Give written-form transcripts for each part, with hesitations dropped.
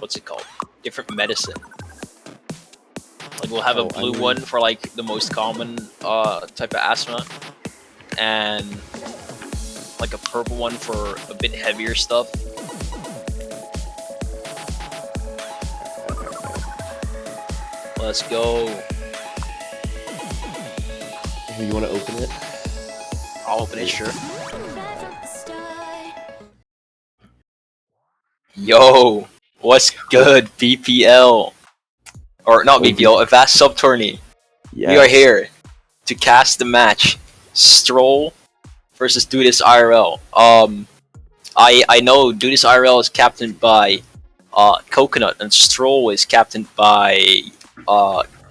what's it called? Different medicine. Like we'll have a blue one for like the most common type of asthma, and like a purple one for a bit heavier stuff. Let's go. You want to open it? I'll open it, sure. Yo, what's good, BPL? Or not BPL, Avast Sub Tourney. Yes. We are here to cast the match Stroll versus Do This IRL. I know Do This IRL is captained by Coconut, and Stroll is captained by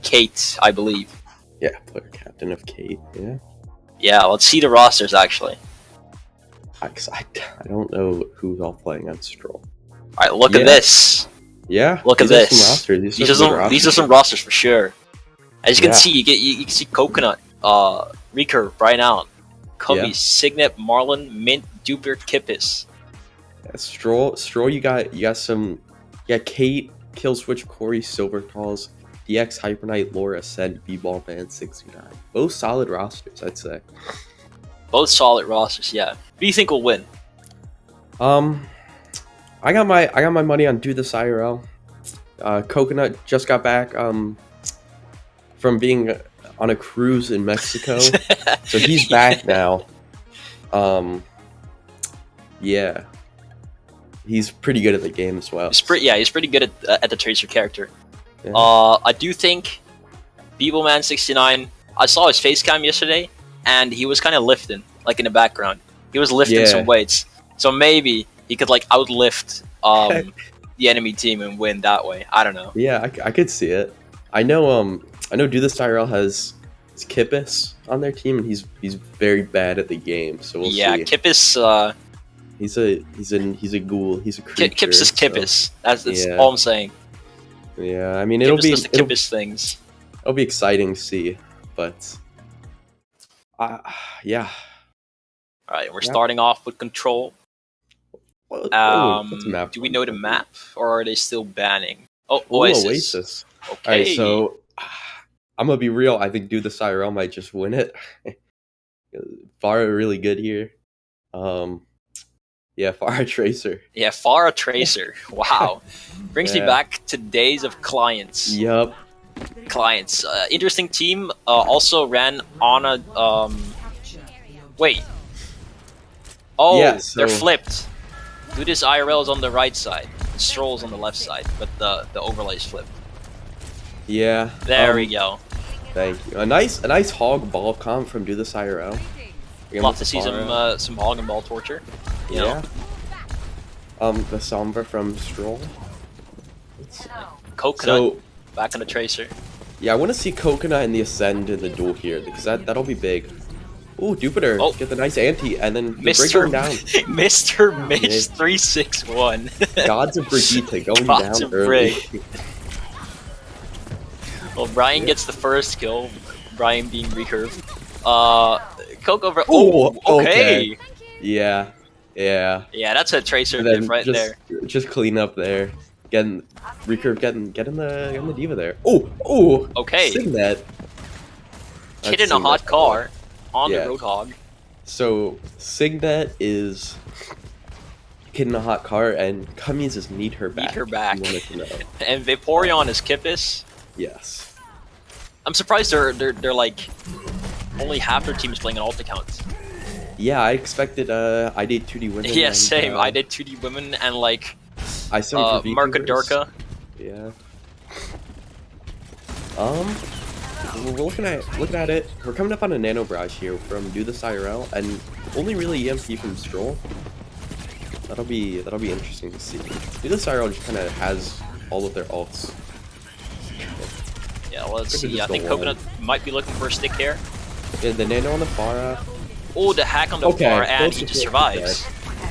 Kate, I believe. Yeah, player captain of Kate. Yeah. Yeah, let's see the rosters actually. I don't know who's all playing on Stroll. All right, look at this. Yeah, look at this. These are some rosters for sure. As you can see, you can see Coconut, Recurve, Brian Allen, Cubby, Signet, Marlon, Mint, Duper, Kippis. Yeah, Stroll. You got some. Yeah, Kate, Killswitch, Corey, Silver Calls, DX, Hyper Knight, Laura, Ascend, B-Ball, Band 69. Both solid rosters, I'd say. Both solid rosters, yeah. Who do you think will win? I got my money on Do This IRL. Coconut just got back from being on a cruise in Mexico, so he's back now. Yeah, he's pretty good at the game as well. He's pretty good at the Tracer character. Yeah. I do think Beebleman69. I saw his face cam yesterday, and he was kind of lifting, like in the background. He was lifting some weights, so maybe he could like outlift the enemy team and win that way. I don't know. Yeah, I could see it. I know Do This IRL has Kippis on their team, and he's very bad at the game. So we'll see. Yeah, Kippis. He's a ghoul. He's a creature. Kippis is Kippis. That's all I'm saying. Yeah, I mean it'll be the Kippis things. It'll be exciting to see, but yeah. All right, we're starting off with Control. Do we know the map, or are they still banning? Oh, Oasis. Okay. Alright, so I'm gonna be real. I think Do This IRL might just win it. Pharah really good here. Yeah, Pharah Tracer. Yeah, Pharah Tracer. Wow. Brings me back to days of clients. Yup. Clients. Interesting team. Also ran on a wait. Oh, yeah, they're flipped. Do This IRL is on the right side. Stroll's on the left side, but the overlay's flipped. Yeah. There we go. Thank you. A nice hog ball comp from Do This IRL. Love to see some hog and ball torture. You know? The Sombra from Stroll. Coconut back on the Tracer. Yeah, I want to see Coconut and the Ascend in the duel here because that'll be big. Ooh, Jupiter, get the nice anti, and then break him down. Mr. Mitch 361. Gods of Brigitte going down early. Well, Brian gets the first kill. Brian being Recurve. Coco. Okay. Yeah. Yeah, that's a Tracer diff right there. Just clean up there. Recurve getting the diva there. Oh. Okay. Signet. Kid in a hot car. On the Roadhog. So Signet is Kid in a hot car, and Cummies is Need Her Back. And Vaporeon is Kippis. Yes. I'm surprised they're like only half their team is playing an alt account. Yeah, I expected I did 2D women. Yeah, same. I did 2D women and like Markadurka. Yeah. We're looking at it. We're coming up on a Nano Barrage here from Do This IRL, and only really EMP from Stroll. That'll be interesting to see. Do This IRL just kind of has all of their ults. Yeah, let's see. I think Coconut might be looking for a stick here. Yeah, the Nano on the Pharah. Oh, the hack on the Pharah, and he just survives.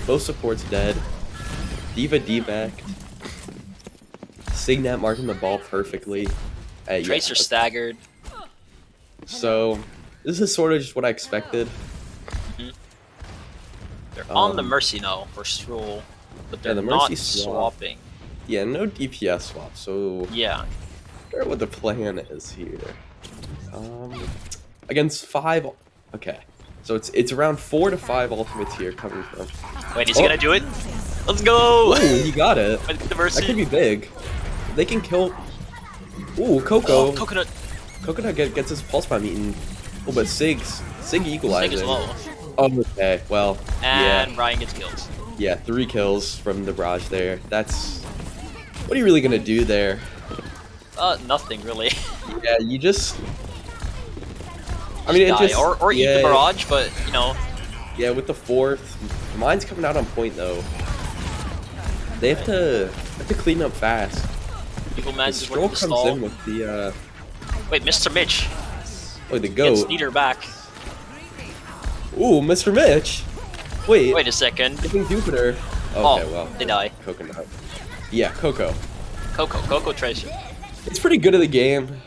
Both supports dead. Diva D-back. Signet marking the ball perfectly. Tracer staggered. So, this is sort of just what I expected. They're on the Mercy now for Stroll, but they're not swapping. Yeah, no DPS swap, so Yeah. I wonder what the plan is here. Against 5. Okay, so it's around 4 to 5 ultimates here coming from. Wait, is he gonna do it? Let's go! Ooh, he got it. With the That mercy. could be big. They can kill. Ooh, Coco. Oh, coconut. Coconut gets his pulse bomb eaten. Oh, but Sig Sig equalizing. is low. Oh, okay. Well, And yeah. Ryan gets kills. Yeah, 3 kills from the barrage there. That's. What are you really gonna do there? Nothing really. Yeah, you just. I mean, it Die. just. Or eat the barrage, but you know. Yeah, with the 4th, mine's coming out on point though. They have to clean up fast. Evil Man is Stroll working the comes stall. in with the. Wait, Mr. Mitch Oh, the gets goat. Sneeder back. Ooh, Mr. Mitch. Wait a second. I think Jupiter. Okay, Oh, well. they die. Coconut. Yeah, Coco. Coco Tracer. It's pretty good at the game.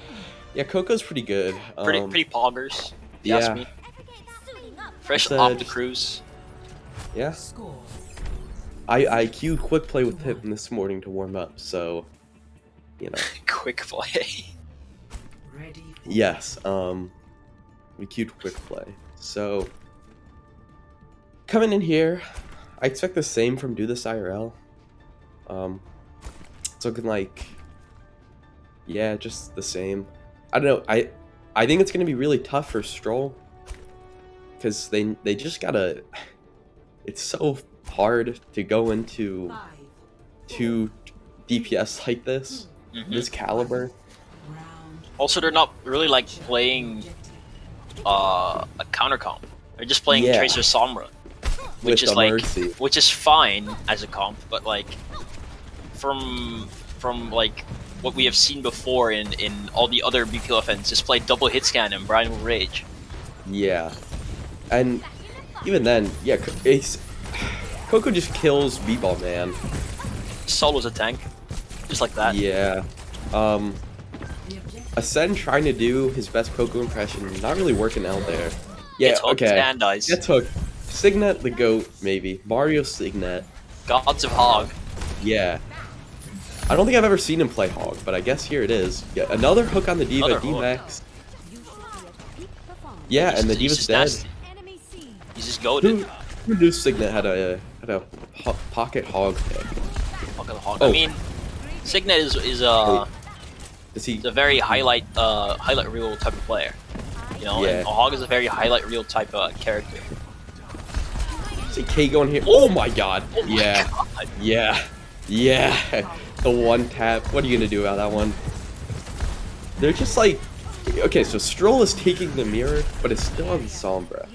Yeah, Coco's pretty good. Pretty poggers. If you ask me. Fresh It's, off the cruise. Yeah. I queued quick play with him this morning to warm up, so you know. Quick play. Yes, we queued quick play. So coming in here, I expect the same from Do This IRL. It's looking like, yeah, just the same. I don't know. I think it's gonna be really tough for Stroll because they just gotta. It's so hard to go into 2 DPS like this, this caliber. Also, they're not really like playing a counter comp. They're just playing Yeah. Tracer Sombra, which With is the like Mercy. which is fine as a comp, but like from like what we have seen before in all the other BPL events, just play double hit scan and Brian will rage. Yeah, and even then, yeah, Coco just kills B-Ball Man. Solo's a tank, just like that. Yeah, Ascend trying to do his best Coco impression, not really working out there. Yeah, Gets hooked okay. and dies. Gets hooked. Signet the goat, maybe. Mario Signet. Gods of Hog. Yeah. I don't think I've ever seen him play Hog, but I guess here it is. Yeah, another hook on the Diva, Another hook. D-Max. Yeah, and the He's Diva's just dead. nasty. He's just goaded. Who knew Signet had a pocket Hog pick? Hog of the Hog. Oh. I mean, Signet is Is he? He's a very highlight reel type of player. You know, Yeah. and a Hog is a very highlight reel type of character. Is he K going here? Oh my god. Oh my Yeah. God. Yeah. Yeah. The one tap. What are you gonna do about that one? They're just like, okay, so Stroll is taking the mirror, but it's still on Sombra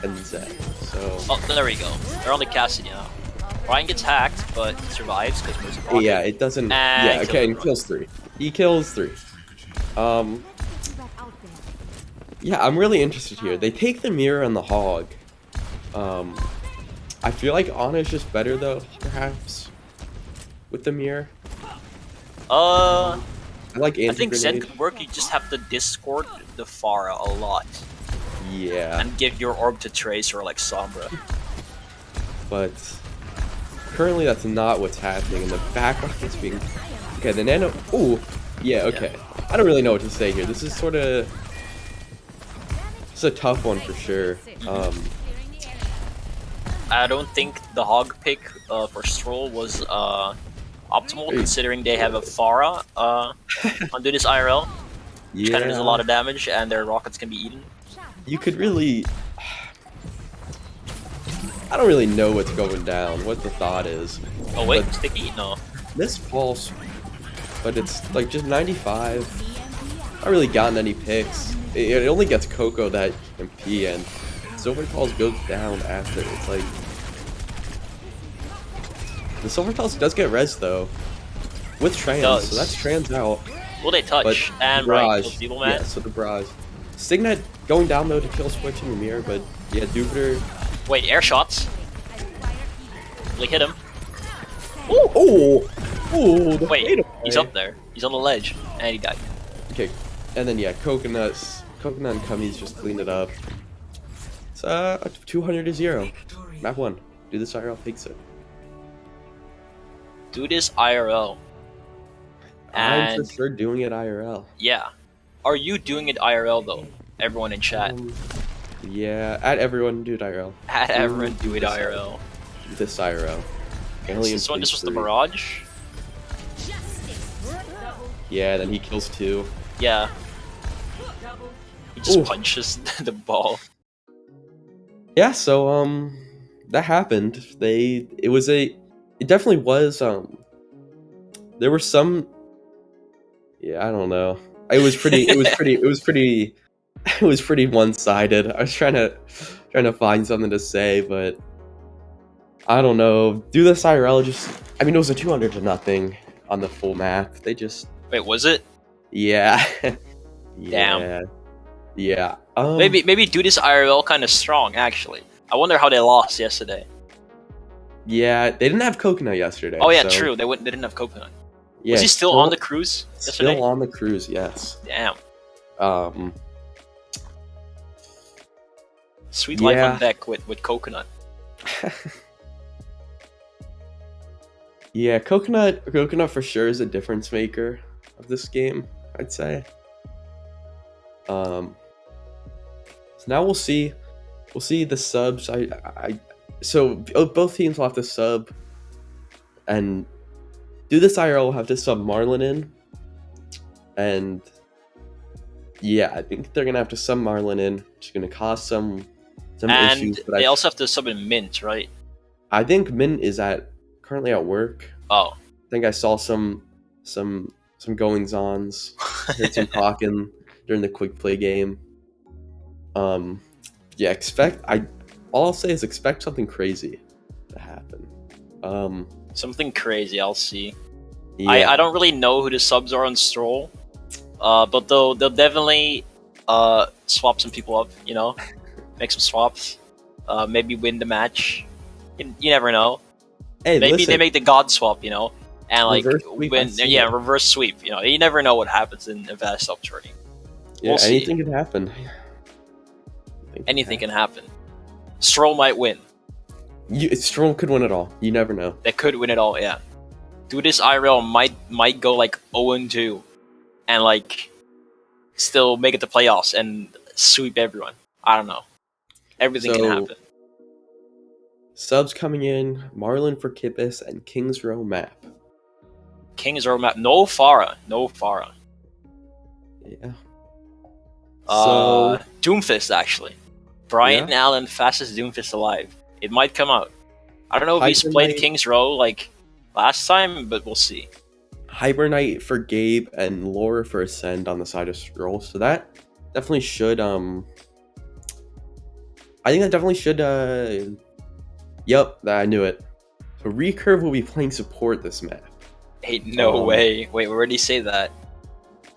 and Zed. So Oh, there we go. They're on the Cassidy now. Ryan gets hacked, but survives because yeah, it doesn't. And Yeah, okay, and kills kills 3. He kills 3. Yeah, I'm really interested here. They take the mirror on the Hog. I feel like Ana's just better though, perhaps, with the mirror. I like I think Zen anti-grenade. could work. You just have to discord the Pharah a lot Yeah, and give your orb to Trace or like Sombra. but currently that's not what's happening in the background. It's being okay. The nano. Ooh, yeah. Okay. I don't really know what to say here. This is sort of. It's a tough one for sure. I don't think the Hog pick for Stroll was optimal, considering they have a Pharah on Do This IRL, which kind of does a lot of damage, and their rockets can be eaten. You could really. I don't really know what's going down. What the thought is. Oh wait, But sticky? No. this pulse, but it's like just 95. Not really gotten any picks. It only gets Coco that MP, and Silver Pulse goes down after. It's like the Silver Pulse does get res though, with trans, Does. so that's trans out. Will they But touch? And barrage, right, kills Evil Man. yeah, so the barrage. Signet going down though to kill Switch in the mirror, but yeah, Jupiter. Wait, air shots. Will he hit him? Oh, oh! Wait, he's up there. He's on the ledge, and he died. Okay, and then yeah, Coconut and Cummies just cleaned it up. It's 200-0. Map 1. Do This IRL takes it. Do This IRL. I'm for And sure doing it IRL. yeah, are you doing it IRL though? Everyone in chat. Yeah, add everyone do it IRL. At everyone do it this IRL. This IRL. This one, this was the Mirage. Yeah, then he kills 2. Yeah. He just punches the ball. Yeah, so that happened. It definitely was there were some, yeah, I don't know. It was pretty one-sided. I was trying to find something to say, but I don't know. Do this IRL I mean, it was a 200-0 on the full map. They just... Wait, was it? Yeah. Damn. Yeah. Maybe Do This IRL kind of strong, actually. I wonder how they lost yesterday. Yeah, they didn't have Coconut yesterday. Oh yeah, so... true. They didn't have Coconut. Yeah, was he still on the cruise yesterday? Still on the cruise, yes. Damn. Sweet life on deck with Coconut. Yeah, Coconut for sure is a difference maker of this game, I'd say. So now we'll see the subs. So both teams will have to sub, and Do This IRL will have to sub Marlin in, and yeah, I think they're gonna have to sub Marlin in, which is gonna cause some issues. But they also have to sub in Mint, right? I think Mint is currently at work. Oh. I think I saw some goings-ons. Heard some talking during the quick play game. Yeah, all I'll say is expect something crazy to happen. Something crazy, I'll see. Yeah. I don't really know who the subs are on Stroll. But they'll definitely swap some people up, you know? Make some swaps. Maybe win the match. You never know. Hey, maybe listen, they make the god swap, you know, and like win. Yeah, reverse sweep. You know, you never know what happens in Avast Sub Tourney. Yeah, we'll anything see. can happen. Anything can happen. Stroll might win. Stroll could win it all. You never know. They could win it all. Yeah. Do This IRL might go like 0-2, and like still make it to playoffs and sweep everyone. I don't know. Everything can happen. Subs coming in: Marlin for Kippis and Kings Row map. Kings Row map. No Farah. No Farah. Yeah. Doomfist actually. Brian Allen, fastest Doomfist alive. It might come out. I don't know if he's played Kings Row like last time, but we'll see. Hibernite for Gabe and Laura for Ascend on the side of Stroll. So that definitely should I think that definitely should Yep, I knew it. So Recurve will be playing support this map. Hey, no way. Wait, where did he say that?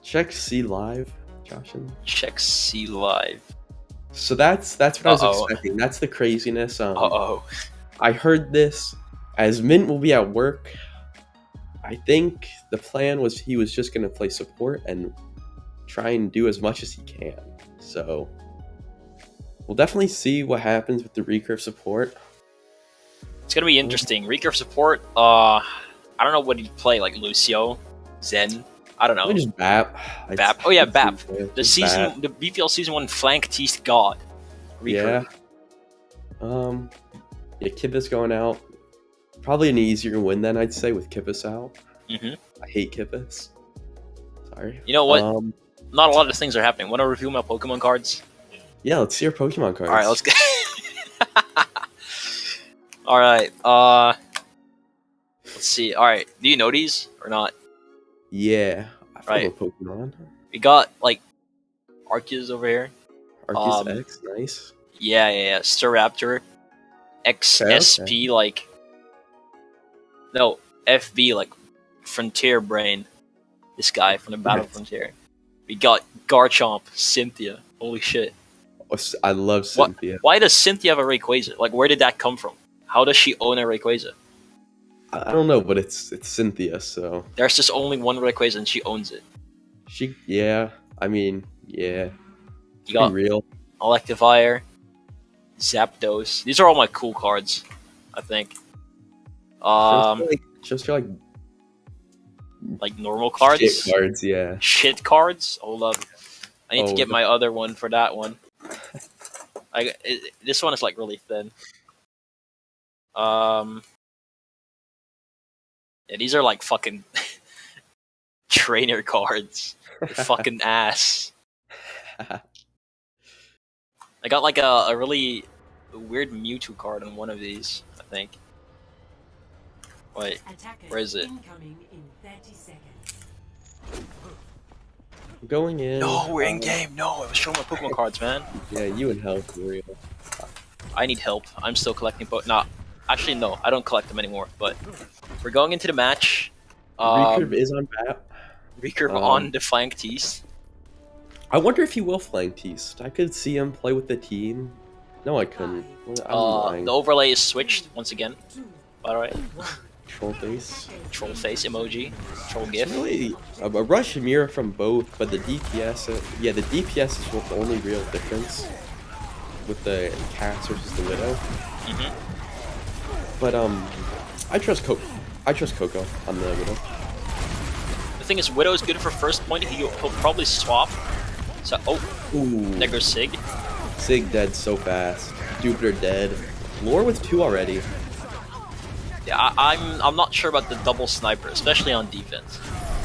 Check C Live, Joshin. Check C Live. So that's what I was expecting. That's the craziness. I heard this as Mint will be at work. I think the plan was he was just going to play support and try and do as much as he can. So we'll definitely see what happens with the Recurve support. It's going to be interesting. Recurve support, I don't know what he'd play, like Lucio, Zen, I don't know. Maybe just Bap. Bap. Oh yeah, Bap. The BPL Season 1 flank teased god. Recurve. Yeah. Yeah, Kippis going out. Probably an easier win then, I'd say, with Kippis out. Mm-hmm. I hate Kippis. Sorry. You know what? Not a lot of things are happening. Want to review my Pokemon cards? Yeah, let's see your Pokemon cards. Alright, let's go. Alright, let's see. Alright, do you know these or not? Yeah. I follow Pokemon. We got, like, Arceus over here. Arceus X, nice. Yeah. Staraptor. XSP, like... No, FB, like, Frontier Brain. This guy from the Battle Frontier. We got Garchomp, Cynthia. Holy shit. I love Cynthia. Why does Cynthia have a Rayquaza? Like, where did that come from? How does she own a Rayquaza? I don't know, but it's Cynthia, so... There's just only one Rayquaza and she owns it. Yeah. I mean, yeah. You got real. Electivire, Zapdos. These are all my cool cards, I think. Just feel like like normal cards. Shit cards, yeah. Shit cards. Hold up, I need to get the- my other one for that one. This one is like really thin. Yeah, these are like fucking trainer cards. Fucking ass. I got like a really weird Mewtwo card on one of these, I think. Wait, where is it? Going in. No, we're in game. No, I was showing my Pokemon cards, man. Yeah, you and help for real. I need help. I'm still collecting Nah, actually no, I don't collect them anymore. But we're going into the match. Recurve is on bat. Recurve on the flank tees. I wonder if he will flank Teast. I could see him play with the team. No, I couldn't. I'm lying. The overlay is switched once again. By the way. Troll face. Troll face emoji. Troll gif. It's really a rush mirror from both, but the DPS, yeah, the DPS is the only real difference with the Cass versus the Widow. But I trust Coco on the Widow. The thing is, Widow is good for first point. He'll probably swap. So, there goes Sig. Sig dead so fast. Jupiter dead. Lore with 2 already. Yeah, I'm not sure about the double sniper, especially on defense.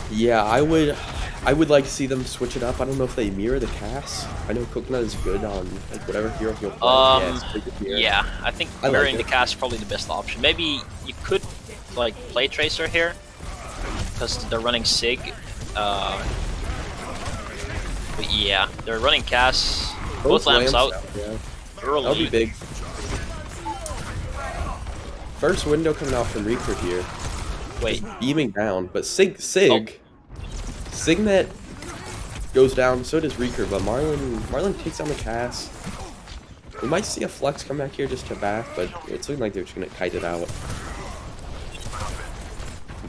Yeah, I would like to see them switch it up. I don't know if they mirror the Cass. I know Coconut is good on like whatever hero he'll play. Yeah, I think mirroring the Cass is probably the best option. Maybe you could like play Tracer here because they're running Sig. But yeah, they're running Cass. Both lamps out. Yeah. Early. That'll be big. First window coming out from Recurve here. Wait. Just beaming down, but Signet goes down, so does Recurve, but Marlon takes down the Cass. We might see a Flex come back here just to back, but it's looking like they're just gonna kite it out.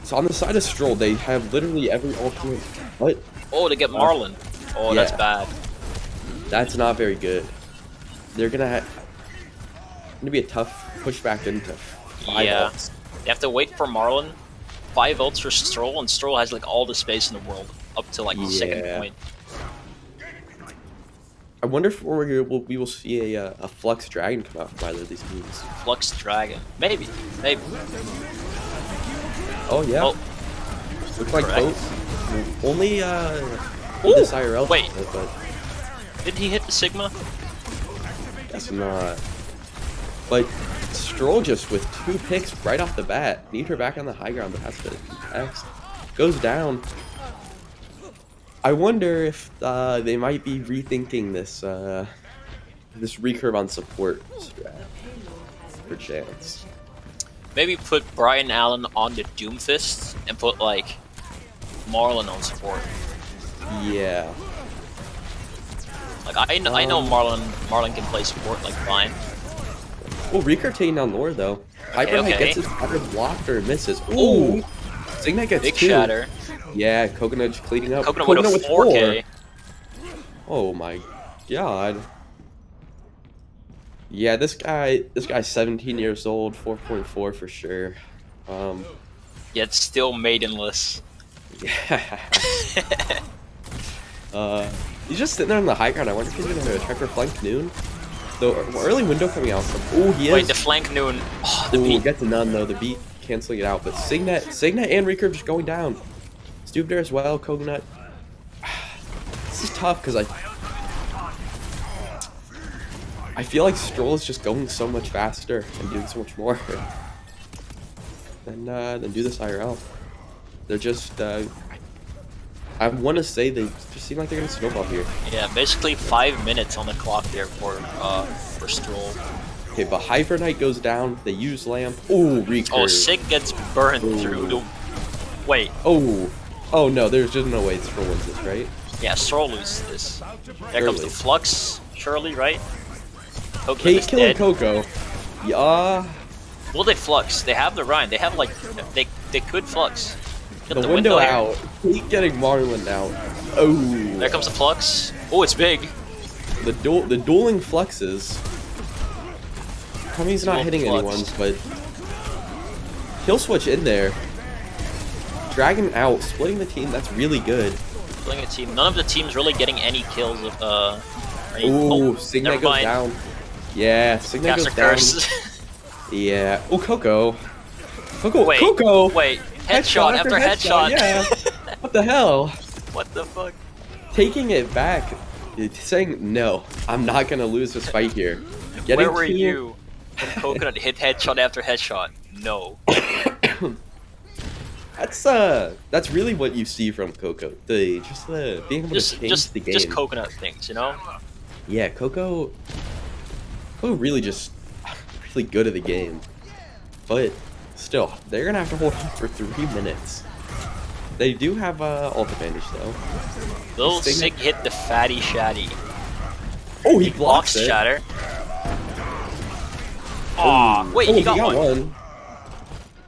So on the side of Stroll, they have literally every ultimate. What? Oh, to get Marlon. Oh, yeah. That's bad. That's not very good. They're gonna be a tough pushback into 5 ults. They have to wait for Marlon. 5 ults for Stroll, and Stroll has like all the space in the world up to like the second point. I wonder if we will see a Flux Dragon come out from either of these teams. Flux Dragon, maybe. Oh yeah. Oh. Looks like both. Only this IRL. Wait. But did he hit the Sigma? Guess not. But Stroll just with 2 picks right off the bat. Need her back on the high ground, but has to contest. Goes down. I wonder if they might be rethinking this this Recurve on support strat. Perchance. Maybe put Brian Allen on the Doomfist and put like Marlon on support. Yeah. Like I know Marlon can play support like fine. Oh, Recurve taking down Lore though. Hyper Knight gets his shatter blocked or misses. Ooh. Signet gets big 2. shatter. Yeah, Coconut just cleaning up. Coconut with 4K. Oh my god. Yeah, this guy's 17 years old, 4.4 for sure. Yet still maidenless. Yeah. He's just sitting there on the high ground. I wonder if he's gonna check for flank noon. The early window coming out from. Oh, he is. Wait, the flank noon. Oh, the beat. Gets a none though. The beat canceling it out, but Signet and Recurve just going down. Stupder as well. Coconut. This is tough because I feel like Stroll is just going so much faster and doing so much more than Do This IRL. They're just I want to say they just seem like they're gonna snowball here. Yeah, basically 5 minutes on the clock there for Stroll. Okay, but Hyper Knight goes down. They use Lamp. Oh, Recurve. Oh, Sig gets burned through the. Wait. Oh no, there's just no way Stroll wins this, right? Yeah, Stroll loses this. There comes the Flux, surely, right? Kate killing Coco. Yeah. Will they Flux? They have the Rhine. They have like they could Flux. Get the window out. Kate getting Marlon out. Oh. There comes the Flux. Oh, it's big. The dueling Fluxes. Tommy's not hitting anyone's, but he'll switch in there. dragging out, splitting the team. That's really good. Splitting a team. None of the teams really getting any kills. Ooh, Signet goes down. Yeah, Signet goes down. Yeah. Oh, Coco. Wait, Coco. Wait. Headshot after headshot. Yeah. What the hell? What the fuck? Taking it back, saying no. I'm not gonna lose this fight here. Where were you when Coconut hit headshot after headshot? No. That's really what you see from Coco. Being able to change the game. Just Coconut things, you know? Yeah, Coco really good at the game. But still, they're gonna have to hold on for 3 minutes. They do have ult advantage though. Little Sig hit the fatty shatty. Oh, he blocks it. Shatter. Aw, wait, he got one.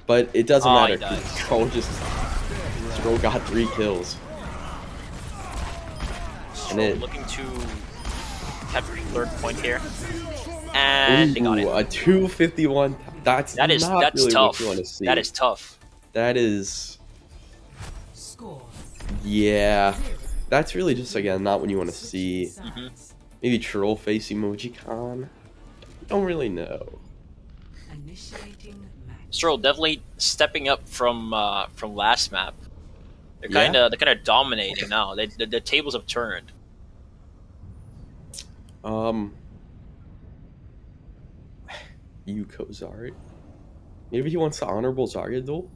But it doesn't matter. He Stroll got 3 kills. Stroll looking to capture 3rd point here. And they got it. A 251. That's really tough. What you want to see. That is tough. That is. Yeah. That's really just, again, not what you want to see. Maybe troll face emoji con. Don't really know. Stroll definitely stepping up from last map. They're kind of dominating now. The tables have turned. Yuko Zarya. Maybe he wants the honorable Zarya duel?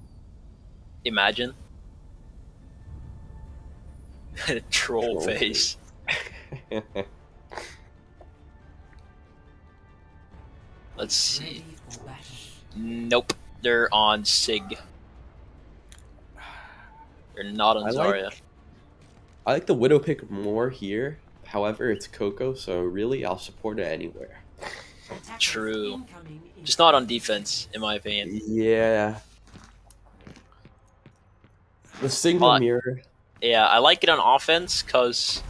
Imagine. Troll face. Let's see. Nope. They're on Sig. They're not on Zarya. I like the Widow pick more here. However, it's Coco, so really I'll support it anywhere. True. Just not on defense, in my opinion. Yeah. The single mirror. Yeah, I like it on offense because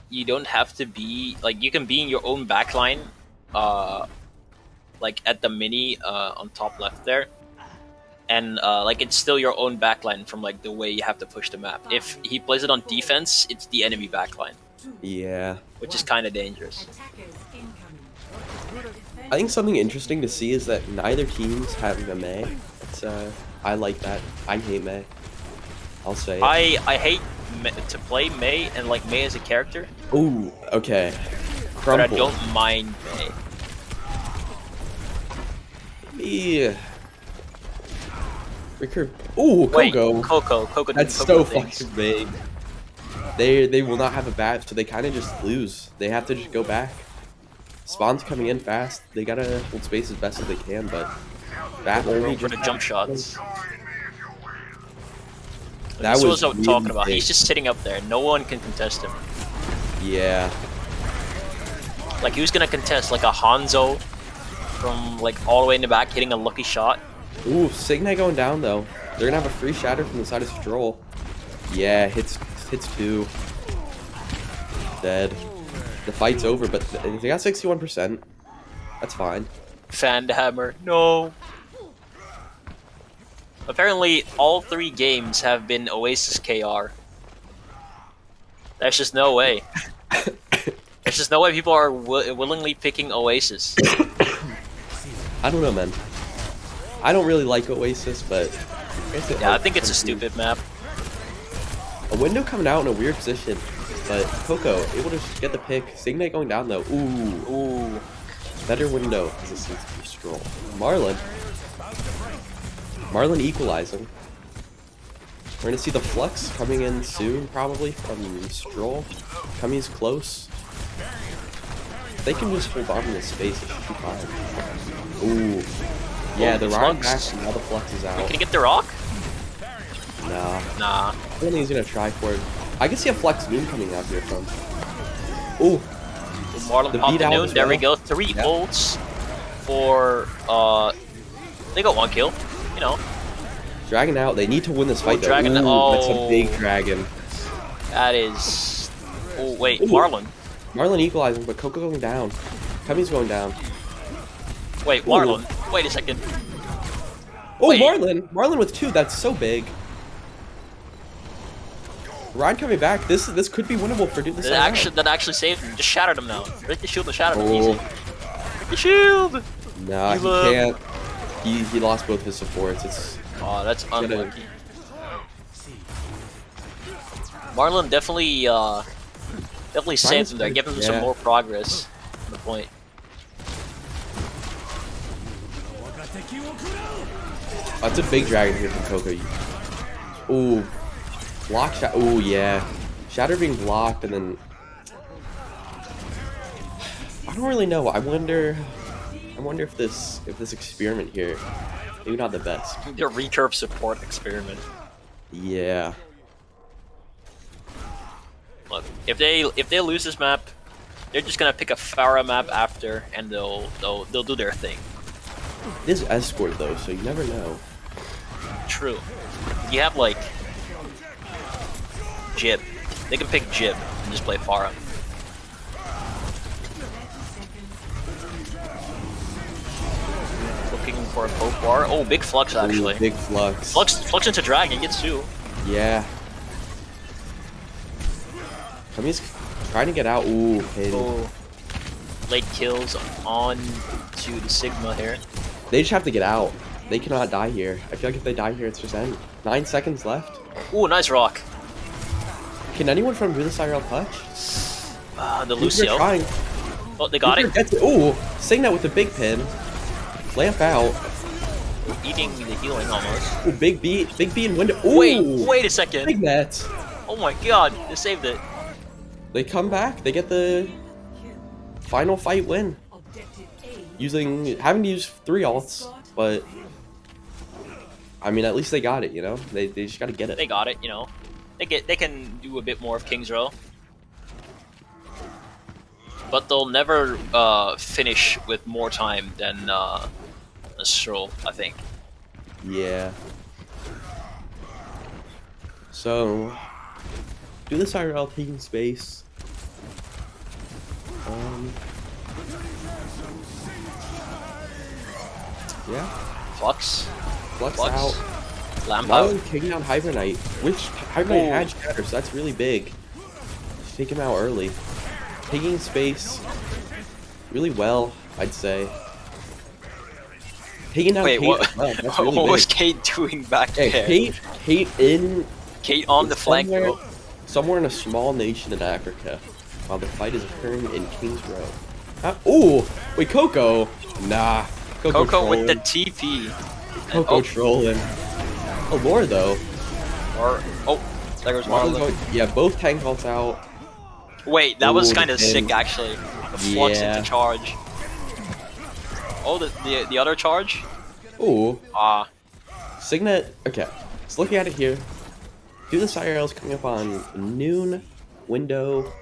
you don't have to be like you can be in your own backline, like at the mini on top left there, and like it's still your own backline from like the way you have to push the map. If he plays it on defense, it's the enemy backline. Yeah. Which is kind of dangerous. I think something interesting to see is that neither team's having a Mei. It's I like that. I hate Mei. I'll say it. I hate to play Mei and like Mei as a character. Ooh, okay. Crumble. But I don't mind Mei. Yeah. Recurve. Ooh, Coco. Wait, Coco. That's so fucking big. They will not have a bat, so they kind of just lose. They have to just go back. Spawn's coming in fast. They gotta hold space as best as they can, but bat only for just the jump shots. That was was what I'm really talking about. big. He's just sitting up there. No one can contest him. Yeah. Like he was gonna contest like a Hanzo from like all the way in the back, hitting a lucky shot. Ooh, Signet going down though. They're gonna have a free shatter from the side of Stroll. Yeah, hits 2. Dead. The fight's over, but they got 61%. That's fine. Fanhammer, no. Apparently, all 3 games have been Oasis KR. There's just no way. There's just no way people are willingly picking Oasis. I don't know, man. I don't really like Oasis, but... Yeah, I think it's a stupid map. A window coming out in a weird position, but Coco able to get the pick. Signet going down though. Ooh. Better window resistance for Stroll. Marlon equalizing. We're gonna see the flux coming in soon, probably from Stroll. Cummy's close. If they can just hold on to this space, it should be fine. Ooh. Yeah, the rock back, now the flux is out. Wait, can he get the rock? Nah. Nah. I don't think he's gonna try for it. I can see a flex noon coming out here from. Ooh. Marlon popped the noon. There we go. 3 ults for they got 1 kill. You know. Dragon out. They need to win this fight. Dragon. Ooh, that's a big dragon. That is. Oh wait, Marlon. Marlon equalizing, but Coco going down. Cummy's going down. Wait, Marlon. Wait a second. Oh, Wait. Marlon with 2. That's so big. Ryan coming back. This could be winnable for Do This IRL. That actually saved him. Just shattered him now. Break the shield and shattered him. Oh. Easy. Break the shield. Nah, he can't. He lost both his supports. It's that's unlucky. Marlon definitely saved him there. Give him some more progress on the point. That's a big dragon here from Coco. Ooh. Block shot. Ooh, yeah. Shatter being blocked, and then I don't really know. I wonder if this experiment here, maybe not the best. The recurve support experiment. Yeah. Look, if they lose this map, they're just gonna pick a Pharah map after, and they'll do their thing. It is escort though, so you never know. True. You have like Jib. They can pick Jib and just play Pharah. Looking for a poke bar. Oh, big flux actually. Ooh, big flux. Flux into dragon gets 2. Yeah. Kami's trying to get out. Ooh, okay. Oh, late kills on to the Sigma here. They just have to get out. They cannot die here. I feel like if they die here, it's just end. 9 seconds left. Ooh, nice rock. Can anyone from Do This IRL touch? The Lucio. Trying. Oh, they got it. Ooh, Signet with the big pin. Lamp out. Eating the healing almost. Ooh, big B in window. Ooh, Wait a second. Signet. Oh my god, they saved it. They come back. They get the final fight win. Having to use 3 ults, but I mean, at least they got it. You know, they just got to get it. They got it. You know, they can do a bit more of King's Row, but they'll never finish with more time than a Stroll, I think. Yeah. So, Do This IRL taking space. Yeah. Flux out. Lamp out. Taking out Hibernite, which Hibernite had shatter, so that's really big. Just take him out early. Taking space really well, I'd say. Taking out Kate what? as well. That's really what big. was Kate doing back there? Kate on the flank. Somewhere in a small nation in Africa, while the fight is occurring in King's Row. Ooh, wait, Coco? Nah. Coco with the TP. Coco trolling. Oh, Lore though. There goes Marlon. Yeah, both tank ults out. Wait, that was kind of sick actually. The flux into charge. Oh, the other charge? Ooh. Signet. Okay, so looking at it here, Do This IRL is coming up on noon window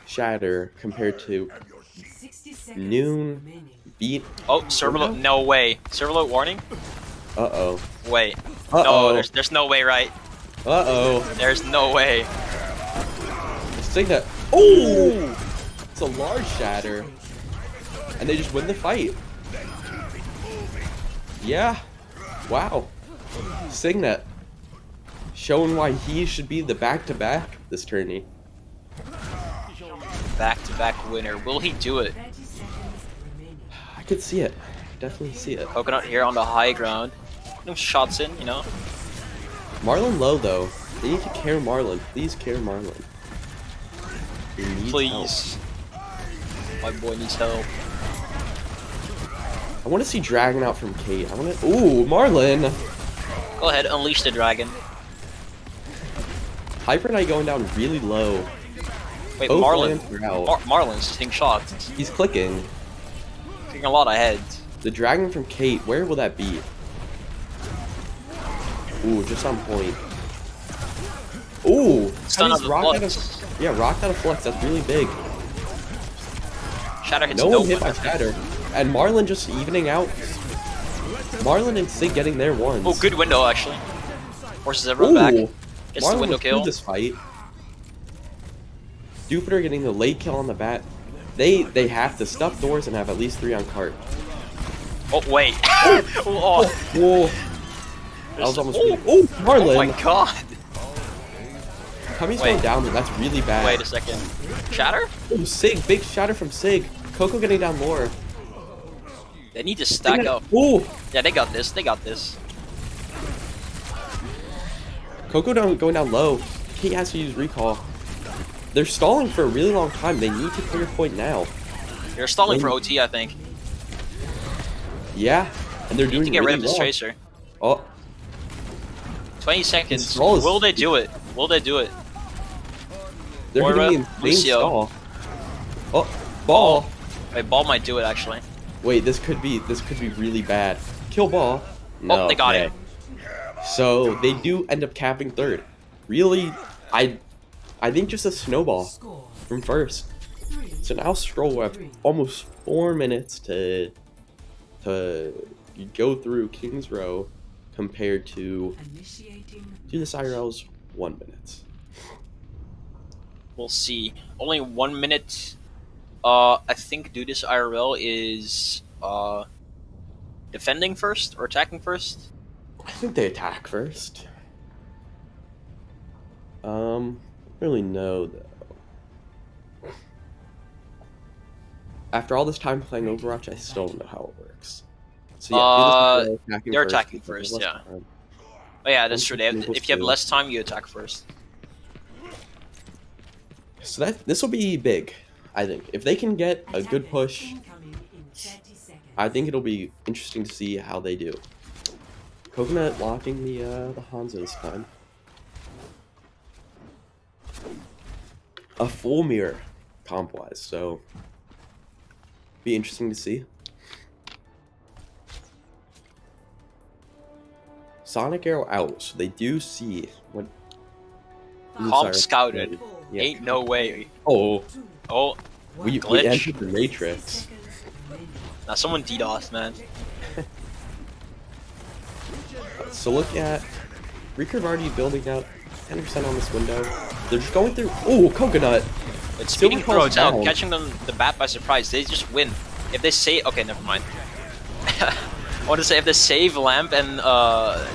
shatter compared to noon beat. Oh, server no way. Server warning? Uh-oh. Wait. Uh-oh. No, there's no way, right? Uh-oh. There's no way. Signet. Ooh! It's a large shatter. And they just win the fight. Yeah. Wow. Signet. Showing why he should be the back-to-back this tourney. Back-to-back winner. Will he do it? I could see it. Definitely see it. Coconut here on the high ground. No shots in, you know. Marlon low though. They need to care Marlon. Please care Marlon. Please. My boy needs help. I want to see Dragon out from Kate. I want to. Ooh, Marlon. Go ahead, unleash the dragon. Hyper-Knight going down really low. Wait, Both Marlon. Marlon's taking shots. He's clicking. Taking a lot of heads. The dragon from Kate, where will that be? Ooh, just on point. Ooh! Stun out of flux. Yeah, rocked out of flux. That's really big. Shatter hits no one hit by Shatter. And Marlon just evening out. Marlon and Sig getting their ones. Oh, good window, actually. Forces everyone back. Gets Marlon the window kill. This fight. Jupiter getting the late kill on the bat. They have to stuff doors and have at least 3 on cart. Oh, wait. Whoa. was almost really... Oh, Marlon! Oh my god! Tommy's going down, but that's really bad. Wait a second. Shatter? Oh, Sig, big shatter from Sig. Coco getting down lower. They need to stack up. Oh! Yeah, they got this. They got this. Coco going down low. He has to use recall. They're stalling for a really long time. They need to clear point now. They're stalling for OT, I think. Yeah, and they're doing Need to get really rid of this well. tracer. Oh, 20 seconds. Stroll is- Will they do it? Will they do it? they're Moira, hitting the insane Lucio. stall. Oh, ball. Wait, ball might do it actually. Wait, this could be really bad. Kill ball. No, Oh, they got okay. it. So they do end up capping third. Really, I think just a snowball from first. So now Stroll will have almost 4 minutes to go through King's Row compared to Do This IRL's 1 minute. We'll see. Only 1 minute. I think Do This IRL is defending first or attacking first. I think they attack first. Really no though. After all this time playing Overwatch, I still don't know how it works. So yeah, Do This IRL they're first attacking because first, less yeah. time. Oh yeah, that's true. They have, Equals if you have 2. less time, you attack first. So this will be big, I think. If they can get a good push, I think it'll be interesting to see how they do. Coconut locking the Hanzo this time. A full mirror comp-wise, so be interesting to see. Sonic Arrow out, so they do see what. Comp scouted. Yeah. Ain't no way. Oh, Oh, we glitch. entered the Matrix. now someone DDoS, man. So look at Recurve already building up 10% on this window. They're just going through. Oh, Coconut! It's speeding Silver calls throws out, down. catching them the bat by surprise. They just win. If they say, okay, never mind. I want to say if they save Lamp and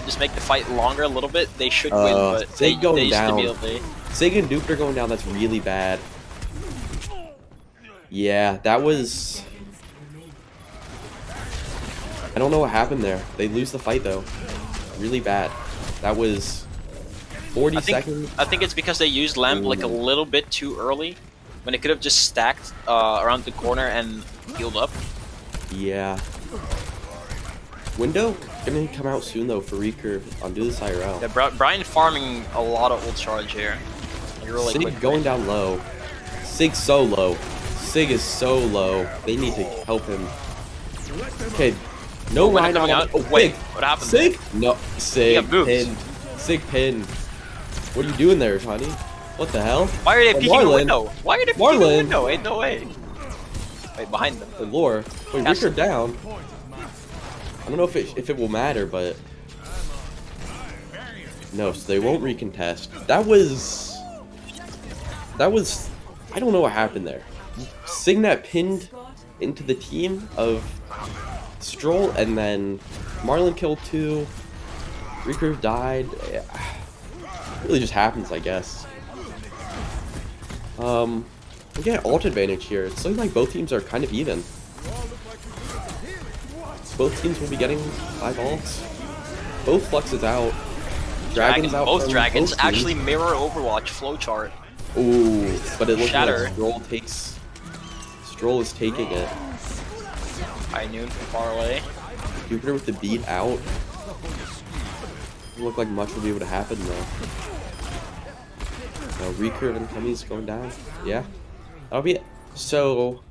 just make the fight longer a little bit, they should win. But Sig going down. immediately. Sig and Duper going down. That's really bad. Yeah, that was. I don't know what happened there. They lose the fight though. Really bad. That was 40 seconds. I think it's because they used Lamp like a little bit too early, when it could have just stacked around the corner and healed up. Yeah. Window gonna come out soon though for Recurve on Do This IRL. Yeah, Brian farming a lot of ult charge here. Like, really Sig quickly. going down low. Sig's so low. Sig is so low. They need to help him. Okay. No when line coming on. out. Oh, Wait, Sig. what happened? Sig? No. Sig got moved. pinned. Sig pinned. What are you doing there, Tony? What the hell? Why are they Oh, peeking the Marlon. window? Why are they peeking the Marlon. window? Ain't no way. Wait, behind them. The lore. Wait, That's- Richard down. I don't know if it will matter, but no, so they won't recontest. That was I don't know what happened there. Signet pinned into the team of Stroll, and then Marlon killed 2. Recurve died. Yeah. It really just happens, I guess. We get ult advantage here. It's looking like both teams are kind of even. Both teams will be getting 5 ults. Both Fluxes out. Dragons out. Both from dragons both teams. actually mirror Overwatch flowchart. Ooh, but it looks Shatter. like Stroll is taking it. High noon from far away. Jupiter with the beat out. Doesn't look like much will be able to happen though. Recurve and Cummy's going down. Yeah, that'll be it. So,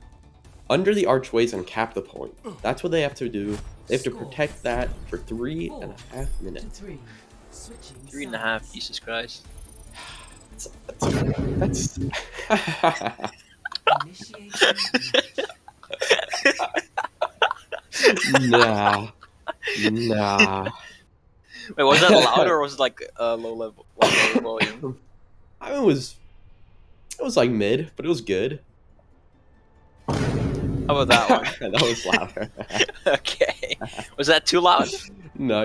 under the archways and cap the point. That's what they have to do. They have to protect that for 3.5 minutes. 3.5, Jesus Christ. That's nah. Wait, was that loud or was it like low level volume? I mean, it was like mid, but it was good. How about that one? That was louder. Okay. Was that too loud? No,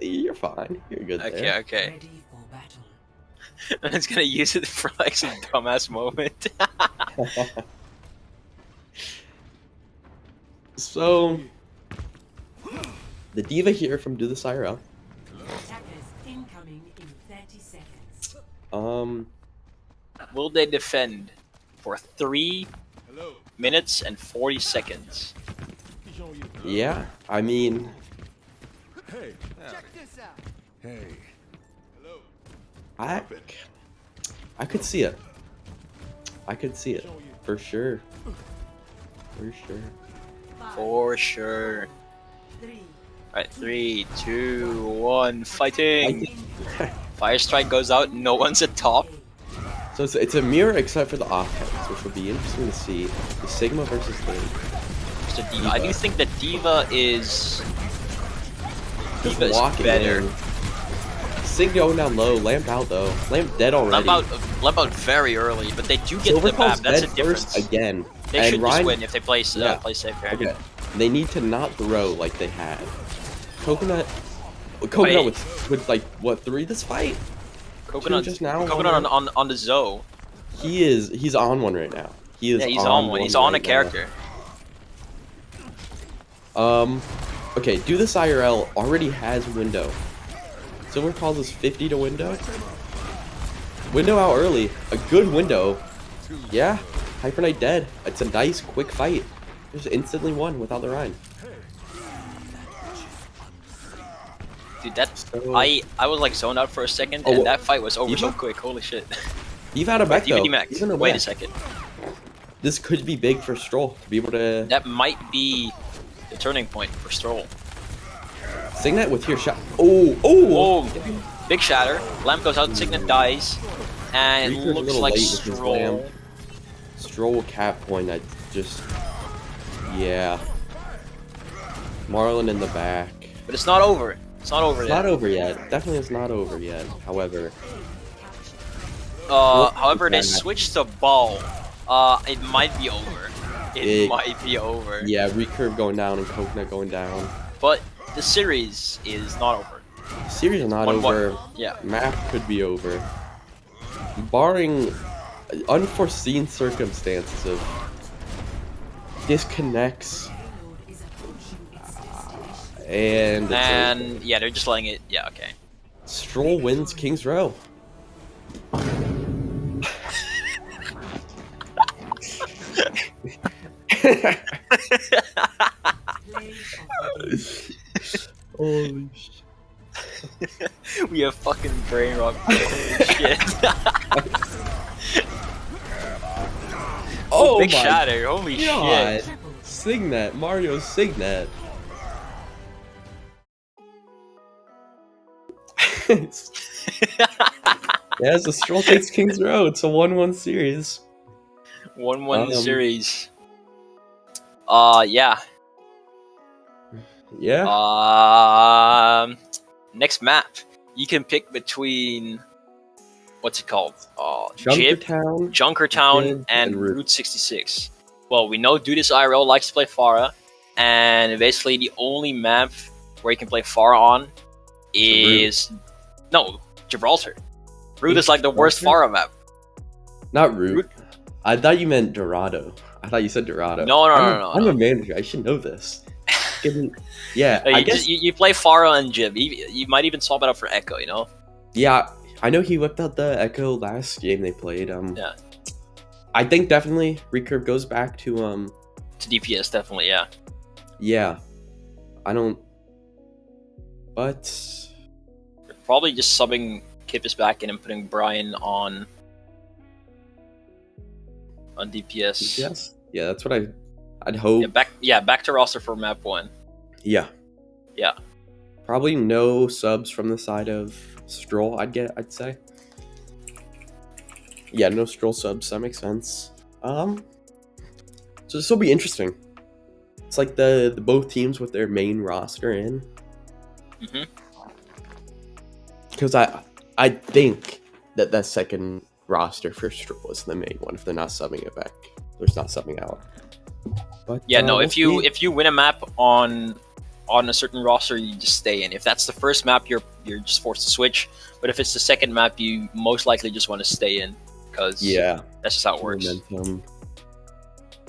you're fine. You're good there. Okay. I'm just gonna use it for like some dumbass moment. So, the diva here from Do This IRL. Will they defend for 3 minutes and 40 seconds? Yeah, I mean, Hey. Check this out. Hey. Hello. I could see it. I could see it for sure. For sure. For sure. Alright, 3, 2, 1, fighting! Fire strike goes out, no one's at top. So it's a mirror except for the offense, which will be interesting to see. The Sigma versus the Diva. I do think that Diva is walking better. in. Sig going down low, Lamp out though. Lamp dead already. Lamp out very early, but they do get Silver the map. Pulse That's a dead difference. first again. They and should Ryan, just win if they play safe here. Okay. They need to not throw like they had. Coconut with like what 3 this fight? Coconut just now. Coconut on the Zoe. He's on one right now. He's on one. He's on right a character. Now. Okay, Do This IRL already has window. Silver calls us 50 to window. Window out early. A good window. Yeah. Hyper Knight dead. It's a nice quick fight. Just instantly won without the Rhine. Dude, I was like zoned out for a second, and that fight was over so quick. Holy shit. You've had a back though. Wait a second. This could be big for Stroll to be able to. That might be the turning point for Stroll. Signet with here shot. Oh! Big shatter. Lamp goes out. Signet dies, and it looks like Stroll. Stroll cap point. I just. Yeah. Marlon in the back. But it's not over. It's not over yet. Not over yet. Definitely it's not over yet. However. However, they switched the ball. It might be over. It might be over. Yeah, recurve going down and Coconut going down. But the series is not over. The series is not over. Yeah. Map could be over. Barring unforeseen circumstances of disconnects. And yeah, they're just letting it. Yeah, okay. Stroll wins King's Row. Holy shit. We have fucking brain rock. Holy shit. Oh, big my shatter. Holy God. shit. Signet. Mario Signet. Yeah, so Stroll takes King's Row. It's a 1-1 series. 1-1 series. Yeah. Yeah. Next map. You can pick between what's it called? Junkertown and Route 66. Well, we know Do This IRL likes to play Farah, and basically the only map where you can play Farah on is Gibraltar. Route is like the worst Farah map. Not Route. I thought you meant Dorado. I thought you said Dorado. No. I'm a manager. I should know this. Yeah, I guess you play Farah and Jib. You might even swap it out for Echo. You know. Yeah, I know he whipped out the Echo last game they played. Yeah. I think definitely recurve goes back to DPS, definitely. Yeah. Yeah. I don't. But probably just subbing Kippis back in and putting Brian on DPS. DPS? Yeah, that's what I'd hope. Back to roster for map 1. Yeah. Yeah. Probably no subs from the side of Stroll, I'd say. Yeah, no Stroll subs, that makes sense. So this will be interesting. It's like the both teams with their main roster in. Because I think that second roster for Stroll is the main one if they're not subbing it back. There's not subbing out. But yeah, no. If you win a map on on a certain roster, you just stay in. If that's the first map, you're just forced to switch. But if it's the second map, you most likely just want to stay in because that's just how it works.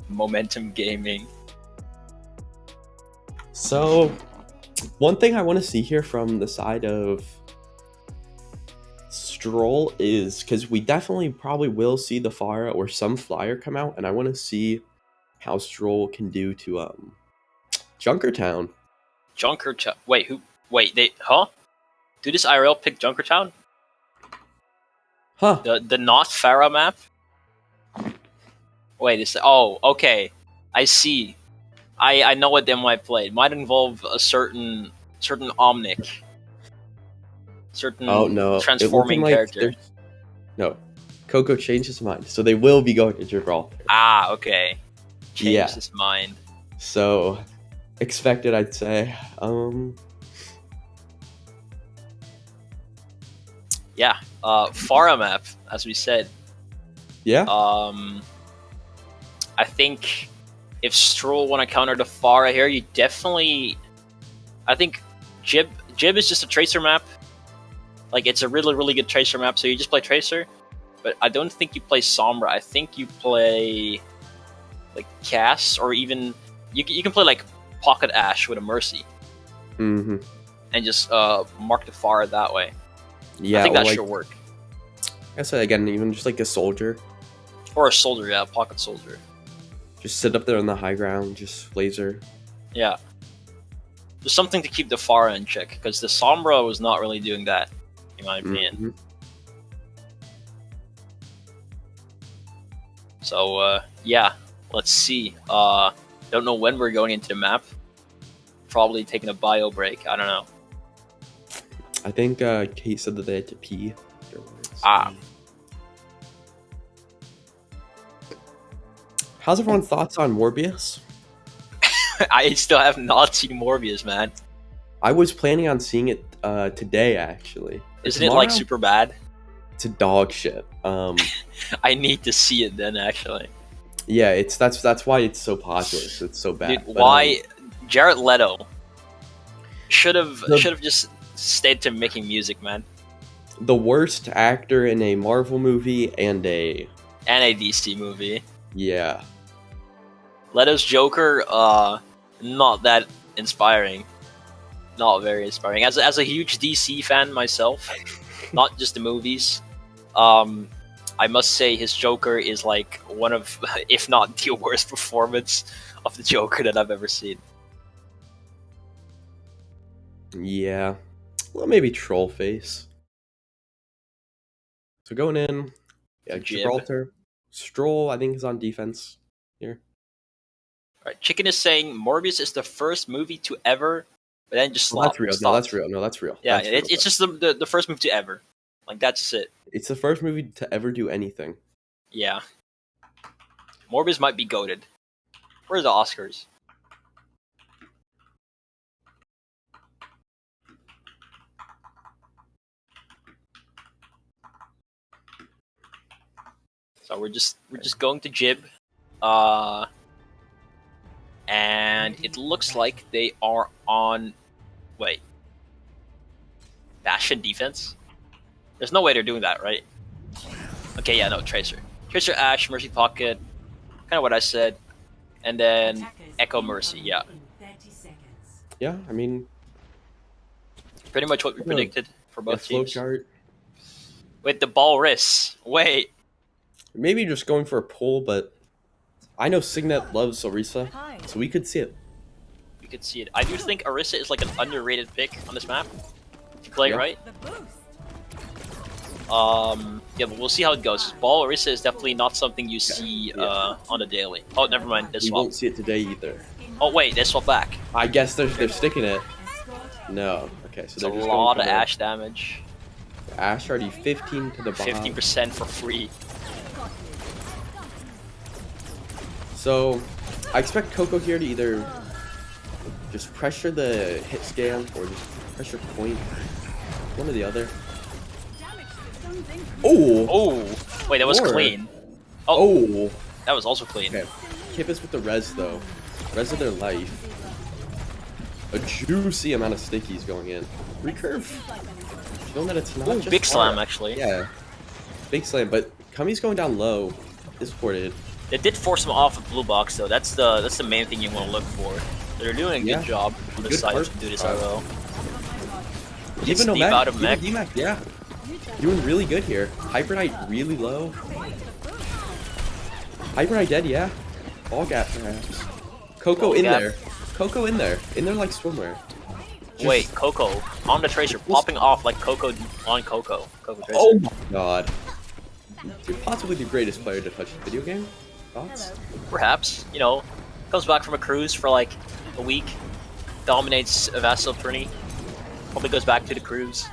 Momentum gaming. So, one thing I want to see here from the side of Stroll is, because we definitely probably will see the Pharah or some flyer come out, and I want to see how Stroll can do to Junkertown. Junkertown. Wait, who? Wait, they? Huh? Do this IRL pick Junkertown? Huh? The not Pharah map. Wait, this. Oh, okay. I see. I know what demo I played. It might involve a certain Omnic. Certain transforming character. No, Coco changed his mind, so they will be going to Gibraltar. Ah, okay. Changed his mind. So, expected, I'd say. Yeah. Pharah map, as we said. Yeah. I think if Stroll want to counter the Pharah here, you definitely. I think Jib is just a tracer map. Like, it's a really good tracer map, so you just play tracer. But I don't think you play Sombra. I think you play like Cass, or even you can play like Pocket Ash with a Mercy. And just mark the Pharah that way. Yeah, I think that should work. I said again, even just like a soldier. Or a soldier, yeah, pocket soldier. Just sit up there on the high ground, just laser. Yeah. Just something to keep the Pharah in check, because the Sombra was not really doing that, in my opinion. So, yeah, let's see. Don't know when we're going into the map. Probably taking a bio break, I don't know. I think Kate said that they had to pee. Ah. How's everyone's thoughts on Morbius? I still have not seen Morbius, man. I was planning on seeing it today, actually. Isn't it like super bad? It's a dog shit. I need to see it then, actually. Yeah, that's why it's so popular. So it's so bad. Dude, why Jared Leto should have just stayed to making music, man. The worst actor in a Marvel movie and a DC movie. Yeah. Leto's Joker, not that inspiring. Not very inspiring. As a huge DC fan myself, not just the movies, I must say his Joker is like one of, if not the worst performance of the Joker that I've ever seen. Yeah. Well, maybe Troll Face. So going in, yeah, Gibraltar. Stroll, I think, is on defense here. Alright, Chicken is saying Morbius is the first movie to ever, but then just stop. That's real. No, that's real. No, that's real. Yeah, that's real, it's just the first movie to ever. Like, that's just it. It's the first movie to ever do anything. Yeah. Morbius might be goated. Where's the Oscars? So we're just going to Jib, and it looks like they are on. Wait, Bastion defense. There's no way they're doing that, right? Okay, yeah, no, Tracer, Ash, Mercy Pocket, kind of what I said, and then Echo Mercy. Yeah. Yeah, I mean, pretty much what we predicted for both teams. Flowchart. With the Walrus. Wait. Maybe just going for a pull, but I know Signet loves Orisa, so we could see it. We could see it. I do think Orisa is like an underrated pick on this map. If you play it right. Yeah, but we'll see how it goes. Ball Orisa is definitely not something you see on the daily. Oh, never mind. They swap. We won't see it today either. Oh wait, they swap back. I guess they're sticking it. No. Okay, so there's a lot of Ash damage. Ash already 15 to the bottom. 50% for free. So, I expect Coco here to either just pressure the hit scan or just pressure point. One or the other. Oh! Oh! Wait, that was clean. Oh! That was also clean. Okay. Kip is with the res, though. Res of their life. a juicy amount of stickies going in. Recurve. Showing that it's not Ooh, just big slam, hard. actually. Yeah. Big slam, but Kummy's going down low. Disported. It did force him off of blue box, though. That's the main thing you want to look for. They're doing a good job on this side to do this IRL. Even no out of mech. Yeah. Doing really good here. Hyper Knight really low. Hyper Knight dead, yeah. Ball gap perhaps. Coco Ball in gap. there. Coco in there. In there like swimwear. Wait, Coco on the Tracer, popping off like Coco on Coco. Coco Tracer. Oh my god. Dude, possibly the greatest player to touch the video game. Thoughts? Perhaps, you know, comes back from a cruise for like a week, dominates Avast Sub Tourney, probably goes back to the cruise.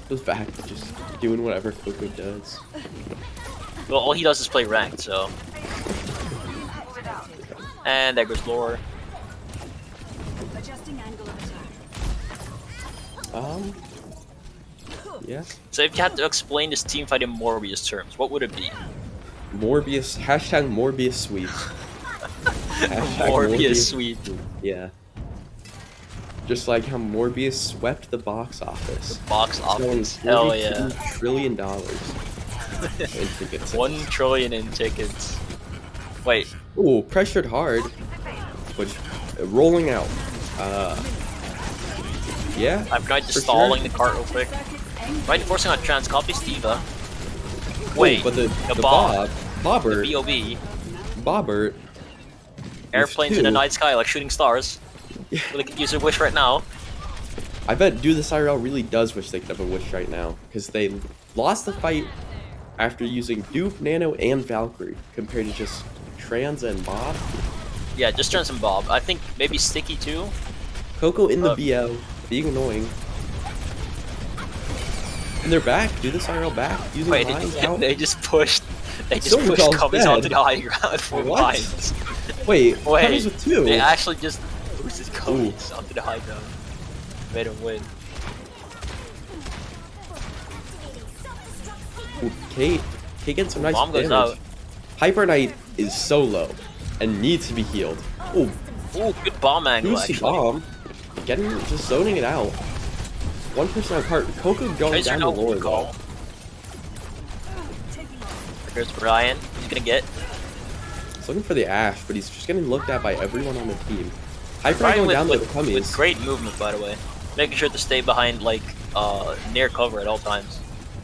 Goes back to just doing whatever Coco does. Well, all he does is play ranked, so. And there goes Lore. Yeah. So if you had to explain this team fight in Morbius terms, what would it be? Morbius, hashtag Morbius sweep. Hashtag Morbius sweep. Yeah. Just like how Morbius swept the box office. The box Selling office. Hell yeah. $42 trillion in tickets. 1 trillion in tickets. Wait. Ooh, pressured hard. But rolling out. Yeah. I've tried just for stalling sure. the cart real quick. Right, forcing on trans, copy Steva. Wait, Ooh, but the Bobbert. Bobbert. The B.O.B. Bobbert. Airplanes in the night sky like shooting stars. Really could use a wish right now. I bet Do This IRL really does wish they could have a wish right now. Because they lost the fight after using Dupe, Nano, and Valkyrie. Compared to just Trans and Bob. Yeah, just trans and Bob. I think maybe Sticky too. Coco in the BL. Being annoying. And they're back. Do This IRL back. Using Wait, lines out. they just pushed. They just Silver pushed Doll's Cubbies dead. onto the high ground for What? lines. Wait, Wait, Cubbies with two. they actually just boosted Cubbies onto the high ground. Made him win. Ooh, Kate getting some nice Bomb goes damage. out. Hyper Knight is so low and needs to be healed. Ooh, Ooh, good bomb angle Lucy actually. bomb. Just zoning it out. 1% on cart. Coco going Tracer down the no lower recall. though. Here's Brian. He's gonna get. He's looking for the Ash, but he's just getting looked at by everyone on the team. Hyper Knight Brian going down with the Cummies. with great movement, by the way. Making sure to stay behind like near cover at all times.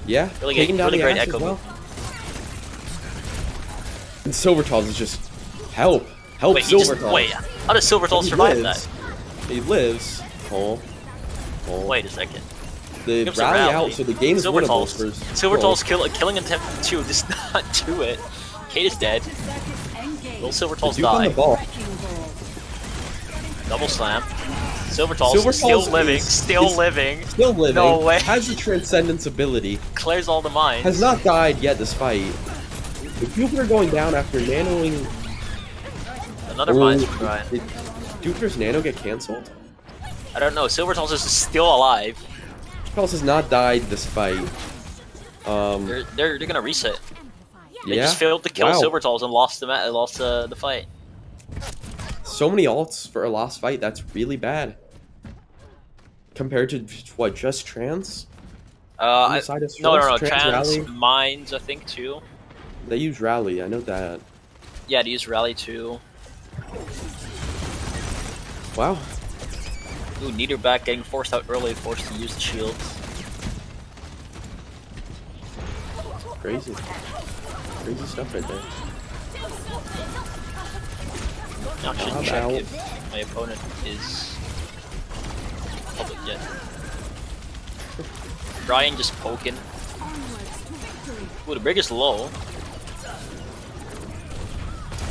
Yeah, Really taking down really the great Ash echo as well. movement. And Silvertals is just help Wait, he just, Silvertals. wait, how does Silvertall He survive lives. that? He lives. Oh. Wait a second. The Gives a rally rally. out, so the game is winnable for Silvertall's killing attempt 2 does not do it. Kate is dead. Will Silvertall's Duke on die? the ball. Double slam. Silvertall's still living. Still living. Still living. No way. Has the transcendence ability. Clears all the mines. Has not died yet this fight. The Jupiter going down after nanoing. Another mines from Brian. Did Jupiter's nano get cancelled? I don't know. Silvertall's is still alive. Pulse has not died this fight. They're gonna reset. They Yeah. just failed to kill Wow. Silvertalls and lost the fight. So many ults for a lost fight. That's really bad. Compared to what? Just trans? On the side of No, Strokes, Trans Rally? mines, I think too. They use rally. I know that. Yeah, to use rally too. Wow. Ooh, Niederback getting forced out early, forced to use the shields. Crazy. Crazy stuff right there. Now I should How check about- if my opponent is public yet. Brian just poking. Ooh, the break is low.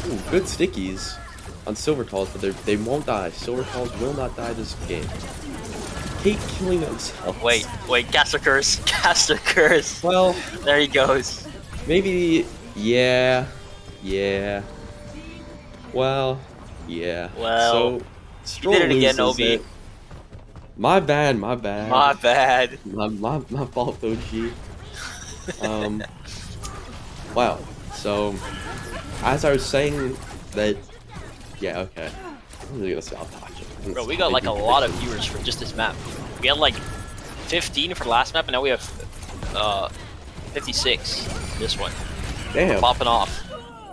Ooh, good stickies on Silvertalls, but they won't die. Silvertalls will not die this game. Hate killing themselves. Wait, caster curse, caster curse. Well, There he goes. maybe. Yeah. Well, yeah. Well, so, Stroll did it again, loses Obi. it. My bad. My bad. My fault, OG. Wow. So, as I was saying that, yeah, okay. I'm really gonna stop talking. Bro, we got like a lot of viewers for just this map. We had like 15 for the last map, and now we have 56 this one. Damn. Popping off.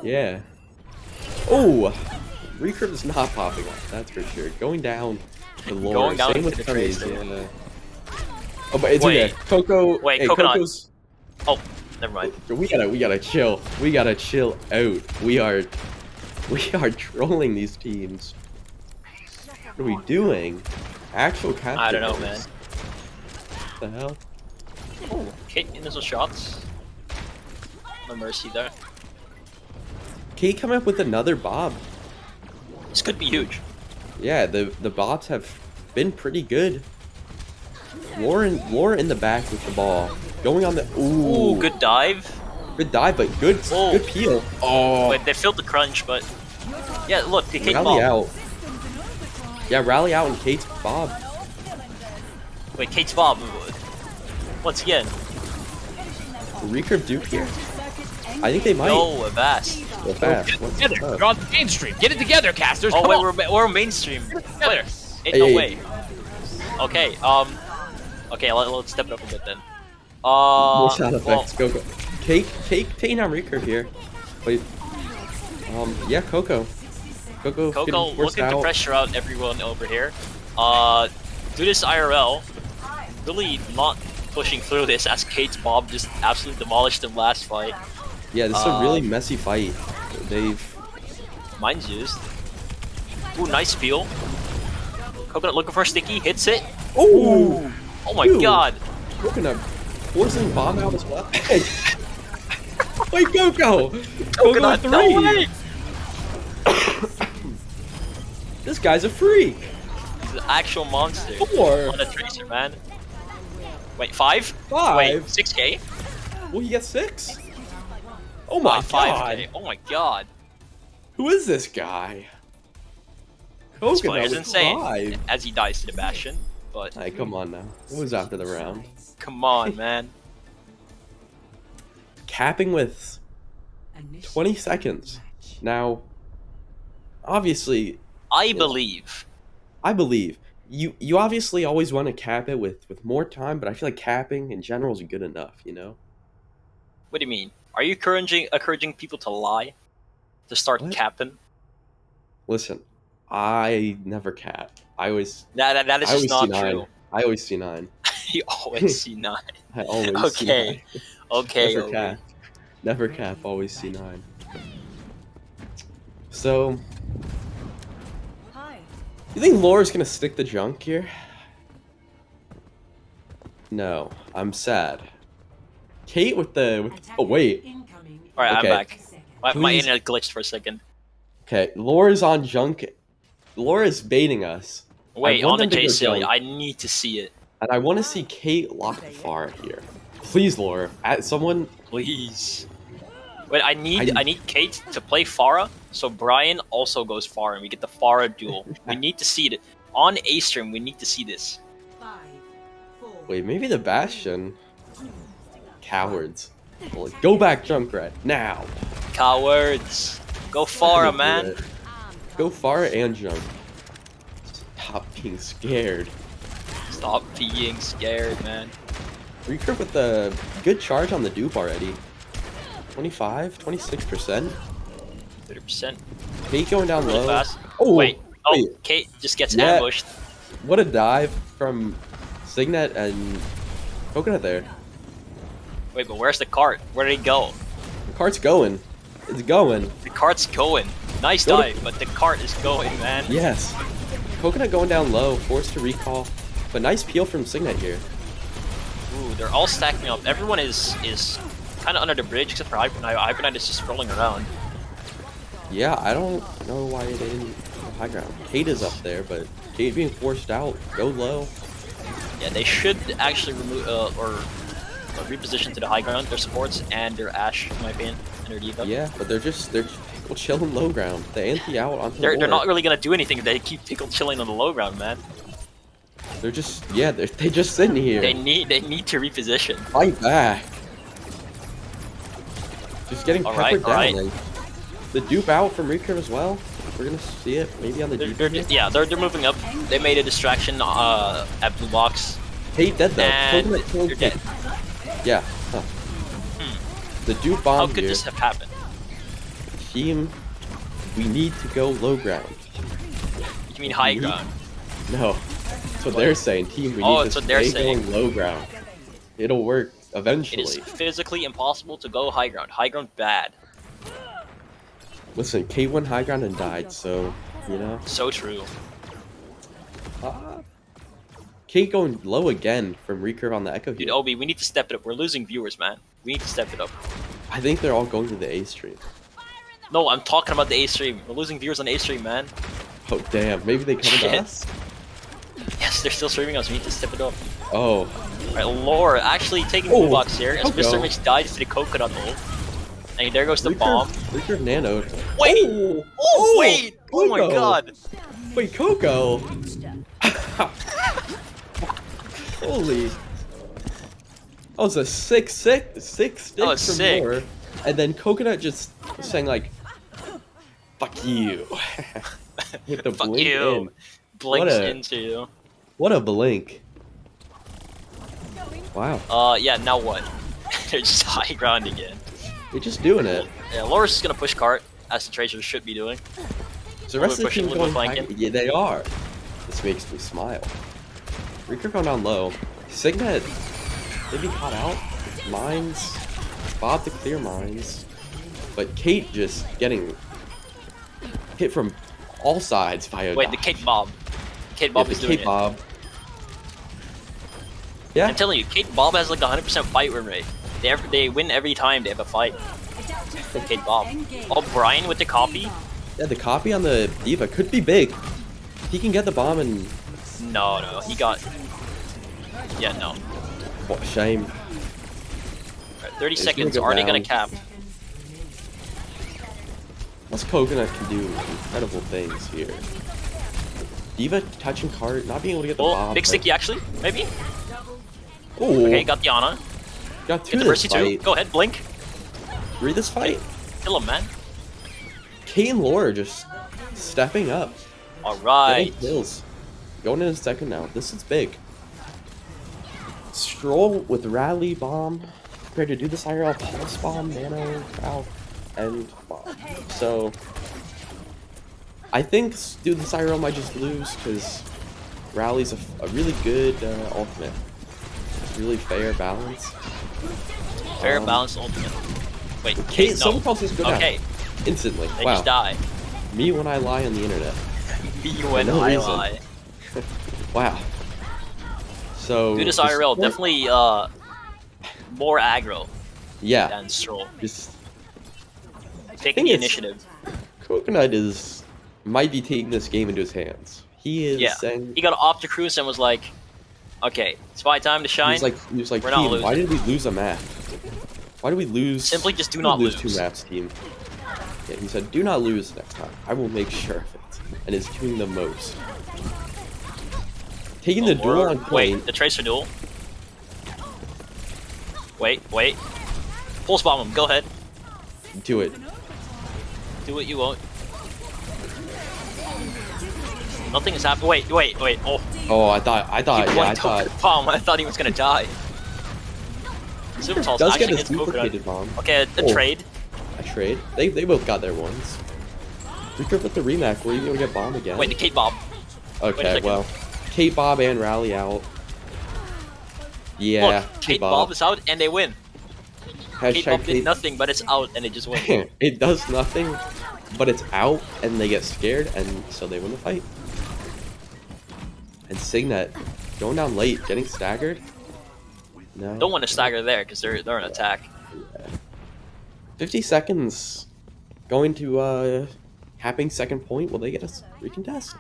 Yeah. Oh, recurve is not popping off. That's for sure. Going down the lore. Going down Same with into the Tony's, tracer. yeah. Oh, but it's okay. Coco. Wait, hey, Coconut. Coco's. Oh, never mind. We gotta chill. We gotta chill out. We are trolling these teams. What are we doing? Actual capture. I don't know, man. What the hell? Oh, Kate initial shots. No mercy there. Kate coming up with another bob. This could be huge. Yeah, the bobs have been pretty good. Lore in the back with the ball. Going on the Ooh, good dive. Good dive, but good peel. Oh, Wait, they filled the crunch, but yeah, look, the Kate rally bob. out. Yeah, rally out and Kate's bob. Wait, Kate's bob. Once again. Recurve Duke here? I think they might. No, Avast. Avast. What's Together, up? you're on the mainstream. Get it together, casters. Oh Come wait, on. we're mainstream. Together. Ain't no Hey. way. Okay, okay, let's step it up a bit then. More sound well, effects. Go. Kate taking on recurve here. Wait. Yeah, Coco Coco getting forced looking to out. pressure out everyone over here. Do this IRL. Really not pushing through this as Kate's bob just absolutely demolished him last fight. Yeah, this is a really messy fight. Mine's used. Ooh, nice peel. Coconut looking for a sticky, hits it. Oh, Oh my Dude. god. Coconut forcing bomb out as well. Wait, Coco! Coconut, Coco no 3! way. This guy's a freak! He's an actual monster. 4! On a tracer, man. Wait, 5? 5? Wait, 6k? Will he get 6? Oh my god! 5k. Oh my god. Who is this guy? This Coconut player's with insane. 5. As he dies to the Bastion. But Hey, come on now. What was after the round? come on, man. Capping with 20 seconds. Now, obviously, I believe. you obviously always want to cap it with more time, but I feel like capping in general is good enough, you know? What do you mean? Are you encouraging people to lie? To start What? capping? Listen, I never cap. I always That is I just always not see 9. true. I always see 9. You always see 9. I always see Okay. 9. Okay. Never okay. cap. Never cap, always see 9. So, you think Laura's gonna stick the junk here? No, I'm sad. Kate with the oh wait. Alright, Okay. I'm back. My Please. internet glitched for a second. Okay, Laura's on junk. Laura's baiting us. Wait, I want on the them to go J Silly, junk. I need to see it. And I want to see Kate lock the far here. Please, Laura. Someone. Please. Wait, I need Kate to play Pharah, so Brian also goes Pharah, and we get the Pharah duel. We need to see it. On A stream, we need to see this. Wait, maybe the Bastion. Cowards. Well, go back, Junkrat, now. Cowards. Go Pharah, man. Go far and jump. Stop being scared. Stop being scared, man. Recurve with the good charge on the dupe already. 25, 26%. 30%. Kate going down Really low. fast. Oh, Wait. Oh, wait. Kate just gets Yeah. ambushed. What a dive from Signet and Coconut there. Wait, but where's the cart? Where did he go? The cart's going. It's going. The cart's going. Nice Go to- dive, but the cart is going, man. Yes. Coconut going down low, forced to recall. But nice peel from Signet here. Ooh, they're all stacking up. Everyone is kind of under the bridge except for Hypernite. Hypernite is just rolling around. Yeah, I don't know why they didn't go high ground. Kate is up there, but Kate being forced out. Go low. Yeah, they should actually remove or reposition to the high ground their supports and their Ashe, in my opinion, and their Diva. Yeah, but they're pickle chilling low ground. The anti out onto They're the not really gonna do anything if they keep pickle chilling on the low ground, man. They're just they just sitting here. They need to reposition. Fight back. Just getting Alright, peppered down. alright. Like, the dupe out from recurve as well. We're gonna see it maybe on the deep. They're moving up. They made a distraction at blue box. Kate dead though. And They're dead. Yeah. Huh. The dupe bomb How could here. this have happened? Team, we need to go low ground. You mean high ground? No, that's what they're saying. Team, we need to stay going low ground. It'll work eventually. It is physically impossible to go high ground. High ground bad. Listen, Kate went high ground and died, so you know. So true. Kate going low again from recurve on the Echo Dude, here. Obi, we need to step it up. We're losing viewers, man. We need to step it up. I think they're all going to the A stream. No, I'm talking about the A stream. We're losing viewers on A stream, man. Oh damn, maybe they come to us? Yes, they're still streaming us. We need to step it up. Oh. Alright, Lore actually taking blue box here as Mr. Mitch dies to the coconut hole. And there goes the bomb. Recurve nano. Wait! Oh, wait! Oh my god! Wait, Coco! Holy. That was a six sticks from sick. Lore. And then Coconut just saying like, fuck you. With the Fuck blink you. in. Blinks into you. What a blink. Wow. Yeah, now what? They're just high ground again. They're just doing it. Yeah, Loris is gonna push cart, as the Tracers should be doing. So the rest of the team going high. flanking. Yeah, they are. This makes me smile. Recurve going down low. Signet, they'd be caught out. Mines. Bob to clear mines. But Kate just getting hit from all sides via Wait, the Kate Bob. Kate Bob is doing Kate Bob. Yeah. I'm telling you, Kate Bob has like 100% fight win rate. They win every time they have a fight. Kate Bob. Oh, Brian with the copy? Yeah, the copy on the Diva could be big. He can get the bomb and... No, he got... Yeah, no. What a shame. Right, 30 seconds, already gonna cap. Plus Coconut can do incredible things here. Diva touching cart, not being able to get the bomb. Big sticky actually, maybe? Ooh. Okay, got the Ana. Got two Get the Mercy too. Go ahead, blink. Read this fight. Kill him, man. Kate and Laura just stepping up. Alright. Getting kills. Going in a second now. This is big. Stroll with rally bomb. Prepared to do this IRL pulse bomb, nano, out, and bomb. So I think do this IRL might just lose because rally's a really good ultimate. Really fair balance. Fair balanced ultimate. Wait, Kate, no. someone calls this go down. Okay. Instantly. They Wow. just die. Me when I lie on the internet. Me when no I reason. lie. Wow. So Do this IRL, definitely more aggro yeah. than Stroll. Just Taking the initiative. Coconut might be taking this game into his hands. He is saying He got off the cruise and was like, okay, it's my time to shine. he was like, We're not team, why losing. did we lose a map? Why did we lose? Simply just do we not lose lose. 2 maps, team. Yeah, he said, do not lose next time. I will make sure of it. And is doing the most. Taking the duel on point. Wait, the Tracer duel. Wait. Pulse bomb him, go ahead. Do it. Do what you want. Nothing has happened. Wait. Oh. Oh, I thought. Bomb. I thought he was gonna die. Super Tall's Does actually get a hits Coconut. duplicated bomb. Okay, a trade. A trade. They both got their ones. Recurve with the rematch. Were you gonna get bomb again? Wait, the Kate Bob. Okay, well, Kate Bob and Rally out. Yeah, Look, Kate Bob is out and they win. Kate Bob did nothing, but it's out and they just win. It does nothing, but it's out and they get scared and so they win the fight. And Signet going down late, getting staggered. No. Don't want to stagger there because they're an attack. 50 seconds. Going to capping second point. Will they get us recontest?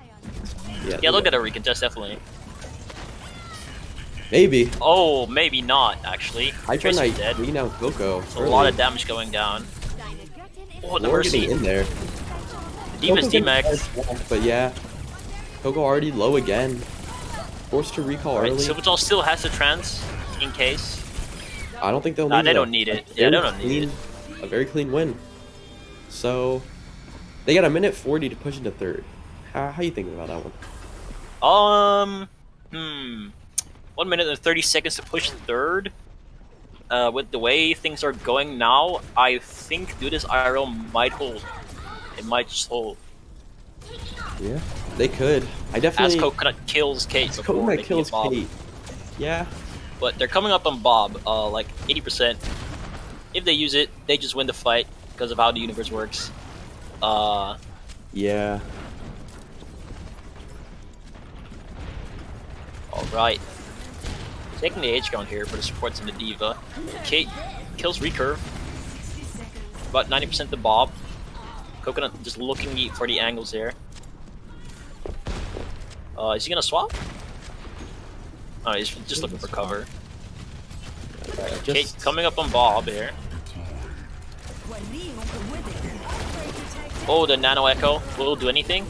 Yeah, they'll get a recontest definitely. Maybe. Oh, maybe not actually. Hydra Tracer's Knight, dead. bringing out Coco. A lot of damage going down. Oh, the Mercy. In there. Diva's Coco's D-Max. But yeah, Coco already low again. Forced to recall early. Silvertall still has the trance in case. I don't think they'll need Nah, it. they don't need it. Yeah, they don't need it. A very clean win. So, They got a minute 40 to push into third. How you thinking about that one? 1 minute and 30 seconds to push third. With the way things are going now, I think Do This IRL might hold. It might just hold. Yeah, they could. I definitely. As Coconut kills Kate As before Coconut making kills it Bob. Kate. Yeah. But they're coming up on Bob, like 80%. If they use it, they just win the fight because of how the universe works. Yeah. Alright. Taking the H count here for the supports and the Diva. Kate kills Recurve. About 90% to Bob. Coconut just looking for the angles there. Is he gonna swap? Oh, he's just looking for cover. Kate coming up on Bob here. Oh, the Nano Echo will do anything.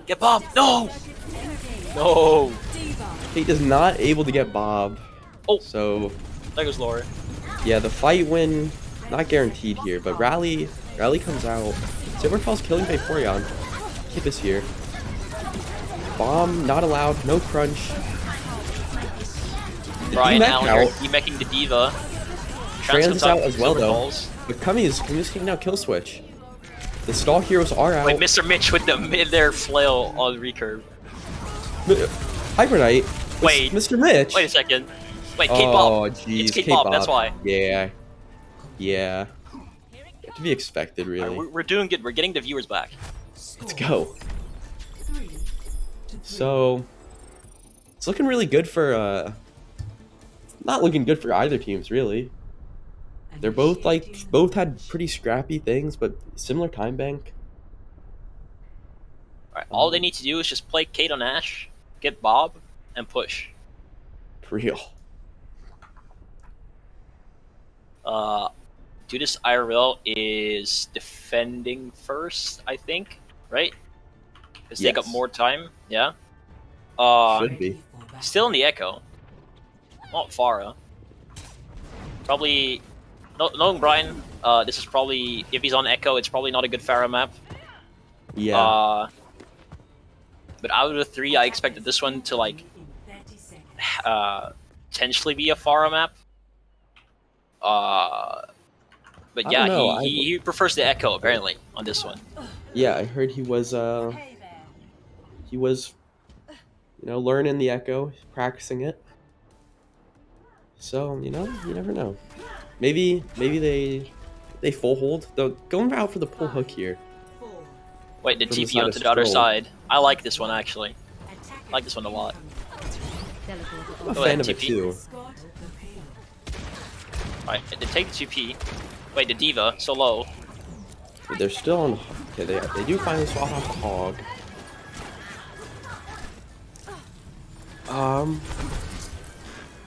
Get Bob! No! No! Kate is not able to get Bob. Oh! So, There goes Laura. yeah, the fight win, not guaranteed here, but Rally comes out. Silverfall's killing Vaporeon. Kate is here. Bomb, not allowed, no crunch. Brian D-Mech Allen out. here, demeching the Diva. Trans is out as well, though. Balls. But Kami's taking out Kill Switch. The stall heroes are out. Wait, Mr. Mitch with the mid-air flail on Recurve. Hyper Knight. Wait. Mr. Mitch. Wait a second. Wait, Kate Bob. Oh, jeez. It's Kate Bob, that's why. Yeah. Yeah. To be expected, really. Alright, we're doing good. We're getting the viewers back. Let's go. So, it's looking really good for, not looking good for either teams, really. They're both, both had pretty scrappy things, but similar time bank. Alright, all they need to do is just play Kate on Ash, get Bob, and push. For real. Do This IRL is defending first, I think, right? Because they got Yes. more time, yeah? Should be. Still in the Echo. Not Farah. Probably... Knowing Brian, this is probably... If he's on Echo, it's probably not a good Farah map. Yeah. But out of the three, I expected this one to, like... potentially be a Farah map. But I yeah, don't know, he prefers the Echo, apparently, on this one. Yeah, I heard he was, learning the Echo, practicing it. So, you never know. Maybe they full hold. They're going out for the pull hook here. Wait, the From the TP side onto of the other Stroll. side. I like this one, actually. I like this one a lot. I'm a Go fan ahead, of it TP. too. Alright, they take the 2P. Wait, the Diva, so low. They're still on. Okay, they do finally swap off the hog.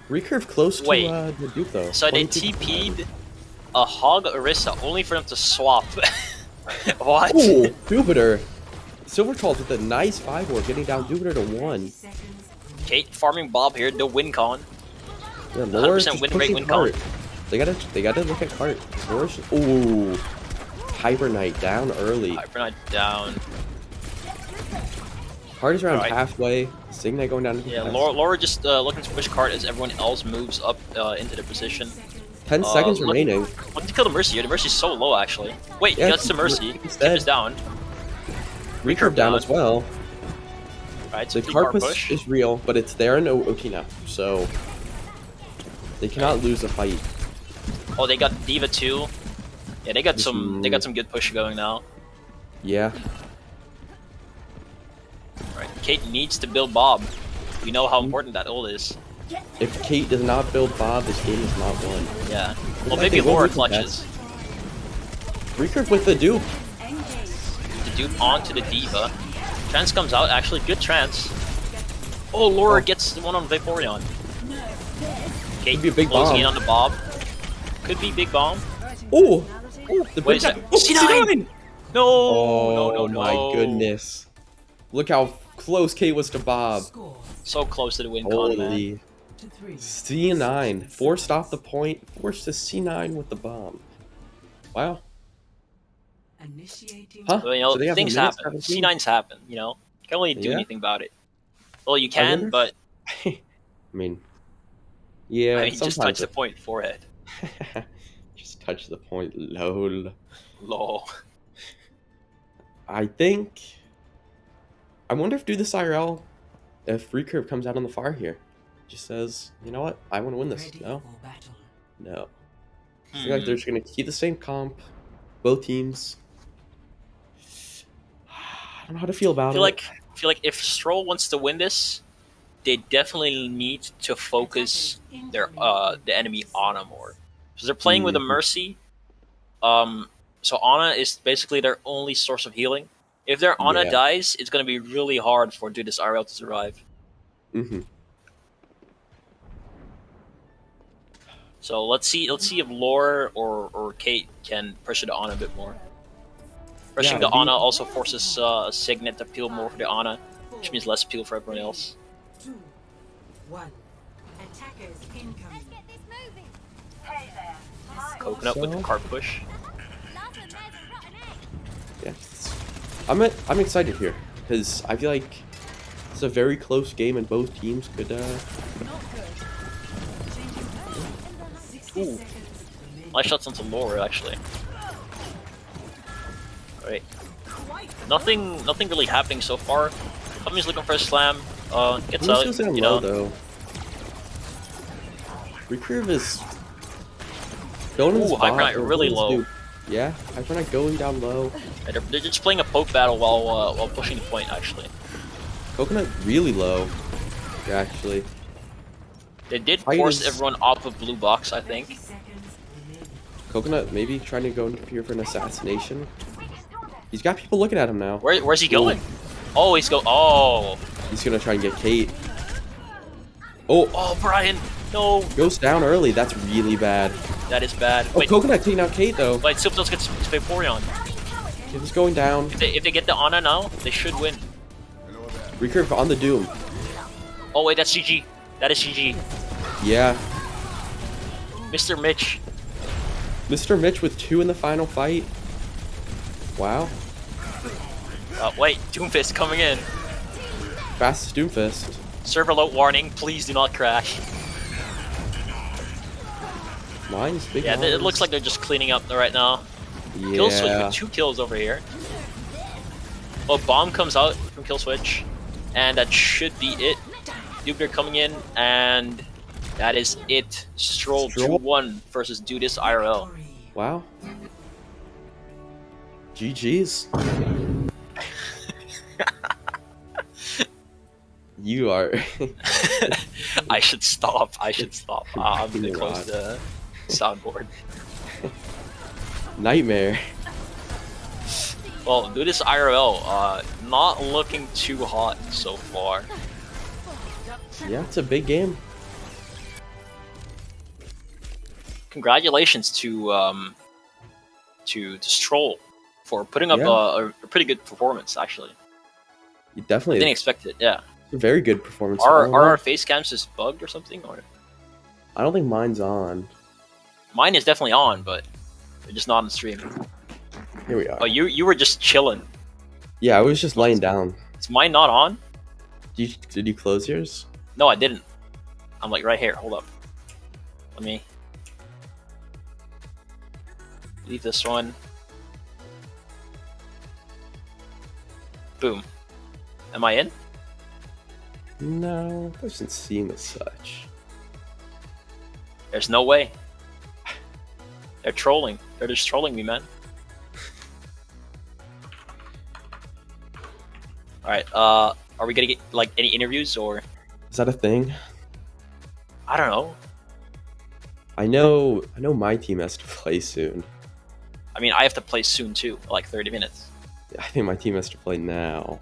Recurve close Wait. to the Duke though. So they 22. TP'd a Hog Orisa only for them to swap. What? Ooh, Jupiter. Silver calls with a nice 5-war, getting down Jupiter to 1. Kate farming Bob here, the win con. Yeah, Laura's 100% just win rate, pushing win Cart. They gotta look at Cart. Laura's just, ooh, Hyper Knight down early. Hypernite down. Cart is around Alright. halfway. Signet going down to the Yeah, pass. Laura just looking to push Cart as everyone else moves up into the position. 10 seconds remaining. Looking to kill the Mercy here. The Mercy's so low, actually. Wait, Yeah, that's the Mercy. he's Tip dead. is down. Recurve down as well. Alright, so The Cart card push. push is real, but it's there in OT now, so they cannot lose the fight. Oh, they got Diva too. Yeah, they got some good push going now. Yeah. Alright, Kate needs to build Bob. We know how important that ult is. If Kate does not build Bob, this game is not won. Yeah. I Well, maybe think we'll Laura do the clutches. Recurve with the dupe. The dupe onto the Diva. Trance comes out, actually, good Trance. Oh, Laura gets the one on Vaporeon. Kate Could be a big closing bomb. in on the Bob. Could be big bomb. Oh! The Wait a bridge- sec. oh, C9! No! Oh, no, no, my no. goodness. Look how close Kate was to Bob. So close to the win con, man. Holy. C9. Forced off the point. Forced to C9 with the bomb. Wow. Huh? Well, you know, So they have a things minute happen. 17? C9s happen. You know, can't really do Yeah. anything about it. Well, you I can, wonder but I mean, yeah, I mean, just touch sometimes the point forehead. just touch the point. Lol. Lol. I think. I wonder if Do This IRL, if Recurve comes out on the far here, just says, you know what, I want to win this. No, no. I feel like they're just gonna keep the same comp, both teams. I don't know how to feel about it. I feel like if Stroll wants to win this, they definitely need to focus the enemy Ana more. Because they're playing with a Mercy. So Ana is basically their only source of healing. If their Ana Yeah. dies, it's gonna be really hard for Do This IRL to survive. Mm-hmm. So let's see if Lore or Kate can pressure the Ana a bit more. Pressuring the it'd be- Ana also forces Signet to peel more for the Ana, which means less peel for everyone else. 2, 1. Attackers incoming. Coconut with the So- cart push. Yeah. I'm excited here because I feel like it's a very close game and both teams could. Ooh. Nice shots onto Lore actually. Alright. Nothing really happening so far. Tommy's looking for a slam. Gets I'm out, still saying you low know. though. Recurve is going in Ooh, this Hypernite bot, or really what is low. do? Yeah, Hypernite going down low. Yeah, they're just playing a poke battle while pushing the point actually. Coconut really low. Yeah, actually. They did Fight force is- everyone off of blue box, I think. Coconut maybe trying to go in here for an assassination. He's got people looking at him now. Where's he going? Oh, Oh, He's gonna try and get Kate. Oh, oh, Brian, no, goes down early. That's really bad. that is bad. Oh, Wait, Coconut taking out Kate though. wait, Silptos gets Vaporeon. He's going down. If they get the Ana now, they should win. Recurve on the Doom. Oh wait, that's GG. That is GG. Yeah. Mr. Mitch. Mr. Mitch with 2 in the final fight. Wow. Wait, Doomfist coming in. Fastest Doomfist. Server load warning. Please do not crash. Mine's big. Yeah, it looks like they're just cleaning up right now. Kill switch Yeah. with 2 kills over here. Oh, bomb comes out from kill switch, and that should be it. Dubner coming in, and that is it. Stroll 2-1 versus Do This IRL. Wow. GG's. You are. I should stop. I'm gonna You're close odd. the soundboard. Nightmare. Well, Do This IRL, not looking too hot so far. Yeah, it's a big game. Congratulations to Stroll for putting up a pretty good performance. Actually, You definitely. didn't expect it. Yeah. A very good performance. Are our face cams just bugged or something? Or I don't think mine's on. mine is definitely on, but they're just not on the stream. Here we are. Oh, you were just chilling. Yeah, I was just laying down. Is mine not on? Did you close yours? No, I didn't. I'm like right here. Hold up. Let me leave this one. Boom. Am I in? No, doesn't seem as such. There's no way. They're trolling. They're just trolling me, man. Alright, are we gonna get like any interviews or Is that a thing? I don't know. I know my team has to play soon. I mean I have to play soon too, like 30 minutes. I think my team has to play now.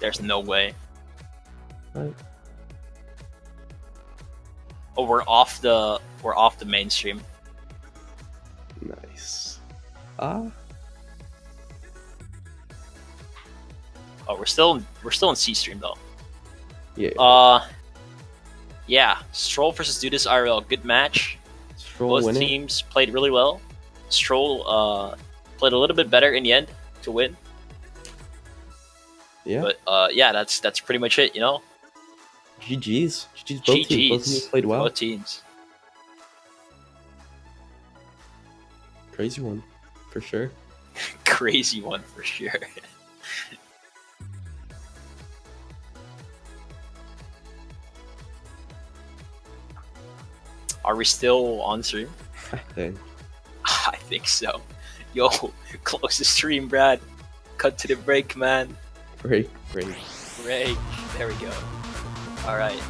There's no way. What? Oh, we're off the mainstream. Nice. Ah. Oh, we're still in C stream though. Yeah. Yeah, Stroll versus Do This IRL, good match. Stroll Both winning. teams played really well. Stroll Played a little bit better in the end to win. Yeah. But yeah, that's pretty much it. You know. GG's. GG's. Both teams. Both teams played well. Both teams. Crazy one, for sure. Crazy one for sure. Are we still on stream? I think. I think so. Yo, close the stream, Brad. Cut to the break, man. Break. Break. There we go. All right.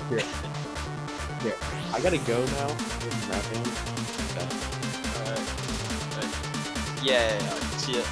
Here. I gotta go now. Alright. Yeah. See ya.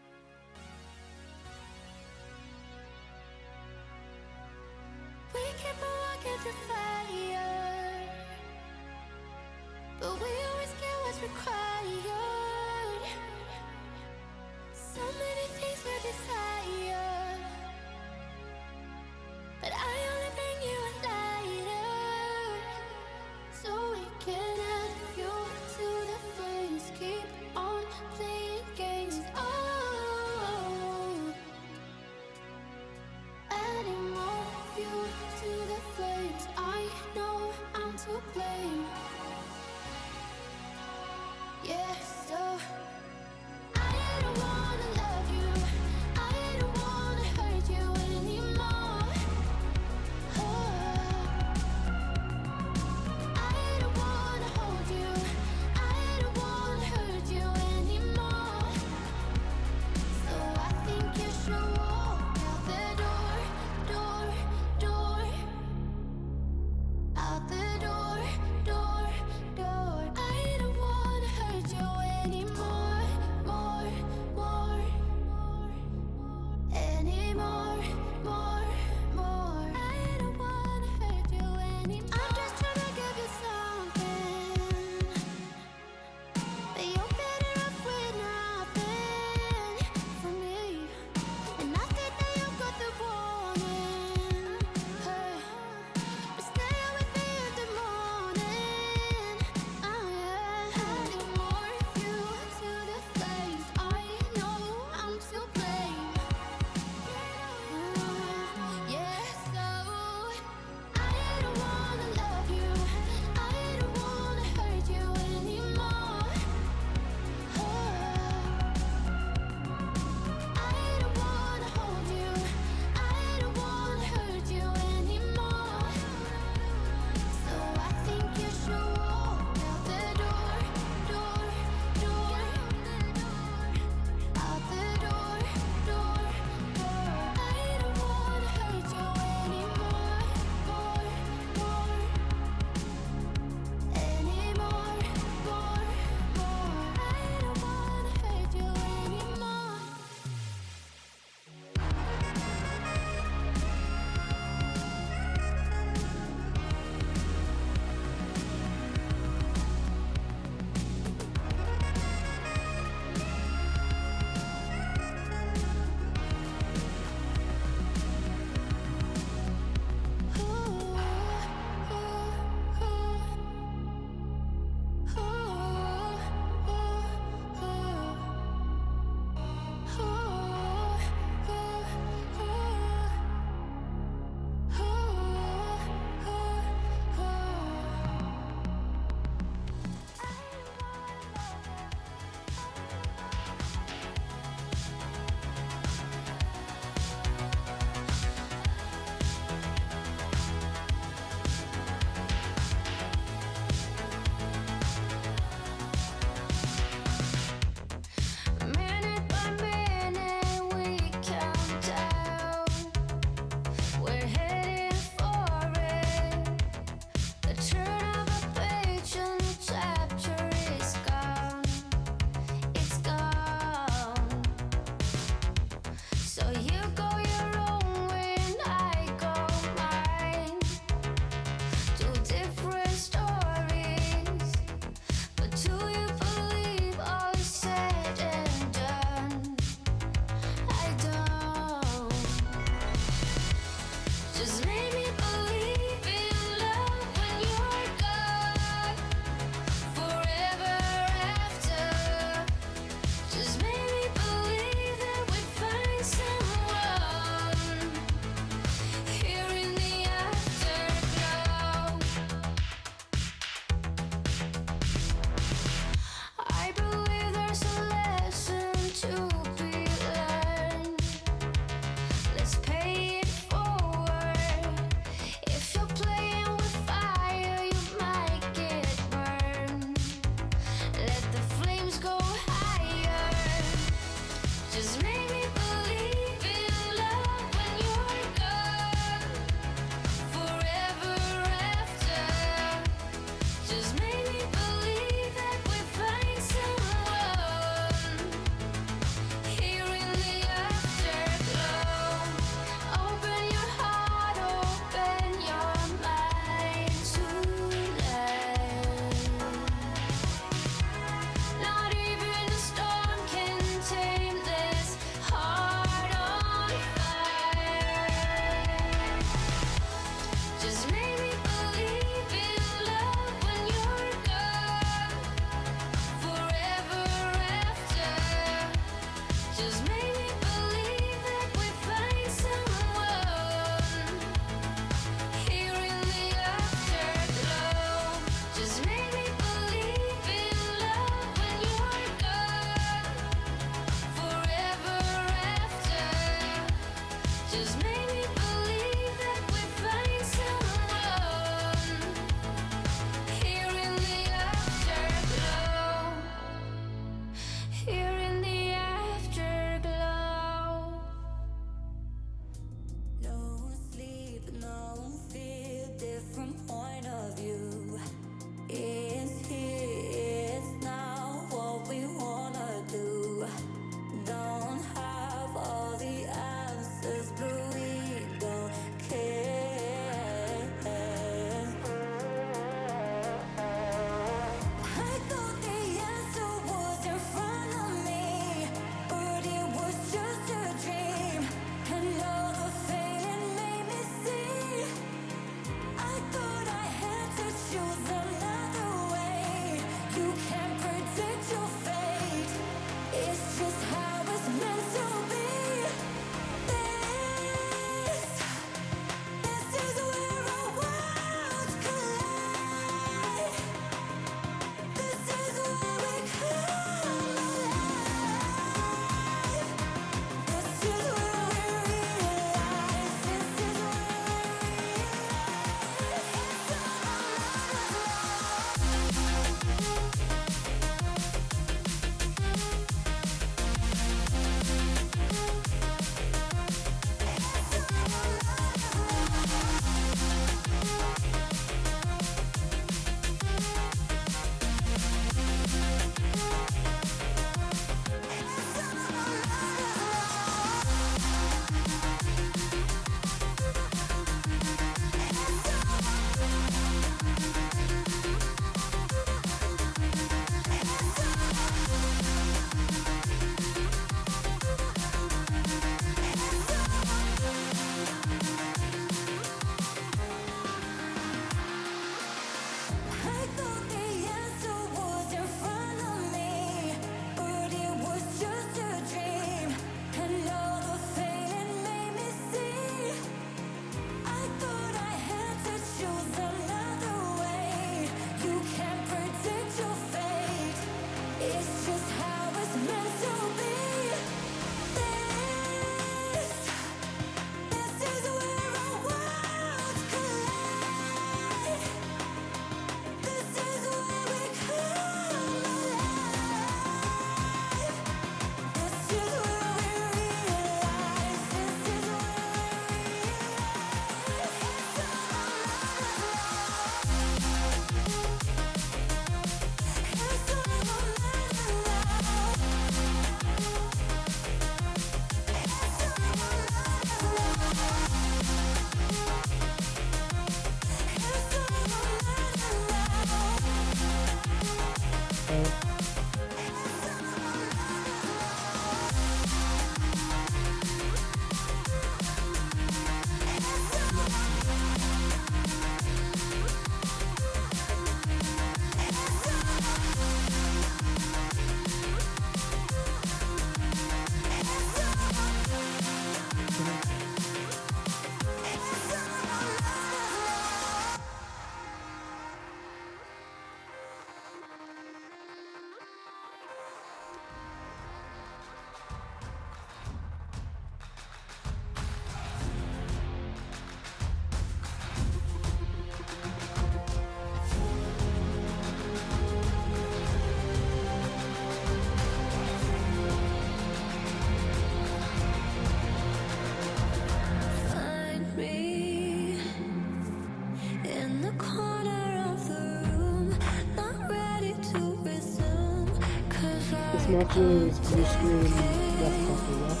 This match is blue screen ROFLCOPTER, yes?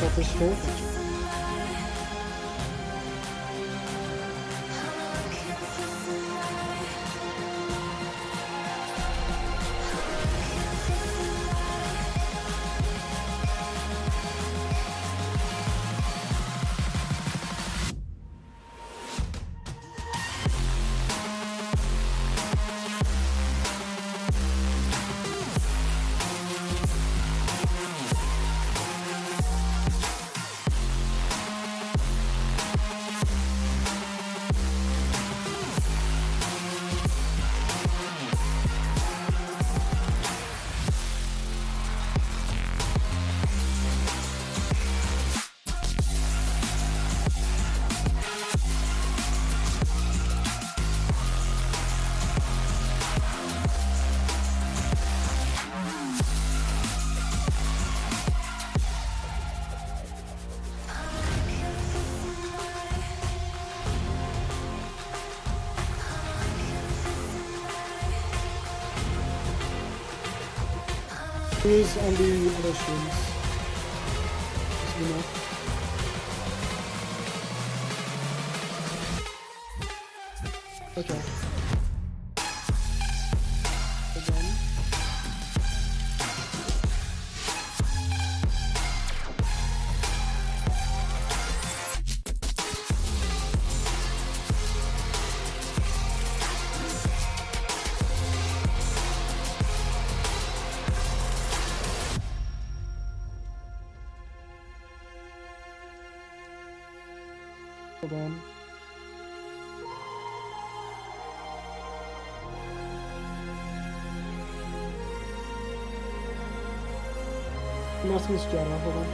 Go for Stroll. Who's on the other streams? Just so you know. Okay. Again. Hold on. I'm asking Strata, hold on.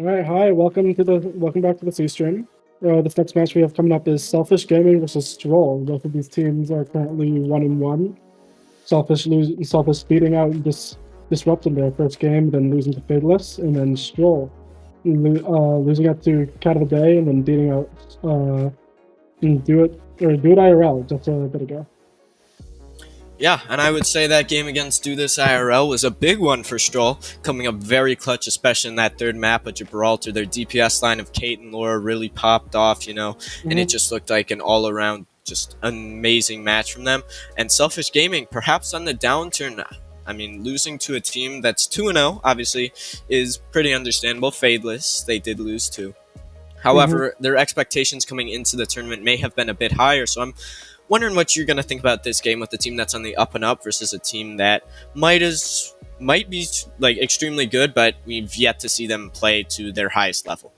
All right, hi, welcome back to the C stream. This next match we have coming up is Selfish Gaming versus Stroll. Both of these teams are currently 1-1. Selfish beating out disrupting their first game, then losing to Fadeless, and then Stroll losing out to Cat of the Day, and then beating out Do It IRL just a bit ago. Yeah, and I would say that game against Do This IRL was a big one for Stroll, coming up very clutch, especially in that third map of Gibraltar. Their DPS line of Kate and Laura really popped off, and it just looked like an all-around, just amazing match from them. And Selfish Gaming, perhaps on the downturn. I mean, losing to a team that's 2-0, obviously, is pretty understandable. Fadeless, they did lose to. However, their expectations coming into the tournament may have been a bit higher, so I'm wondering what you're going to think about this game with a team that's on the up and up versus a team that might be like extremely good, but we've yet to see them play to their highest level.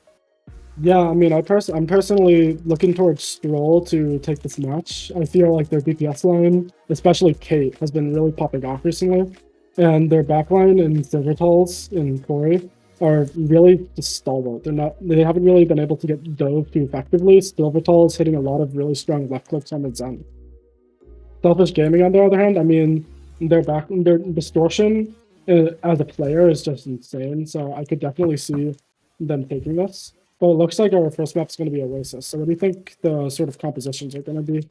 Yeah, I mean, I'm personally looking towards Stroll to take this match. I feel like their DPS line, especially Kate, has been really popping off recently, and their backline and Silvertals and Corey are really just stalwart. They haven't really been able to get dove too effectively. Silvertall is hitting a lot of really strong left clicks on the Zen. Selfish Gaming, on the other hand, I mean, their distortion as a player is just insane. So I could definitely see them taking this. But it looks like our first map is going to be Oasis. So what do you think the sort of compositions are going to be?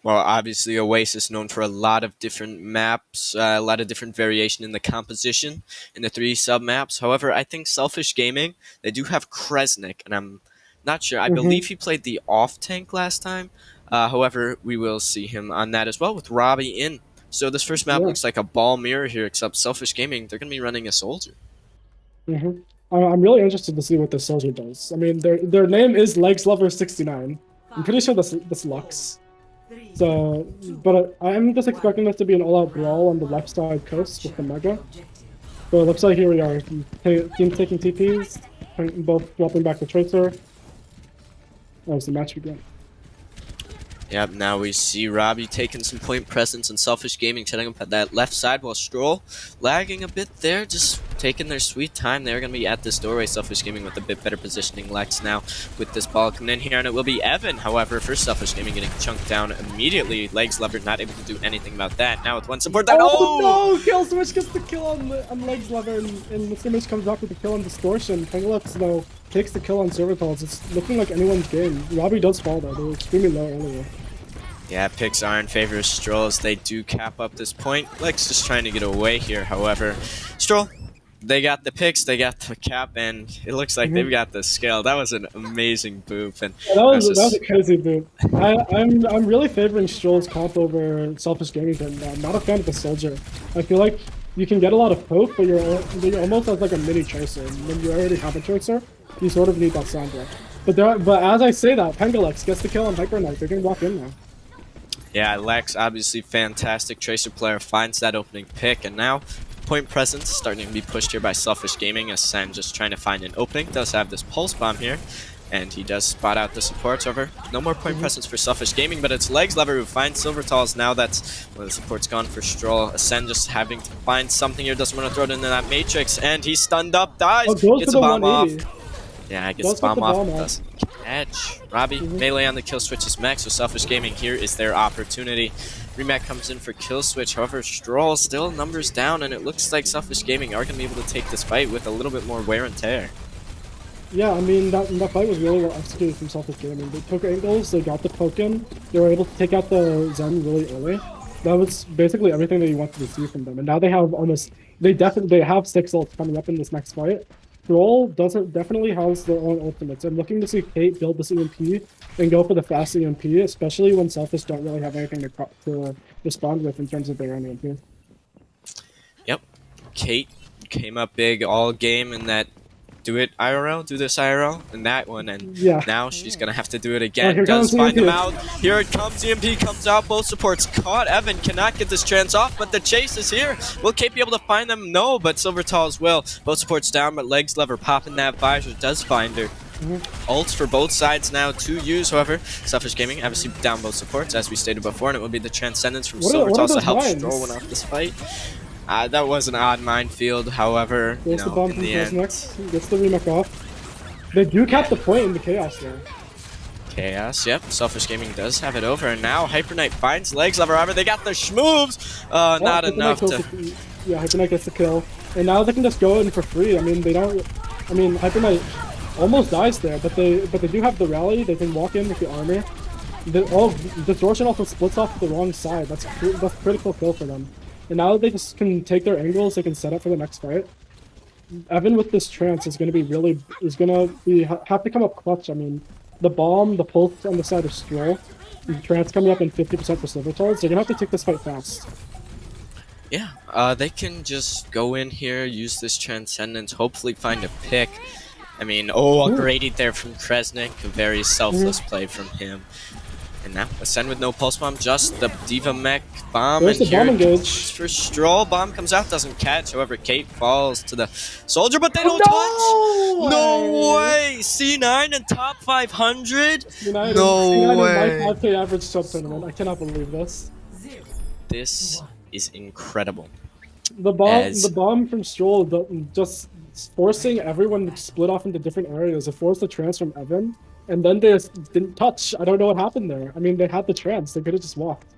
Well, obviously, Oasis known for a lot of different maps, a lot of different variation in the composition in the 3 sub-maps. However, I think Selfish Gaming, they do have Kresnik, and I'm not sure. I believe he played the off-tank last time. However, we will see him on that as well with Robbie in. So this first map looks like a ball mirror here, except Selfish Gaming, they're going to be running a soldier. I'm really interested to see what the soldier does. I mean, their name is LegsLover69. I'm pretty sure this looks. So, but I'm just expecting this to be an all-out brawl on the left side coast with the Mega. So it looks like here we are, teams taking TPs, both dropping back the Tracer. As the match begins. Yep, now we see Robbie taking some point presence and Selfish Gaming setting up at that left side while Stroll lagging a bit there, just taking their sweet time. They're going to be at this doorway. Selfish Gaming with a bit better positioning. Lex now with this ball coming in here, and it will be Evan. However, for Selfish Gaming getting chunked down immediately. Legs Lever not able to do anything about that. Now with one support down. Oh no! Kill Switch gets the kill on Legs Lever, and the Switch comes up with the kill on Distortion. Fadeless, though, takes the kill on Silvertals. It's looking like anyone's game. Robbie does fall though. They were extremely low earlier. Yeah, picks are in favor of Stroll as they do cap up this point. Lex just trying to get away here. However, Stroll, they got the picks, they got the cap, and it looks like they've got the skill. That was an amazing boop. And yeah, that was a crazy boop. I'm really favoring Stroll's comp over Selfish Gaming. I'm not a fan of the Soldier. I feel like you can get a lot of poke, but you're almost as like a mini Tracer. And when you already have a Tracer, you sort of need that Sandra. But as I say that, Pengalex gets the kill on Hyper Knight. They're gonna walk in now. Yeah, Lex, obviously fantastic Tracer player, finds that opening pick, and now point presence starting to be pushed here by Selfish Gaming as Sen just trying to find an opening. Does have this pulse bomb here, and he does spot out the supports over. No more point presence for Selfish Gaming, but it's Legs Lever who finds Silvertals. Now that's where the support's gone for Stroll. Ascend just having to find something here, doesn't want to throw it into that Matrix, and he's stunned up, dies, gets a bomb off. Yeah, gets the bomb off, doesn't catch. Robbie, melee on the kill switch is max, so Selfish Gaming here is their opportunity. Remat comes in for kill switch, however Stroll still numbers down, and it looks like Selfish Gaming are going to be able to take this fight with a little bit more wear and tear. Yeah, I mean, that fight was really well executed from Selfish Gaming. They took angles, they got the poke in, they were able to take out the Zen really early. That was basically everything that you wanted to see from them, and now they have they have 6 ults coming up in this next fight. Stroll definitely has their own ultimates. I'm looking to see Kate build this EMP and go for the fast EMP, especially when Selfish don't really have anything to respond with in terms of their own EMP. Yep, Kate came up big all game in that Do This IRL, in that one, and now she's gonna have to do it again. Does find them out. Here it comes, EMP comes out, both supports caught. Evan cannot get this trans off, but the chase is here. Will Kate be able to find them? No, but Silvertals will. Both supports down, but Legs Lever popping that visor does find her. Ults for both sides now to use, however. Selfish Gaming obviously down both supports, as we stated before, and it will be the Transcendence from Silvertals to help Stroll win off this fight. That was an odd minefield, however, you There's the know, bomb in from the end, Kresnik. Gets the remake off. They do cap the point in the chaos there. Chaos, yep, Selfish Gaming does have it over, and now Hyper Knight finds legs of Robert. They got the schmoves! Not Hyper enough Knight to... yeah, Hyper Knight gets the kill. And now they can just go in for free. I mean, they don't... I mean, Hyper Knight almost dies there, but they do have the rally. They can walk in with the armor. Distortion also splits off to the wrong side. That's critical kill for them. And now they just can take their angles. They can set up for the next fight. Evan with this trance is going to have to come up clutch. I mean, the bomb, the pulse on the side of Stroll, the trance coming up in 50% for Silver Tolls. They're going to have to take this fight fast. Yeah, they can just go in here, use this Transcendence, hopefully find a pick. I mean, a great eat there from Kresnik, a very selfless play from him. And now, Ascend with no pulse bomb, just the Diva Mech bomb. There's and the bomb here engage. for Stroll, bomb comes out, doesn't catch. However, Kate falls to the soldier, but they don't touch! No way! C9 and top 500? C9 No way! My 5K average sub tournament. I cannot believe this. This is incredible. The bomb from Stroll, just forcing everyone to split off into different areas. It forced the trance from Evan, and then they just didn't touch. I don't know what happened there. I mean, they had the trance. They could have just walked.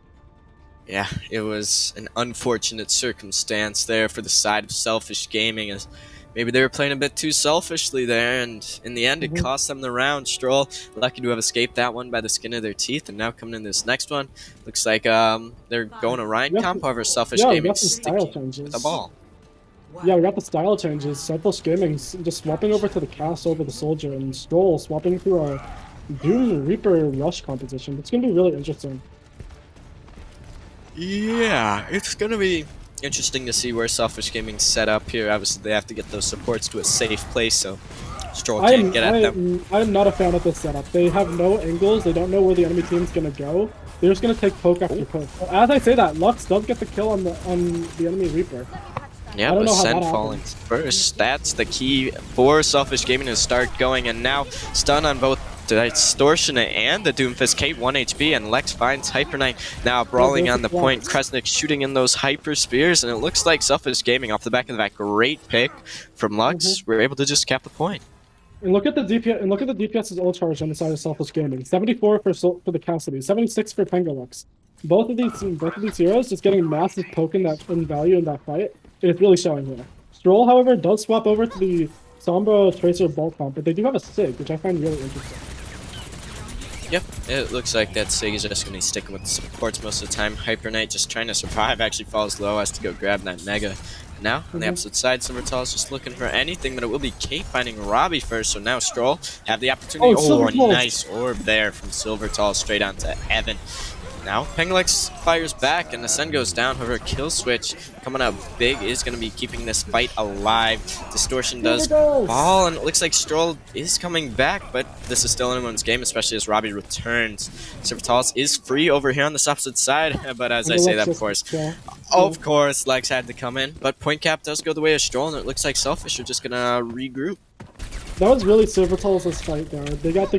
Yeah, it was an unfortunate circumstance there for the side of Selfish Gaming, as maybe they were playing a bit too selfishly there, and in the end it cost them the round. Stroll lucky to have escaped that one by the skin of their teeth, and now coming in this next one, looks like they're going to Ryan comp. However, Selfish Gaming sticking with the ball. Yeah, we got the style changes. Selfish Gaming just swapping over to the cast over the soldier, and Stroll swapping through our Doom Reaper rush composition. It's going to be really interesting. Yeah, it's going to be interesting to see where Selfish Gaming's set up here. Obviously, they have to get those supports to a safe place, so Stroll can't get at them. I'm not a fan of this setup. They have no angles. They don't know where the enemy team's going to go. They're just going to take poke after poke. As I say that, Lux does get the kill on the enemy Reaper. Yeah, but Ascend falling first. That's the key for Selfish Gaming to start going. And now, stun on both the Distortion and the Doomfist. Kate 1 HP, and Lex finds Hyper Knight. Now brawling on the point. Kresnik shooting in those Hyper Spears, and it looks like Selfish Gaming, off the back of that great pick from Lux, we're able to just cap the point. And look at the DPS. And look at the DPS's ult charge on the side of Selfish Gaming. 74 for the Cassidy. 76 for Pengalux. Both of these heroes just getting massive poke in value in that fight. It's really showing here. Stroll, however, does swap over to the Sombra Tracer Bolt Comp, but they do have a Sig, which I find really interesting. Yep, it looks like that Sig is just going to be sticking with the supports most of the time. Hyper Knight just trying to survive, actually falls low, has to go grab that Mega. Now, on the opposite side, Silvertall is just looking for anything, but it will be Kate finding Robbie first, so now Stroll have the opportunity. Oh, a nice orb there from Silvertall straight onto Evan. Now, Pengalux fires back, and the sun goes down. However, Kill Switch coming out big is going to be keeping this fight alive. Distortion does fall, and it looks like Stroll is coming back, but this is still anyone's game, especially as Robbie returns. Silvertall is free over here on the opposite side, but as I say that, of course, Lex had to come in. But point cap does go the way of Stroll, and it looks like Selfish are just going to regroup. That was really Silvertall's fight there. They got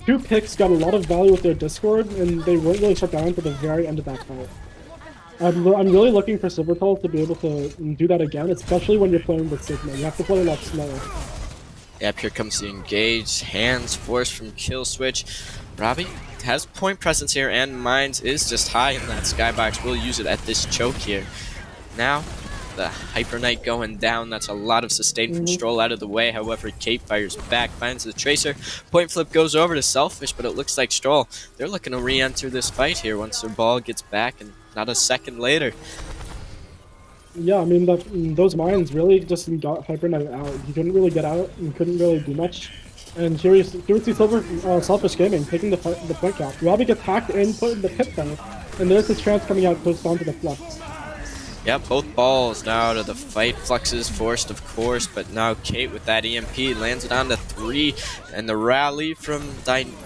two picks, got a lot of value with their Discord, and they weren't really shut down until the very end of that fight. I'm really looking for Silvertall to be able to do that again, especially when you're playing with Sigma. You have to play a lot slower. Yep, here comes the engage. Hands forced from Kill Switch. Robbie has point presence here, and Mines is just high in that skybox. We'll use it at this choke here. Now, the Hyper Knight going down. That's a lot of sustain from Stroll out of the way. However, Kate fires back, finds the Tracer. Point flip goes over to Selfish, but it looks like Stroll, they're looking to re-enter this fight here once their ball gets back, and not a second later. Yeah, I mean, those mines really just got Hyper Knight out. He couldn't really get out and couldn't really do much. And here we see Selfish Gaming taking the point cap. Robbie gets hacked in, put in the pit though, and there's this trance coming out close down to the Flux. Yep, both balls now to the fight. Flux is forced, of course, but now Kate with that EMP lands it on to 3, and the rally from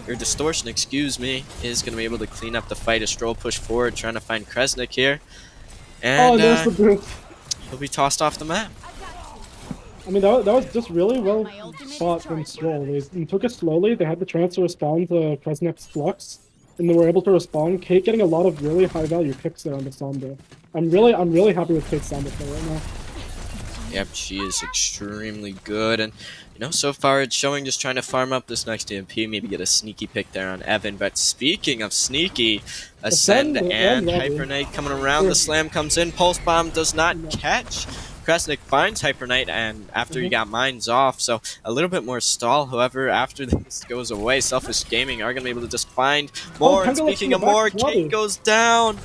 Distortion, excuse me, is going to be able to clean up the fight. A Stroll push forward, trying to find Kresnik here, and there's the boost. He'll be tossed off the map. I mean, that was just really well fought from Stroll. They took it slowly. They had the chance to respond to Kresnik's Flux, and they were able to respond. Kate getting a lot of really high value picks there on the Sombra. I'm really happy with Kate's Sombra play right now. Yep, she is extremely good, and so far it's showing just trying to farm up this next EMP, maybe get a sneaky pick there on Evan. But speaking of sneaky, Ascend and Hyper Knight coming around, the slam comes in, Pulse Bomb does not catch. Kresnik finds Hyper Knight, and after he got mines off, so a little bit more stall. However, after this goes away, Selfish Gaming are going to be able to just find more. And speaking of more, Kate goes down.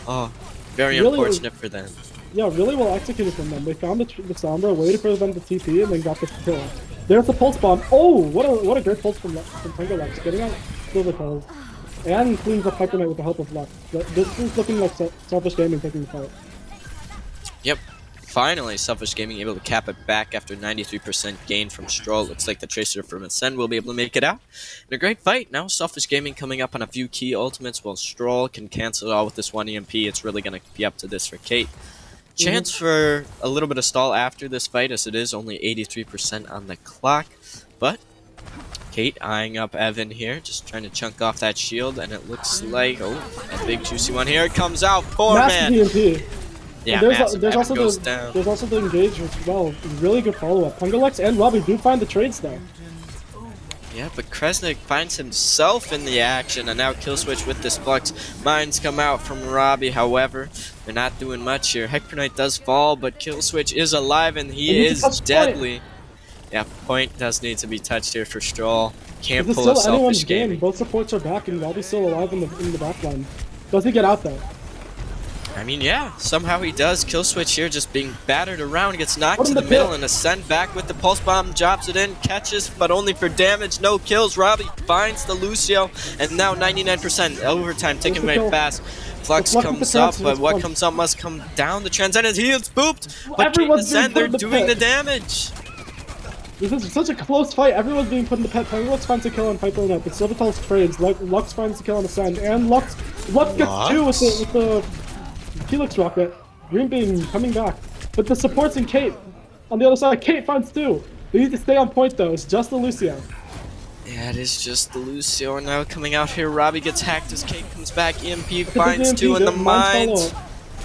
Oh, very unfortunate for them. Yeah, really well executed from them. They found the Sombra, waited for them to TP, and then got the kill. There's the Pulse Bomb. Oh, what a great pulse from Pangolux, getting out Silver Tails, and cleans up Hyper Knight with the help of Lux. This is looking like Selfish Gaming taking the fight. Yep. Finally, Selfish Gaming able to cap it back after 93% gain from Stroll. Looks like the Tracer from Ascend will be able to make it out. In a great fight. Now Selfish Gaming coming up on a few key ultimates, while Stroll can cancel it all with this one EMP. It's really going to be up to this for Kate. Chance for a little bit of stall after this fight, as it is only 83% on the clock. But Kate eyeing up Evan here, just trying to chunk off that shield, and it looks like, a big juicy one here. It comes out. Poor man. EMP. Yeah, there's also the engage as well. Really good follow-up. Pangolux and Robbie do find the trades there. Yeah, but Kresnik finds himself in the action, and now Killswitch with this Flux. Mines come out from Robbie, however, they're not doing much here. Hyper Knight does fall, but Killswitch is alive, and he is deadly. Yeah, point does need to be touched here for Stroll. Can't pull a Selfish Gaming. Both supports are back, and Robbie's still alive in the back line. Does he get out there? I mean, yeah, somehow he does. Killswitch here just being battered around, gets knocked to the middle, and Ascend back with the Pulse Bomb, drops it in, catches, but only for damage, no kills. Robbie finds the Lucio, and now 99% overtime ticking right fast. Flux comes up, but what comes up must come down. The Transcendent, he is booped, but Ascend, they're doing the damage. This is such a close fight. Everyone's being put in the pit. Pangolux finds a kill on Hyper Knight, but Silvertail's trades. Lux finds the kill on Ascend, and Lux gets 2 with the Helix Rocket. Green Beam coming back. But the supports and Kate on the other side. Kate finds 2. They need to stay on point though. It's just the Lucio. Yeah, it is just the Lucio. And now coming out here, Robbie gets hacked as Kate comes back. EMP finds 2 in the mines.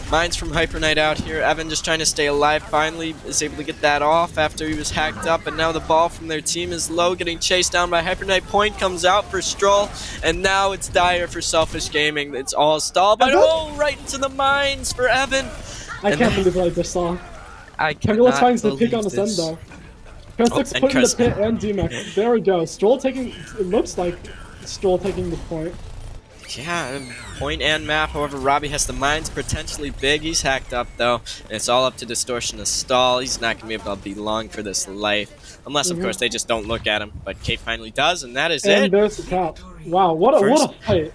Mines from Hyper Knight out here. Evan just trying to stay alive. Finally is able to get that off after he was hacked up. And now the ball from their team is low, getting chased down by Hyper Knight. Point comes out for Stroll. And now it's dire for Selfish Gaming. It's all stalled. But right into the mines for Evan. I can't believe what I just saw. Pangolux finds the pick on Ascend though. Kresnik's put in the pit and DMAX. There we go. Stroll taking, it looks like Stroll taking the point. Yeah, point and map. However, Robbie has the mines potentially big. He's hacked up though, and it's all up to Distortion to stall. He's not going to be able to be long for this life, unless of course they just don't look at him. But Kate finally does, and that is it. And there's the cap. Wow, what a fight!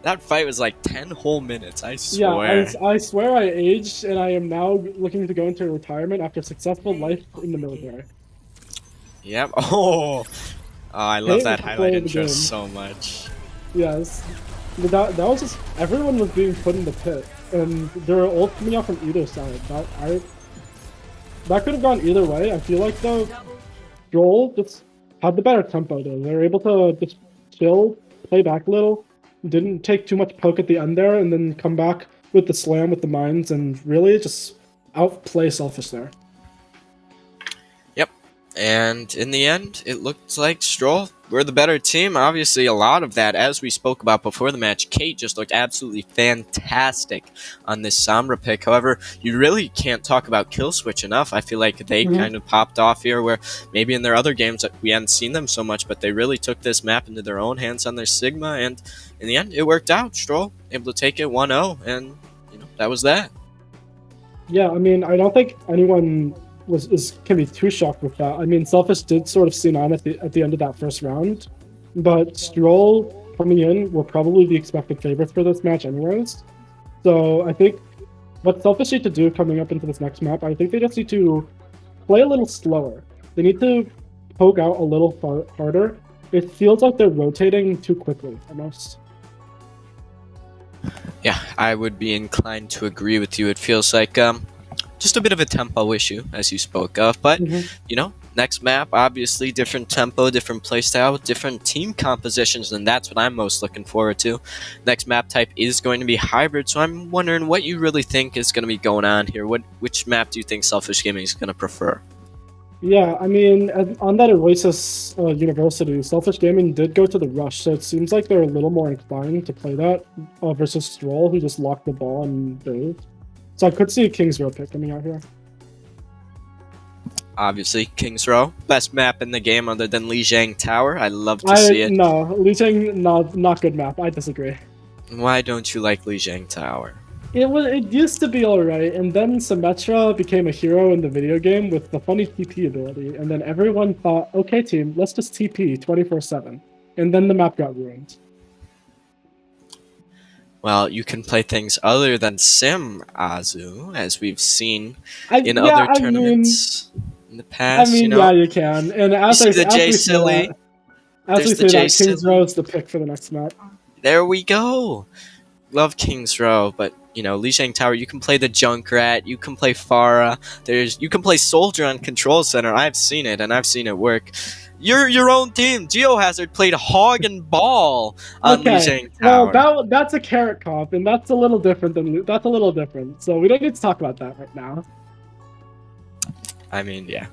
That fight was like 10 whole minutes. I swear. Yeah, I swear I aged, and I am now looking to go into retirement after a successful life in the military. Yep. Oh, I love that highlight intro so much. Yes, but that was just, everyone was being put in the pit, and there were ult coming out from either side. That could have gone either way. I feel like though, Stroll just had the better tempo though. They were able to just chill, play back a little, didn't take too much poke at the end there, and then come back with the slam with the mines, and really just outplay Selfish there. Yep, and in the end, it looked like Stroll were the better team. Obviously, a lot of that, as we spoke about before the match, Kate just looked absolutely fantastic on this Sombra pick. However, you really can't talk about Killswitch enough. I feel like they kind of popped off here, where maybe in their other games we hadn't seen them so much, but they really took this map into their own hands on their Sigma, and in the end, it worked out. Stroll able to take it 1-0, and that was that. Yeah, I mean, I don't think anyone can be too shocked with that. I mean, Selfish did sort of C9 at the end of that first round, but Stroll coming in were probably the expected favorites for this match anyways. So I think what Selfish need to do coming up into this next map, I think they just need to play a little slower. They need to poke out a little harder. It feels like they're rotating too quickly, almost. Yeah, I would be inclined to agree with you. It feels like just a bit of a tempo issue, as you spoke of, but next map, obviously, different tempo, different playstyle, different team compositions, and that's what I'm most looking forward to. Next map type is going to be hybrid, so I'm wondering what you really think is going to be going on here. Which map do you think Selfish Gaming is going to prefer? Yeah, I mean, on that Oasis University, Selfish Gaming did go to the rush, so it seems like they're a little more inclined to play that versus Stroll, who just locked the ball and dove. So I could see a King's Row pick coming out here. Obviously, King's Row, best map in the game other than Lijiang Tower. I love to see it. No, Lijiang, not good map. I disagree. Why don't you like Lijiang Tower? It used to be alright, and then Symmetra became a hero in the video game with the funny TP ability, and then everyone thought, okay team, let's just TP 24/7. And then the map got ruined. Well, you can play things other than Sim, Azu, as we've seen in other tournaments in the past. Yeah, you can. And as we say that, King's Row is the pick for the next map. There we go. Love King's Row, but Lijiang Tower, you can play the Junkrat, you can play Pharah, you can play Soldier on Control Center. I've seen it, and I've seen it work. Your own team, Geohazard, played Hog and Ball on Lijiang Tower. Well, that's a carrot comp, and that's a little different. So we don't need to talk about that right now. I mean, yeah.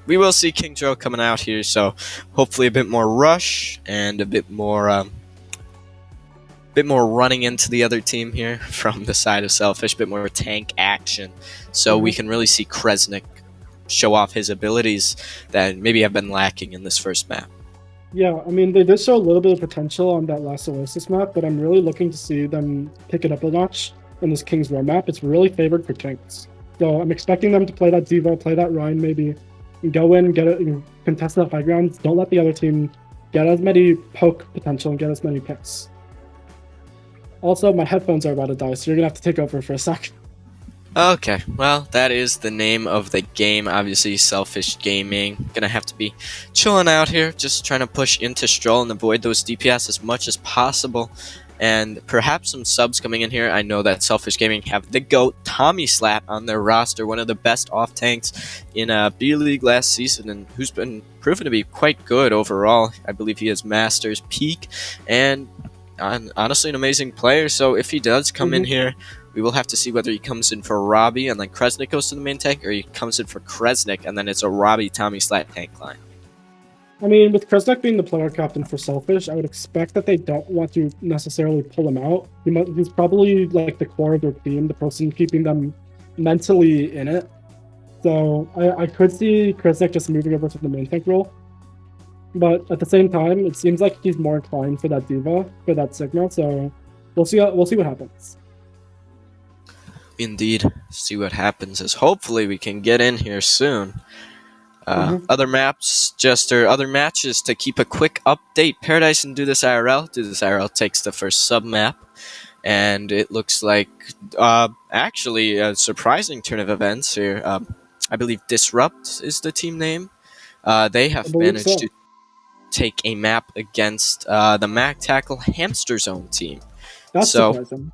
We will see King's Row coming out here, so hopefully a bit more rush and a bit more running into the other team here from the side of Selfish, a bit more tank action, so we can really see Kresnik show off his abilities that maybe have been lacking in this first map. Yeah, I mean, they did show a little bit of potential on that last Oasis map, but I'm really looking to see them pick it up a notch in this King's Row map. It's really favored for tanks. So I'm expecting them to play that D.Va, play that Rhine maybe, and go in, get it, contest that high ground. Don't let the other team get as many poke potential and get as many picks. Also, my headphones are about to die, so you're going to have to take over for a sec. Okay, well, that is the name of the game. Obviously, Selfish Gaming. Gonna have to be chilling out here, just trying to push into Stroll and avoid those DPS as much as possible. And perhaps some subs coming in here. I know that Selfish Gaming have the GOAT, Tommy Slap, on their roster. One of the best off-tanks in B-League last season, and who's been proven to be quite good overall. I believe he has Masters Peak, and honestly an amazing player. So if he does come in here, we will have to see whether he comes in for Robbie and then Kresnik goes to the main tank, or he comes in for Kresnik and then it's a Robbie Tommy Slap tank line. I mean, with Kresnik being the player captain for Selfish, I would expect that they don't want to necessarily pull him out. He's probably like the core of their team, the person keeping them mentally in it. So I could see Kresnik just moving over to the main tank role. But at the same time, it seems like he's more inclined for that D.Va, for that Sigma, so we'll see what happens. Indeed, see what happens as hopefully we can get in here soon. Other maps, other matches to keep a quick update. Paradise and Do This IRL. Do This IRL takes the first sub map, and it looks like actually a surprising turn of events here. I believe Disrupt is the team name. They have managed to take a map against the Mac Tackle Hamster Zone team. That's surprising.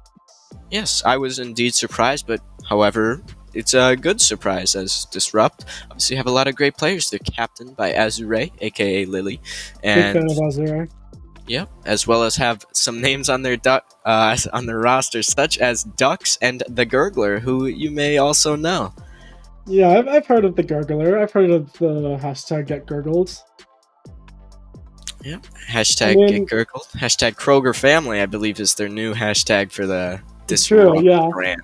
Yes, I was indeed surprised, but however, it's a good surprise as Disrupt. Obviously, have a lot of great players. They're captained by Azure, aka Lily, and big fan of Azure. Yep, as well as have some names on their roster, such as Ducks and the Gurgler, who you may also know. Yeah, I've heard of the Gurgler. I've heard of the hashtag Get Gurgled. Yep, hashtag Get Gurgled. Hashtag Kroger Family, I believe, is their new hashtag for the Disrupt brand.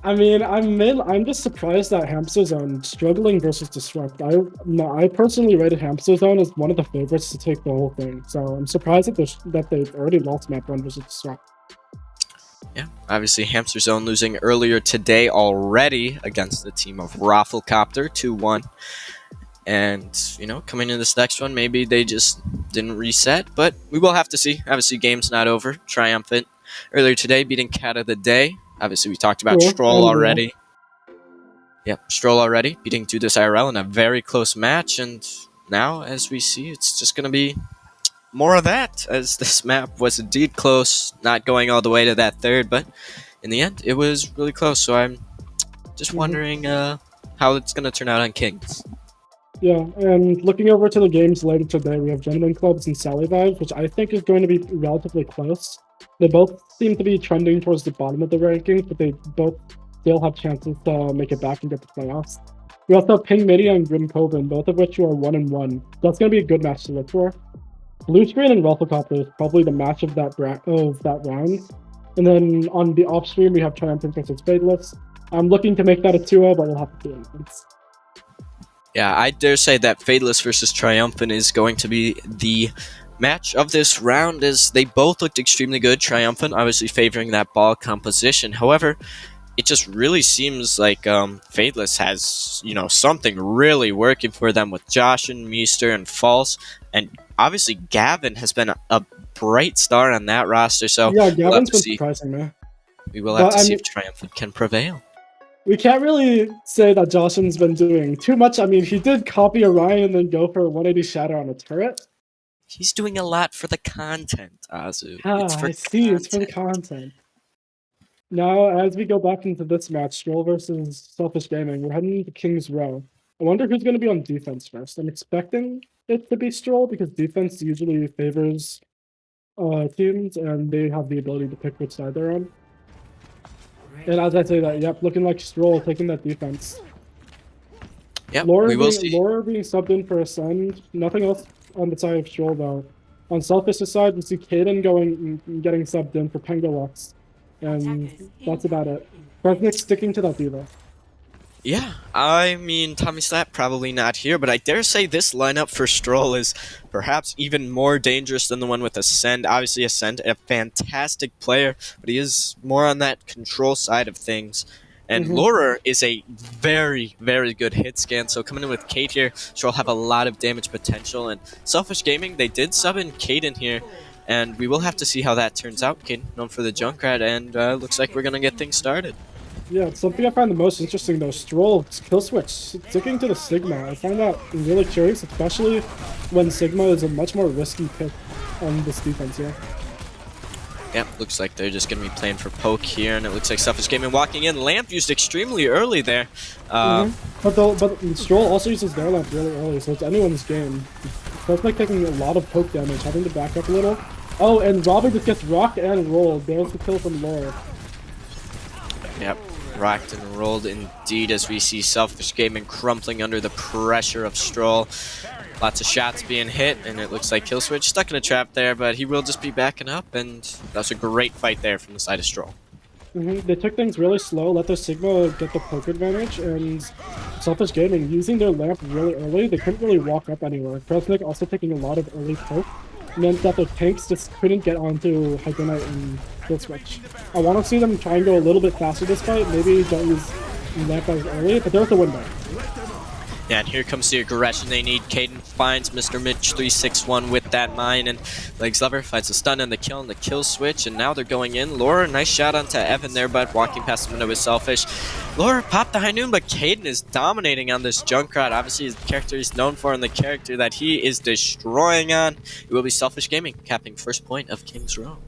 I mean, I'm just surprised that Hamster Zone struggling versus Disrupt. I personally rated Hamster Zone as one of the favorites to take the whole thing. So I'm surprised that they've already lost map 1 versus Disrupt. Yeah, obviously Hamster Zone losing earlier today already against the team of ROFLCOPTER 2-1. And, coming into this next one, maybe they just didn't reset, but we will have to see. Obviously, game's not over. Triumphant earlier today beating Cat of the Day. Obviously, we talked about Stroll already. Yep, Stroll already beating Do This IRL in a very close match. And now, as we see, it's just going to be more of that, as this map was indeed close, not going all the way to that third. But in the end, it was really close. So I'm just wondering how it's going to turn out on Kings. Yeah, and looking over to the games later today, we have Gentlemen Clubs and Sally Vibes, which I think is going to be relatively close. They both seem to be trending towards the bottom of the rankings, but they both still have chances to make it back and get to playoffs. We also have Ping Midi and Grim Coven, both of which are 1-1. That's going to be a good match to look for. Blue Screen and ROFLCOPTER is probably the match of that round. And then on the off stream, we have Triumphant versus Fadeless. I'm looking to make that a 2-0, but we'll have to see. Yeah, I dare say that Fadeless versus Triumphant is going to be the match of this round, as they both looked extremely good. Triumphant obviously favoring that ball composition. However, it just really seems like Fadeless has, something really working for them with Josh and Meester and False. And obviously Gavin has been a bright star on that roster. So yeah, Gavin's been surprising, man. We will have to see if Triumphant can prevail. We can't really say that Joshin's been doing too much. I mean, he did copy Orion and then go for a 180 shatter on a turret. He's doing a lot for the content, Azu. It's for the content. Now, as we go back into this match, Stroll versus Selfish Gaming, we're heading to King's Row. I wonder who's going to be on defense first. I'm expecting it to be Stroll because defense usually favors teams, and they have the ability to pick which side they're on. And as I say that, yep, looking like Stroll taking that defense. Yep, we will see. Laura being subbed in for Ascend. Nothing else on the side of Stroll, though. On Selfish's side, we see Kaden getting subbed in for Pengolux. And that's about it. Kresnik sticking to that diva. Yeah, I mean, Tommy Slap probably not here, but I dare say this lineup for Stroll is perhaps even more dangerous than the one with Ascend. Obviously, Ascend, a fantastic player, but he is more on that control side of things. And Laura is a very, very good hit scan, so coming in with Kate here, Stroll have a lot of damage potential. And Selfish Gaming, they did sub in Kaden here, and we will have to see how that turns out. Kaden, known for the Junkrat, and looks like we're going to get things started. Yeah, something I find the most interesting though, Stroll's kill switch, sticking to the Sigma. I find that really curious, especially when Sigma is a much more risky pick on this defense here. Yep, looks like they're just going to be playing for poke here, and it looks like Selfish Gaming walking in. Lamp used extremely early there. But Stroll also uses their lamp really early, so it's anyone's game. So it's like taking a lot of poke damage, having to back up a little. Oh, and Robin just gets rocked and rolled. There's the kill from Laura. Yep. Rocked and rolled indeed, as we see Selfish Gaming crumpling under the pressure of Stroll. Lots of shots being hit, and it looks like Killswitch stuck in a trap there, but he will just be backing up, and that's a great fight there from the side of Stroll. They took things really slow, let their Sigma get the poke advantage, and Selfish Gaming using their lamp really early. They couldn't really walk up anywhere. Kresnik also taking a lot of early poke meant that their tanks just couldn't get onto Hyper Knight and Kill Switch. I want to see them try and go a little bit faster this fight. Maybe don't use lamp as early, but they're at the window. Yeah, and here comes the aggression they need. Caden finds Mr. Mitch 361 with that mine, and Legs Lover finds the stun and the kill switch, and now they're going in. Laura, nice shot onto Evan there, but walking past the window is Selfish. Laura popped the high noon, but Caden is dominating on this Junkrat. Obviously, his character he's known for and the character that he is destroying on. It will be Selfish Gaming, capping first point of King's Row.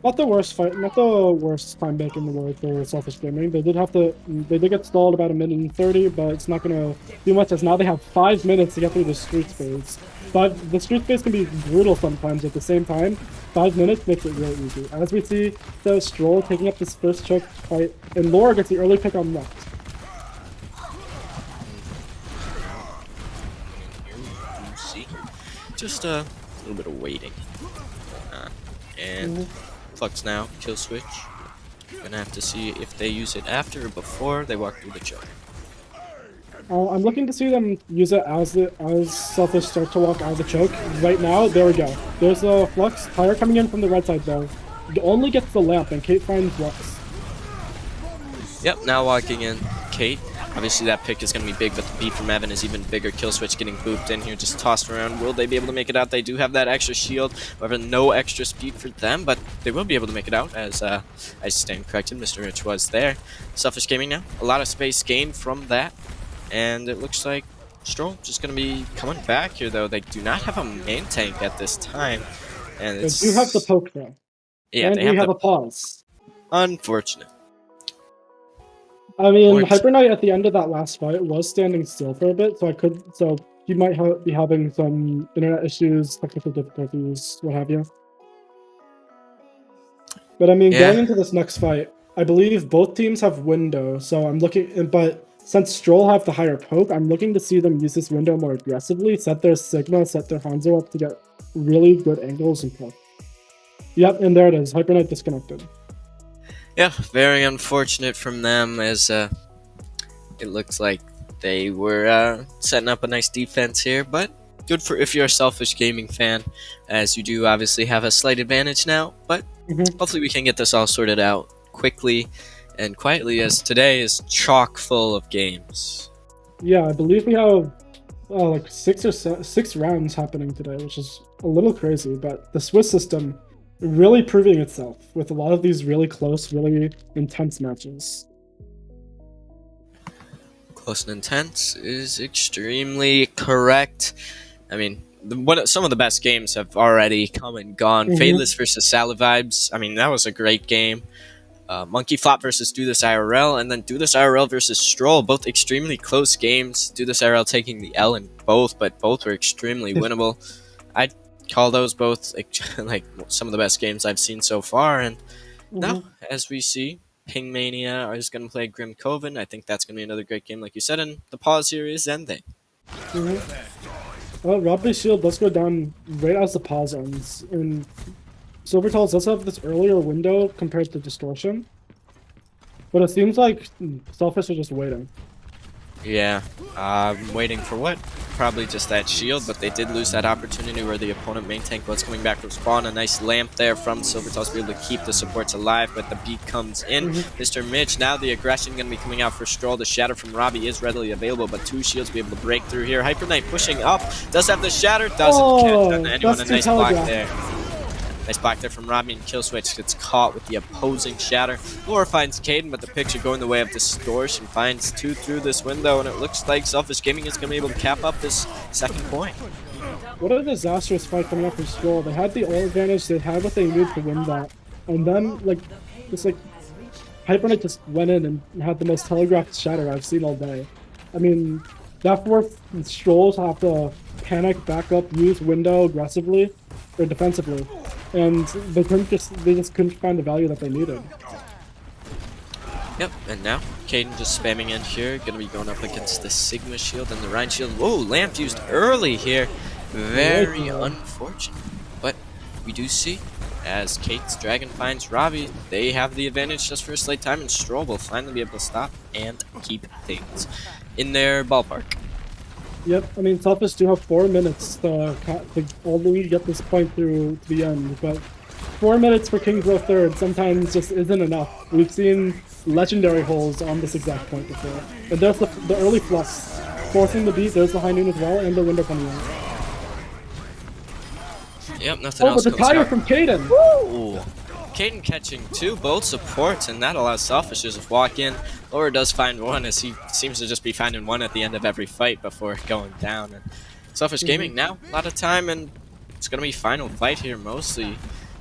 Not the worst fight, not the worst time back in the world for Selfish Gaming. They did get stalled about 1:30, but it's not gonna do much, as now they have 5 minutes to get through the street phase. The street phase can be brutal sometimes. At the same time, 5 minutes makes it really easy. As we see the Stroll taking up this first choke fight, and Laura gets the early pick on left. Just a little bit of waiting. And Flux now, kill switch. Gonna have to see if they use it after or before they walk through the choke. I'm looking to see them use it as Selfish start to walk out of the choke. Right now, there we go. There's a Flux. Tire coming in from the right side though. It only gets the lamp, and Kate finds Flux. Yep, now walking in, Kate. Obviously that pick is going to be big, but the beat from Evan is even bigger. Kill switch getting booped in here, just tossed around. Will they be able to make it out? They do have that extra shield. However, no extra speed for them, but they will be able to make it out, as I stand corrected. Mr. Rich was there. Selfish Gaming now. A lot of space gained from that. And it looks like Stroll just going to be coming back here, though. They do not have a main tank at this time. And They do have the poke, though. Yeah, and we have a pause. Unfortunate. I mean, Hyper Knight at the end of that last fight was standing still for a bit, so he might be having some internet issues, technical difficulties, what have you. But I mean, Yeah. going into this next fight, I believe both teams have window, so I'm looking. But since Stroll have the higher poke, I'm looking to see them use this window more aggressively, set their Sigma, set their Hanzo up to get really good angles and poke. Yep, and there it is. Hyper Knight disconnected. Yeah, very unfortunate from them, as it looks like they were setting up a nice defense here, but good for if you're a Selfish Gaming fan, as you do obviously have a slight advantage now, but hopefully we can get this all sorted out quickly and quietly, as today is chock full of games. Yeah, I believe we have like 6 rounds happening today, which is a little crazy, but the Swiss system really proving itself with a lot of these really close, really intense matches. Close and intense is extremely correct. I mean, some of the best games have already come and gone. Fadeless versus Salivibes. I mean, that was a great game. Monkey Flop versus Do This IRL, and then Do This IRL versus Stroll. Both extremely close games. Do This IRL taking the L in both, but both were extremely winnable. I'd call those both like some of the best games I've seen so far. And now, as we see, Ping Mania is going to play Grim Coven. I think that's going to be another great game, like you said, and the pause here is ending. Well, Robbie's shield does go down right as the pause ends, and Silvertals does have this earlier window compared to Distortion, but it seems like Selfish are just waiting. Yeah, waiting for what? Probably just that shield, but they did lose that opportunity where the opponent main tank was coming back from spawn. A nice lamp there from Silvertals to be able to keep the supports alive, but the beat comes in. Mr. Mitch, now the aggression going to be coming out for Stroll. The shatter from Robbie is readily available, but 2 shields be able to break through here. Hyper Knight pushing up, does have the shatter, doesn't catch anyone. A nice block there. Nice block there from Robbie, and Killswitch gets caught with the opposing shatter. Laura finds Caden, but the picture going the way of Distortion finds 2 through this window, and it looks like Selfish Gaming is going to be able to cap up this second point. What a disastrous fight coming up from Stroll. They had the ult advantage, they had what they needed to win that, and then Hyper Knight just went in and had the most telegraphed shatter I've seen all day. I mean, that forced Stroll to have to panic, back up, use window aggressively or defensively. And they just couldn't find the value that they needed. Yep, and now Caden just spamming in here, gonna be going up against the Sigma shield and the Rhine shield. Whoa, lamp used early here. Very unfortunate. But we do see, as Kate's Dragon finds Robbie, they have the advantage just for a slight time, and Stroll will finally be able to stop and keep things in their ballpark. Yep, I mean, Selfish do have 4 minutes to only get this point through to the end, but 4 minutes for King's Row third sometimes just isn't enough. We've seen legendary holes on this exact point before. And there's the early flux, forcing the beat, there's the high noon as well, and the window coming in. Yep, nothing else but the comes tire out. from Caden! Ooh. Caden catching 2, both supports, and that allows Selfish to just walk in. Laura does find 1, as he seems to just be finding 1 at the end of every fight before going down. And Selfish Gaming now, a lot of time, and it's going to be final fight here mostly.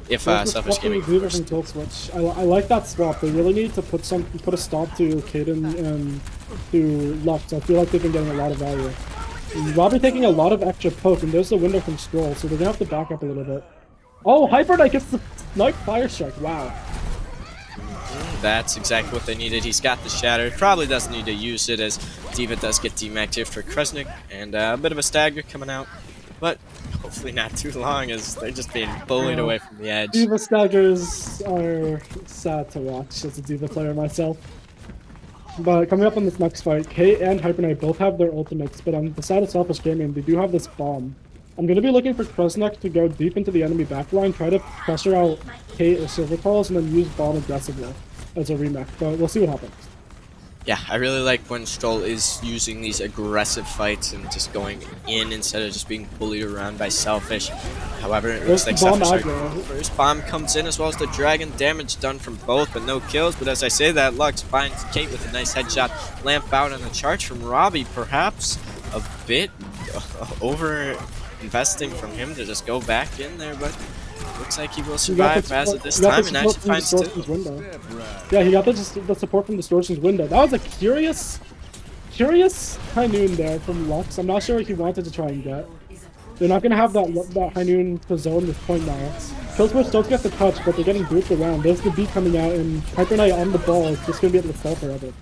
If Selfish Gaming first. Kill switch. I like that swap. They really need to put a stop to Caden and to Lux. I feel like they've been getting a lot of value. Robbie taking a lot of extra poke, and there's the window from Stroll, so they're gonna have to back up a little bit. Oh, Hyper Knight gets the Night Fire Strike. Wow. That's exactly what they needed. He's got the shatter. Probably doesn't need to use it, as Diva does get demacked here for Kresnik, and a bit of a stagger coming out. But hopefully not too long, as they're just being bullied away from the edge. Diva staggers are sad to watch as a Diva player myself. But coming up on this next fight, Kate and Hyper Knight both have their ultimates, but on the side of Selfish Gaming, they do have this bomb. I'm going to be looking for Kresnik to go deep into the enemy backline, try to pressure out Kate or Silvertals, and then use bomb aggressively as a remake. But we'll see what happens. Yeah, I really like when Stroll is using these aggressive fights and just going in instead of just being bullied around by Selfish. However, it looks like Selfish first bomb comes in, as well as the Dragon. Damage done from both, but no kills. But as I say that, Lux finds Kate with a nice headshot. Lamp out on the charge from Robbie, perhaps a bit over investing from him to just go back in there, but looks like he will survive as of this time, and actually finds 2. Yeah, he got the support from Distortion's window. That was a curious curious High Noon there from Lux. I'm not sure what he wanted to try and get. They're not going to have that High Noon to zone this point now. Killswitch don't get the touch, but they're getting grouped around. There's the beat coming out, and Hyper Knight on the ball is just going to be able to stall forever.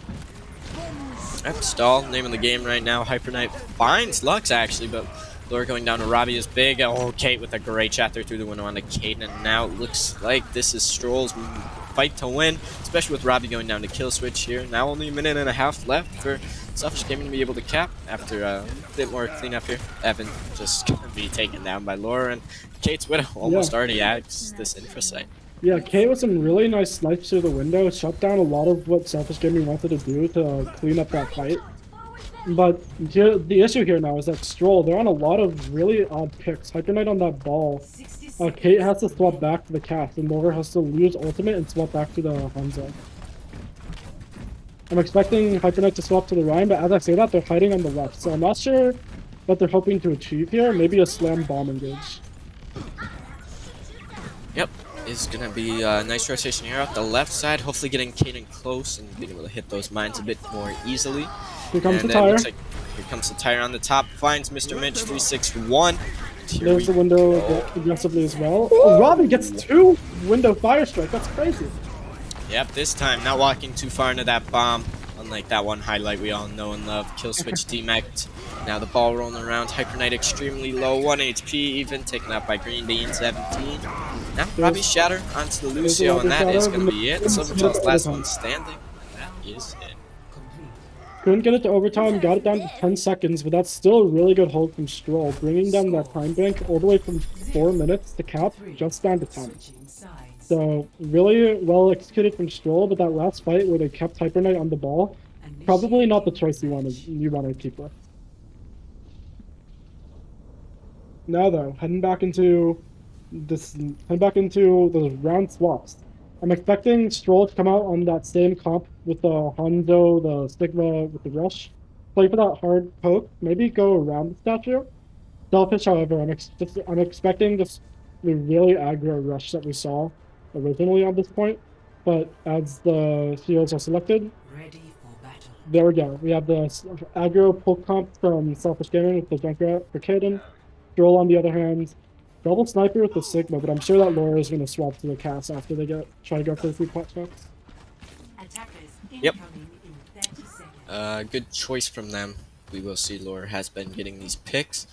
Yep, stall, name of the game right now. Hyper Knight finds Lux actually, but Lure going down to Robbie is big. Oh, Kate with a great shot there through the window onto Kate, and now it looks like this is Stroll's fight to win, especially with Robbie going down to kill switch here. Now only a minute and a half left for Selfish Gaming to be able to cap after a bit more cleanup here. Evan just gonna be taken down by Lure, and Kate's widow almost already adds this infra site. Yeah, Kate with some really nice snipes through the window shut down a lot of what Selfish Gaming wanted to do to clean up that fight. But here, the issue here now is that Stroll, they're on a lot of really odd picks. Hyper Knight on that ball. Kate has to swap back to the cast, and Mover has to lose ultimate and swap back to the Hanzo. I'm expecting Hyper Knight to swap to the Ryan, but as I say that, they're hiding on the left. So I'm not sure what they're hoping to achieve here. Maybe a slam bomb engage. Yep, is gonna be a nice rotation here out the left side, hopefully getting Kaden close and being able to hit those mines a bit more easily. Here comes and the tire. Like, here comes the tire on the top, finds Mr. Mitch 361. There's the window aggressively as well. Oh, Robbie gets 2 window fire strike. That's crazy. Yep, this time not walking too far into that bomb. Unlike that one highlight we all know and love. Kill switch demeched. Now the ball rolling around. Hyper Knight extremely low, 1 HP even, taken out by Green Bean 17. Now Robbie's shatter onto the Lucio, and that is going to be it. Silvertail's last one standing. That is it. Couldn't get it to overtime, got it down to 10 seconds, but that's still a really good hold from Stroll, bringing down that time bank all the way from 4 minutes to cap, just down to 10. So, really well executed from Stroll, but that last fight where they kept Hyper Knight on the ball, probably not the choice you want to keep with. Now though, heading back into the round swaps. I'm expecting Stroll to come out on that same comp with the Hanzo, the Stigma with the Rush. Play for that hard poke, maybe go around the statue. Selfish, however, I'm expecting the really aggro Rush that we saw originally on this point. But as the shields are selected, there we go. We have the aggro poke comp from Selfish Gaming with the Junkrat for Kaden. Stroll on the other hand, double sniper with the Sigma, but I'm sure that Laura is going to swap to the cast after they try to go for the 3-point shots. Yep. Good choice from them. We will see. Laura has been getting these picks.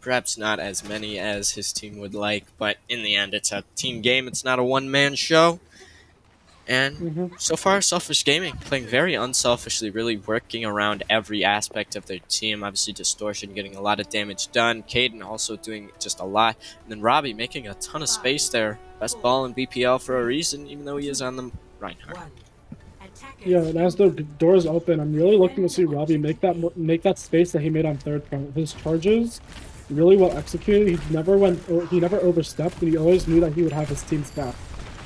Perhaps not as many as his team would like, but in the end, it's a team game. It's not a one-man show. And so far, Selfish Gaming playing very unselfishly, really working around every aspect of their team. Obviously, Distortion getting a lot of damage done. Caden also doing just a lot. And then Robbie making a ton of space there. Best ball in BPL for a reason, even though he is on the Reinhardt. Yeah, and as the doors open, I'm really looking to see Robbie make that space that he made on third point. His charges really well executed. He never overstepped, and he always knew that he would have his team's back.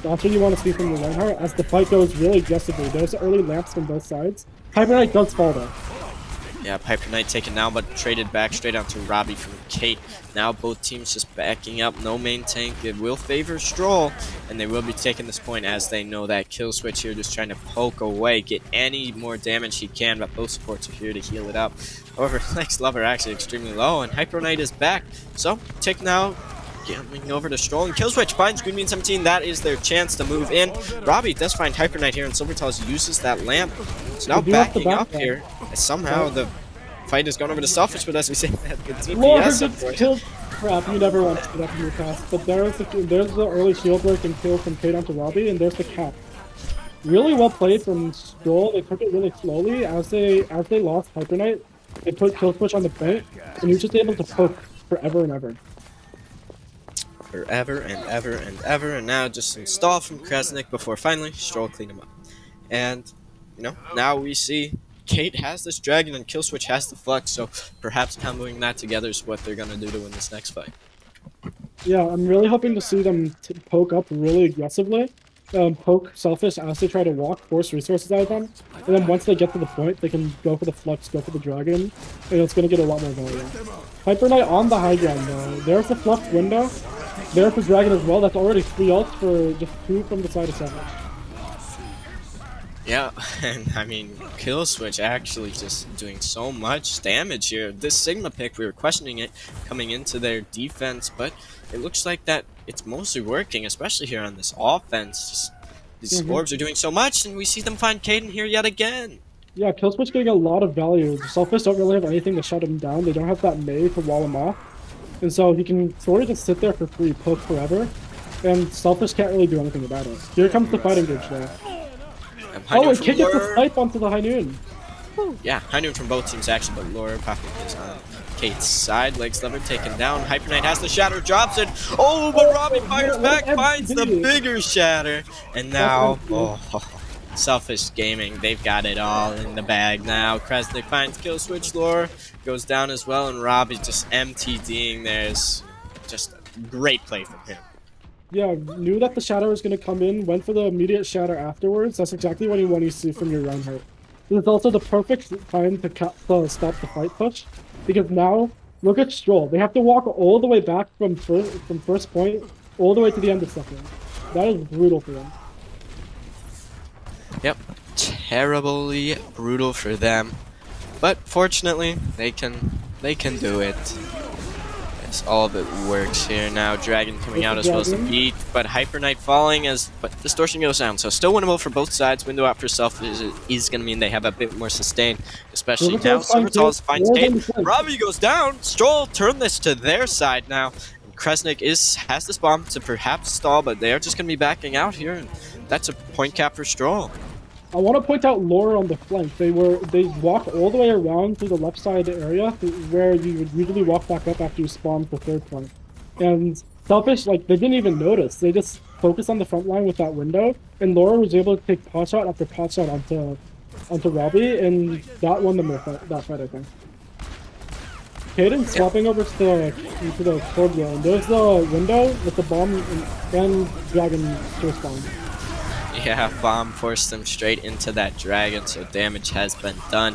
That's what you want to see from the Reinhardt as the fight goes really aggressively. There's early lamps from both sides. Hyper Knight does fall though. Yeah, Hyper Knight taken down, but traded back straight onto Robbie from Kate. Now both teams just backing up. No main tank. It will favor Stroll, and they will be taking this point as they know that kill switch here, just trying to poke away, get any more damage he can, but both supports are here to heal it up. However, Lex Lover actually extremely low, and Hyper Knight is back. So, Tick now coming over to Stroll, and Killswitch finds Green Bean 17. That is their chance to move in. Robbie does find Hyper Knight here, and Silvertails uses that lamp. So now backing up here, as somehow the fight is going over to Selfish, but as we say, that the DPS. Kill crap, you never want to do that in your cast. But there's the early shield break and kill from Kate onto Robbie, and there's the cap. Really well played from Stroll. They took it really slowly. As they lost Hyper Knight, they put Killswitch on the point, and he was just able to poke forever and ever. Forever and ever and ever, and now just some stall from Krasnik before finally Stroll clean him up. And, you know, now we see Kate has this dragon and Killswitch has the flex, so perhaps comboing that together is what they're going to do to win this next fight. Yeah, I'm really hoping to see them poke up really aggressively. Poke Selfish as they try to walk, force resources out of them. And then once they get to the point, they can go for the flux, go for the dragon, and it's going to get a lot more volume. Hyper Knight on the high ground though. There's the flux window. There's the dragon as well. That's already 3 ults for just 2 from the side of Selfish. Yeah, and I mean, Kill Switch actually just doing so much damage here. This Sigma pick, we were questioning it coming into their defense, but it looks like that it's mostly working, especially here on this offense. Just, these orbs are doing so much, and we see them find Caden here yet again. Yeah, Killswitch getting a lot of value. The Selfish don't really have anything to shut him down. They don't have that Mei to wall him off. And so he can sort of just sit there for free, poke forever. And Selfish can't really do anything about it. Here comes the fighting engage though. Oh, and Kid gets the snipe onto the High Noon. Yeah, High Noon from both teams actually, but Laura popping his on Kate's side. Legs lever taken down. Hyper Knight has the shatter, drops it. Oh, but Robbie fires back, finds the bigger shatter. And now, Selfish Gaming, they've got it all in the bag now. Kresnik finds Kill Switch, Laura goes down as well, and Robbie just MTDing. There's just a great play from him. Yeah, knew that the shadow was going to come in, went for the immediate shatter afterwards. That's exactly what you want to see from your Reinhardt. This is also the perfect time to stop the fight push, because now, look at Stroll. They have to walk all the way back from first point, all the way to the end of second. That is brutal for them. Yep, terribly brutal for them, but fortunately, they can do it. All of it works here now. Dragon coming out as well as the beat, but Hyper Knight falling but Distortion goes down. So still winnable for both sides. Window out for Self is going to mean they have a bit more sustain, especially now. Silvertall finds Kate. Robbie goes down. Stroll turn this to their side now. And Kresnik has this bomb to perhaps stall, but they are just going to be backing out here, and that's a point cap for Stroll. I want to point out Laura on the flank. They walk all the way around to the left side area where you would usually walk back up after you spawn the third point. And Selfish, like, they didn't even notice. They just focused on the front line with that window, and Laura was able to take pot shot after pot shot onto Robbie, and that won them that fight, I think. Caden swapping over to the cord zone. There's the window with the bomb and Dragon to respond. Yeah, bomb forced them straight into that dragon, so damage has been done.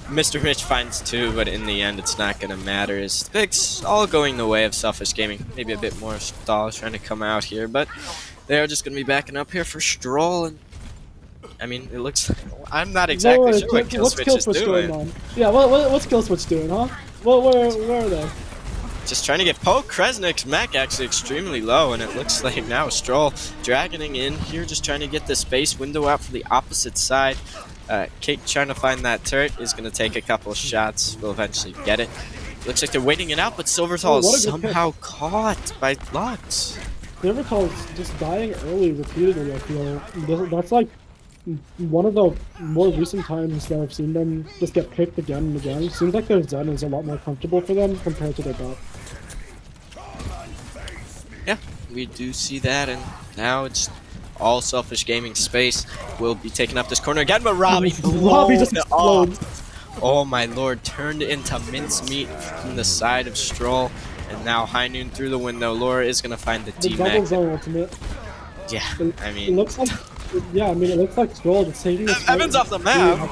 Mr. Rich finds two, but in the end it's not going to matter. His picks all going the way of Selfish Gaming. Maybe a bit more stall trying to come out here, but they're just going to be backing up here for Stroll. And I mean, it looks like, I'm not exactly sure what Killswitch is doing. Yeah, what's Killswitch doing, huh? Where are they? Just trying to get poke. Kresnik's mech actually extremely low, and it looks like now Stroll dragoning in here, just trying to get the space window out for the opposite side. Kate trying to find that turret is going to take a couple of shots. Will eventually get it. Looks like they're waiting it out, but Silvertall is somehow caught by Lux. Silvertall's just dying early repeatedly, I feel. That's like one of the more recent times that I've seen them just get picked again and again. It seems like their Zen is a lot more comfortable for them compared to their bot. Yeah, we do see that, and now it's all Selfish Gaming space. Will be taking up this corner again, but Robbie just explodes. Oh my lord, turned into mincemeat from the side of Stroll, and now High Noon through the window. Laura is going to find the D-Mac. Double zone ultimate. Yeah, I mean... It looks like... Yeah, I mean, it looks like Stroll just taking this... Evan's off the map!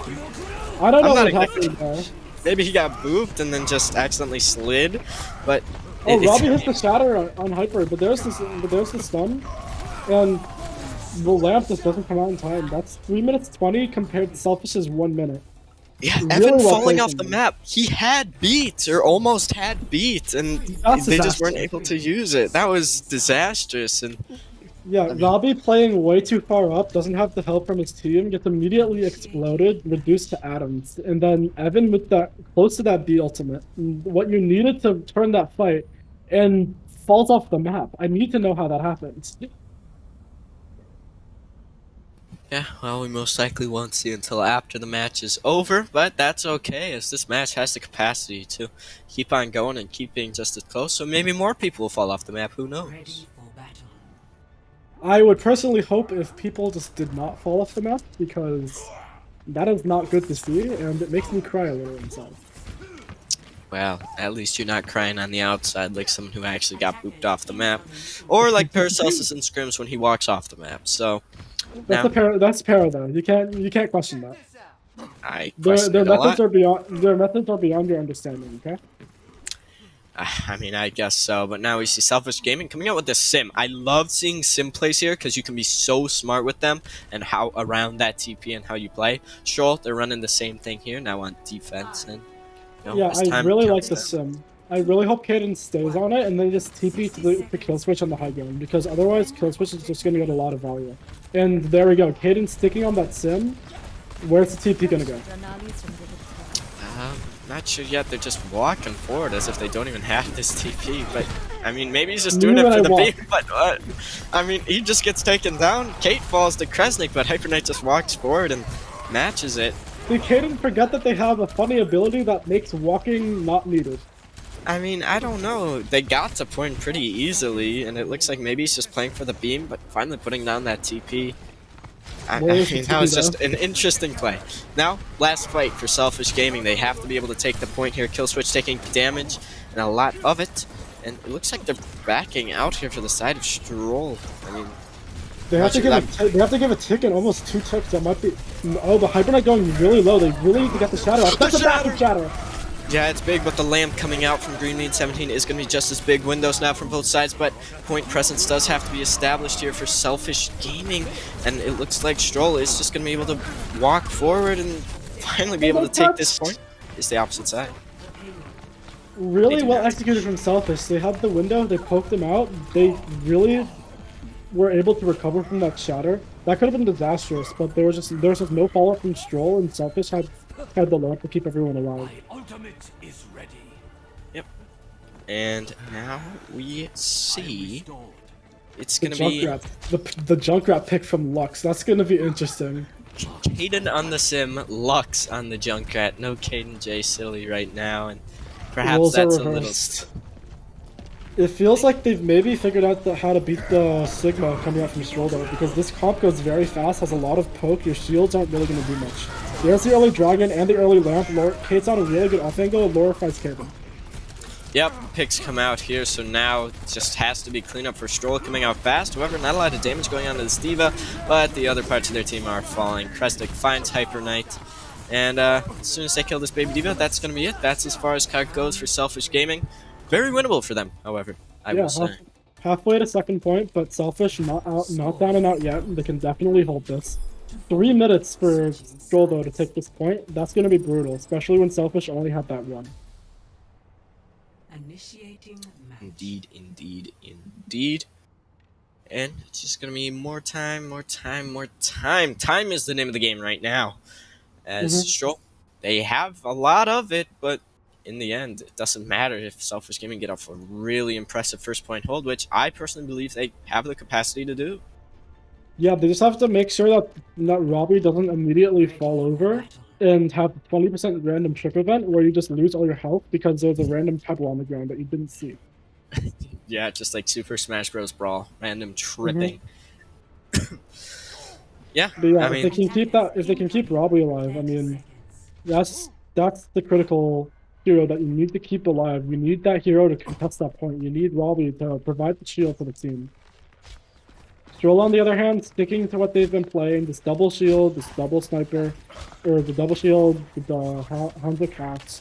I don't know what happened there. Maybe he got booped and then just accidentally slid, but... Oh, Robbie hits the shatter on Hyper, but there's the stun, and the lamp just doesn't come out in time. That's 3 minutes 20 compared to Selfish's 1 minute. Yeah, Evan falling off the map. He had beat, or almost had beat, and they just weren't able to use it. That was disastrous. And yeah, Robbie playing way too far up, doesn't have the help from his team, gets immediately exploded, reduced to atoms. And then Evan with that close to that B ultimate, what you needed to turn that fight, and falls off the map. I need to know how that happens. yeah, well, we most likely won't see until after the match is over, but that's okay, as this match has the capacity to keep on going and keep being just as close, so maybe more people will fall off the map, who knows? I would personally hope if people just did not fall off the map, because that is not good to see, and it makes me cry a little inside. Well, at least you're not crying on the outside like someone who actually got booped off the map, or like Paracelsus in scrims when he walks off the map, so... That's Para though. You can't question that. I question their methods are beyond your understanding. Okay. I mean, I guess so, but now we see Selfish Gaming coming out with the Sim. I love seeing Sim plays here because you can be so smart with them and how around that TP and how you play. Stroll, they're running the same thing here now on defense, and Yeah, as I time really like counts the down. sim. I really hope Kaden stays on it and then just TP to the kill switch on the high ground, because otherwise kill switch is just going to get a lot of value. And there we go, Kaden sticking on that sim. Where's the TP going to go? Not sure yet. They're just walking forward as if they don't even have this TP. But I mean, maybe he's just doing it for the beam. But I mean, he just gets taken down. Kate falls to Kresnik, but Hyper Knight just walks forward and matches it. Did Kaden forget that they have a funny ability that makes walking not needed? I mean, I don't know. They got to point pretty easily, and it looks like maybe he's just playing for the beam, but finally putting down that TP. I mean, that was just an interesting play. Now, last fight for Selfish Gaming. They have to be able to take the point here. Killswitch taking damage, and a lot of it. And it looks like they're backing out here for the side of Stroll. I mean, they have to give a tick and almost 2 ticks. That might be. Oh, the Hyper Knight going really low. They really need to get the shadow out. That's a bad shadow. Yeah, it's big, but the lamp coming out from Green Mean 17 is going to be just as big. Windows now from both sides, but point presence does have to be established here for Selfish Gaming. And it looks like Stroll is just going to be able to walk forward and finally be able to take this point. It's the opposite side. Really well executed from Selfish. They had the window, they poked them out. They really were able to recover from that shatter. That could have been disastrous, but there was just no follow-up from Stroll, and Selfish had the lamp to keep everyone alive. Ultimate is ready. Yep. And now we see it's gonna be the Junkrat pick from Lux. That's gonna be interesting. Kaden on the sim, Lux on the Junkrat. No Kaden J Silly right now, and perhaps that's a little. It feels like they've maybe figured out how to beat the Sigma coming out from Stroll though, because this comp goes very fast, has a lot of poke. Your shields aren't really going to do much. There's the early dragon and the early lamp. Kate's on a really good off angle. Laura fights Kaden. Yep, picks come out here, so now it just has to be cleanup for Stroll coming out fast. However, not a lot of damage going on to this D.Va, but the other parts of their team are falling. Kresnik finds Hyper Knight, and as soon as they kill this baby D.Va, that's going to be it. That's as far as COD goes for Selfish Gaming. Very winnable for them, however, I will say. Halfway to second point, but Selfish not down and out yet. They can definitely hold this. 3 minutes for Stroll though to take this point. That's going to be brutal, especially when Selfish only had that one. Initiating match. Indeed, indeed, indeed. And it's just going to be more time, more time, more time. Time is the name of the game right now. As Stroll, they have a lot of it, but in the end, it doesn't matter if Selfish Gaming get off a really impressive first point hold, which I personally believe they have the capacity to do. Yeah, they just have to make sure that Robbie doesn't immediately fall over and have 20% random trip event where you just lose all your health because there's a random pebble on the ground that you didn't see. Yeah, just like Super Smash Bros. Brawl, random tripping. Yeah, but yeah, I mean, if they can keep Robbie alive, I mean, that's the critical hero that you need to keep alive. You need that hero to contest that point. You need Robbie to provide the shield for the team. Stroll, on the other hand, sticking to what they've been playing, this double shield, this double sniper, or the double shield with the Hanzo Cats.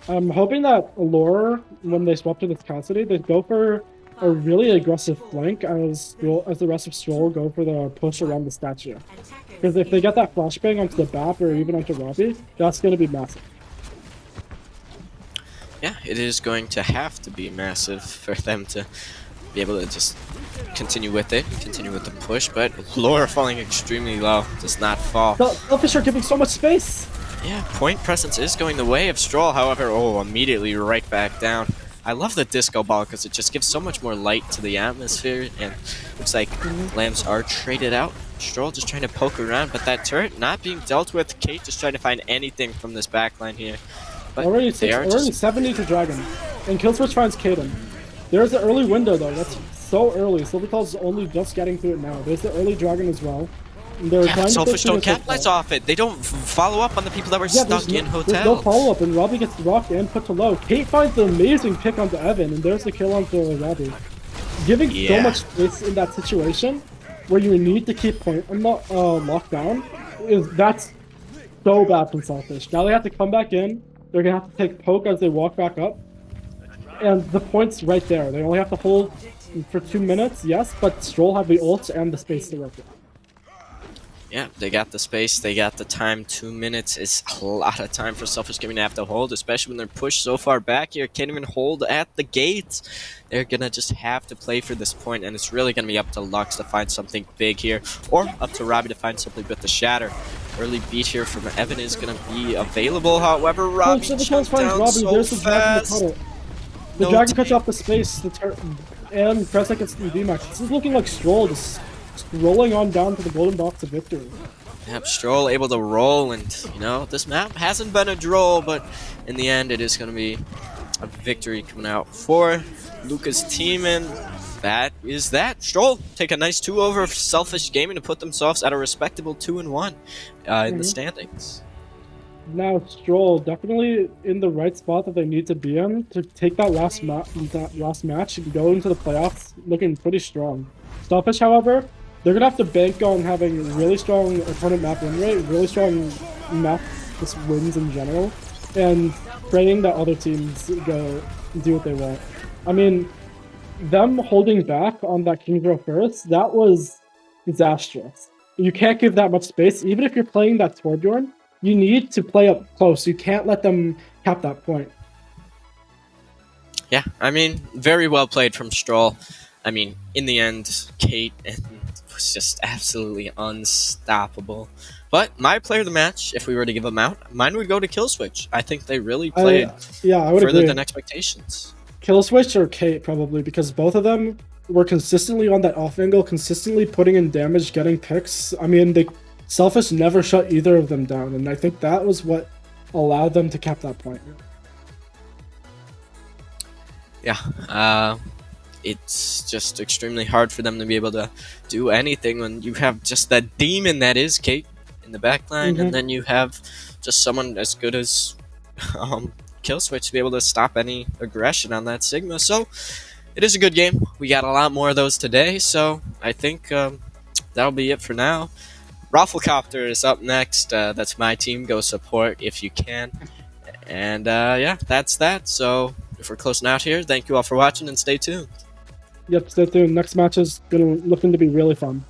I'm hoping that Allure, when they swap to this Cassidy, they go for a really aggressive flank as the rest of Stroll go for the push around the statue. Because if they get that flashbang onto the BAP or even onto Robbie, that's going to be massive. Yeah, it is going to have to be massive for them to be able to just continue with it, continue with the push, but Laura falling extremely low, does not fall. Selfish are giving so much space! Yeah, point presence is going the way of Stroll, however, immediately right back down. I love the disco ball because it just gives so much more light to the atmosphere, and looks like lamps are traded out. Stroll just trying to poke around, but that turret not being dealt with. Kate just trying to find anything from this backline here. But already 70 to Dragon, and Killswitch finds Kaden. There's the early window though, that's so early. Silverclaws is only just getting to it now. There's the early Dragon as well. Yeah, Selfish don't capitalize off it. They don't follow up on the people that were stuck in hotels. There's no follow-up, and Robbie gets rocked and put to low. Kate finds the amazing pick onto Evan, and there's the kill onto Robbie. Giving so much space in that situation, where you need to keep point locked down, that's so bad from Selfish. Now they have to come back in. They're going to have to take poke as they walk back up. And the point's right there. They only have to hold for 2 minutes, yes, but Stroll have the ult and the space to work with. Yeah, they got the space, they got the time. 2 minutes is a lot of time for Selfish Gaming to have to hold, especially when they're pushed so far back here. Can't even hold at the gates. They're going to just have to play for this point, and it's really going to be up to Lux to find something big here, or up to Robbie to find something with the Shatter. Early beat here from Evan is going to be available, however, Robbie jumped down so There's the dragon to fast. cut it. The dragon cuts off the space, and Presec gets the D-Max. This is looking like Stroll just rolling on down to the golden box of victory. Yep, Stroll able to roll, and you know, this map hasn't been a draw, but in the end it is going to be a victory coming out for Luca's team, and that is that. Stroll take a nice 2 over Selfish Gaming to put themselves at a respectable 2-1 in the standings. Now Stroll definitely in the right spot that they need to be in to take that last match and go into the playoffs looking pretty strong. Selfish, however, they're gonna have to bank on having really strong opponent map win rate, really strong map just wins in general, and praying that other teams go do what they want. I mean, them holding back on that King's Row first, that was disastrous. You can't give that much space, even if you're playing that Torbjorn. You need to play up close. You can't let them cap that point. Yeah, I mean, very well played from Stroll. I mean, in the end, Kate was just absolutely unstoppable. But my player of the match, if we were to give them out, mine would go to Killswitch. I think they really played I would further agree. than expectations. Killswitch or Kate, probably, because both of them were consistently on that off angle, consistently putting in damage, getting picks. I mean, Selfish never shut either of them down, and I think that was what allowed them to cap that point. Yeah, it's just extremely hard for them to be able to do anything when you have just that demon that is Kate in the backline, and then you have just someone as good as Killswitch to be able to stop any aggression on that Sigma. So it is a good game. We got a lot more of those today, so I think that'll be it for now. ROFLCOPTER is up next. That's my team. Go support if you can. And yeah, that's that. So if we're closing out here, thank you all for watching and stay tuned. Yep, stay tuned. Next match is looking to be really fun.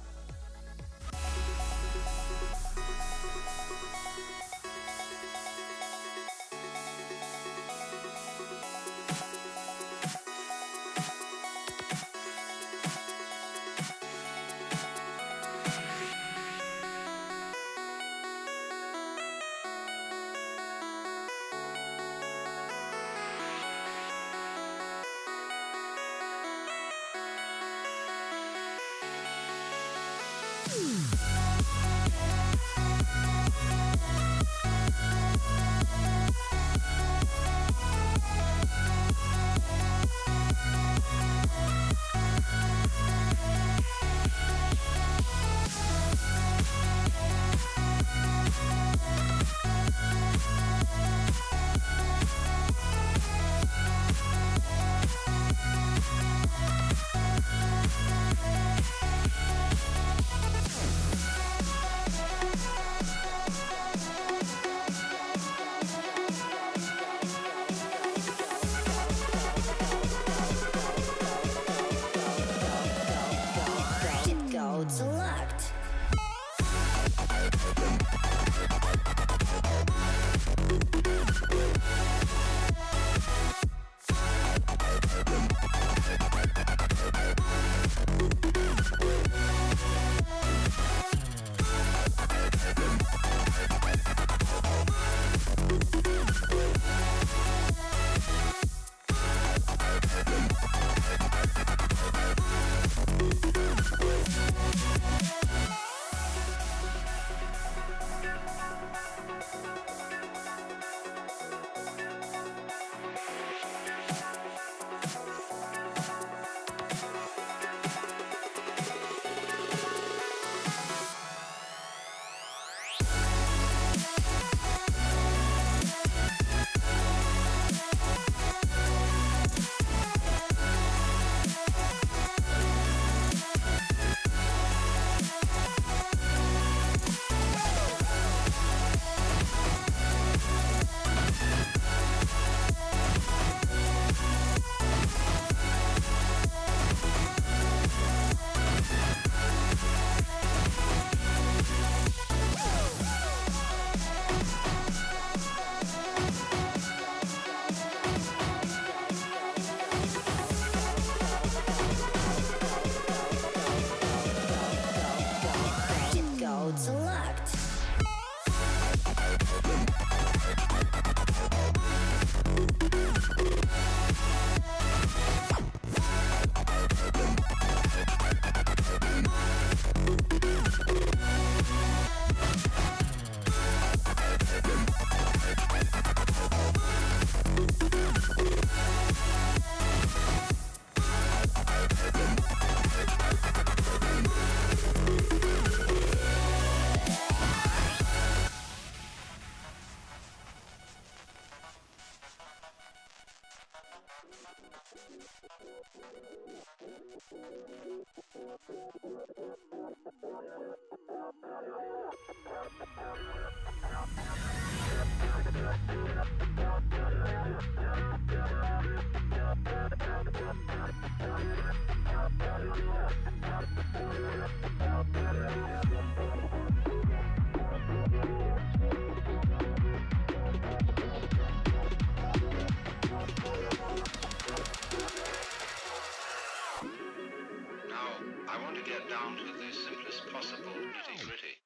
Mode select. I want to get down to the simplest possible nitty-gritty.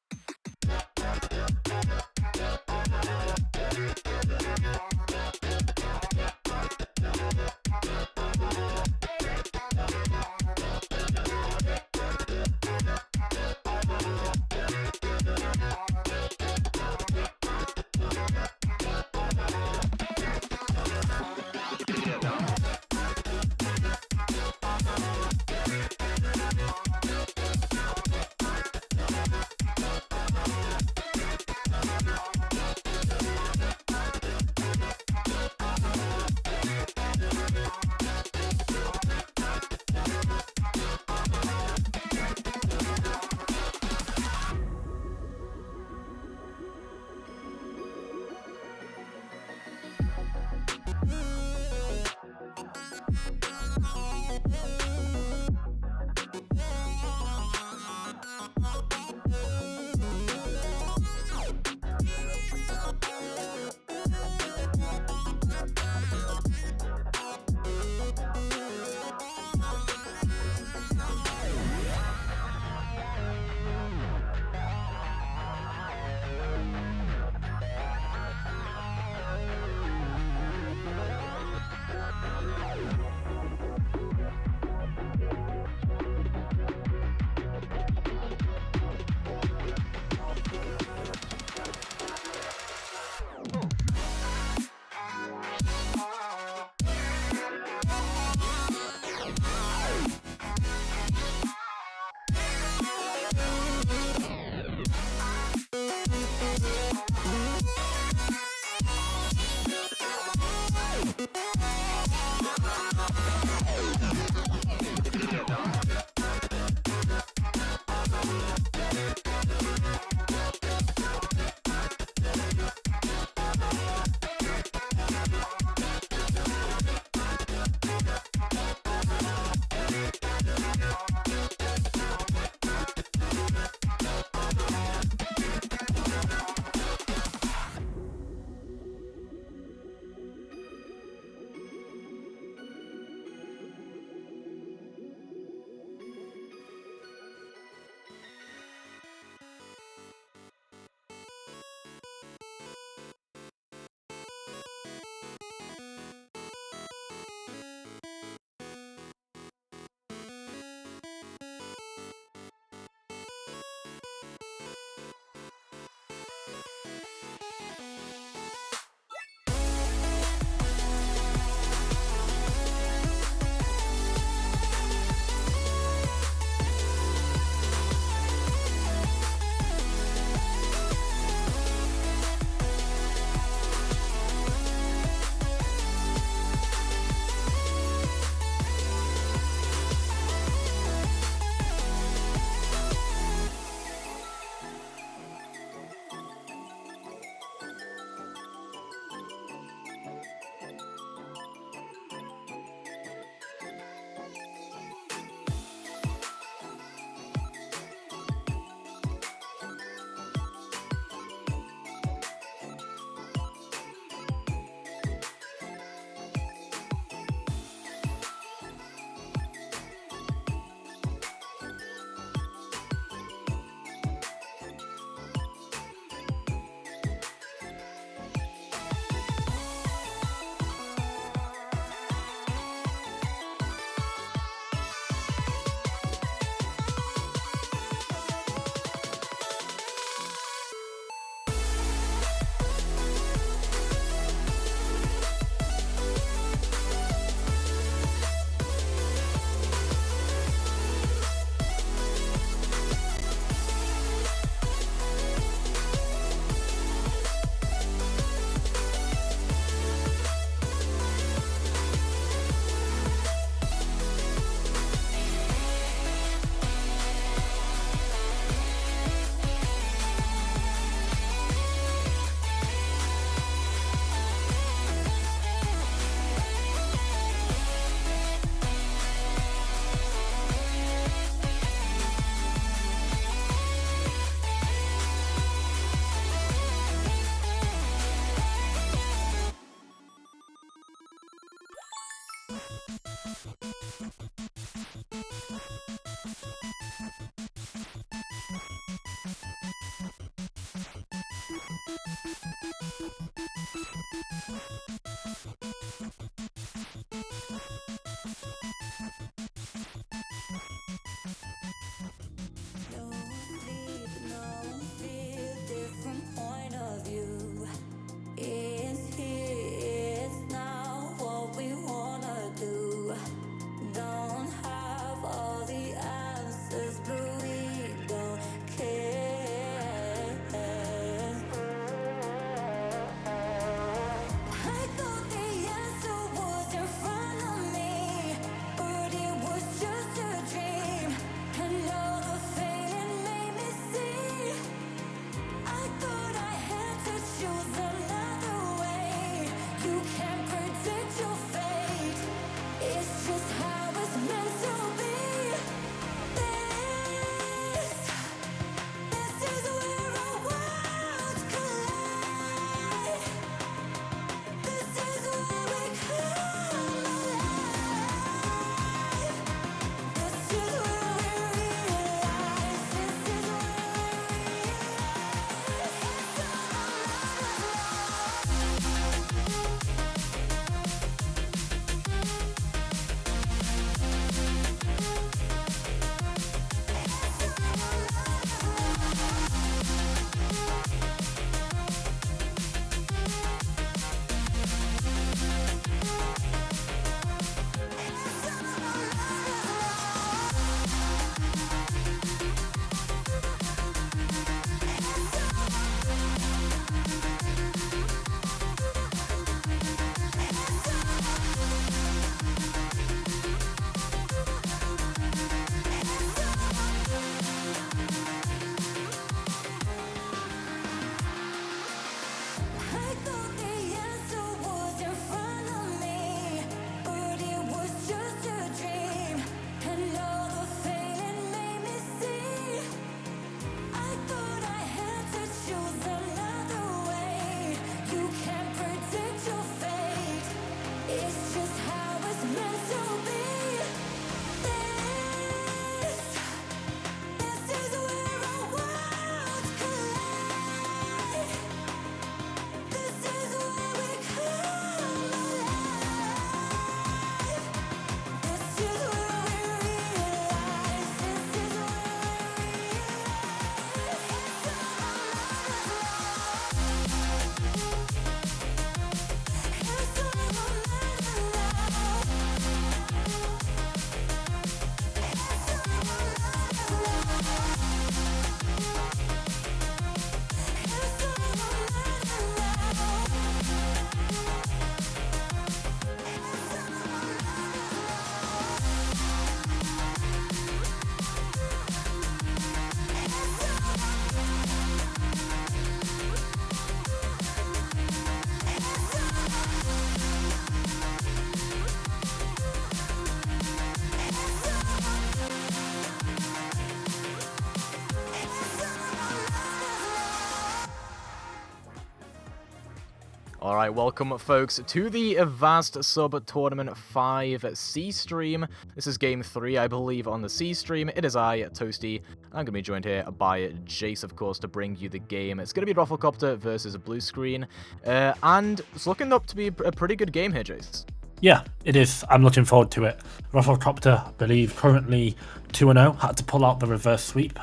Alright, welcome folks to the Avast Sub Tournament 5 C stream. This is game 3, I believe, on the C stream. It is I, Toasty. I'm going to be joined here by Jace, of course, to bring you the game. It's going to be ROFLCOPTER versus Blue Screen. And it's looking up to be a pretty good game here, Jace. Yeah, it is. I'm looking forward to it. ROFLCOPTER, I believe, currently 2-0. Had to pull out the reverse sweep.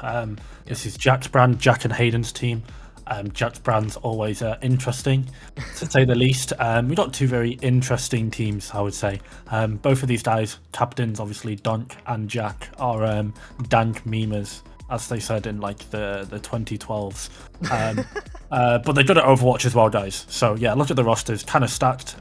This is Jack's brand, Jack and Hayden's team. Jack's brand's always interesting, to say the least. We've got two very interesting teams, I would say. Both of these guys, captains, obviously, Donk and Jack, are dank memers, as they said in like the 2012s. But they're good at Overwatch as well, guys. So yeah, look at the rosters, kind of stacked.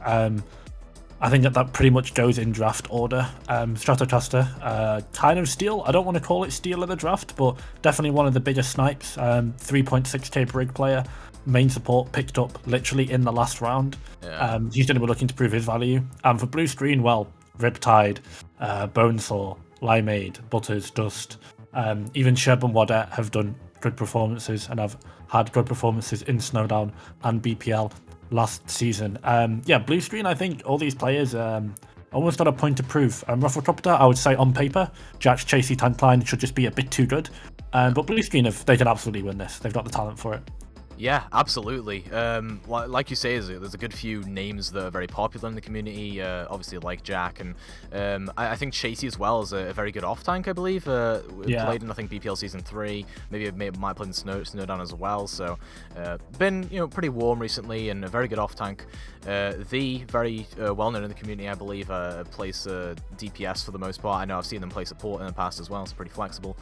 I think that pretty much goes in draft order. Stratocaster, kind of steal. I don't want to call it steal of the draft, but definitely one of the biggest snipes. 3.6k brig player, main support picked up literally in the last round. Yeah. He's going to be looking to prove his value. And for Blue Screen, well, Riptide, Bonesaw, Limeade, Butters, Dust, even Sheb and Wadet have done good performances and have had good performances in Snowdown and BPL last season. Yeah, Blue Screen, I think all these players almost got a point to prove. ROFLCOPTER, I would say on paper, Jack's chasey tank line should just be a bit too good. But Blue Screen, they can absolutely win this. They've got the talent for it. Yeah, absolutely. Like you say, there's a good few names that are very popular in the community. Obviously, like Jack, and I think Chasey as well is a very good off tank. I believe. Played in I think BPL Season 3. Maybe might play in Snowdown as well. So been pretty warm recently and a very good off tank. The very well known in the community, I believe, plays DPS for the most part. I know I've seen them play support in the past as well. It's pretty flexible.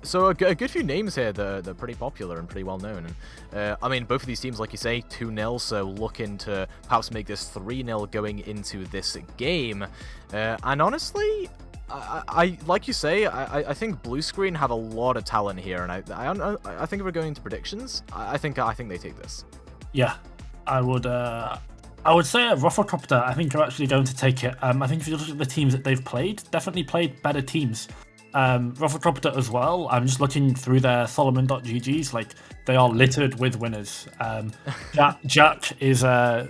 So a good few names here that are pretty popular and pretty well known. And I mean, both of these teams, like you say, 2-0, so looking to perhaps make this 3-0 going into this game. And honestly, I like you say, I think Blue Screen have a lot of talent here, and I think if we're going into predictions, I think they take this. Yeah, I would say ROFLCOPTER, I think, are actually going to take it. I think if you look at the teams that they've played, definitely played better teams. ROFLCOPTER as well. I'm just looking through their Solomon.gg's, like, they are littered with winners. Jack is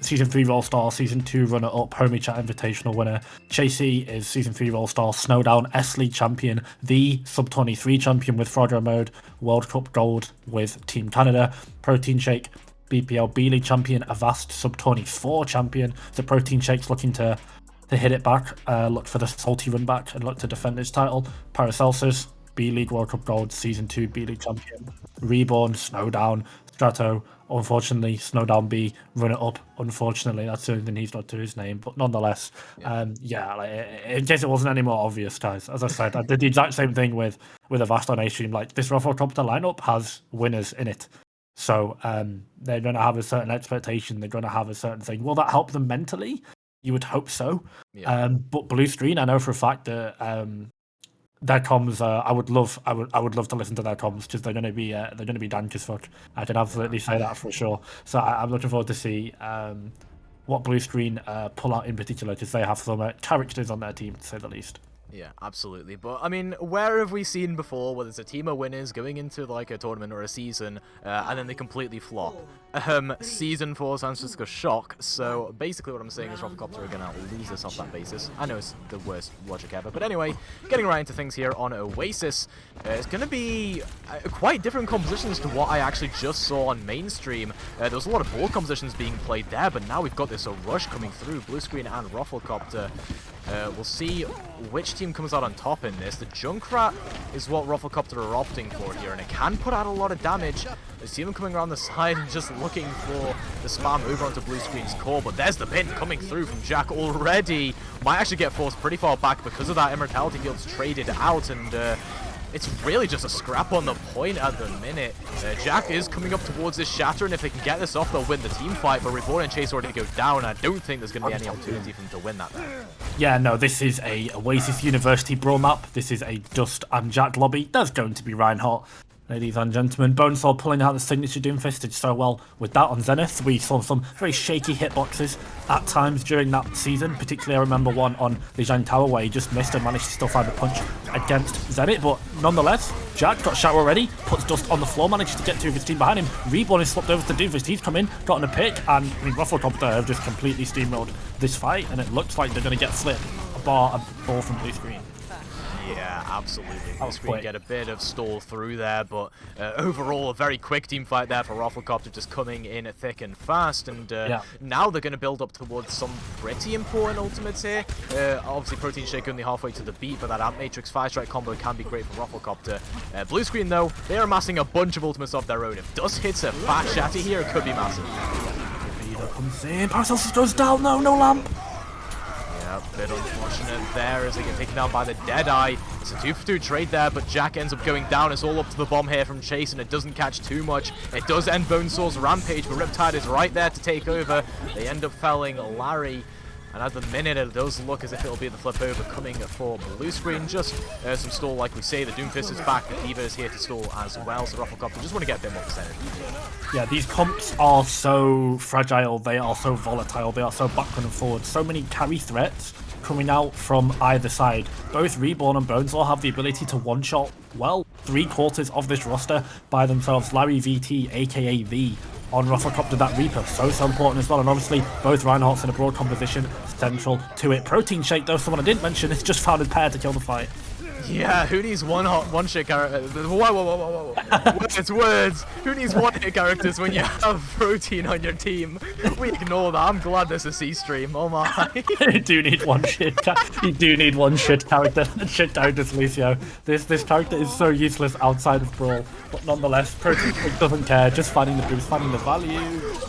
Season 3 Roll-Star, Season 2 runner-up, Homie Chat Invitational winner. Chasey is Season 3 Roll-Star, Snowdown S-League champion, the Sub Tourney 3 champion with Frodro Mode, World Cup Gold with Team Canada, Protein Shake, BPL B-League champion, Avast Sub Tourney 4 champion. The Protein Shake's looking to hit it back, look for the salty run back and look to defend his title. Paracelsus, B-League World Cup Gold, Season 2 B-League champion. Reborn, Snowdown, Strato, unfortunately, Snowdown B, runner-up, unfortunately, that's the only thing he's not to his name, but nonetheless, in case it wasn't any more obvious, guys, as I said, I did the exact same thing with Avast on A-Stream. Like, this ROFLCOPTER lineup has winners in it. So they're going to have a certain expectation, they're going to have a certain thing. Will that help them mentally? You would hope so. Yeah. But Blue Screen, I know for a fact that their comms, I would love to listen to their comms because they're going to be dank as fuck. I can absolutely say that for sure. So I'm looking forward to see what Blue Screen pull out in particular, because they have some characters on their team, to say the least. Yeah, absolutely. But, I mean, where have we seen before where there's a team of winners going into, like, a tournament or a season, and then they completely flop? Season 4 San Francisco Shock, so basically what I'm saying is ROFLCOPTER are going to lose this off that basis. I know it's the worst logic ever, but anyway, getting right into things here on Oasis, it's going to be quite different compositions to what I actually just saw on mainstream. There was a lot of board compositions being played there, but now we've got this rush coming through, Blue Screen and ROFLCOPTER. We'll see which team comes out on top in this. The Junkrat is what ROFLCOPTER are opting for here, and it can put out a lot of damage. I see them coming around the side and just looking for the spam over onto Blue Screen's core, but there's the pin coming through from Jack already. Might actually get forced pretty far back because of that Immortality Field's traded out, and it's really just a scrap on the point at the minute. Jack is coming up towards this Shatter, and if they can get this off, they'll win the team fight, but Reborn and Chase already go down. I don't think there's going to be any opportunity for them to win that there. Yeah, no, this is a Oasis University brawl map. This is a Dust and Jack lobby. There's going to be Reinhardt. Ladies and gentlemen, Bonesaw pulling out the signature Doomfist did so well with that on Zenith. We saw some very shaky hitboxes at times during that season. Particularly, I remember one on the Zhang Tower where he just missed and managed to still find a punch against Zenith. But nonetheless, Jack got shot already, puts Dust on the floor, manages to get two of his team behind him. Reborn is swapped over to Doomfist. He's come in, gotten a pick, and I mean, ROFLCOPTER have just completely steamrolled this fight, and it looks like they're going to get flipped a ball from Blue Screen. Yeah, absolutely. Blue Screen get a bit of stall through there, but overall a very quick team fight there for ROFLCOPTER, just coming in thick and fast, and now they're going to build up towards some pretty important ultimates here. Obviously Protein Shake only halfway to the beat, but that Amp Matrix 5-strike combo can be great for ROFLCOPTER. Blue Screen though, they are amassing a bunch of ultimates of their own. If Dust hits a fat Shatty here, it could be massive. Vita comes in, Paracelsus goes down, no lamp. A bit unfortunate there as they get taken down by the Deadeye. It's a 2-for-2 trade there, but Jack ends up going down. It's all up to the bomb here from Chase, and it doesn't catch too much. It does end Bonesaw's rampage, but Riptide is right there to take over. They end up felling Larry, and at the minute it does look as if it'll be the flip over coming for Blue Screen. Just some stall, like we say. The Doomfist is back, the Diva is here to stall as well, so ROFLCOPTER just want to get a bit more percentage. Yeah, these comps are so fragile, they are so volatile, they are so backward and forward. So many carry threats coming out from either side. Both Reborn and Bonesaw have the ability to one-shot, well, 3/4 of this roster by themselves. Larry VT, aka V, on ROFLCOPTER, that Reaper, so important as well. And obviously, both Reinhardt's in a broad composition, central to it. Protein Shake, though, someone I didn't mention, is just found in pair to kill the fight. Yeah, who needs one shit character? Whoa. Words. Who needs one hit characters when you have Protein on your team? We ignore that. I'm glad there's a C stream. Oh my. You do need one shit. You do need one shit character. Shit characters, Lucio. This character is so useless outside of Brawl, but nonetheless, Protein doesn't care. Just finding the boost, finding the value.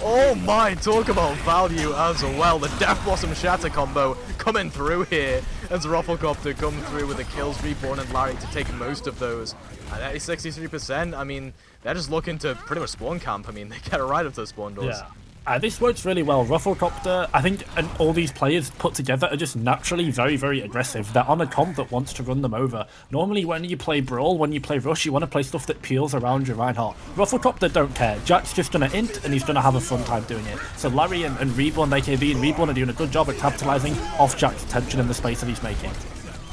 Oh my, talk about value as well. The Death Blossom Shatter combo coming through here as ROFLCOPTER come through with the kills, Reborn and Larry to take most of those. And that is 63%. I mean, they're just looking to pretty much spawn camp. I mean, they get right up to the spawn doors. Yeah. This works really well. ROFLCOPTER, I think, and all these players put together are just naturally very, very aggressive. They're on a comp that wants to run them over. Normally, when you play Brawl, when you play Rush, you want to play stuff that peels around your Reinhardt. ROFLCOPTER don't care. Jack's just gonna int, and he's gonna have a fun time doing it. So Larry and Reborn, AKB, and Reborn are doing a good job at capitalizing off Jack's attention in the space that he's making.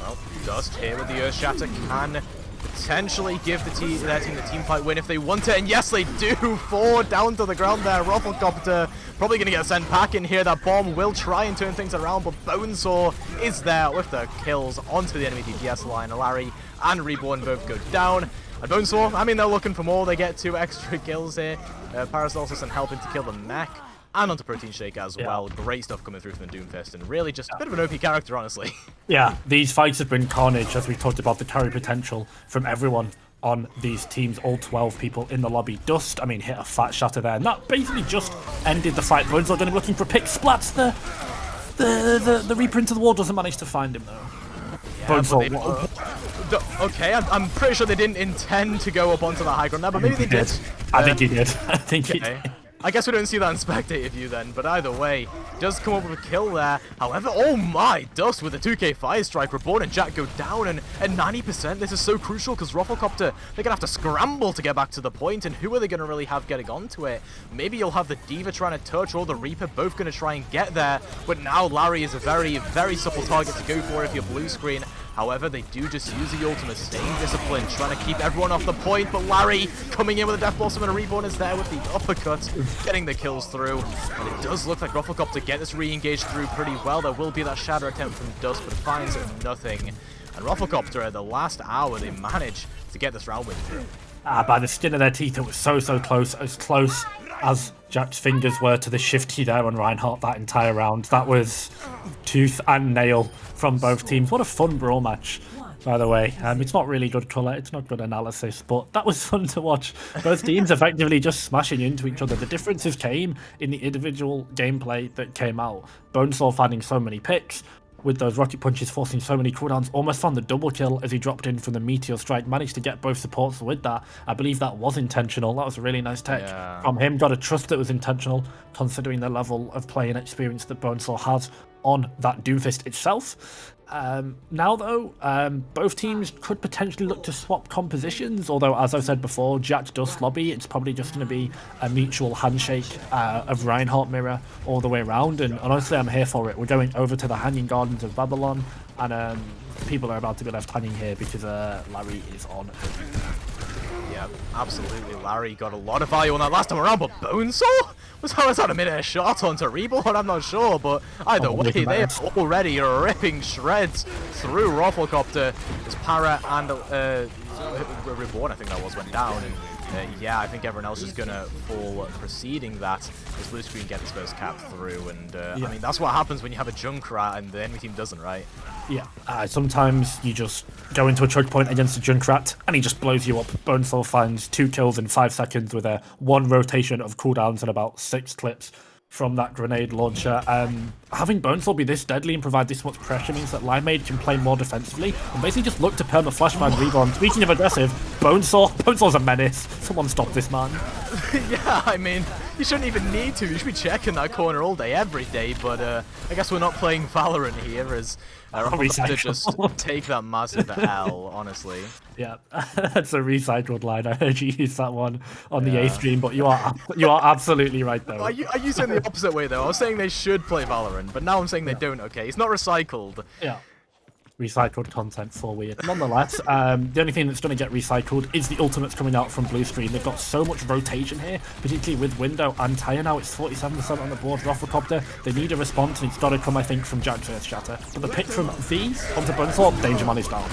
Well, Dust here with the Earth Shatter can potentially give their team the team fight win if they want it, and yes they do. 4 down to the ground there. ROFLCOPTER probably going to get sent back in here. That bomb will try and turn things around, but Bonesaw is there with the kills onto the enemy DPS line. Larry and Reborn both go down. And Bonesaw, I mean, they're looking for more. They get 2 extra kills here. Paracelsus and helping to kill the mech. And onto Protein Shake as well. Great stuff coming through from the Doomfist, and really just a bit of an OP character, honestly. Yeah, these fights have been carnage, as we talked about the carry potential from everyone on these teams, all 12 people in the lobby. Dust, I mean, hit a fat shatter there, and that basically just ended the fight. Bonesaw going to be looking for a pick. Splats the Reaper into the wall, doesn't manage to find him though. Yeah, Bonesaw, okay, I'm pretty sure they didn't intend to go up onto the high ground there, but maybe they did. I think he did. I think he okay. did. I guess we don't see that in spectator view then, but either way, does come up with a kill there. However, oh my, Dust with a 2k Fire Strike. Reborn and Jack go down, and at 90%, this is so crucial because ROFLCOPTER, they're going to have to scramble to get back to the point, and who are they going to really have getting onto it? Maybe you'll have the D.Va trying to touch, or the Reaper both going to try and get there, but now Larry is a very, very supple target to go for if you're blue screen. However, they do just use the ultimate, staying disciplined, trying to keep everyone off the point, but Larry coming in with a Death Blossom, and a Reborn is there with the uppercut, getting the kills through. And it does look like ROFLCOPTER get this re-engaged through pretty well. There will be that shatter attempt from Dust, but finds nothing. And ROFLCOPTER, at the last hour, they manage to get this round win through. By the skin of their teeth, it was so close as Jack's fingers were to the shifty there on Reinhardt that entire round. That was tooth and nail from both teams. What a fun Brawl match, by the way. It's not really good colour, it's not good analysis, but that was fun to watch. Both teams effectively just smashing into each other. The differences came in the individual gameplay that came out. Bonesaw finding so many picks, with those rocket punches forcing so many cooldowns, almost found the double kill as he dropped in from the Meteor Strike, managed to get both supports with that. I believe that was intentional. That was a really nice tech from him. Got to trust that it was intentional, considering the level of play and experience that Bonesaw has on that Doomfist itself. Now though, both teams could potentially look to swap compositions, although as I've said before, Jack Dust lobby, it's probably just going to be a mutual handshake of Reinhardt mirror all the way around, and honestly I'm here for it. We're going over to the Hanging Gardens of Babylon, and people are about to be left hanging here because Larry is on. Yeah, absolutely. Larry got a lot of value on that last time around, but Bonesaw? Was that a mid-air shot onto Reborn? I'm not sure, but either way, they are already ripping shreds through ROFLCOPTER as Para and Reborn, I think that was, went down. And yeah, I think everyone else is going to fall preceding that as Blue Screen get his first cap through. And I mean, that's what happens when you have a Junkrat and the enemy team doesn't, right? Yeah, sometimes you just go into a choke point against a Junkrat and he just blows you up. Bonesaw finds 2 kills in 5 seconds with a 1 rotation of cooldowns and about 6 clips from that grenade launcher. Having Bonesaw be this deadly and provide this much pressure means that Limeade can play more defensively and basically just look to perma flashbang Reborn. Speaking of aggressive, Bonesaw's a menace. Someone stop this man. Yeah, I mean, you shouldn't even need to. You should be checking that corner all day, every day, but I guess we're not playing Valorant here as ROFLCOPTER just take that massive L, honestly. Yeah, that's a recycled line. I heard you use that one on the A stream, but you are absolutely right though. Are you saying the opposite way though? I was saying they should play Valorant, but now I'm saying they don't. Okay, it's not recycled. Yeah. Recycled content for weird. Nonetheless, the only thing that's going to get recycled is the ultimates coming out from Blue Screen. They've got so much rotation here, particularly with Window and Tyre now. It's 47% on the board for ROFLCOPTER. They need a response, and it's got to come, I think, from Jack's Earth Shatter. But the pick from V onto Bonesaw, Danger Man is down.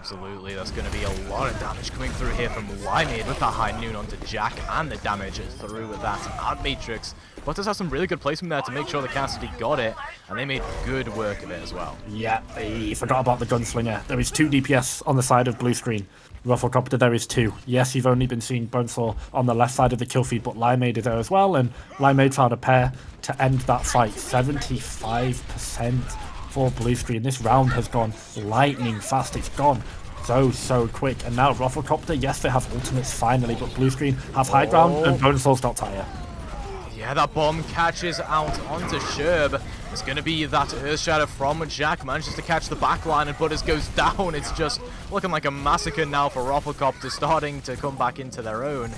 Absolutely, that's going to be a lot of damage coming through here from Limeade with that high noon onto Jack, and the damage through with that Ant Matrix. Butters has some really good placement there to make sure the Cassidy got it, and they made good work of it as well. Yeah, they forgot about the Gunslinger. There is 2 DPS on the side of blue screen. ROFLCOPTER, there is 2. Yes, you've only been seeing Bonesaw on the left side of the kill feed, but Limeade is there as well, and Limeade found a pair to end that fight. 75% for blue screen. This round has gone lightning fast. It's gone so quick. And now ROFLCOPTER, yes, they have ultimates finally, but blue screen have high ground, and Bonesaw's not tire. Yeah, that bomb catches out onto Sherb. It's going to be that Earth Shatter from Jack. Manages to catch the backline, and Butters goes down. It's just looking like a massacre now for ROFLCOPTER, starting to come back into their own.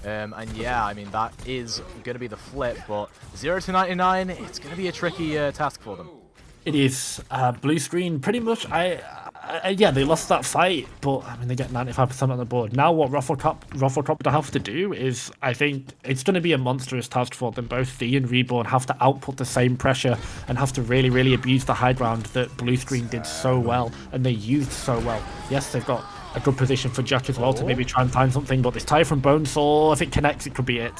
And yeah, I mean, that is going to be the flip, but 0 to 99, it's going to be a tricky task for them. It is. Blue screen, pretty much, yeah, they lost that fight, but I mean, they get 95% on the board. Now what ROFLCOPTER have to do is, I think, it's going to be a monstrous task for them. Both Thea and Reborn have to output the same pressure and have to really abuse the high ground that blue screen did so well, and they used so well. Yes, they've got a good position for Jack as well to maybe try and find something, but this tie from Bonesaw, if it connects, it could be it.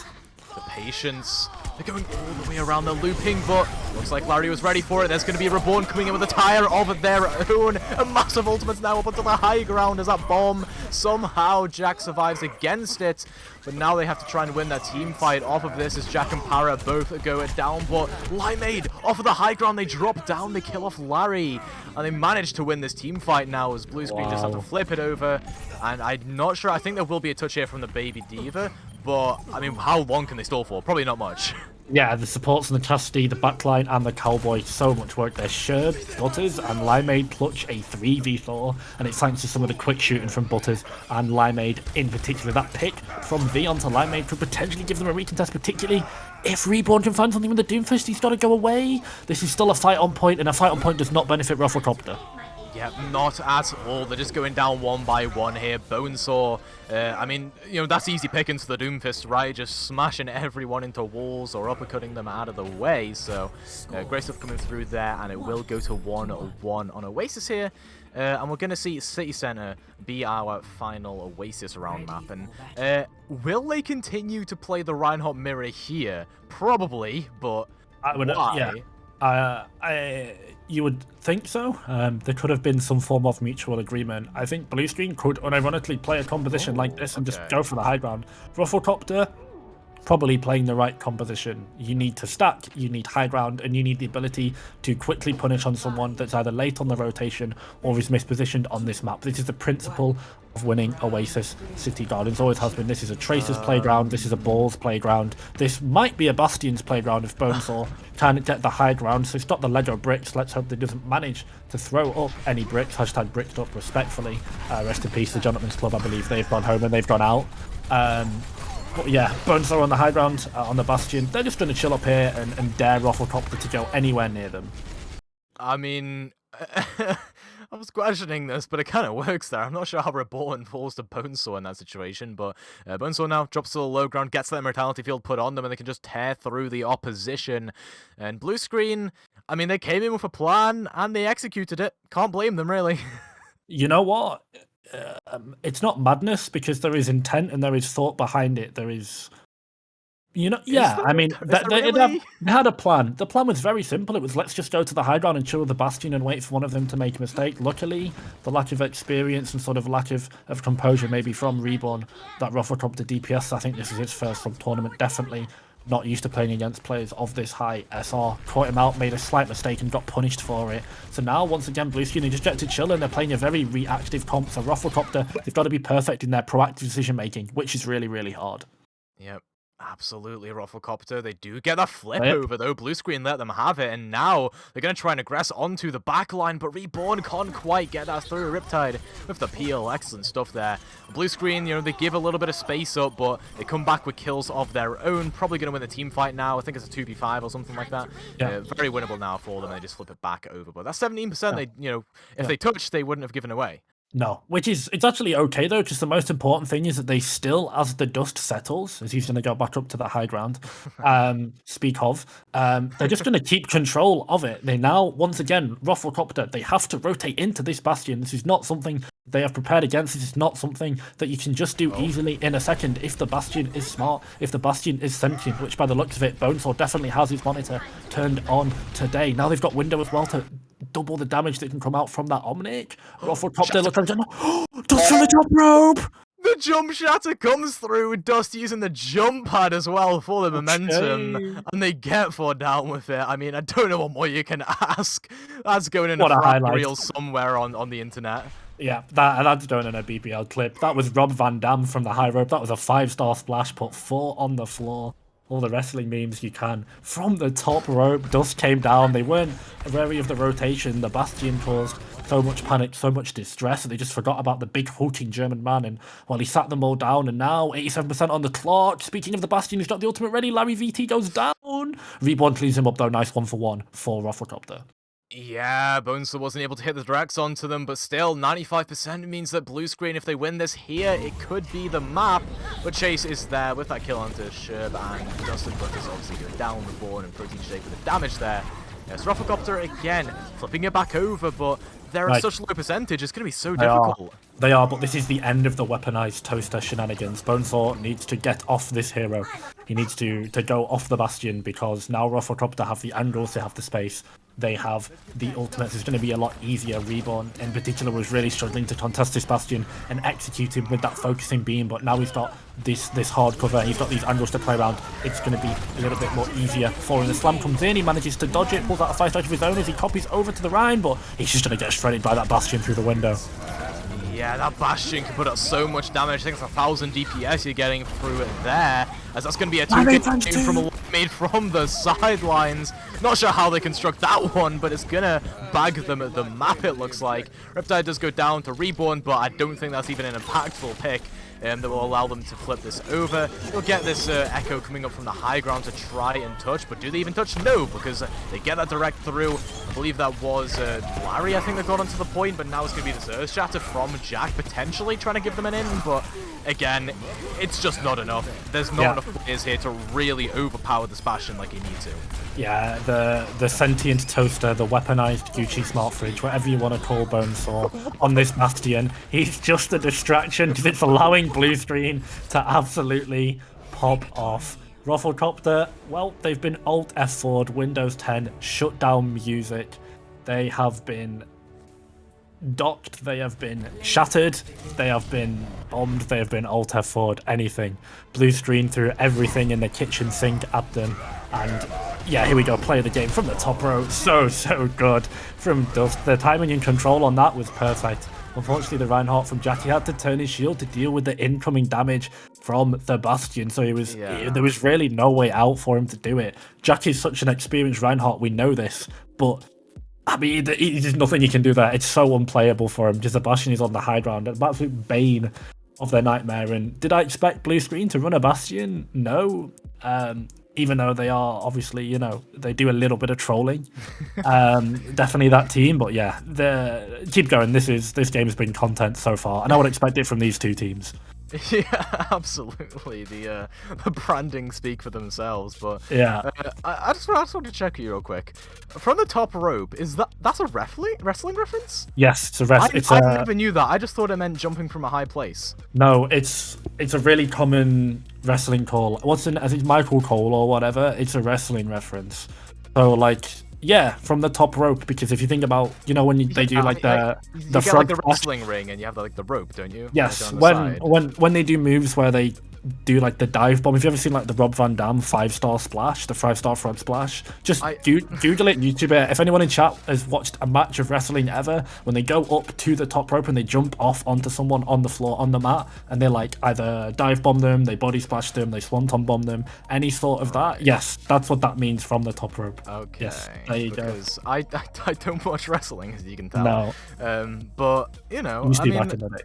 The patience. They're going all the way around the looping, but looks like Larry was ready for it. There's going to be a Reborn coming in with a tire of their own. A massive ultimate's now up onto the high ground as that bomb. Somehow Jack survives against it, but now they have to try and win their team fight off of this as Jack and Para both go down. But Limeade off of the high ground, they drop down, they kill off Larry, and they manage to win this team fight now as blue screen just have to flip it over. And I'm not sure, I think there will be a touch here from the Baby Diva, but I mean, how long can they stall for? Probably not much. Yeah, the supports and the Chastity, the backline, and the Cowboy, so much work. There's Sherb, Butters, and Limeade clutch a 3v4, and it's thanks to some of the quick shooting from Butters and Limeade in particular. That pick from V onto Limeade could potentially give them a recontest, particularly if Reborn can find something with the Doomfist. He's got to go away. This is still a fight on point, and a fight on point does not benefit ROFLCOPTER. Yeah, not at all. They're just going down one by one here. Bonesaw, I mean, you know, that's easy pickings for the Doomfist, right? Just smashing everyone into walls or uppercutting them out of the way. So, great stuff coming through there, and it will go to 1-1 on Oasis here. And we're going to see City Center be our final Oasis round map. And will they continue to play the Reinhardt mirror here? Probably, but why? Yeah. You would think so. There could have been some form of mutual agreement. I think blue screen could unironically play a composition like this and just go for the high ground. ROFLCOPTER, probably playing the right composition. You need to stack, you need high ground, and you need the ability to quickly punish on someone that's either late on the rotation or is mispositioned on this map. This is the principle of winning Oasis City Gardens. Always has been. This is a Tracer's playground, this is a Ball's playground, this might be a Bastion's playground if Bonesaw can get the high ground. So stop the Lego bricks. Let's hope they doesn't manage to throw up any bricks. Hashtag bricked up respectfully. Rest in peace, the Jonathan's Club. I believe they've gone home and they've gone out. But yeah, Bonesaw on the high ground, on the Bastion. They're just going to chill up here and dare ROFLCOPTER to go anywhere near them. I mean, I was questioning this, but it kind of works there. I'm not sure how Reborn falls to Bonesaw in that situation, but Bonesaw now drops to the low ground, gets that Immortality Field put on them, and they can just tear through the opposition. And blue screen, I mean, they came in with a plan, and they executed it. Can't blame them, really. You know what? It's not madness, because there is intent and there is thought behind it. There is... You know, yeah, I mean, they had a plan. The plan was very simple. It was, let's just go to the high ground and chill with the Bastion and wait for one of them to make a mistake. Luckily, the lack of experience and sort of lack of composure maybe from Reborn, that ROFLCOPTER DPS, I think this is his first sub-tournament, definitely not used to playing against players of this high. SR caught him out, made a slight mistake and got punished for it. So now, once again, Blue Screen, they just get to chill and they're playing a very reactive comp. So ROFLCOPTER, they've got to be perfect in their proactive decision-making, which is really, really hard. Yep. Absolutely, ROFLCOPTER. They do get that flip over, though. Blue screen let them have it, and now they're going to try and aggress onto the backline, but Reborn can't quite get that through. Riptide with the peel. Excellent stuff there. Blue screen, you know, they give a little bit of space up, but they come back with kills of their own. Probably going to win the team fight now. I think it's a 2v5 or something like that. Yeah. Very winnable now for them, and they just flip it back over. But that's 17% they, you know, if they touched, they wouldn't have given away. No, it's actually okay though, because the most important thing is that they still, as the dust settles, as he's going to go back up to that high ground, speak of, they're just going to keep control of it. They now, once again, ROFLCOPTER, they have to rotate into this bastion. This is not something they have prepared against. This is not something that you can just do easily in a second if the bastion is smart, if the bastion is sentient, which by the looks of it, Bonesaw definitely has his monitor turned on today. Now they've got window as well to double the damage that can come out from that Omnic. ROFLCOPTER looks like dust from the top rope! The jump shatter comes through, Dust using the jump pad as well for the momentum, and they get 4 down with it. I mean, I don't know what more you can ask. That's going in a frap reel somewhere on the internet. Yeah, that's going in a BBL clip. That was Rob Van Dam from the high rope. That was a 5-star splash, put 4 on the floor. All the wrestling memes you can. From the top rope, Dust came down. They weren't wary of the rotation. The Bastion caused so much panic, so much distress, that they just forgot about the big hulking German man. And well, he sat them all down, and now 87% on the clock. Speaking of the Bastion, he's got the ultimate ready. Larry VT goes down. Reborn cleans him up though. Nice 1-for-1 for ROFLCOPTER. Yeah, Bonesaw wasn't able to hit the directs onto them, but still, 95% means that blue screen, if they win this here, it could be the map. But Chase is there with that kill onto Sherb, and Dustin Buckers obviously going down the board, and Protein Shake with the damage there. Yes, ROFLCOPTER again, flipping it back over, but they're at such low percentage, it's going to be so difficult. They are, but this is the end of the weaponized toaster shenanigans. Bonesaw needs to get off this hero. He needs to go off the Bastion, because now ROFLCOPTER have the angles, they have the space. They have the ultimates. It's going to be a lot easier. Reborn, in particular, was really struggling to contest this Bastion and execute him with that focusing beam, but now he's got this hard cover. He's got these angles to play around. It's going to be a little bit more easier for him. The slam comes in. He manages to dodge it, pulls out a 5-star of his own as he copies over to the Rhine, but he's just going to get shredded by that Bastion through the window. Yeah, that Bastion can put out so much damage. I think it's 1,000 DPS you're getting through it there, as that's going to be a 2-hit from a made from the sidelines. Not sure how they construct that one, but it's going to bag them at the map, it looks like. Riptide does go down to Reborn, but I don't think that's even an impactful pick that will allow them to flip this over. You'll get this Echo coming up from the high ground to try and touch, but do they even touch? No, because they get that direct through. I believe that was Larry, I think, that got onto the point, but now it's going to be this Earth Shatter from Jack, potentially trying to give them an in, but again, it's just not enough. There's not enough players here to really overpower this Bastion like you need to. Yeah, the sentient toaster, the weaponized Gucci smart fridge, whatever you want to call Bonesaw, on this Bastion, he's just a distraction because it's allowing blue screen to absolutely pop off. ROFLCOPTER, well, they've been Alt F4'd, Windows 10, shut down music. They have been docked, they have been shattered, they have been bombed, they have been Alt F4'd, anything. Blue screen threw everything in the kitchen sink at them, and yeah, here we go, play the game from the top row. So good from Dust. The timing and control on that was perfect. Unfortunately, the Reinhardt from Jackie had to turn his shield to deal with the incoming damage from the Bastion, so there was really no way out for him to do it. Jackie's such an experienced Reinhardt, we know this, but I mean, there's nothing you can do there. It's so unplayable for him, because the Bastion is on the high ground, an absolute bane of their nightmare. And did I expect blue screen to run a Bastion? No. Even though they are obviously, you know, they do a little bit of trolling. Definitely that team, but yeah, keep going. This game has been content so far, and I would expect it from these two teams. Yeah, absolutely. The branding speak for themselves, but yeah. I just want to check you real quick. From the top rope, that's a wrestling reference? Yes, it's a I never knew that. I just thought it meant jumping from a high place. No, it's a really common wrestling call. I think Michael Cole or whatever. It's a wrestling reference. So like, yeah, from the top rope, because if you think about, you know, when they do like the front, like the wrestling ring, and you have like the rope, don't you? Yes, like when they do moves where they do like the dive bomb. Have you ever seen like the Rob Van Dam 5-star splash, the 5-star front splash? Just Google it, YouTube it. If anyone in chat has watched a match of wrestling ever, when they go up to the top rope and they jump off onto someone on the floor on the mat, and they like either dive bomb them, they body splash them, they swanton bomb them, any sort of that. Yes, that's what that means from the top rope. Okay. Yes, there you go. Because I don't watch wrestling, as you can tell. No. But you know, Used to back in the day.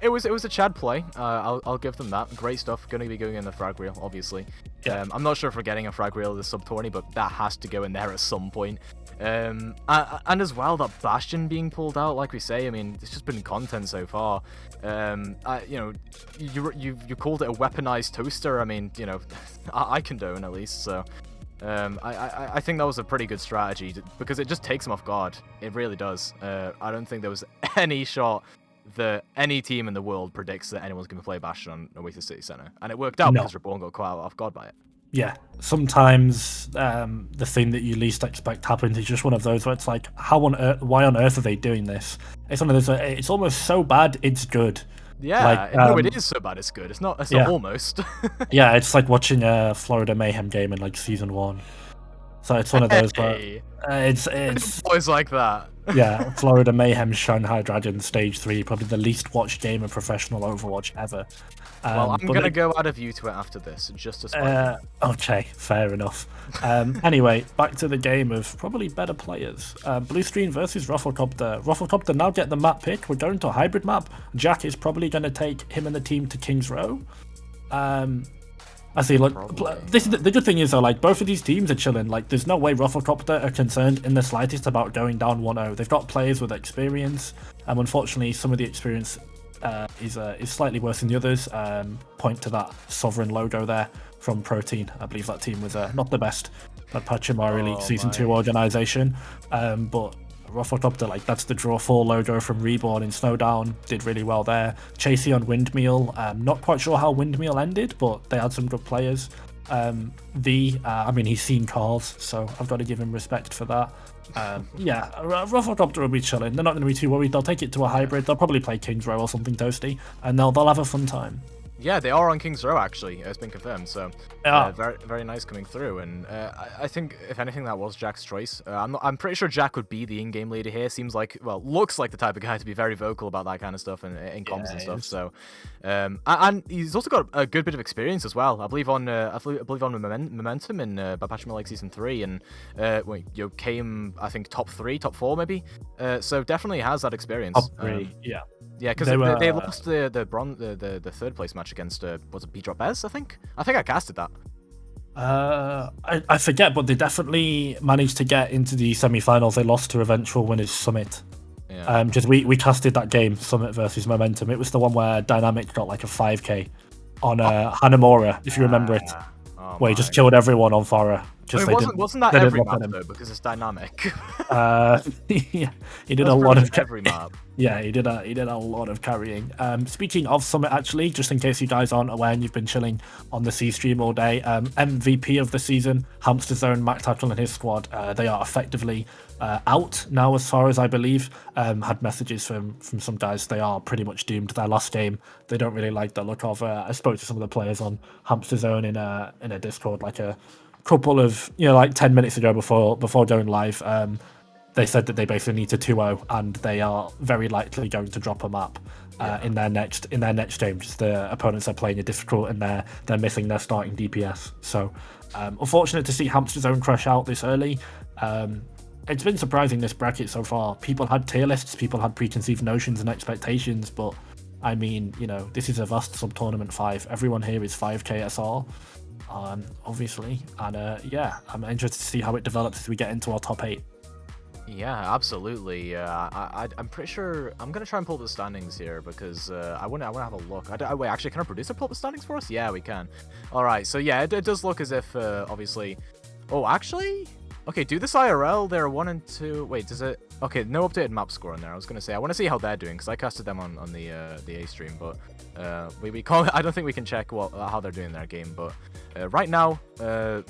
It was a Chad play. I'll give them that. Great stuff. Going to be going in the frag reel, obviously. Yeah. I'm not sure if we're getting a frag reel of the Sub Tourney, but that has to go in there at some point. And as well, that Bastion being pulled out, like we say, I mean, it's just been content so far. You know, you called it a weaponized toaster. I mean, you know, I condone at least. So, I think that was a pretty good strategy because it just takes him off guard. It really does. I don't think there was any shot that any team in the world predicts that anyone's going to play Bastion on Oasis City Center, and it worked out because Reborn got caught off guard by it. Yeah, sometimes the thing that you least expect happens is just one of those where it's like, why on earth are they doing this? It's one of those. It's almost so bad it's good. Yeah, like, no, it is so bad it's good. It's not. It's not almost. Yeah, it's like watching a Florida Mayhem game in like season 1. So it's one of those where it's boys like that. Yeah, Florida Mayhem Shanghai Dragon Stage 3, probably the least watched game of professional Overwatch ever. Well, I'm going to go out of you to it after this, just to spite you. Okay, fair enough. Anyway, back to the game of probably better players. Blue Screen versus ROFLCOPTER. ROFLCOPTER now get the map pick. We're going to a hybrid map. Jack is probably going to take him and the team to King's Row. I see, look, the good thing is, though, like, both of these teams are chilling. Like, there's no way ROFLCOPTER are concerned in the slightest about going down 1-0. They've got players with experience, and unfortunately, some of the experience is slightly worse than the others. Point to that Sovereign logo there from Protein. I believe that team was not the best at Pachimari Elite Season 2 organization, but ROFLCOPTER, like, that's the Draw 4 logo from Reborn in Snowdown, did really well there. Chasey on Windmill, not quite sure how Windmill ended, but they had some good players. I mean, he's seen calls, so I've got to give him respect for that. Yeah, ROFLCOPTER will be chilling. They're not going to be too worried. They'll take it to a hybrid. They'll probably play King's Row or something toasty, and they'll have a fun time. Yeah, they are on King's Row, actually. It's been confirmed, so very, very nice coming through. And I think, if anything, that was Jack's choice. I'm pretty sure Jack would be the in-game leader here. Seems like, well, looks like the type of guy to be very vocal about that kind of stuff and in comms and stuff. So, and he's also got a good bit of experience as well. I believe on Momentum in Bapachima League Season 3, and came, I think, top 3, top 4 maybe. So definitely has that experience. Top 3, yeah. Yeah, because they lost the third place match against was it B-Drop Bez? I think I casted that. I forget, but they definitely managed to get into the semi-finals. They lost to eventual winners Summit. Yeah. Just we casted that game, Summit versus Momentum. It was the one where Dynamic got like a 5k on Hanamura, if you remember it, where he just killed everyone on Farah. Wasn't that every map though, because it's Dynamic? Yeah, he did a lot of every map. Yeah, he did a lot of carrying. Speaking of Summit, actually, just in case you guys aren't aware and you've been chilling on the C stream all day, MVP of the season, Hamster Zone, Mac Tackle and his squad, they are effectively out now, as far as I believe. Had messages from some guys. They are pretty much doomed. Their last game, they don't really like the look of. I spoke to some of the players on Hamster Zone in a Discord like a couple of, like 10 minutes ago before going live. They said that they basically need to 2-0 and they are very likely going to drop a map in their next game. Just the opponents are playing are difficult and they're missing their starting DPS. So unfortunate to see Hamster Zone crash out this early. It's been surprising, this bracket so far. People had tier lists, people had preconceived notions and expectations, but I mean, this is Avast Sub Tournament 5. Everyone here is 5k SR. Obviously, and yeah, I'm interested to see how it develops as we get into our top 8. Yeah, absolutely. I'm pretty sure I'm gonna try and pull up the standings here because I wanna have a look. Wait, actually, can our producer pull up the standings for us? Yeah, we can. All right, so yeah, it does look as if obviously. Oh, actually, okay. Do This IRL. They're 1 and 2. Wait, does it? Okay, no updated map score in there. I was gonna say I want to see how they're doing because I casted them on the A stream, but we can't. I don't think we can check how they're doing in their game. But right now,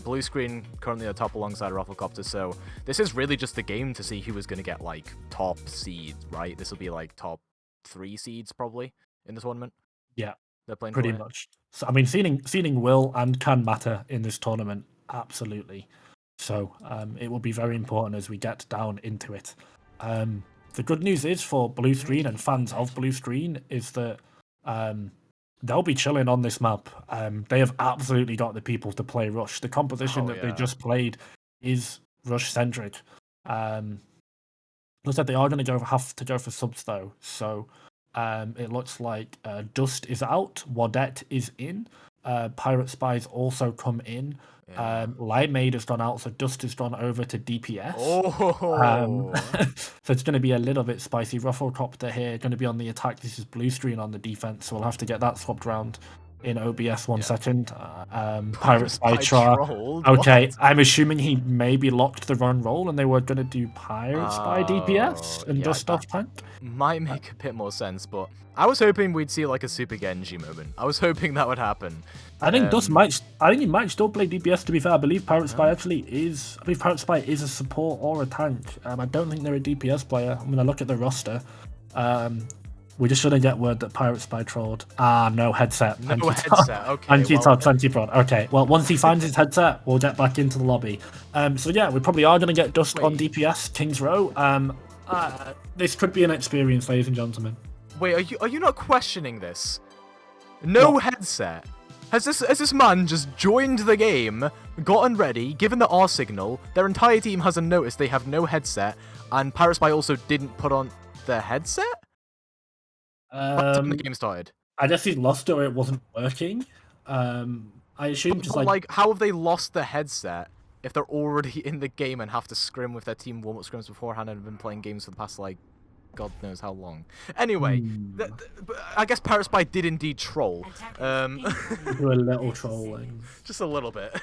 Blue Screen currently at top alongside ROFLCOPTER. So this is really just the game to see who is gonna get like top seed, right? This will be like top 3 seeds probably in the tournament. Yeah, they're playing pretty much. So I mean, seeding will and can matter in this tournament, absolutely. So it will be very important as we get down into it. The good news is for Blue Screen and fans of Blue Screen is that they'll be chilling on this map. They have absolutely got the people to play Rush. The composition they just played is Rush centric. Looks like they are going to have to go for subs though. So It looks like Dust is out, Wadette is in, Pirate Spy's also come in. Limeade has gone out, so Dust has gone over to DPS. So it's going to be a little bit spicy. ROFLCOPTER here going to be on the attack. This is blue screen on the defense, so we'll have to get that swapped around in OBS 1 second. Pirate Spy Trolled. Okay, what? I'm assuming he maybe locked the wrong role and they were going to do Pirate Spy DPS and Dust off tank. Might make a bit more sense, but I was hoping we'd see like a Super Genji moment. I was hoping that would happen. I think Dust might. I think he might still play DPS. To be fair, I believe Pirate Spy actually is. I believe Pirate Spy is a support or a tank. I don't think they're a DPS player. I'm gonna look at the roster. We just shouldn't get word that Pirate Spy trolled. No headset. No headset. Okay. Anti-top, anti-prod. Okay. Well, once he finds his headset, we'll get back into the lobby. So yeah, we probably are gonna get Dust on DPS Kings Row. This could be an experience, ladies and gentlemen. Wait, are you not questioning this? No headset. Has this man just joined the game, gotten ready, given the R signal, their entire team hasn't noticed they have no headset, and Pirate Spy also didn't put on their headset? When the game started. I guess he lost it or it wasn't working. I assume just like how have they lost the headset if they're already in the game and have to scrim with their team warm-up scrims beforehand and have been playing games for the past like God knows how long. Anyway, I guess Pirate Spy did indeed troll. Do a little trolling. Just a little bit.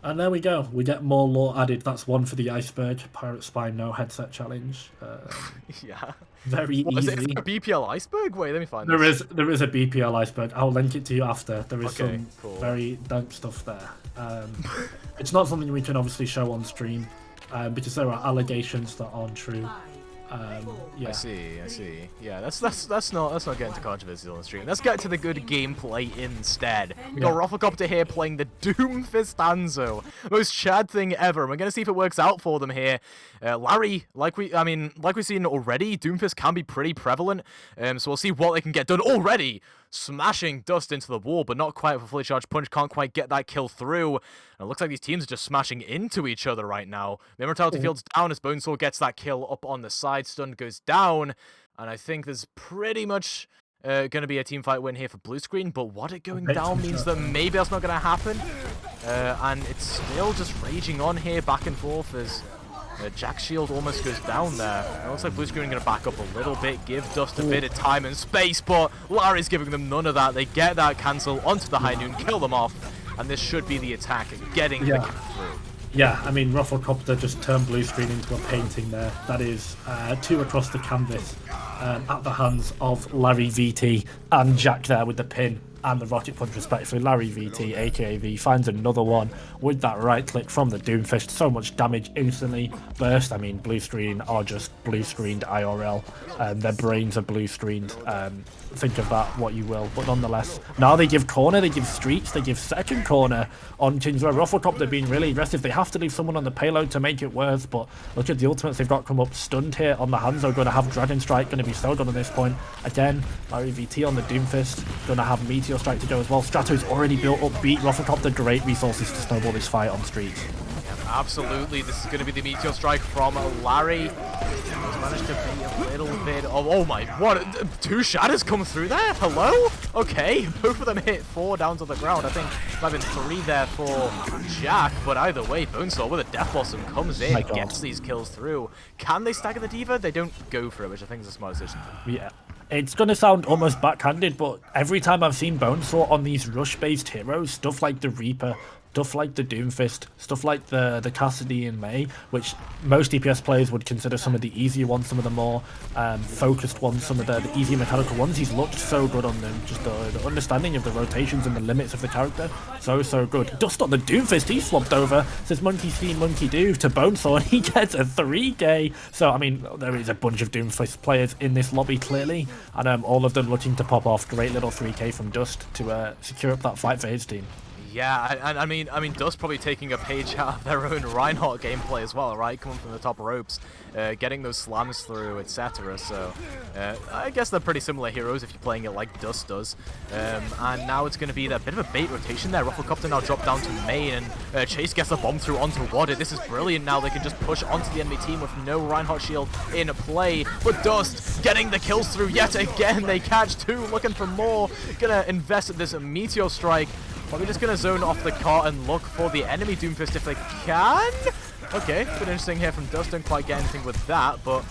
And there we go. We get more lore added. That's one for the iceberg. Pirate Spy no headset challenge. Yeah. Very easy. Is there a BPL iceberg? Wait, let me find this. There is a BPL iceberg. I'll link it to you after. There is some very dank stuff there. It's not something we can obviously show on stream because there are allegations that aren't true. Yeah. I see. Yeah, let's not get into controversies on the stream. Let's get to the good gameplay instead. We got ROFLCOPTER here playing the Doomfist Hanzo. Most Chad thing ever. We're gonna see if it works out for them here. Larry, like we've seen already, Doomfist can be pretty prevalent. So we'll see what they can get done already. Smashing Dust into the wall, but not quite with a fully charged punch. Can't quite get that kill through. And it looks like these teams are just smashing into each other right now. Immortality Field's down as Bonesaw gets that kill up on the side. Stun goes down. And I think there's pretty much going to be a teamfight win here for blue screen. But what it going down means that maybe that's not going to happen. And it's still just raging on here back and forth as Jack's shield almost goes down there. It looks like blue screen going to back up a little bit, give Dust a bit of time and space, but Larry's giving them none of that. They get that cancel onto the high noon, kill them off, and this should be the attack, getting the kill through. Yeah, I mean, ROFLCOPTER just turned blue screen into a painting there. That is 2 across the canvas at the hands of Larry VT and Jack there with the pin and the rocket punch respectively. Larry VT, aka V, finds another one with that right click from the Doomfist. So much damage instantly. Burst, I mean, blue screen are just blue screened IRL. Their brains are blue screened. Think of that what you will, but nonetheless, now they give corner, they give streets, they give second corner on Kings Row. ROFLCOPTER being really aggressive. They have to leave someone on the payload to make it worth, but look at the ultimates they've got come up. Stunned here on the Hanzo, going to have Dragon Strike, going to be so good at this point. Again, Larry VT on the Doomfist, going to have Meteor Strike to go as well. Strato's already built up, beat ROFLCOPTER, great resources to snowball this fight on streets. Absolutely, this is going to be the Meteor Strike from Larry. He's managed to be a little bit of... Oh my, what? 2 shatters come through there? Hello? Okay, both of them hit 4 down to the ground. I think might have been 3 there for Jack, but either way, Bonesaw with a Death Blossom comes in, gets these kills through. Can they stagger the D.Va? They don't go for it, which I think is a smart decision. Yeah. It's going to sound almost backhanded, but every time I've seen Bonesaw on these rush-based heroes, stuff like the Reaper, stuff like the Doomfist, stuff like the Cassidy and May, which most DPS players would consider some of the easier ones, some of the more focused ones, some of the easier mechanical ones. He's looked so good on them. Just the understanding of the rotations and the limits of the character, so good. Dust on the Doomfist, he swapped over, says monkey see, monkey do to Bonesaw, and he gets a 3k. So, I mean, there is a bunch of Doomfist players in this lobby, clearly, and all of them looking to pop off. Great little 3k from Dust to secure up that fight for his team. Yeah, I mean, Dust probably taking a page out of their own Reinhardt gameplay as well, right? Coming from the top ropes, getting those slams through, etc. So, I guess they're pretty similar heroes if you're playing it like Dust does. And now it's going to be that bit of a bait rotation there. ROFLCOPTER now dropped down to main, and Chase gets a bomb through onto Wadid. This is brilliant now. They can just push onto the enemy team with no Reinhardt shield in play. But Dust getting the kills through yet again. They catch two, looking for more. Gonna invest in this Meteor Strike. Probably just gonna zone off the cart and look for the enemy Doomfist if they can. Okay, bit interesting here from Dust. Don't quite get anything with that, but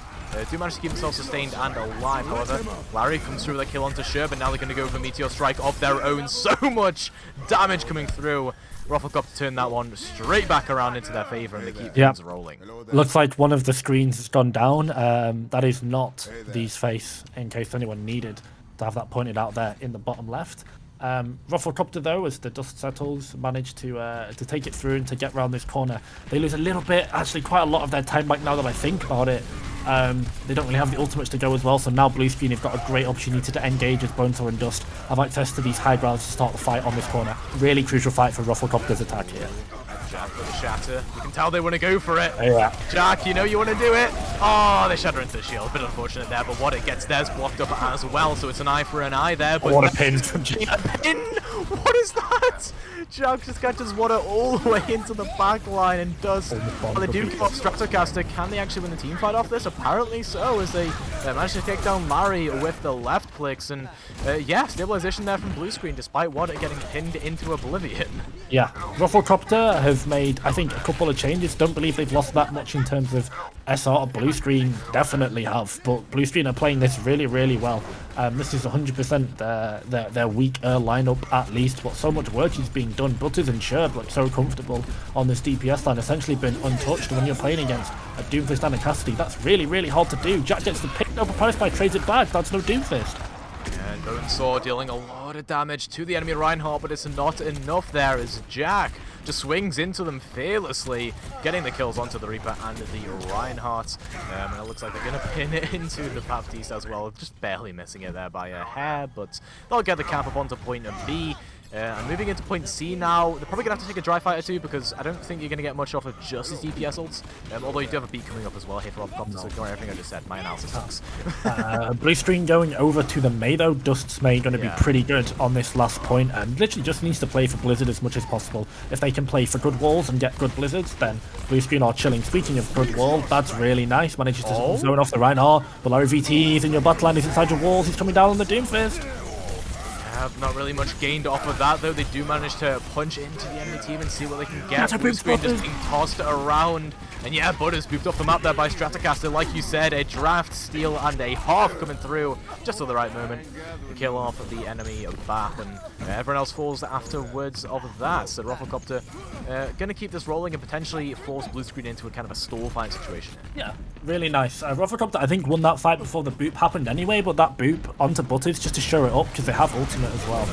do manage to keep themselves sustained and alive. However, Larry comes through with a kill onto Sherb, and now they're gonna go for Meteor Strike of their own. So much damage coming through. ROFLCOPTER turn that one straight back around into their favor, and they keep things rolling. Looks like one of the screens has gone down. That is not D's face, in case anyone needed to have that pointed out there in the bottom left. ROFLCOPTER, though, as the dust settles, managed to take it through and to get around this corner. They lose a little bit, actually quite a lot of their time back now that I think about it. They don't really have the ultimates to go as well, so now Blue Screen have got a great opportunity to engage as Bonesaw and Dust have access to these high grounds to start the fight on this corner. Really crucial fight for ROFLCOPTER's attack here. Jack with a shatter. You can tell they want to go for it. Yeah. Jack, you know you want to do it. Oh, they shatter into the shield. Bit unfortunate there, but what it gets there's blocked up as well, so it's an eye for an eye there. But what a pin from Jack. Pin? What is that? Jack just catches Water all the way into the back line and does. Well, they do give up Stratocaster. Can they actually win the team fight off this? Apparently so, as they manage to take down Larry with the left clicks. And yeah, stabilization there from Blue Screen, despite Water getting pinned into oblivion. Yeah, ROFLCOPTER have made, I think, a couple of changes. Don't believe they've lost that much in terms of SR. Blue Screen definitely have, but Blue Screen are playing this really, really well. This is 100% their weaker lineup at least, but so much work is being done. Butters and Sherb look so comfortable on this DPS line, essentially been untouched. When you're playing against a Doomfist and a Cassidy, that's really, really hard to do. Jack gets the pick up price by trades it back. That's no Doomfist. And Bonesaw dealing a lot of damage to the enemy Reinhardt, but it's not enough there as Jack just swings into them fearlessly, getting the kills onto the Reaper and the Reinhardt. And it looks like they're going to pin it into the Baptiste as well, just barely missing it there by a hair, but they'll get the cap up onto point B. And moving into point C now, they're probably going to have to take a dry fight or two, because I don't think you're going to get much off of just his DPS ults. Although you do have a beat coming up as well here for ROFLCOPTER, so ignore everything I just said. My analysis sucks. Blue Screen going over to the May though. Dust's May going to be pretty good on this last point, and literally just needs to play for Blizzard as much as possible. If they can play for good walls and get good Blizzards, then Blue Screen are chilling. Speaking of good wall, that's really nice. Manages to zone off the Reinhardt. But Larry VT is in your bot line, he's inside your walls, he's coming down on the Doomfist. Not really much gained off of that, though. They do manage to punch into the enemy team and see what they can get. Blue Screen just being tossed around. And yeah, Butters moved off the map there by Stratocaster. Like you said, a draft, steal, and a half coming through just at the right moment to kill off the enemy back. And everyone else falls afterwards of that. So ROFLCOPTER going to keep this rolling and potentially force Blue Screen into a kind of a stall fight situation. Yeah, really nice. ROFLCOPTER, I think, won that fight before the boop happened anyway, but that boop onto Butters just to show it up, because they have ultimate as well.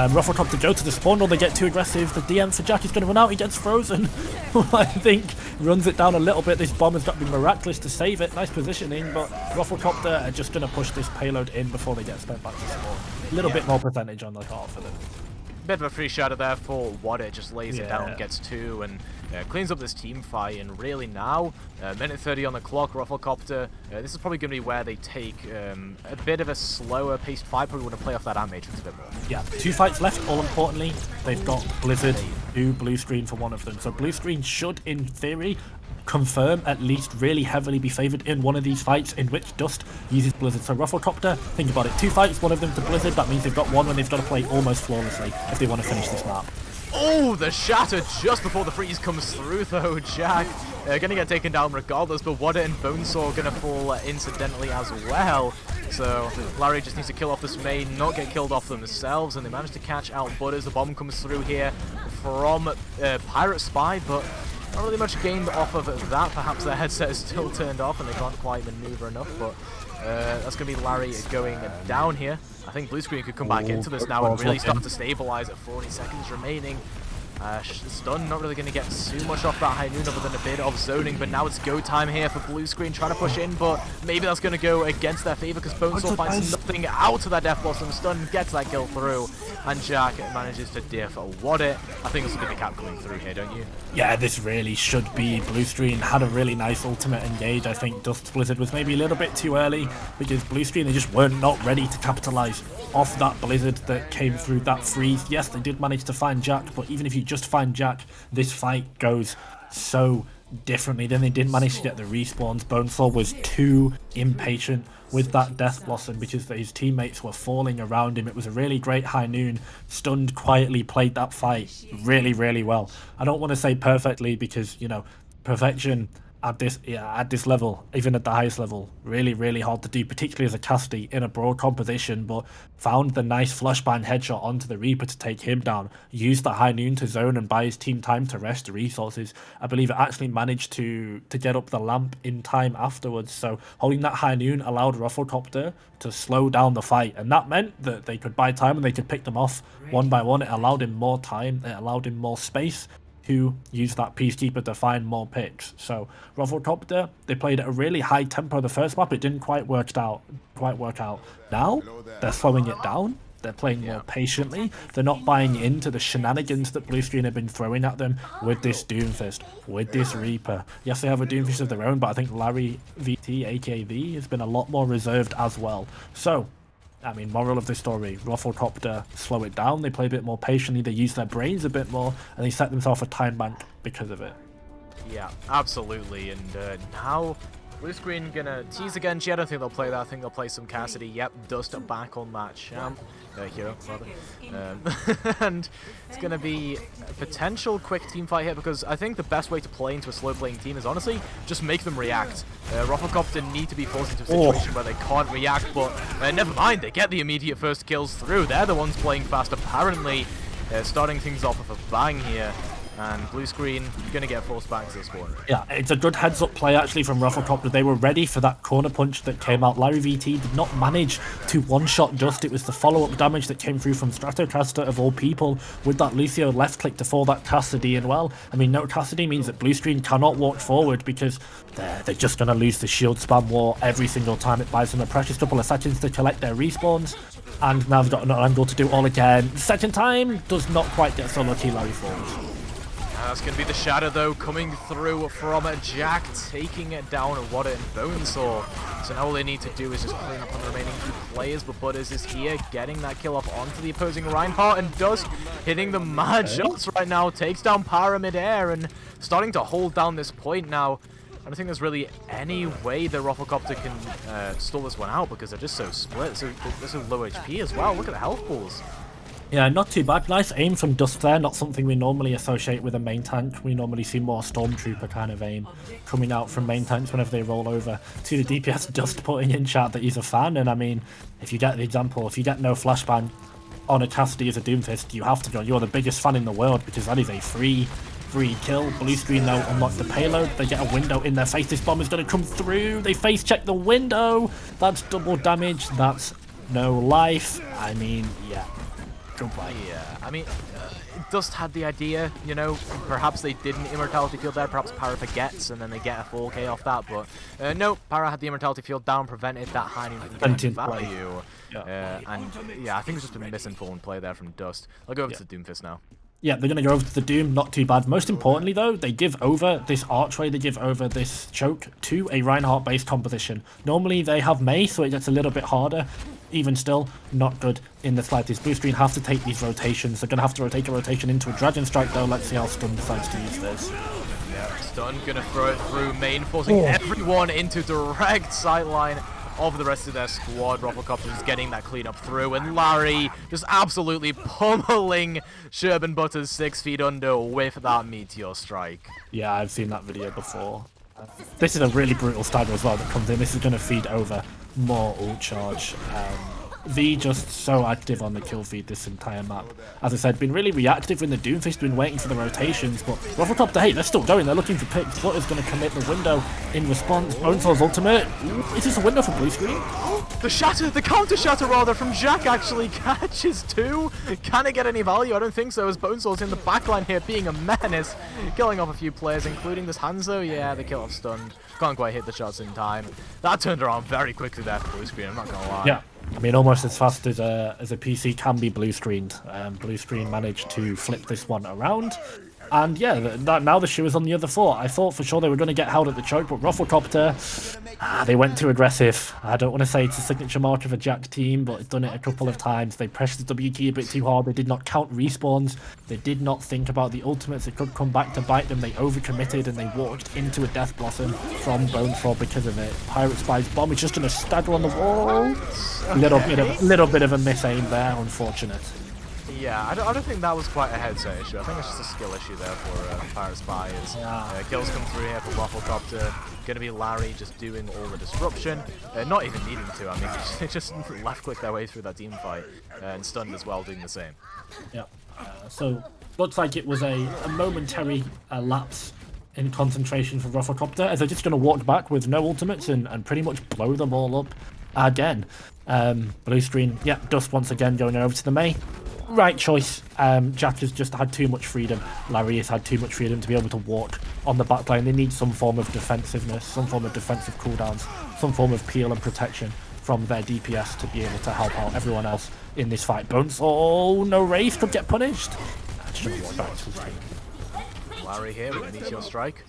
ROFLCOPTER go to the spawn, or they get too aggressive. The DM for Jack is going to run out, he gets frozen. I think runs it down a little bit. This bomb has got to be miraculous to save it. Nice positioning, but ROFLCOPTER are just going to push this payload in before they get spent back to spawn. A little bit more percentage on the card for them. Bit of a free shadow there for Wadid, just lays it down, gets two, and cleans up this team fight. And really now, minute 30 on the clock, ROFLCOPTER, this is probably going to be where they take a bit of a slower paced fight. Probably want to play off that Ant Matrix a bit more. Yeah, 2 fights left, all importantly. They've got Blizzard, Blue Screen for one of them. So Blue Screen should, in theory, confirm at least really heavily be favoured in one of these fights in which Dust uses Blizzard. So ROFLCOPTER, think about it, 2 fights, one of them to Blizzard. That means they've got one when they've got to play almost flawlessly if they want to finish this map. Oh, the shatter just before the freeze comes through, though. Jack gonna get taken down regardless, but Wadid and Bonesaw gonna fall incidentally as well. So Larry just needs to kill off this main, not get killed off themselves, and they manage to catch out Butters. The bomb comes through here from Pirate Spy, but not really much gained off of that. Perhaps their headset is still turned off and they can't quite maneuver enough, but that's going to be Larry going down here. I think Blue Screen could come back into this now and really start to stabilize at 40 seconds remaining. Stun not really going to get too much off that High Noon other than a bit of zoning, but now it's go time here for Blue Screen trying to push in, but maybe that's going to go against their favor because Bonesaw finds nothing out of that Death Blossom. Stun gets that kill through, and Jack manages to diff what it. I think this will be the cap coming through here, don't you? Yeah, this really should be. Blue Screen had a really nice ultimate engage. I think Dust Blizzard was maybe a little bit too early because Blue Screen, they just weren't not ready to capitalize off that Blizzard that came through that freeze. Yes, they did manage to find Jack, but even if you just find Jack, this fight goes so differently. Then they didn't manage to get the respawns. Bonesaw was too impatient with that Death Blossom because his teammates were falling around him. It was a really great High Noon. Stunned quietly played that fight really, really well. I don't want to say perfectly because, you know, perfection at this level, even at the highest level, really hard to do, particularly as a casty in a broad composition, but found the nice flashbang headshot onto the Reaper to take him down, used the High Noon to zone and buy his team time to rest the resources. I believe it actually managed to get up the lamp in time afterwards, so holding that High Noon allowed ROFLCOPTER to slow down the fight, and that meant that they could buy time and they could pick them off one by one. It allowed him more time, it allowed him more space to use that Peacekeeper to find more picks. So ROFLCOPTER, they played at a really high tempo the first map. It didn't quite work out. Now they're slowing it down. They're playing more patiently. They're not buying into the shenanigans that Blue Screen have been throwing at them with this Doomfist, with this Reaper. Yes, they have a Doomfist of their own, but I think Larry VT, aka V, has been a lot more reserved as well. So I mean, moral of the story, ROFLCOPTER slow it down, they play a bit more patiently, they use their brains a bit more, and they set themselves a time bank because of it. Yeah, absolutely, and now Blue Screen gonna tease again. I don't think they'll play that. I think they'll play some Cassidy. Yep, Dust back on that champ. Hero, rather. And it's gonna be a potential quick team fight here because I think the best way to play into a slow playing team is honestly just make them react. ROFLCOPTER need to be forced into a situation where they can't react, but never mind, they get the immediate first kills through. They're the ones playing fast apparently. Starting things off with a bang here. And Blue Screen gonna get forced back to the spawn. Yeah, it's a good heads-up play actually from ROFLCOPTER. They were ready for that corner punch that came out. Larry VT did not manage to one-shot Dust. It was the follow-up damage that came through from Stratocaster of all people with that Lucio left click to fall that Cassidy in. Well, I mean, no Cassidy means that Blue Screen cannot walk forward because they're just gonna lose the shield spam war every single time. It buys them a precious couple of seconds to collect their respawns. And now they've got an angle to do all again. Second time does not quite get so lucky. Larry falls. That's going to be the Shadow, though, coming through from Jack, taking it down Wadda and Bonesaw. So now all they need to do is just clean up on the remaining two players, but Butters is here, getting that kill off onto the opposing Reinhardt, and Dust hitting the mad shots right now, takes down Para mid-air, and starting to hold down this point now. I don't think there's really any way that ROFLCOPTER can stall this one out, because they're just so split, so they're so low HP as well. Look at the health pools. Yeah, not too bad. Nice aim from Dust there. Not something we normally associate with a main tank. We normally see more Stormtrooper kind of aim coming out from main tanks whenever they roll over. To the DPS, Dust putting in chat that he's a fan. And I mean, if you get the example, if you get no flashbang on a Cassidy as a Doomfist, you have to go. You're the biggest fan in the world because that is a free kill. Blue Screen now unlock the payload. They get a window in their face. This bomb is going to come through. They face check the window. That's double damage. That's no life. I mean, yeah. Goodbye. Yeah, I mean, Dust had the idea, you know, perhaps they didn't Immortality Field there, perhaps Para forgets and then they get a 4k off that, but no, Para had the Immortality Field down, prevented that high value. And yeah, I think it's just a misinformed play there from Dust. I'll go over to the Doomfist now. Yeah, they're going to go over to the Doom, not too bad. Most importantly, though, they give over this Archway, they give over this Choke to a Reinhardt-based composition. Normally, they have Mei, so it gets a little bit harder. Even still, not good in the slightest. Blue Screen have to take these rotations. They're going to have to rotate a rotation into a Dragon Strike, though. Let's see how Stun decides to use this. Yeah, Stun going to throw it through main, forcing everyone into direct sightline of the rest of their squad. ROFLCOPTER is getting that cleanup through, and Larry just absolutely pummeling Sherbin Butters 6 feet under with that Meteor Strike. Yeah, I've seen that video before. This is a really brutal stagger as well that comes in. This is going to feed over more ult charge. V just so active on the kill feed this entire map. As I said, been really reactive in the Doomfist, been waiting for the rotations, but ROFLCOPTER, hey, they're still going, they're looking for picks. Flutter's going to commit the window in response. Bonesoul's ultimate. Ooh, is this a window for blue screen? The counter shatter rather from Jack actually catches two. Can it get any value? I don't think so, as Bonesoul's in the backline here being a menace, killing off a few players, including this Hanzo. Yeah, the kill off stunned. Can't quite hit the shots in time. That turned around very quickly there for blue screen, I'm not gonna lie. Yeah. I mean, almost as fast as a PC can be blue screened. Blue screen managed to flip this one around. And yeah, now the shoe is on the other foot. I thought for sure they were going to get held at the choke, but ROFLCOPTER, they went too aggressive. I don't want to say it's a signature mark of a Jack team, but it's done it a couple of times. They pressured the W key a bit too hard. They did not count respawns. They did not think about the ultimates. It could come back to bite them. They overcommitted and they walked into a Death Blossom from Bonesoul because of it. Pirate Spy's bomb is just going to stagger on the wall. Little bit of a miss aim there, unfortunate. Yeah, I don't think that was quite a headset issue. I think it's just a skill issue there for Pirate Spy. Kills come through here for ROFLCOPTER. Going to be Larry just doing all the disruption. Not even needing to. I mean, they just left-click their way through that team fight. And stunned as well, doing the same. Yeah. So, looks like it was a momentary lapse in concentration for ROFLCOPTER, as they're just going to walk back with no ultimates and pretty much blow them all up again. Blue screen, yeah, Dust once again going over to the Mei. Right choice. Jack has just had too much freedom. Larry has had too much freedom to be able to walk on the backline. They need some form of defensiveness, some form of defensive cooldowns, some form of peel and protection from their DPS to be able to help out everyone else in this fight. Bonesoul, no Wraith, could get punished. Just gonna walk back to the screen. Larry here with a Meteor Strike.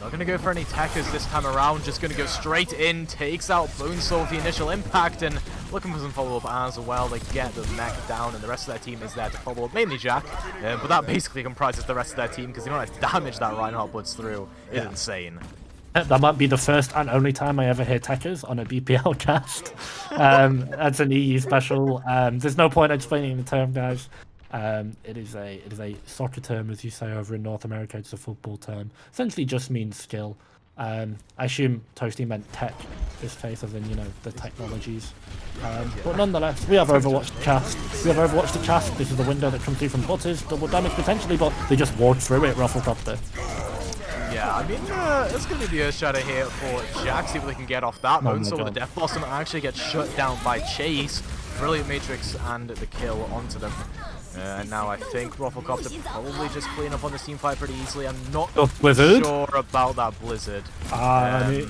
Not going to go for any techers this time around, just going to go straight in, takes out Bonesoul with the initial impact, and looking for some follow-up as well. They get the mech down, and the rest of their team is there to follow up, mainly Jack, but that basically comprises the rest of their team, because the amount of damage that Reinhardt puts through is insane. That might be the first and only time I ever hear techers on a BPL cast. That's an EU special. There's no point explaining the term, guys. It is a soccer term, as you say over in North America. It's a football term. Essentially, just means skill. I assume Toasty meant tech this case, as in the technologies. But nonetheless, we have Overwatch the cast. This is the window that comes through from Butters. Double damage potentially, but they just walked through it. ROFLCOPTER. Yeah, I mean, it's going to be the Earth Shadow here for Jack. See if they can get off that. Bonesoul with the Death Blossom actually gets shut down by Chase. Brilliant Matrix and the kill onto them. And now I think ROFLCOPTER probably just clean up on this team fight pretty easily. I'm not sure about that Blizzard. I'm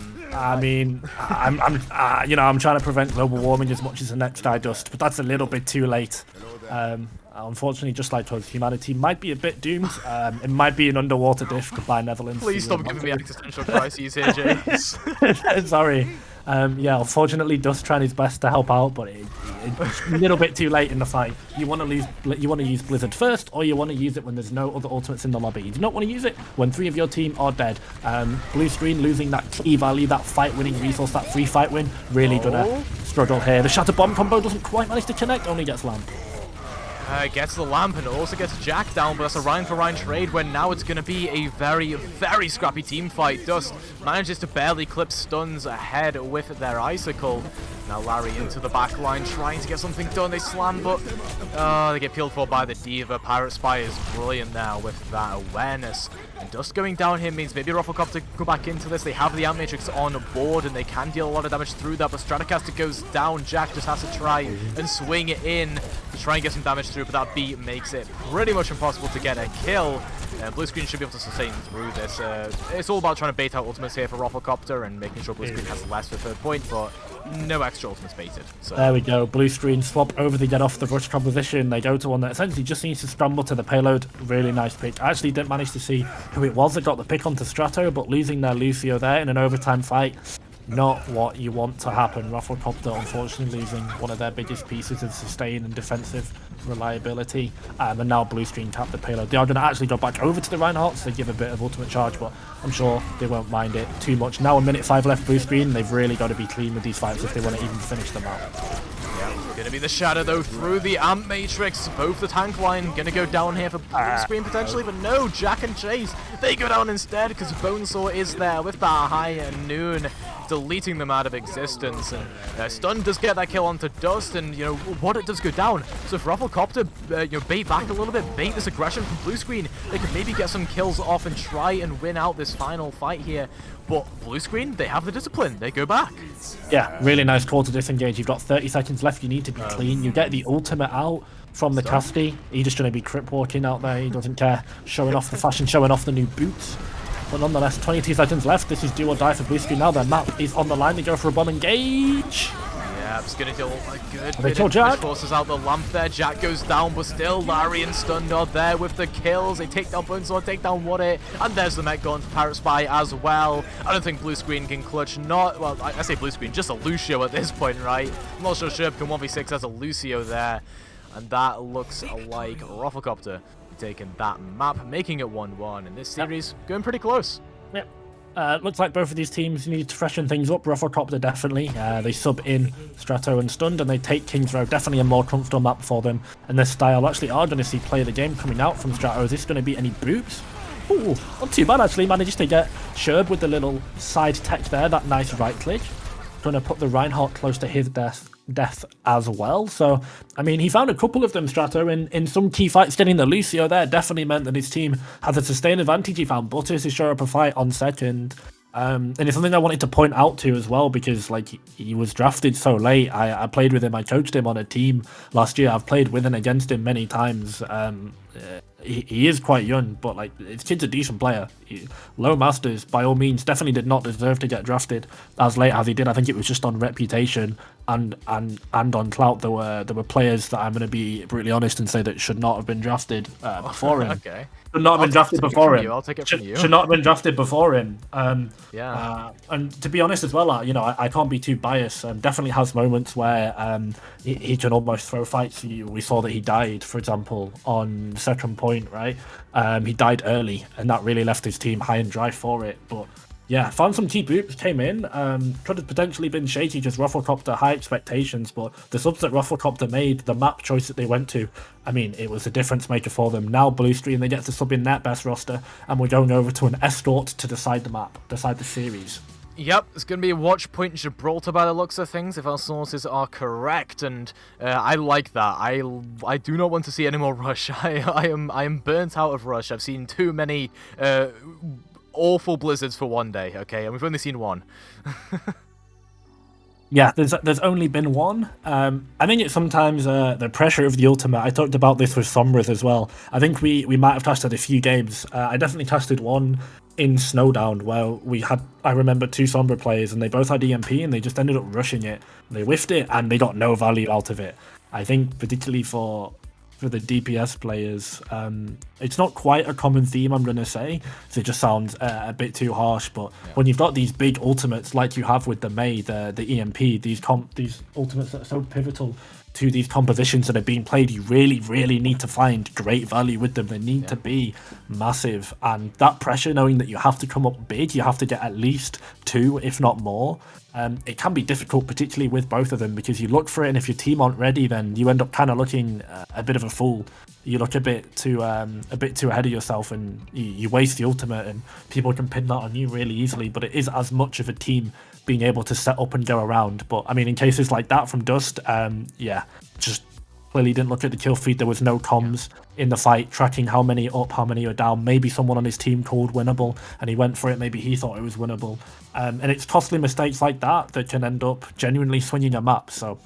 trying to prevent global warming as much as the next guy Dust, but that's a little bit too late. Unfortunately, just like us, humanity might be a bit doomed. It might be an underwater diff by Netherlands. Please stop giving me existential crises here, Jace. Sorry. Yeah, unfortunately, Dust trying his best to help out, but it's a little bit too late in the fight. You want to use Blizzard first, or you want to use it when there's no other ultimates in the lobby. You do not want to use it when 3 of your team are dead. Blue screen losing that key value, that fight-winning resource, that free fight win, really gonna struggle here. The Shatter Bomb combo doesn't quite manage to connect, only gets Lamp. Gets the lamp and also gets Jack down, but that's a Ryan for Ryan trade when now it's going to be a very, very scrappy team fight. Dust manages to barely clip stuns ahead with their Icicle. Now Larry into the back line trying to get something done. They slam, but they get peeled for by the Diva. Pirate Spy is brilliant now with that awareness. And Dust going down here means maybe ROFLCOPTER go back into this. They have the Ant Matrix on board and they can deal a lot of damage through that, but Stratocaster goes down. Jack just has to try and swing it in to try and get some damage through, but that beat makes it pretty much impossible to get a kill. Blue screen should be able to sustain through this. It's all about trying to bait out ultimates here for ROFLCOPTER and making sure blue screen has less for third point, but no extra ultimates baited. So. There we go. Blue screen swap over to get off the rush composition. They go to one that essentially just needs to scramble to the payload. Really nice pick. I actually didn't manage to see who it was that got the pick onto Strato, but losing their Lucio there in an overtime fight, not what you want to happen. ROFLCOPTER unfortunately losing one of their biggest pieces of sustain and defensive reliability, and now blue screen tap the payload. They are going to actually go back over to the Reinhardt, so they give a bit of ultimate charge, but I'm sure they won't mind it too much. Now 1 minute 5 left blue screen. They've really got to be clean with these fights if they want to even finish them out. Gonna be the Shadow though through the Ant Matrix. Both the tank line gonna go down here for blue screen potentially, but no, Jack and Chase, they go down instead because Bonesaw is there with that high noon. deleting them out of existence. And Stun does get that kill onto Dust, and you know what, it does go down. So if ROFLCOPTER you know, bait back a little bit, bait this aggression from Blue Screen, they could maybe get some kills off and try and win out this final fight here. But Blue Screen, they have the discipline. They go back. Yeah, really nice call to disengage. You've got 30 seconds left. You need to be clean. You get the ultimate out from the casty. He's just going to be crip walking out there. He doesn't care. Showing off the fashion, showing off the new boots. But nonetheless, 22 seconds left. This is do or die for Blue Screen now. Their map is on the line. They go for a bomb engage. Yeah, it's going to do a good They kill Jack. forces out the lamp there. Jack goes down, but still Larry and Stun are there with the kills. They take down Bonesword, take down What-It, and there's the mech going for Parrot Spy as well. I don't think Blue Screen can clutch, well, I say Blue Screen, just a Lucio at this point, right? I'm not so sure if can 1v6 as a Lucio there. And that looks like ROFLCOPTER taking that map, making it 1-1, and this series going pretty close. Yep. Looks like both of these teams need to freshen things up. ROFLCOPTER definitely. They sub in Strato and Stunned, and they take King's Row. Definitely a more comfortable map for them. And their style actually are going to see play of the game coming out from Strato. Is this going to be any boots? Ooh, not too bad actually. Manages to get Sherb with the little side tech there. That nice right click. Trying to put the Reinhardt close to his death as well. So, I mean, he found a couple of them, Strato, in some key fights. Getting the Lucio there definitely meant that his team has a sustained advantage. He found Butters to show up a fight on second. And it's something I wanted to point out to as well, because like he was drafted so late. I played with him. I coached him on a team last year. I've played with and against him many times. He is quite young, but like his kid's a decent player. Low Masters, by all means, definitely did not deserve to get drafted as late as he did. I think it was just on reputation and on clout. There were players that I'm going to be brutally honest and say that should not have been drafted before him. Okay. Should not have been drafted before him. I'll take it from you. Should not have been drafted before him. Yeah. And to be honest as well, I can't be too biased. Definitely has moments where he can almost throw fights. We saw that he died, for example, on second point, right? He died early, and that really left his team high and dry for it. But yeah, found some key boots, came in. Could have potentially been shaky, just ROFLCOPTER, high expectations, but the subs that ROFLCOPTER made, the map choice that they went to, I mean, it was a difference maker for them. Now Blue Screen, they get to sub in their best roster, and we're going over to an escort to decide the map, decide the series. Yep, it's going to be a watch point Gibraltar by the looks of things, if our sources are correct, and I like that. I do not want to see any more Rush. I am burnt out of Rush. I've seen too many awful blizzards for one day, okay, and we've only seen one. Yeah, there's only been one. I think it's sometimes the pressure of the ultimate. I talked about this with Sombras as well. I think we might have tested a few games. I definitely tested one in Snowdown where we had, I remember, two Sombra players and they both had EMP and they just ended up rushing it. They whiffed it and they got no value out of it. I think particularly for the DPS players, it's not quite a common theme, I'm going to say, so it just sounds a bit too harsh, but when you've got these big ultimates like you have with the Mei, the EMP, these ultimates that are so pivotal to these compositions that are being played, you really need to find great value with them. They need to be massive, and that pressure, knowing that you have to come up big, you have to get at least two, if not more, it can be difficult, particularly with both of them, because you look for it and if your team aren't ready, then you end up kind of looking a bit of a fool. You look a bit too ahead of yourself, and you waste the ultimate, and people can pin that on you really easily. But it is as much of a team being able to set up and go around. But I mean, in cases like that from Dust, just clearly didn't look at the kill feed. There was no comms in the fight tracking how many up, how many are down. Maybe someone on his team called winnable and he went for it. Maybe he thought it was winnable. And it's costly mistakes like that can end up genuinely swinging a map. So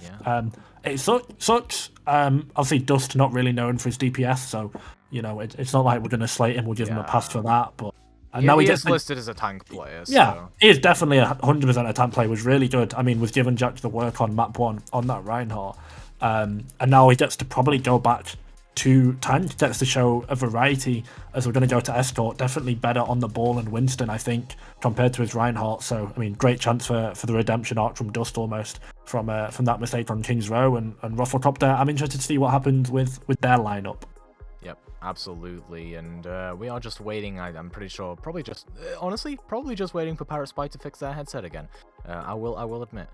it sucks. Obviously Dust not really known for his DPS, so it's not like we're going to slate him. We'll give him a pass for that. But now he is listed as a tank player. So. Yeah, he is definitely 100% a tank player. Was really good. I mean, was given Jack the work on map 1 on that Reinhardt. And now he gets to probably go back to tank, gets to show a variety as we're going to go to escort. Definitely better on the ball and Winston, I think, compared to his Reinhardt. So, I mean, great chance for the redemption arc from Dust almost from that mistake on King's Row and ROFLCOPTER. I'm interested to see what happens with their lineup. Yep, absolutely, and we are just waiting. I'm pretty sure, probably just waiting for Parrot Spy to fix their headset again. I will admit.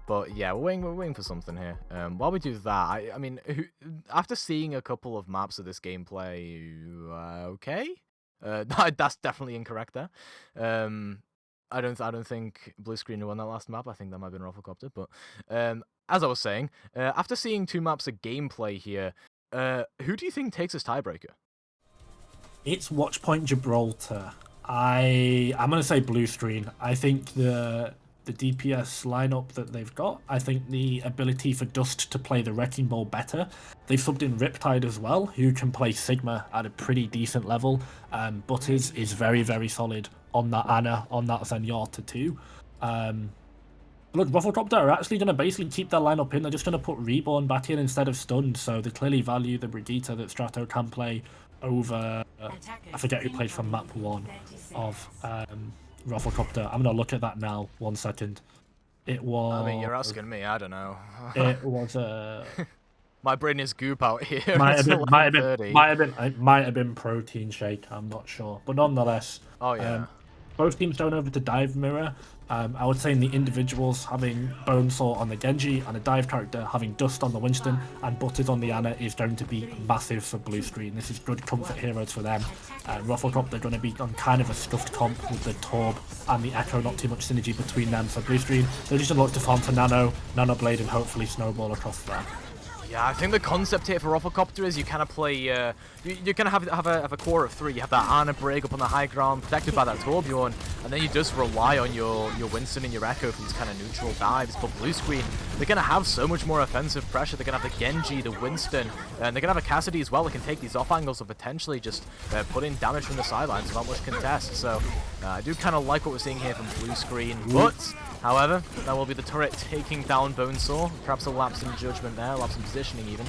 But yeah, we're waiting for something here. While we do that, I mean, after seeing a couple of maps of this gameplay, okay, that's definitely incorrect there. I don't think Blue Screen won that last map. I think that might have been ROFLCOPTER. But as I was saying, after seeing 2 maps of gameplay here, who do you think takes this tiebreaker? It's Watchpoint Gibraltar. I'm gonna say Blue Screen. I think the DPS lineup that they've got. I think the ability for Dust to play the Wrecking Ball better. They've subbed in Riptide as well, who can play Sigma at a pretty decent level. Butters is very, very solid on that Ana, on that Zenyatta too. Look, ROFLCOPTER are actually going to basically keep their lineup in. They're just going to put Reborn back in instead of Stunned, so they clearly value the Brigitte that Strato can play over... I forget who played from map 1 of ROFLCOPTER. I'm going to look at that now, 1 second. It was... I mean, you're asking me, I don't know. It was... My brain is goop out here. might have been Protein Shake, I'm not sure. But nonetheless... Oh, yeah. Both teams going over to Dive Mirror. I would say in the individuals, having Bonesaw on the Genji and a dive character, having Dust on the Winston and Butters on the Ana is going to be massive for Blue Screen. This is good comfort heroes for them. ROFLCOPTER, they're going to be on kind of a stuffed comp with the Torb and the Echo, not too much synergy between them. So Blue Screen, they're just going to look to farm for Nano Blade, and hopefully Snowball across there. Yeah, I think the concept here for ROFLCOPTER is you kind of play, you kind of have a core of 3. You have that Ana break up on the high ground, protected by that Torbjorn, and then you just rely on your Winston and your Echo for these kind of neutral dives. But Blue Screen, they're going to have so much more offensive pressure. They're going to have the Genji, the Winston, and they're going to have a Cassidy as well that can take these off angles and potentially just put in damage from the sidelines without much contest. So I do kind of like what we're seeing here from Blue Screen, but... However, that will be the turret taking down Bonesaw. Perhaps a lapse in judgment there, lapse in positioning even.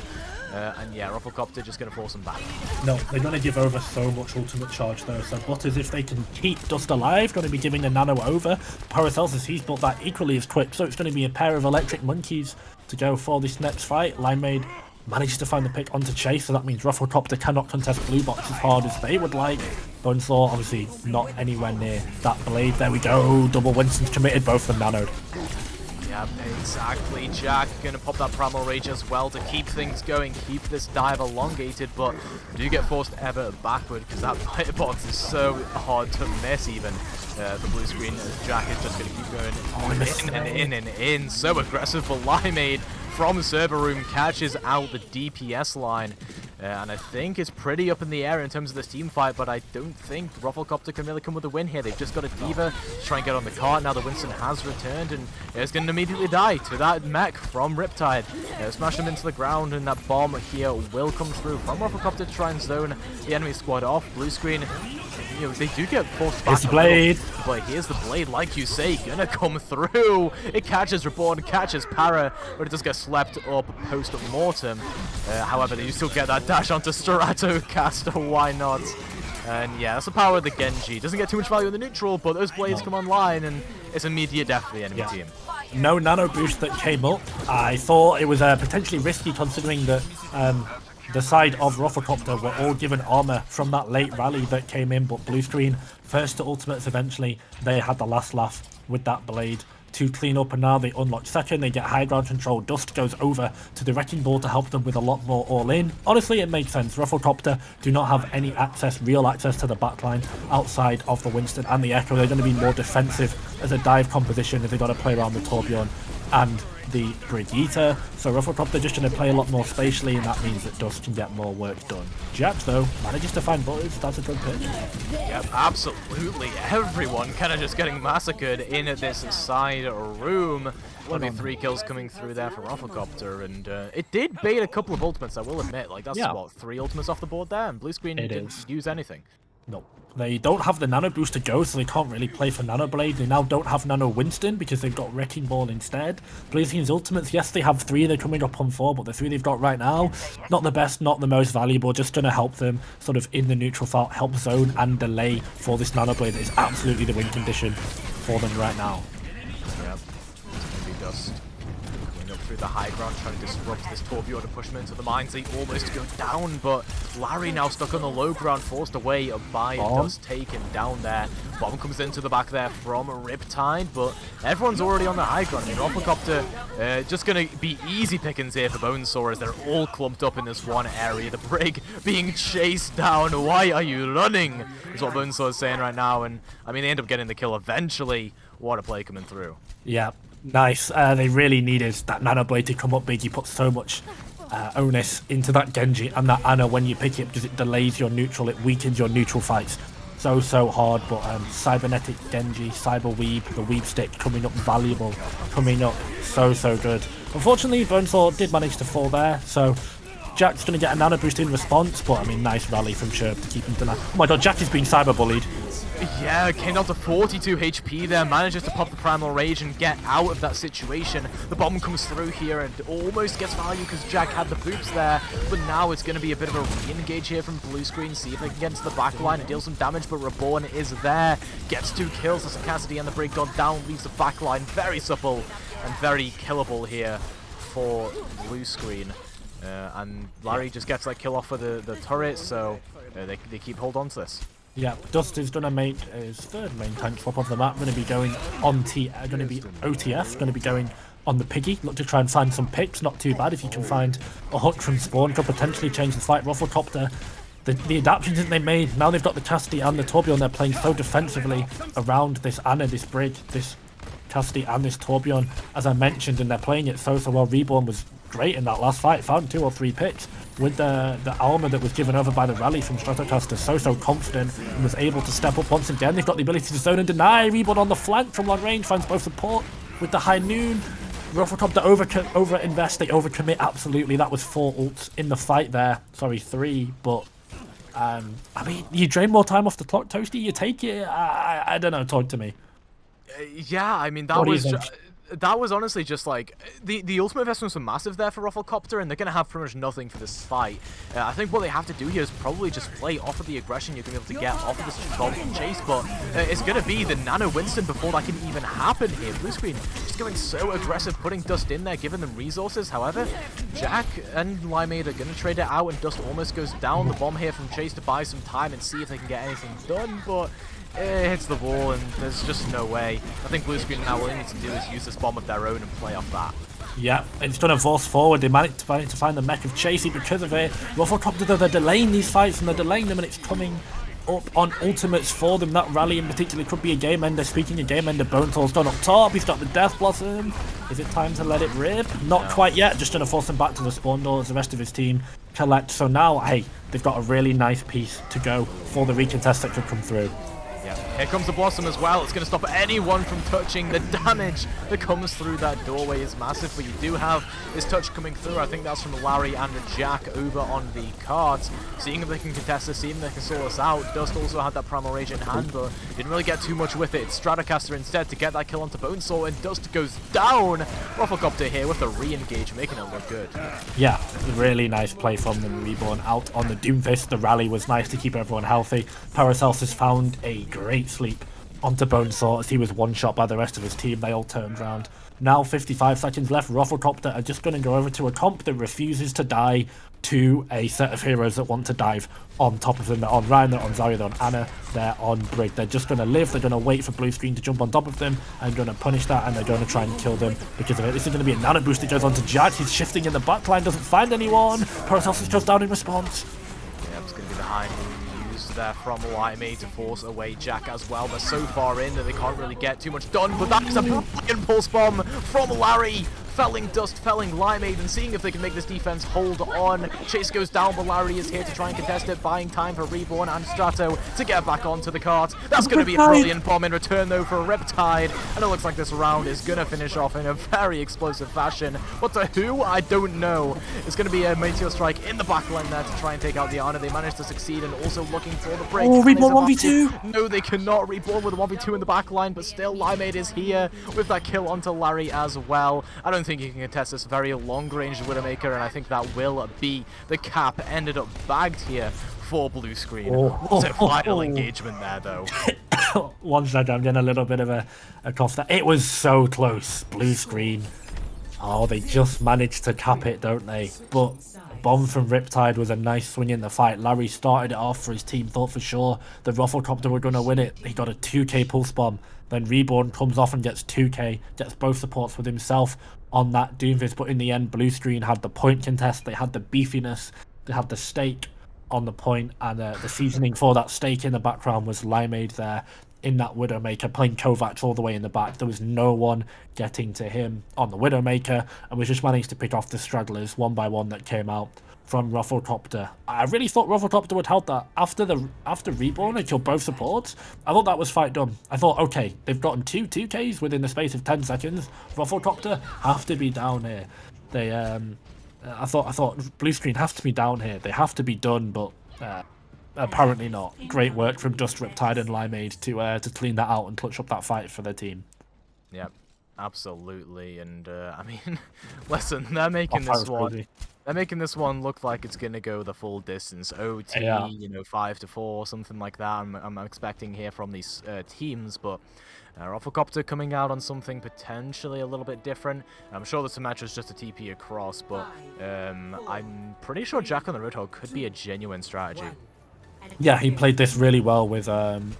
And yeah, ROFLCOPTER just going to force him back. No, they're going to give over so much ultimate charge though. So Butters, if they can keep Dust alive, going to be giving the Nano over. Paracelsus, he's built that equally as quick, so it's going to be a pair of electric monkeys to go for this next fight. Linemade manages to find the pick onto Chase, so that means ROFLCOPTER cannot contest Blue Box as hard as they would like. Bonesaw, obviously not anywhere near that blade. There we go, double Winston's committed, both of them nanoed. Yeah, exactly. Jack gonna pop that Primal Rage as well to keep things going, keep this dive elongated, but do get forced ever backward because that hitbox is so hard to miss even. The Blue Screen, Jack is just gonna keep going in and in. So aggressive, but Limeade from server room catches out the DPS line. And I think it's pretty up in the air in terms of this team fight, but I don't think ROFLCOPTER can really come with a win here. They've just got a D.Va to try and get on the cart. Now the Winston has returned, and it's going to immediately die to that mech from Riptide. Smash him into the ground, and that bomb here will come through from ROFLCOPTER to try and zone the enemy squad off. Blue Screen, you know, they do get forced back. It's the blade. But here's the blade, like you say, gonna come through. It catches Reborn, catches Para, but it does get slept up post-mortem. However, you still get that dash onto Stratocaster, why not? And yeah, that's the power of the Genji. Doesn't get too much value in the neutral, but those blades come online, and it's immediate death for the enemy team. No nano boost that came up. I thought it was potentially risky considering that the side of ROFLCOPTER were all given armor from that late rally that came in, but Blue Screen, first to ultimates eventually, they had the last laugh with that blade to clean up, and now they unlock second, they get high ground control. Dust goes over to the Wrecking Ball to help them with a lot more all-in. Honestly, it makes sense. ROFLCOPTER do not have any access, real access to the backline outside of the Winston and the Echo. They're going to be more defensive as a dive composition if they've got to play around the Torbjorn and the Brigitte. So ROFLCOPTER just going to play a lot more spatially, and that means that Dust can get more work done. Jax, though, manages to find Butters. That's a good pitch. Yep, absolutely. Everyone kind of just getting massacred in this side room. That'll be 3 kills coming through there for ROFLCOPTER, and it did bait a couple of ultimates, I will admit. Like, that's what, 3 ultimates off the board there, and Blue Screen didn't use anything. No. They don't have the Nano Boost to go, so they can't really play for Nano Blade. They now don't have Nano Winston because they've got Wrecking Ball instead. Blue Screen's ultimates, yes, they have 3, they're coming up on 4, but the 3 they've got right now, not the best, not the most valuable, just going to help them sort of in the neutral fight, help zone and delay for this Nano Blade that is absolutely the win condition for them right now. Yep, it's going to be Dust. Going up through the high ground, trying to disrupt this Torbjorn and push him into the mines. They almost go down, but Larry now stuck on the low ground, forced away by Dust, taken down there. Bomb comes into the back there from Riptide, but everyone's already on the high ground. I mean, ROFLCOPTER just going to be easy pickings here for Bonesaw as they're all clumped up in this one area. The Brig being chased down. Why are you running? Is what Bonesaw is saying right now. And I mean, they end up getting the kill eventually. What a play coming through. Yeah, nice. They really needed that Nano Blade to come up big. You put so much onus into that Genji and that Ana when you pick it because it delays your neutral, it weakens your neutral fights so hard. But Cybernetic Genji, Cyber Weave, the Weave Stick coming up valuable, coming up so good. Unfortunately, Bonesaw did manage to fall there, so Jack's going to get a nano boost in response, but I mean, nice rally from Sherb to keep him to that. Oh my god, Jack is being cyber bullied. Yeah, came down to 42 HP there, manages to pop the Primal Rage and get out of that situation. The bomb comes through here and almost gets value because Jack had the boops there, but now it's going to be a bit of a re-engage here from blue screen, see if they can get into the back line and deal some damage, but Reborn is there, gets 2 kills as Cassidy and the Brig gone down, leaves the back line very supple and very killable here for blue screen. And Larry just gets that kill off of the turret, so they keep hold on to this. Yeah, Dust is going to make his third main tank swap of the map. Going to be going on going to be OTF. Going to be going on the Piggy. Look to try and find some picks. Not too bad if you can find a hook from spawn. Could potentially change the fight. ROFLCOPTER. The adaptations that they made. Now they've got the Cassidy and the Torbjorn. They're playing so defensively around this Ana, this Brig, this Cassidy and this Torbjorn, as I mentioned, and they're playing it so well. Reborn was great in that last fight, found 2 or 3 picks with the armor that was given over by the rally from Stratocaster, so confident and was able to step up once again. They've got the ability to zone and deny. Reborn on the flank from long range finds both support with the high noon. ROFLCOPTER over invest, they overcommit absolutely. That was 4 ults in the fight there, sorry 3, but I mean, you drain more time off the clock, Toasty, you take it. I don't know, talk to me. Yeah, I mean, that was honestly just like the ultimate investments were massive there for ROFLCOPTER, and they're gonna have pretty much nothing for this fight. I think what they have to do here is probably just play off of the aggression you're gonna be able to get off of this Stroll chase, but it's gonna be the Nano Winston before that can even happen here. Blue screen just going so aggressive, putting Dust in there, giving them resources. However, Jack and Limeade are gonna trade it out, and Dust almost goes down. The bomb here from Chase to buy some time and see if they can get anything done, but it hits the wall and there's just no way. I think blue screen now all they need to do is use this bomb of their own and play off that. Yeah, it's done a force forward. They managed to find the mech of Chasey because of it. ROFLCOPTER, they're delaying these fights and they're delaying them, and it's coming up on ultimates for them. That rally in particular could be a game ender. Speaking of game ender, Bonesaw's done up top. He's got the Death Blossom. Is it time to let it rip? Not quite yet. Just gonna force him back to the spawn door as the rest of his team collect. So now, hey, they've got a really nice piece to go for the recontest that could come through. Yeah, here comes the Blossom as well. It's going to stop anyone from touching. The damage that comes through that doorway is massive, but you do have this touch coming through. I think that's from Larry and Jack over on the cards. Seeing if they can contest this, seeing if they can sort us out. Dust also had that Primal Rage in hand, but didn't really get too much with it. It's Stratocaster instead to get that kill onto Bonesaw, and Dust goes down. ROFLCOPTER here with the re-engage, making it look good. Yeah, really nice play from them. Reborn out on the Doomfist. The rally was nice to keep everyone healthy. Paracelsus found a great sleep onto Bonesaw as he was one shot by the rest of his team. They all turned around. Now 55 seconds left. ROFLCOPTER are just going to go over to a comp that refuses to die to a set of heroes that want to dive on top of them. They're on Ryan, they're on Zarya, they're on Ana, they're on Brig. They're just going to live, they're going to wait for blue screen to jump on top of them and going to punish that, and they're going to try and kill them because of it. This is going to be a nano boost that goes on to Jack. He's shifting in the backline, doesn't find anyone. Paracelsus goes down in response. Yeah, it's going to be the high used there from Limeade to force away Jack as well. They're so far in that they can't really get too much done, but that is a brilliant pulse bomb from Larry. Felling Dust, felling Limeade, and seeing if they can make this defense hold on. Chase goes down, but Larry is here to try and contest it, buying time for Reborn and Strato to get back onto the cart. That's going to be a brilliant bomb in return, though, for Riptide, and it looks like this round is going to finish off in a very explosive fashion. But to who? I don't know. It's going to be a Meteor Strike in the backline there to try and take out the Ana. They managed to succeed, and also looking for the break. Oh, Reborn 1v2! No, they cannot. Reborn with a 1v2 in the backline, but still Limeade is here with that kill onto Larry as well. I don't think he can contest this very long-range Widowmaker, and I think that will be the cap. Ended up bagged here for blue screen. Was a final engagement there, though. One second, I'm getting a little bit of a cough there. It was so close. Blue screen. Oh, they just managed to cap it, don't they? But bomb from Riptide was a nice swing in the fight. Larry started it off for his team, thought for sure the ROFLCOPTER were going to win it. He got a 2k pulse bomb. Then Reborn comes off and gets 2k, gets both supports with himself on that Doomfist. But in the end, Blue Screen had the point contest, they had the beefiness, they had the stake on the point, and the seasoning for that stake in the background was Limeade there in that Widowmaker, playing Kovacs all the way in the back. There was no one getting to him on the Widowmaker, and we just managed to pick off the stragglers one by one that came out from ROFLCOPTER. I really thought ROFLCOPTER would help that. After Reborn and killed both supports, I thought that was fight done. I thought, okay, they've gotten 2Ks within the space of 10 seconds. ROFLCOPTER have to be down here. They I thought Blue Screen have to be down here. They have to be done, but apparently not. Great work from Dust, Riptide and Limeade to clean that out and clutch up that fight for their team. Yep, absolutely. And I mean, listen, they're making this one. Crazy. They're making this one look like it's gonna go the full distance. OT, yeah. 5-4, something like that. I'm expecting here from these teams, but ROFLCOPTER coming out on something potentially a little bit different. I'm sure this match was just a TP across, but I'm pretty sure Jack on the Roadhog could be a genuine strategy. Yeah, he played this really well with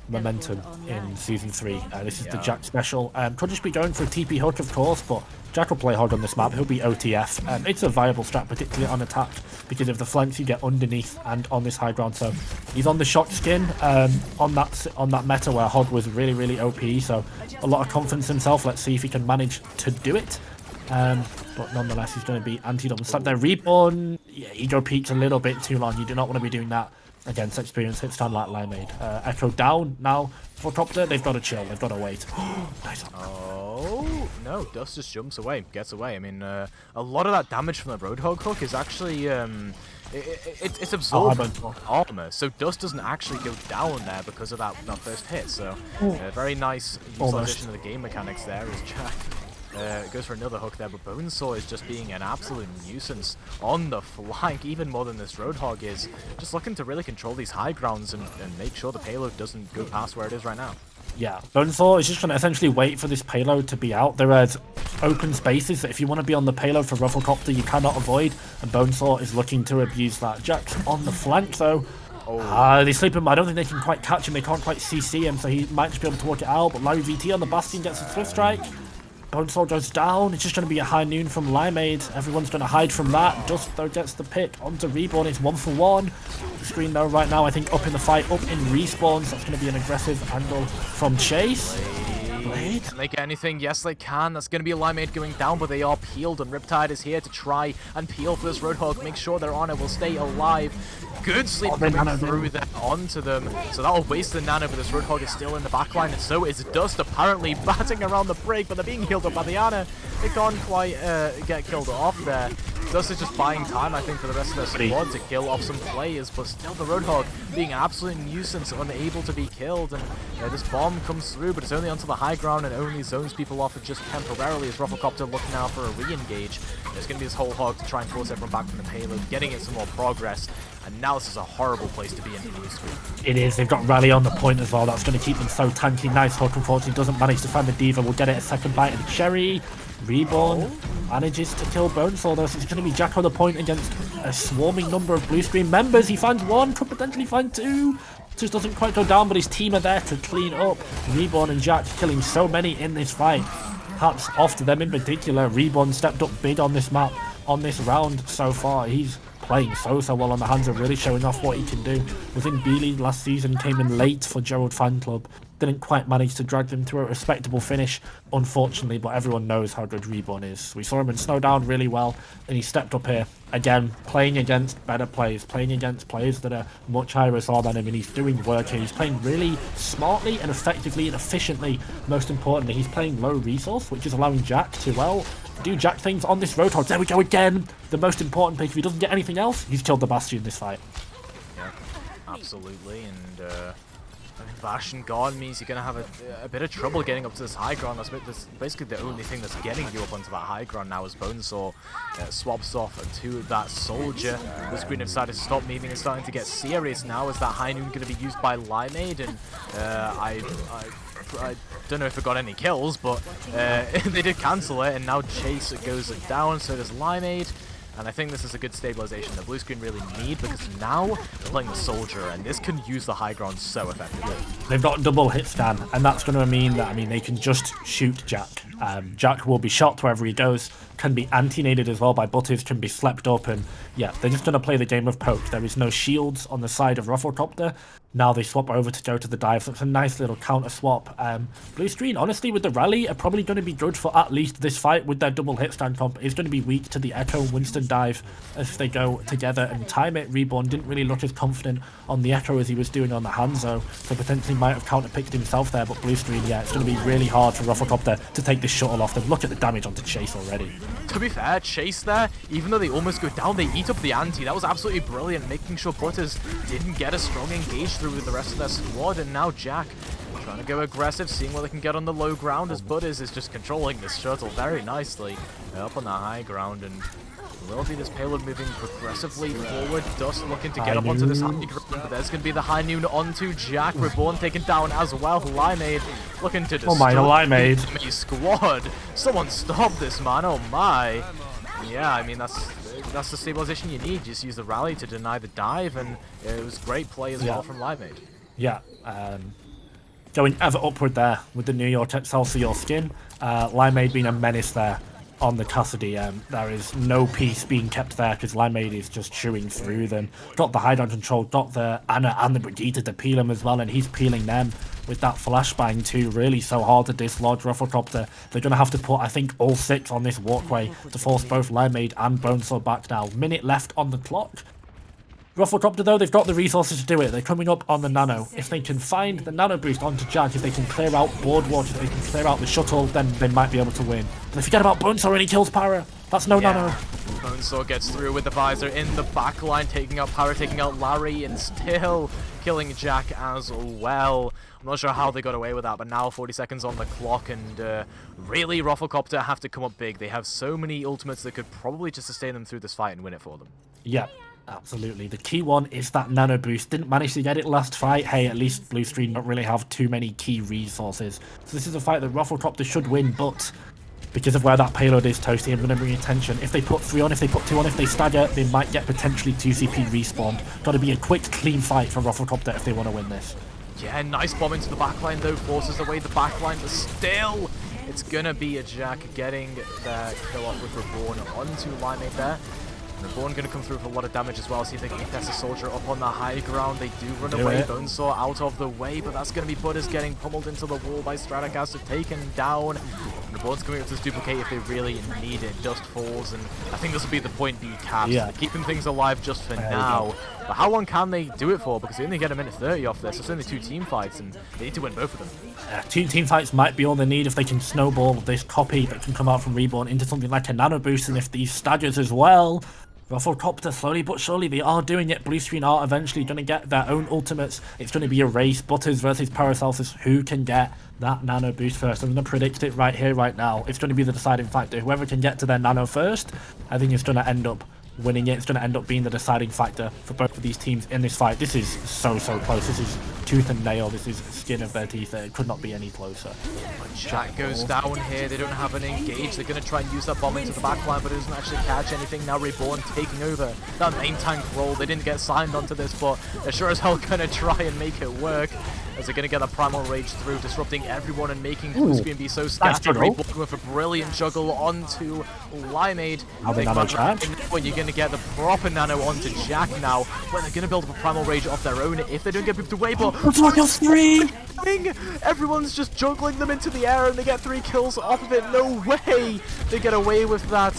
Momentum in Season 3. This is the Jack special. Could just be going for a TP hook, of course, but Jack will play hard on this map. He'll be OTF. It's a viable strat, particularly on attack, because of the flanks you get underneath and on this high ground. So he's on the shock skin on that meta where Hog was really, really OP. So a lot of confidence in himself. Let's see if he can manage to do it. But nonetheless, he's going to be anti-double slap there. Reborn, yeah, ego peaks a little bit too long. You do not want to be doing that against experienced hitstun like Limeade. Echo down now for Copter. They've got to chill. They've got to wait. Nice. Oh, no. Dust just jumps away. Gets away. I mean, a lot of that damage from the Roadhog hook is actually... it's absorbed armor, so Dust doesn't actually go down there because of that first hit. So, very nice utilization of the game mechanics there as Jack goes for another hook there, but Bonesaw is just being an absolute nuisance on the flank, even more than this Roadhog is. Just looking to really control these high grounds and make sure the payload doesn't go past where it is right now. Yeah, Bonesaw is just going to essentially wait for this payload to be out. There are open spaces that if you want to be on the payload for ROFLCOPTER, you cannot avoid, and Bonesaw is looking to abuse that. Jack's on the flank, though. They sleep him. I don't think they can quite catch him. They can't quite CC him, so he might just be able to work it out. But Larry VT on the Bastion gets a Swift Strike. Bonesaw goes down. It's just going to be a high noon from Limeade. Everyone's going to hide from that. Dust, though, gets the pick onto Reborn. It's 1-for-1. The screen, though, right now, I think up in the fight, up in respawns. That's going to be an aggressive angle from Chase. Blade. Can they get anything? Yes, they can. That's going to be a Limeade going down, but they are peeled, and Riptide is here to try and peel for this Roadhog. Make sure their honor will stay alive. Good sleep coming through there onto them. So that'll waste the nano, but this Roadhog is still in the backline, and so is Dust, apparently batting around the break, but they're being healed up by the Ana. They can't quite get killed off there. Dust is just buying time, I think, for the rest of their squad to kill off some players, but still the Roadhog being an absolute nuisance, unable to be killed, and this bomb comes through, but it's only onto the high ground and only zones people off just temporarily as ROFLCOPTER looking now for a re-engage. There's going to be this whole hog to try and force everyone back from the payload, getting it some more progress, and now this is a horrible place to be in Blue Screen. It is. They've got Rally on the point as well. That's going to keep them so tanky. Nice hook. Unfortunately, doesn't manage to find the Diva. We'll get it a second bite of Cherry. Reborn manages to kill Bonesaw, though, so it's going to be Jack on the point against a swarming number of Blue Screen members. He finds one, could potentially find two. Just doesn't quite go down, but his team are there to clean up. Reborn and Jack killing so many in this fight. Hats off to them in particular. Reborn stepped up big on this map, on this round so far. He's playing so well on the hands of really showing off what he can do. Was in B-League last season, came in late for Gerald Fan Club. Didn't quite manage to drag them to a respectable finish, unfortunately, but everyone knows how good Reborn is. We saw him in Snowdown really well, and he stepped up here, again, playing against better players, playing against players that are much higher resolve than him, and he's doing work here. He's playing really smartly and effectively and efficiently. Most importantly, he's playing low resource, which is allowing Jack to, well, do Jack things on this Roadhog. There we go again! The most important pick. If he doesn't get anything else, he's killed the Bastion in this fight. Yeah, absolutely, and Bastion gone means you're going to have a bit of trouble getting up to this high ground. That's basically the only thing that's getting you up onto that high ground now, as Bonesaw swaps off to that soldier. The screen have decided to stop memeing and starting to get serious now. Is that High Noon going to be used by Limeade? And I don't know if it got any kills, but they did cancel it, and now Chase goes down, so does Limeade. And I think this is a good stabilization that blue screen really need, because now they're playing the soldier, and this can use the high ground so effectively. They've got double hit scan, and that's going to mean that, I mean, they can just shoot Jack. Jack will be shot wherever he goes, can be anti-naded as well by Butters, can be slept up, and yeah, they're just going to play the game of poke. There is no shields on the side of ROFLCOPTER. Now they swap over to go to the dive, so it's a nice little counter swap. Blue screen, honestly, with the rally, are probably going to be good for at least this fight with their double hit stand comp. Is going to be weak to the Echo Winston dive if they go together and time it. Reborn didn't really look as confident on the Echo as he was doing on the Hanzo, so potentially might have counter-picked himself there, but blue screen, yeah, it's going to be really hard for ROFLCOPTER to take this shuttle off them. Look at the damage onto Chase already. To be fair, Chase there, even though they almost go down, they eat up the ante. That was absolutely brilliant, making sure Butters didn't get a strong engage through with the rest of their squad, and now Jack trying to go aggressive, seeing what they can get on the low ground, as Butters is just controlling this shuttle very nicely up on the high ground, and will be this payload moving progressively forward. Dust looking to get up onto this high ground, but there's going to be the High Noon onto Jack. Reborn taken down as well. Limeade looking to destroy Limeade. the enemy squad. Someone stop this, man. Oh my. Yeah, I mean, that's the stabilization you need. Just use the rally to deny the dive, and it was great play as well from Limeade. Yeah, going ever upward there with the New York Excelsior skin. Limeade being a menace there on the Cassidy. There is no peace being kept there because Limeade is just chewing through them. Got the high down control, got the Anna and the Brigitte to peel him as well, and he's peeling them with that flashbang too. Really so hard to dislodge ROFLCOPTER. They're going to have to put, I think, all 6 on this walkway to force both Limeade and Bonesaw back now. Minute left on the clock. ROFLCOPTER, though, they've got the resources to do it. They're coming up on the Nano. If they can find the Nano boost onto Jack, if they can clear out Boardwalk, if they can clear out the shuttle, then they might be able to win. But forget about Bonesaw and he kills Para. That's no Nano. Bonesaw gets through with the visor in the backline, taking out Para, taking out Larry, and still killing Jack as well. I'm not sure how they got away with that, but now 40 seconds on the clock, and really ROFLCOPTER have to come up big. They have so many ultimates that could probably just sustain them through this fight and win it for them. Yeah. Absolutely. The key one is that Nano boost. Didn't manage to get it last fight. Hey, at least blue screen don't really have too many key resources. So this is a fight that ROFLCOPTER should win, but because of where that payload is, Toasty, I'm going to bring attention. If they put 3 on, if they put 2 on, if they stagger, they might get potentially 2 CP respawned. Got to be a quick, clean fight for ROFLCOPTER if they want to win this. Yeah, nice bomb into the backline though, forces away the backline, but still, it's going to be a Jack getting the kill off with Reborn onto Limeade there. Reborn going to come through with a lot of damage as well. See if they can get the soldier up on the high ground. They do run away. Bonesaw out of the way, but that's going to be Butters getting pummeled into the wall by Stratocaster, taken down. Reborn's coming up to this duplicate if they really need it. Dust falls, and I think this will be the point B caps. Yeah. Keeping things alive just for now. But how long can they do it for? Because they only get a minute 30 off this. It's only 2 team fights, and they need to win both of them. 2 team fights might be all they need if they can snowball this copy that can come out from Reborn into something like a Nano boost, and if these staggers as well. ROFLCOPTER, slowly but surely, they are doing it. Blue screen are eventually going to get their own ultimates. It's going to be a race. Butters versus Paracelsus. Who can get that Nano boost first? I'm going to predict it right here, right now. It's going to be the deciding factor. Whoever can get to their Nano first, I think it's going to end up winning it. It's going to end up being the deciding factor for both of these teams in this fight. This is so close. This is tooth and nail. This is skin of their teeth. It could not be any closer. Jack goes down here. They don't have an engage. They're going to try and use that bomb into the backline, but it doesn't actually catch anything. Now Reborn taking over that main tank role. They didn't get signed onto this, but they're sure as hell going to try and make it work. As they're going to get a Primal Rage through, disrupting everyone and making blue screen be so scattered. Reborn with a brilliant juggle onto Limeade. When you're going to get the proper Nano onto Jack now, when they're going to build up a Primal Rage of their own if they don't get moved away, but everyone's just juggling them into the air and they get 3 kills off of it. No way they get away with that.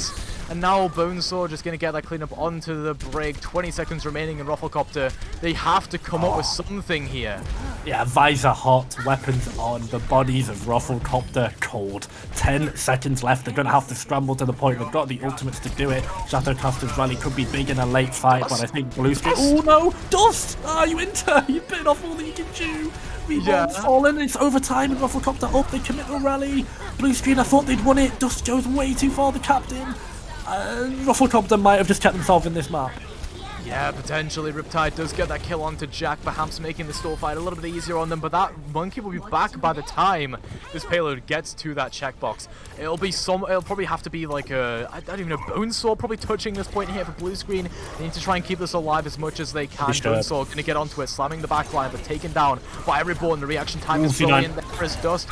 And now Bonesaw just going to get that cleanup onto the brig. 20 seconds remaining in ROFLCOPTER. They have to come up with something here. Yeah, visor hot, weapons on, the bodies of ROFLCOPTER cold. 10 seconds left, they're going to have to scramble to the point. They've got the ultimates to do it. Shadowcaster's rally could be big in a late fight, but I think Blue Screen... Oh no! Dust! Ah, you enter! You bit off all that you can chew! Reborn's fallen, it's overtime and ROFLCOPTER up, they commit the rally. Blue Screen, I thought they'd won it. Dust goes way too far, the captain. ROFLCOPTER might have just kept themselves in this map. Yeah, potentially. Riptide does get that kill onto Jack, perhaps making the stall fight a little bit easier on them, but that monkey will be back by the time this payload gets to that checkbox. It'll probably have to be like I don't even know, Bonesaw probably touching this point here for Blue Screen. They need to try and keep this alive as much as they can. Bonesaw going to get onto it, slamming the back line, but taken down by Reborn. The reaction time is brilliant there as Dust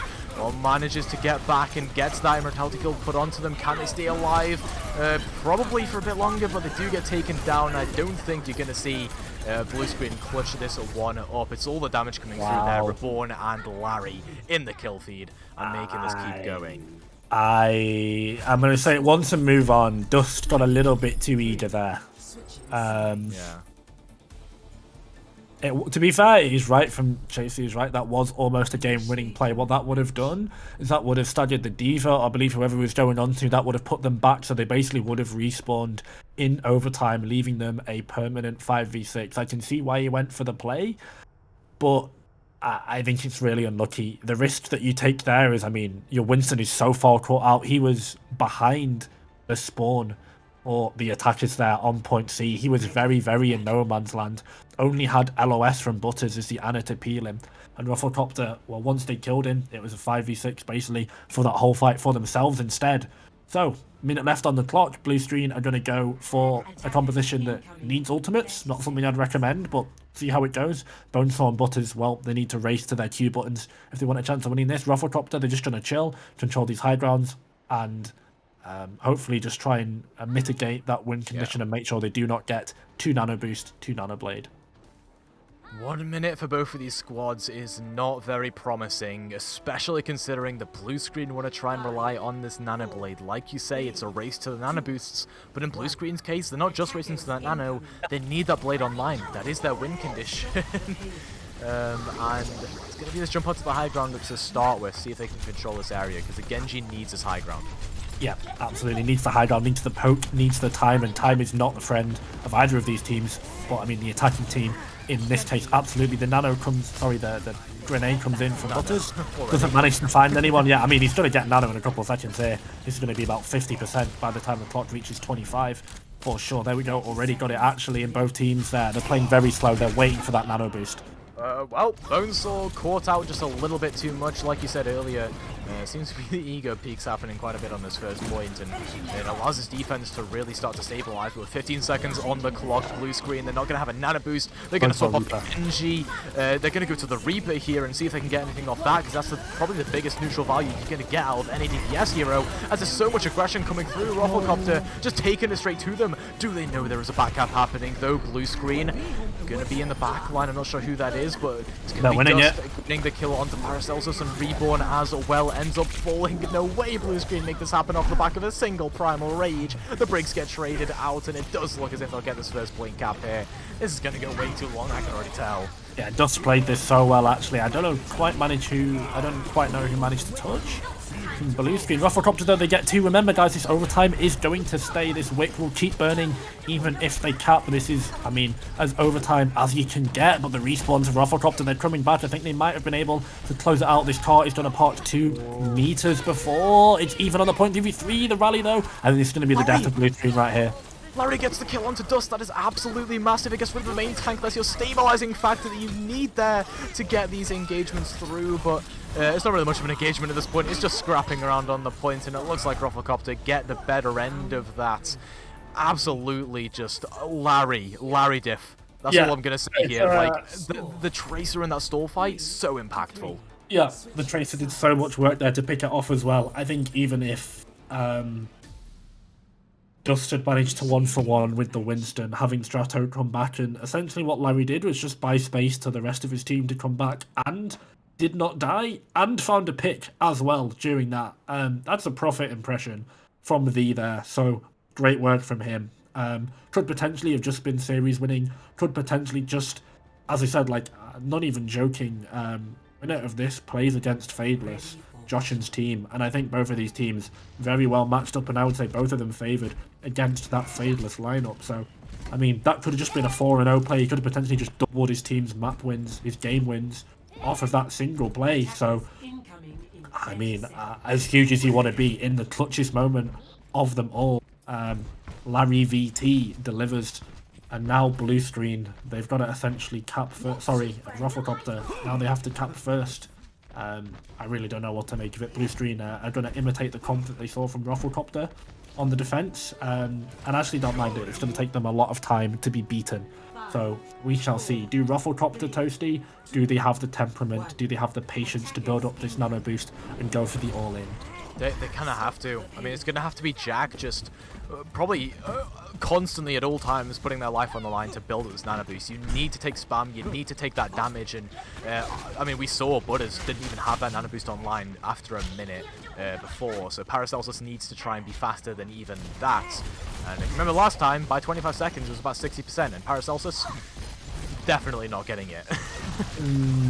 manages to get back and gets that immortality kill put onto them. Can they stay alive? Probably for a bit longer, but they do get taken down. I don't think you're going to see Blue Screen clutch this at 1-up. It's all the damage coming through there. Reborn and Larry in the kill feed and making this keep going. I'm going to say once and move on. Dust got a little bit too eager there. Yeah. To be fair, he's right from Chase, he's right. That was almost a game-winning play. What that would have done is that would have staggered the Diva, I believe whoever was going on to, that would have put them back, so they basically would have respawned in overtime, leaving them a permanent 5v6. I can see why he went for the play, but I think it's really unlucky. The risk that you take there is, I mean, your Winston is so far caught out. He was behind the spawn or the attackers there on point C. He was very, very in no man's land. Only had LOS from Butters as the Anna to peel him. And ROFLCOPTER, well, once they killed him, it was a 5v6 basically for that whole fight for themselves instead. So, minute left on the clock. Blue Screen are going to go for a composition that needs ultimates. Not something I'd recommend, but see how it goes. Bonesaw and Butters, well, they need to race to their Q buttons if they want a chance of winning this. ROFLCOPTER, they're just going to chill, control these high grounds, and hopefully just try and mitigate that win condition and make sure they do not get 2 nano boost, 2 nano blade. 1 minute for both of these squads is not very promising, especially considering the Blue Screen want to try and rely on this nano blade. Like you say, it's a race to the nano boosts, but in Blue Screen's case, they're not just racing to that nano, they need that blade online. That is their win condition. And it's going to be this jump onto the high ground to start with, see if they can control this area, because the Genji needs his high ground. Yeah, absolutely. Needs the high ground, needs the poke, needs the time, and time is not the friend of either of these teams. But I mean, the attacking team, in this case, absolutely. The nano comes, sorry, the grenade comes in from Butters. Doesn't manage to find anyone. Yeah, I mean, he's going to get nano in a couple of seconds here. This is going to be about 50% by the time the clock reaches 25. For sure, there we go. Already got it actually in both teams there. They're playing very slow. They're waiting for that nano boost. Well, Bonesaw caught out just a little bit too much, like you said earlier. Seems to be the ego peaks happening quite a bit on this first point, and it allows his defense to really start to stabilize. But with 15 seconds on the clock, Blue Screen, they're not going to have a nano boost. They're going to swap off the Genji. They're going to go to the Reaper here and see if they can get anything off that, because that's probably the biggest neutral value you're going to get out of any DPS hero, as there's so much aggression coming through. ROFLCOPTER just taking it straight to them. Do they know there is a back cap happening, though? Blue Screen going to be in the back line. I'm not sure who that is, but it's going to be Dust getting the kill onto Paracelsus, and Reborn as well ends up falling. No way Blue Screen make this happen off the back of a single Primal Rage. The Briggs get traded out, and it does look as if they'll get this first blink cap here. This is going to go way too long, I can already tell. Yeah, Dust played this so well, actually. I don't quite know who managed to touch. Blue Screen. ROFLCOPTER, though, they get 2. Remember, guys, this overtime is going to stay. This wick will keep burning even if they cap. This is, I mean, as overtime as you can get. But the respawns of ROFLCOPTER, they're coming back. I think they might have been able to close it out. This car is going to park 2 meters before it's even on the point. DV3, the rally, though. And this is going to be the death of Blue Screen right here. Larry gets the kill onto Dust. That is absolutely massive. It gets rid of the main tank. That's your stabilizing factor that you need there to get these engagements through. But it's not really much of an engagement at this point. It's just scrapping around on the point, and it looks like ROFLCOPTER get the better end of that. Absolutely just Larry diff. That's all I'm going to say here. Like, the Tracer in that stall fight, so impactful. Yeah, the Tracer did so much work there to pick it off as well. I think even if Dust had managed to 1-for-1 with the Winston, having Strato come back, and essentially what Larry did was just buy space to the rest of his team to come back, and did not die, and found a pick as well during that. That's a profit impression from the there. So Great work from him. Could potentially have just been series winning. Could potentially just, as I said, like, not even joking, winner of this plays against Fadeless, Joshin's team, and I think both of these teams very well matched up, and I would say both of them favoured against that Fadeless lineup. So, I mean, that could have just been a 4-0 play. He could have potentially just doubled his team's map wins, his game wins, off of that single play. So, I mean, as huge as you want to be in the clutchest moment of them all, Larry VT delivers, and now Blue Screen, they've got to essentially cap first. Sorry, ROFLCOPTER, now they have to cap first. I really don't know what to make of it. Blue Screen are going to imitate the comp that they saw from ROFLCOPTER on the defense, and I actually don't mind it. It's going to take them a lot of time to be beaten. So we shall see. Do ROFLCOPTER, Toasty? Do they have the temperament? Do they have the patience to build up this nano boost and go for the all-in? They kind of have to. I mean, it's going to have to be Jack just probably constantly at all times putting their life on the line to build up this nano boost. You need to take spam, you need to take that damage, and I mean, we saw Butters didn't even have that nano boost online after a minute before, so Paracelsus needs to try and be faster than even that. And if you remember last time, by 25 seconds it was about 60%, and Paracelsus definitely not getting it.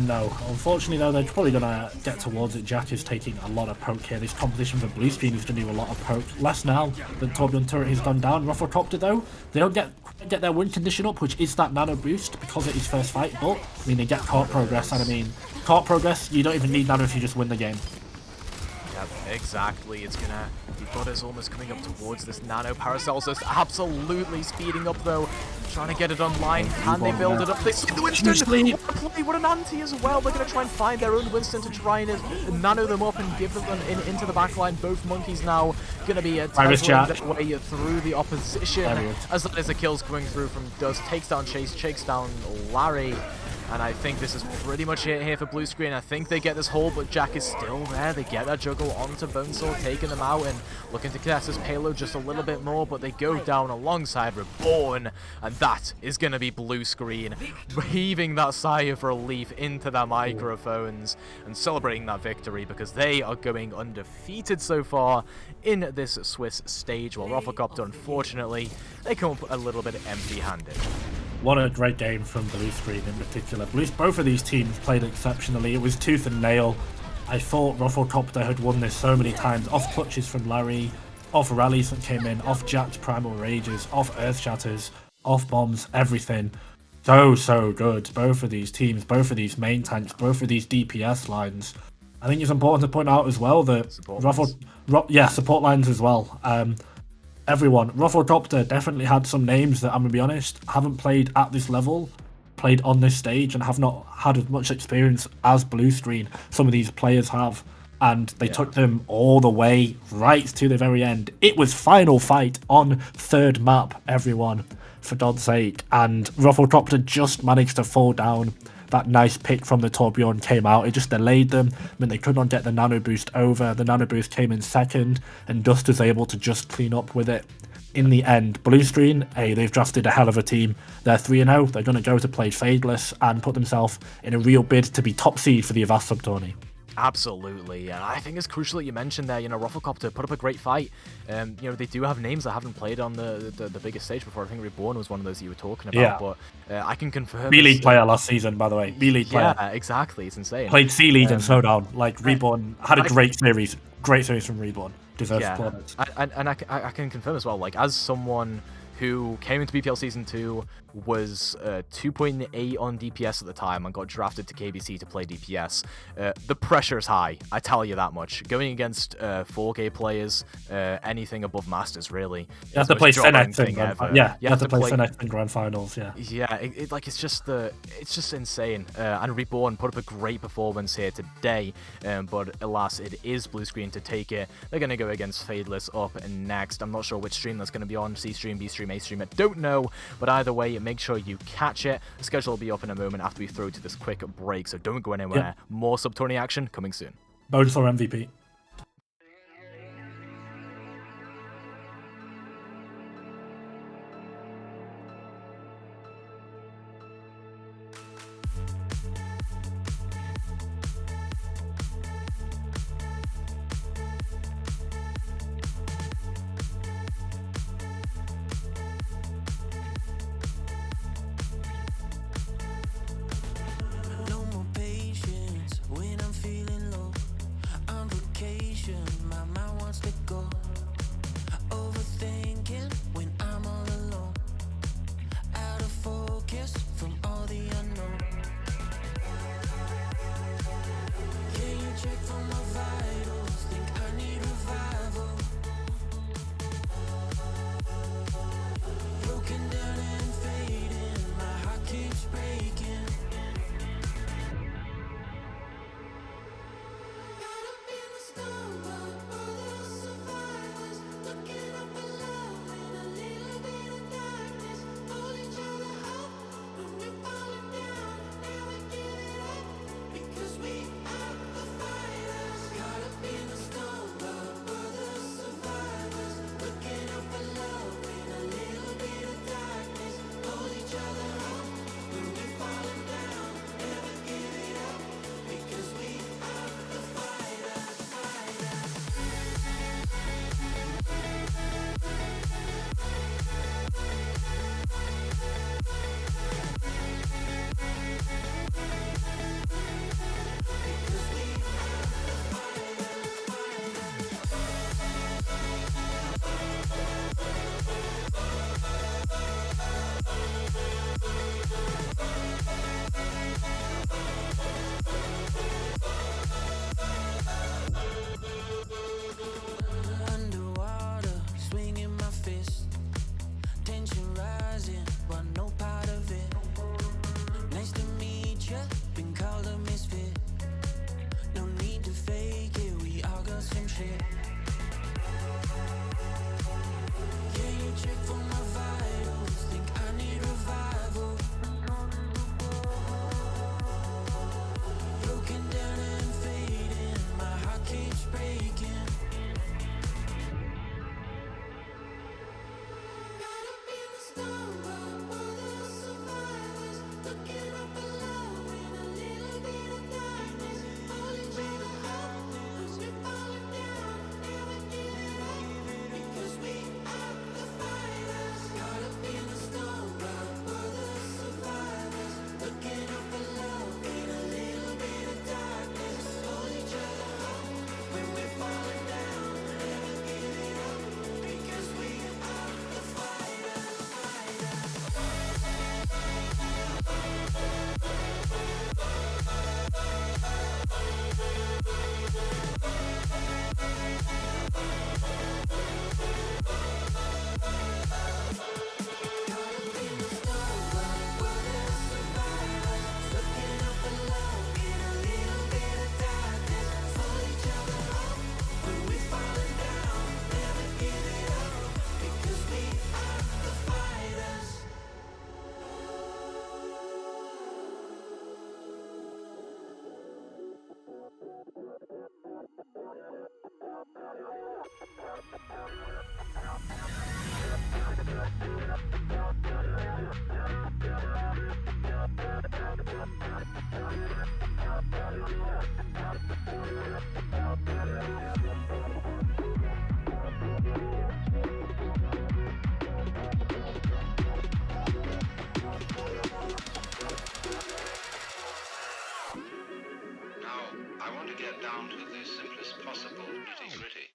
No, unfortunately though, they're probably going to get towards it. Jack is taking a lot of poke here. This competition for Blue Screen is going to do a lot of poke. Less now that Tourbillon turret has gone down. ROFLCOPTER though, they don't get their win condition up, which is that nano boost because it is first fight, but I mean, they get court progress, and I mean, court progress, you don't even need nano if you just win the game. Yep, exactly. It's gonna be Butters almost coming up towards this nano. Paracelsus absolutely speeding up though, trying to get it online. Can they build it up? They see the Winston. What a play! What an anti as well. They're gonna try and find their own Winston to try and nano them up and give them into the backline. Both monkeys now gonna be tackling their way through the opposition as that is the kills coming through from Dust. Takes down Chase, takes down Larry. And I think this is pretty much it here for Blue Screen. I think they get this hold, but Jack is still there. They get that juggle onto Bonesaw, taking them out and looking to contest his payload just a little bit more, but they go down alongside Reborn, and that is going to be Blue Screen heaving that sigh of relief into their microphones and celebrating that victory because they are going undefeated so far in this Swiss stage, while ROFLCOPTER, unfortunately, they come up a little bit empty-handed. What a great game from Blue Screen in particular. Both of these teams played exceptionally. It was tooth and nail. I thought ROFLCOPTER had won this so many times, off clutches from Larry, off rallies that came in, off Jack's Primal Rages, off Earth Shatters, off bombs, everything. So good. Both of these teams, both of these main tanks, both of these DPS lines. I think it's important to point out as well that support lines as well. Everyone, ROFLCOPTER definitely had some names that, I'm going to be honest, haven't played at this level, played on this stage, and have not had as much experience as Blue Screen. Some of these players have, and they took them all the way right to the very end. It was final fight on third map, everyone, for God's sake, and ROFLCOPTER just managed to fall down. That nice pick from the Tourbillon came out. It just delayed them. I mean, they could not get the nano boost over. The nano boost came in second, and Dust was able to just clean up with it. In the end, Blue Screen, hey, they've drafted a hell of a team. They're 3-0. They're going to go to play Fadeless and put themselves in a real bid to be top seed for the Avast Sub Tourney. Absolutely, and I think it's crucial that you mentioned there, ROFLCOPTER put up a great fight. They do have names that haven't played on the biggest stage before. I think Reborn was one of those you were talking about, but I can confirm... B-League player last season, by the way. B-League player. Yeah, exactly, it's insane. Played C-League and Snowdown. Like, Reborn had a great series. Great series from Reborn. Deserves plaudits. And I can confirm as well, like, as someone who came into BPL Season 2, was 2.8 on DPS at the time and got drafted to KBC to play DPS. The pressure's high, I tell you that much. Going against 4K players, anything above Masters, really. You have to play Senex in Grand Finals. Yeah, you have to play Senex in Grand Finals, yeah. Yeah, it's just insane. And Reborn put up a great performance here today, but alas, it is Blue Screen to take it. They're going to go against Fadeless up and next. I'm not sure which stream that's going to be on, C stream, B stream, A stream, I don't know, but either way, make sure you catch it. The schedule will be up in a moment after we throw to this quick break, so don't go anywhere. Yep. More Sub Tourney action coming soon. Bonesaw MVP. I want to get down to the simplest possible nitty-gritty.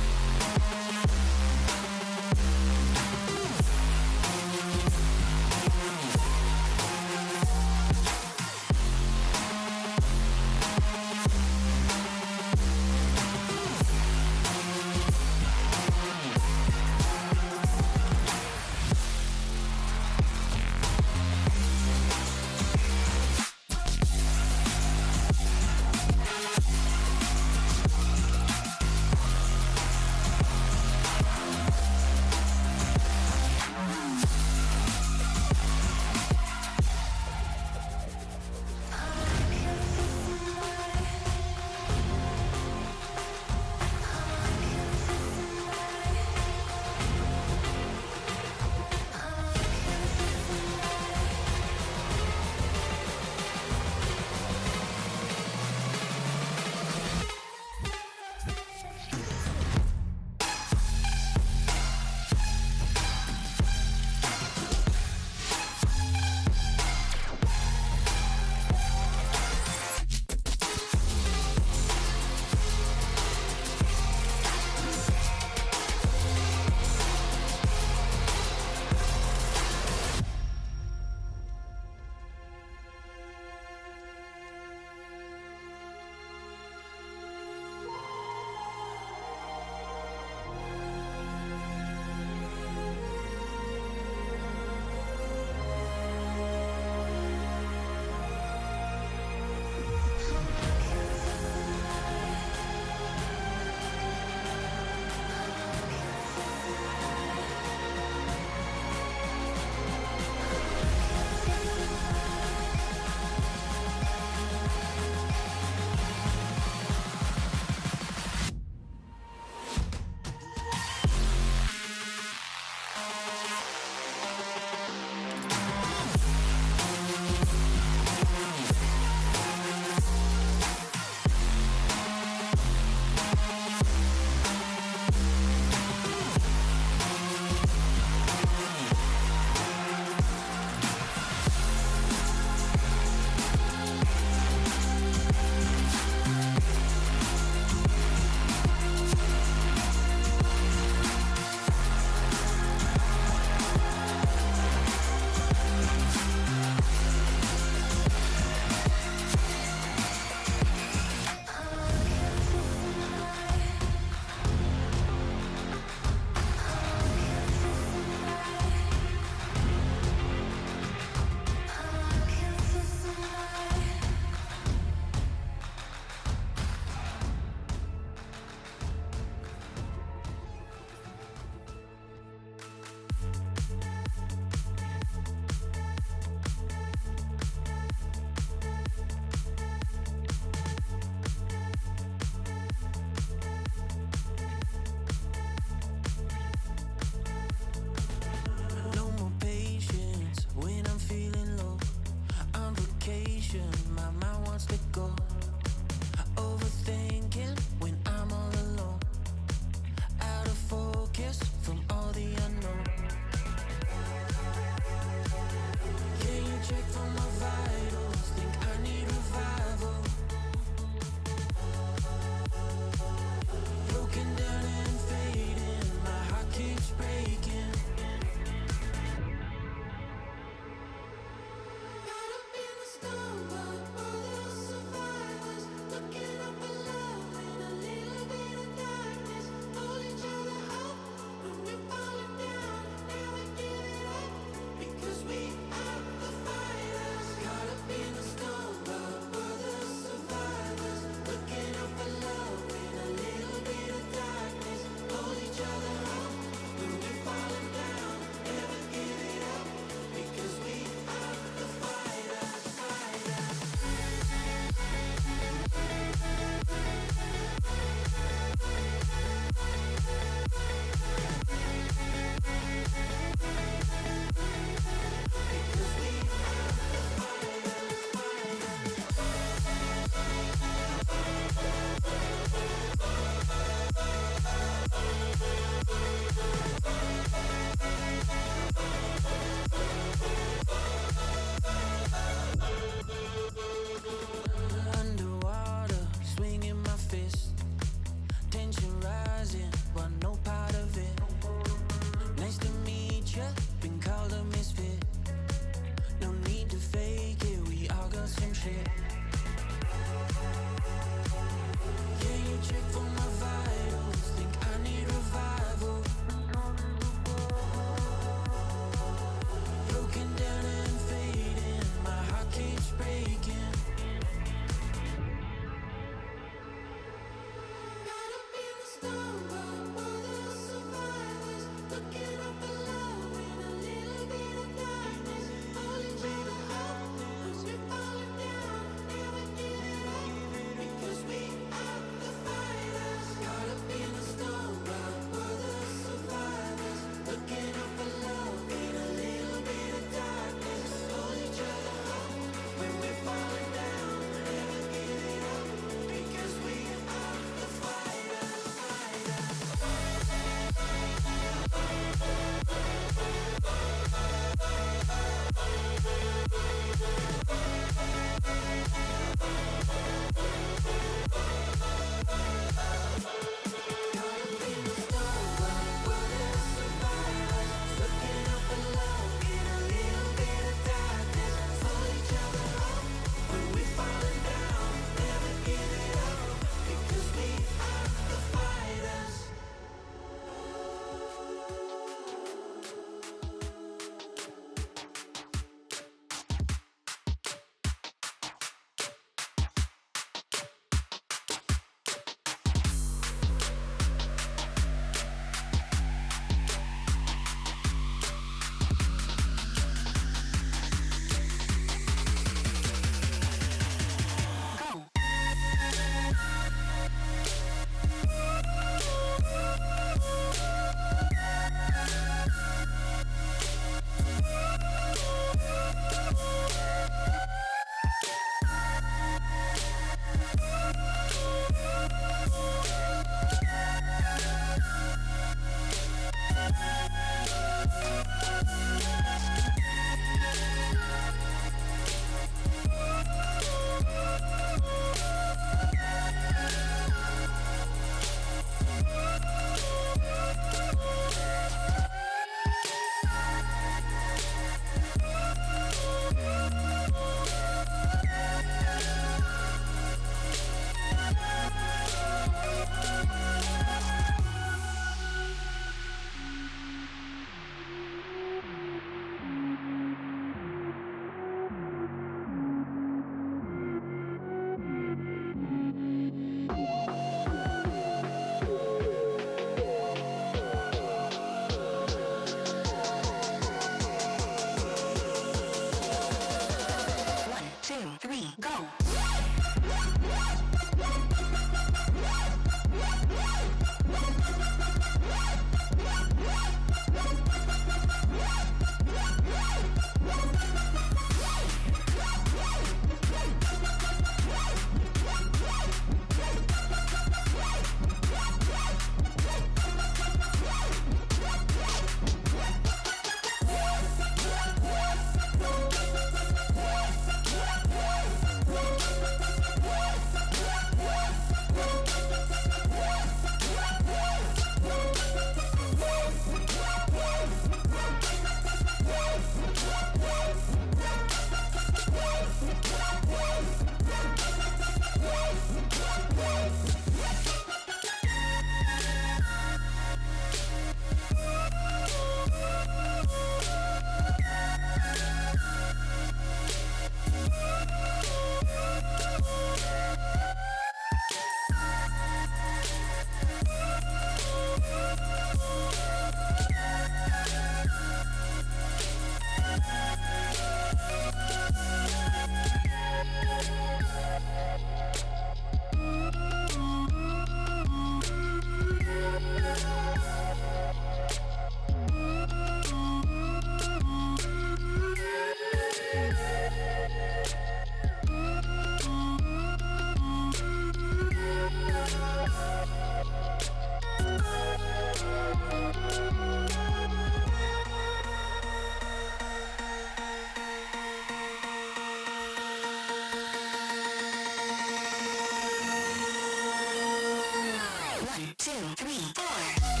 2, 3, 4.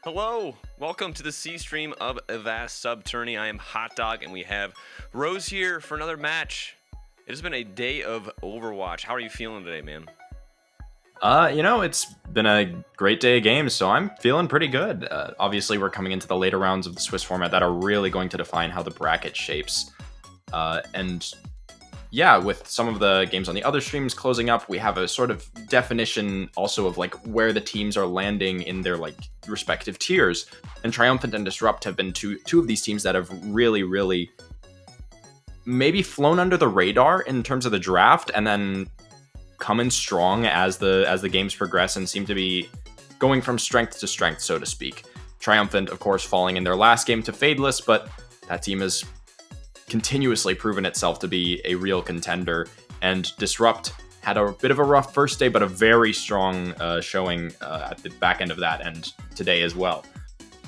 Hello, welcome to the C stream of Avast Sub Tourney. I am Hot Dog, and we have Rose here for another match. It has been a day of Overwatch. How are you feeling today, man? It's been a great day of games, so I'm feeling pretty good. Obviously, we're coming into the later rounds of the Swiss format that are really going to define how the bracket shapes. And yeah, with some of the games on the other streams closing up, we have a sort of definition also of like where the teams are landing in their like respective tiers. And Triumphant and Disrupt have been two of these teams that have really maybe flown under the radar in terms of the draft, and then come in strong as the games progress and seem to be going from strength to strength, so to speak. Triumphant, of course, falling in their last game to Fadeless, but that team has continuously proven itself to be a real contender. And Disrupt had a bit of a rough first day, but a very strong showing at the back end of that, and today as well.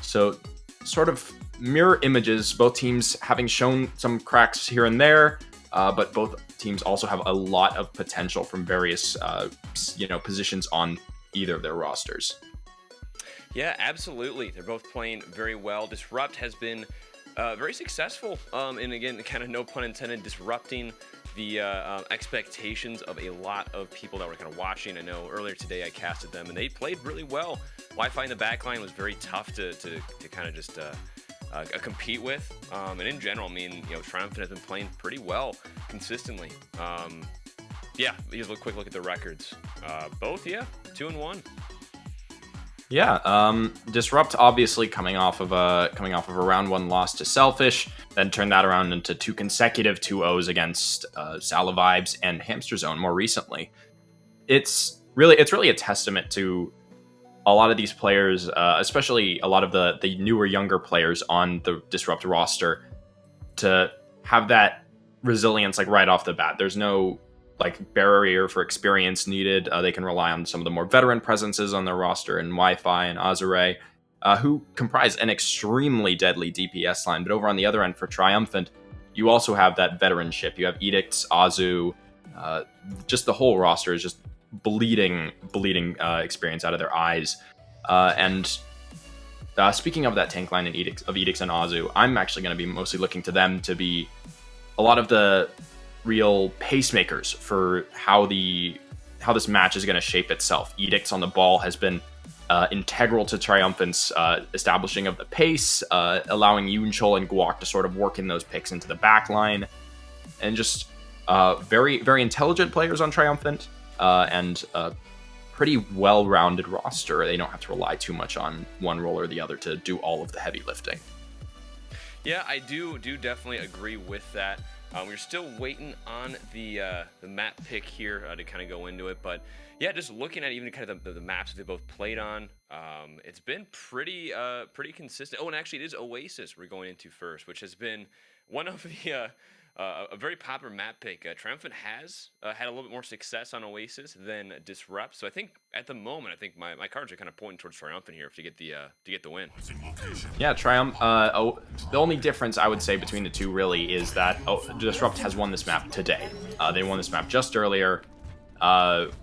So sort of mirror images, both teams having shown some cracks here and there, but both teams also have a lot of potential from various positions on either of their rosters. Yeah, absolutely. They're both playing very well. Disrupt has been very successful, and again, kind of no pun intended, disrupting the expectations of a lot of people that were kind of watching. I know earlier today I casted them, and they played really well. Wi-Fi in the backline was very tough to kind of just compete with, and in general, I mean, Triumphant has been playing pretty well consistently. Yeah, here's a quick look at the records. Both, 2-1. Yeah, Disrupt obviously coming off of a round 1 loss to Selfish, then turned that around into 2 consecutive 2-0s against Sala Vibes and Hamster Zone more recently. It's really a testament to a lot of these players, especially a lot of the newer, younger players on the Disrupt roster, to have that resilience like right off the bat. There's no like barrier for experience needed. They can rely on some of the more veteran presences on their roster, and Wi-Fi and Azure, who comprise an extremely deadly DPS line. But over on the other end for Triumphant, you also have that veteranship. You have Edicts, Azu, just the whole roster is just bleeding experience out of their eyes. And speaking of that tank line and Edicts and Azu, I'm actually going to be mostly looking to them to be a lot of the real pacemakers for how this match is going to shape itself. Edicts on the ball has been integral to Triumphant's establishing of the pace, allowing Yunchol and Guok to sort of work in those picks into the back line, and just very intelligent players on Triumphant, and a pretty well-rounded roster. They don't have to rely too much on one role or the other to do all of the heavy lifting. Yeah, I do definitely agree with that. We're still waiting on the map pick here to kind of go into it, but yeah, just looking at even kind of the maps that they both played on, it's been pretty consistent. Oh, and actually, it is Oasis we're going into first, which has been one of the a very popular map pick. Triumphant has had a little bit more success on Oasis than Disrupt, so I think at the moment, my cards are kind of pointing towards Triumphant here to get the win. Yeah, the only difference I would say between the two really is that Disrupt has won this map today. They won this map just earlier,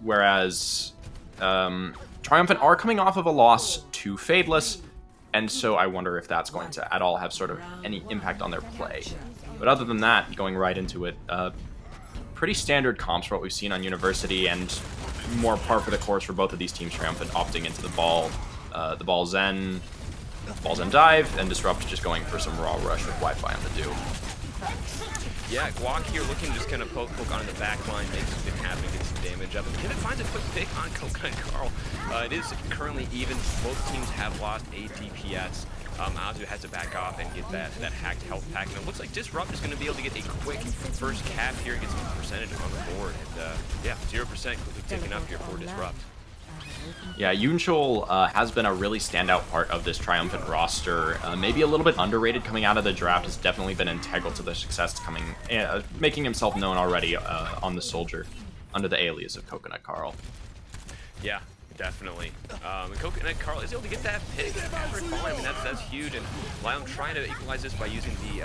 whereas Triumphant are coming off of a loss to Fadeless, and so I wonder if that's going to at all have sort of any impact on their play. But other than that, going right into it, pretty standard comps for what we've seen on University, and more par for the course for both of these teams. Triumphant opting into the ball Zen dive, and Disrupt just going for some raw rush with Wi-Fi on the do. Yeah, Guok here looking to just kind of poke on the back line, make something happen, get some damage up. And Kevin finds a quick pick on Coconut Carl. It is currently even. Both teams have lost a DPS. Azu has to back off and get that hacked health pack. And it looks like Disrupt is going to be able to get a quick first cap here and get some percentage on the board. And yeah, 0% quickly ticking up here for Disrupt. Yeah, Yunchol has been a really standout part of this Triumphant roster. Maybe a little bit underrated coming out of the draft. Has definitely been integral to their success, making himself known already on the Soldier under the alias of Coconut Carl. Yeah, Definitely. And Coconut Carl is able to get that pick after falling. I mean, that's huge. And Lion trying to equalize this by using the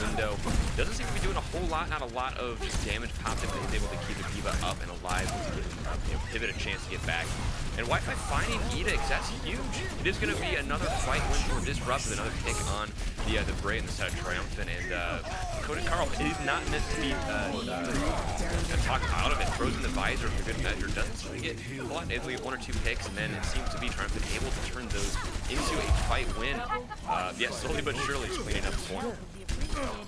window. Doesn't seem to be doing a whole lot, not a lot of just damage popped in, but he's able to keep the D.Va up and alive to give Pivot a chance to get back. And Wi-Fi finding Edix, that's huge. It is going to be another fight win for Disrupt with another pick on the Bray instead of Triumphant. And Coconut Carl is not meant to be talked out of it. Throws in the visor for good measure. Doesn't seem to get a lot. Italy 1 or 2 picks, and then it seems to be Triumphant able to turn those into a fight win. Yeah, slowly but surely just cleaning up the point.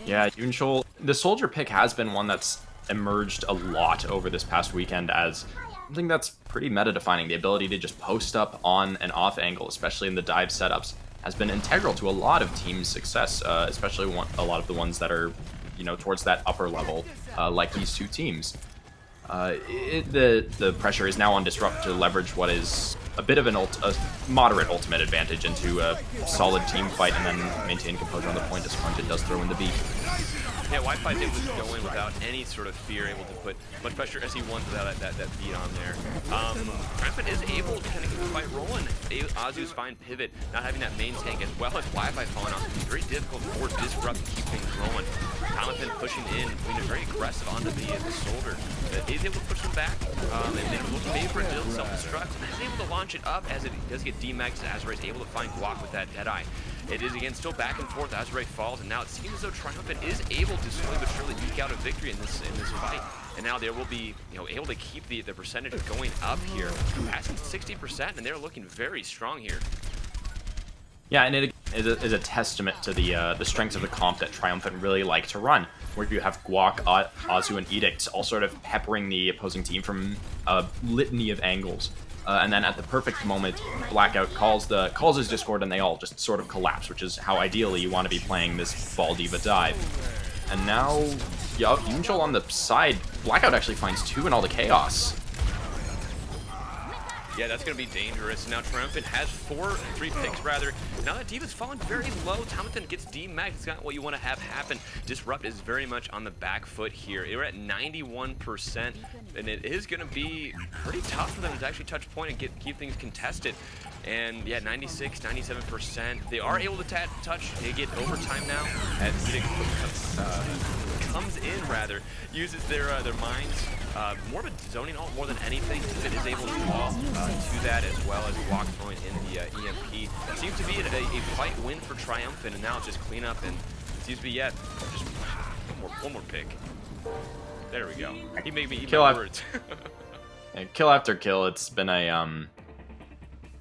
Yeah, Yunchol, the soldier pick has been one that's emerged a lot over this past weekend as something that's pretty meta-defining. The ability to just post up on and off angle, especially in the dive setups, has been integral to a lot of teams' success, especially a lot of the ones that are, you know, towards that upper level, like these two teams. The pressure is now on Disrupt to leverage what is a bit of a moderate ultimate advantage into a solid team fight and then maintain composure on the point as Fronted does throw in the beat. Yeah, Wi-Fi is able to go in without any sort of fear, able to put much pressure as he wants without that beat on there. Triumphant is able to kind of keep the fight rolling. Azu's fine pivot, not having that main tank as well as Wi-Fi falling off. It's very difficult for Disrupt to keep things rolling. Jonathan pushing in, being very aggressive onto the soldier. He's able to push them back, and then looking maybe for a self-destruct, and is able to launch it up as it does get D-Max. Azure is able to find Guac with that Deadeye. It is again still back and forth. Azure falls, and now it seems as though Triumphant is able to slowly but surely eke out a victory in this fight. And now they will be, able to keep the percentage going up here, passing 60%, and they're looking very strong here. Yeah, and it is a testament to the strengths of the comp that Triumphant really like to run, where you have Guac, Azu, and Edict all sort of peppering the opposing team from a litany of angles. And then at the perfect moment, Blackout calls his Discord, and they all just sort of collapse, which is how ideally you want to be playing this Ball D.Va dive. And now, yeah, Yunchol on the side, Blackout actually finds 2 in all the chaos. Yeah, that's going to be dangerous. Now Triumphant has 3 picks rather. Now that D.Va's falling very low, Jonathan gets D-Max. It's not what you want to have happen. Disrupt is very much on the back foot here. We're at 91%, and it is going to be pretty tough for them to actually touch point and keep things contested. And yeah, 96, 97%. They are able to touch. They get overtime now as Edict comes in rather, uses their minds. More of a zoning ult more than anything. It is able to fall to that as well as walk throwing in the EMP. Seems to be a fight win for Triumphant, and now it's just clean up and it seems to be just one more pick. There we go. He made me eat my words. Kill after kill. It's been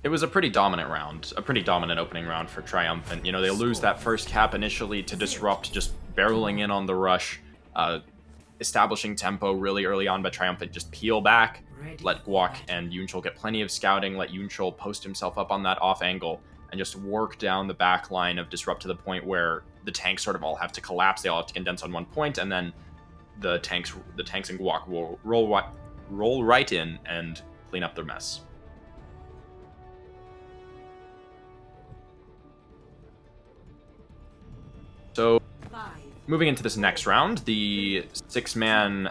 it was a pretty dominant round, a pretty dominant opening round for Triumphant. You know, they lose that first cap initially to Disrupt, just barreling in on the rush, establishing tempo really early on, but Triumphant just peel back, let Guac and Yunchol get plenty of scouting, let Yunchol post himself up on that off angle, and just work down the back line of Disrupt to the point where the tanks sort of all have to collapse, they all have to condense on one point, and then the tanks and Guac will roll right in and clean up their mess. So, moving into this next round, the 6-man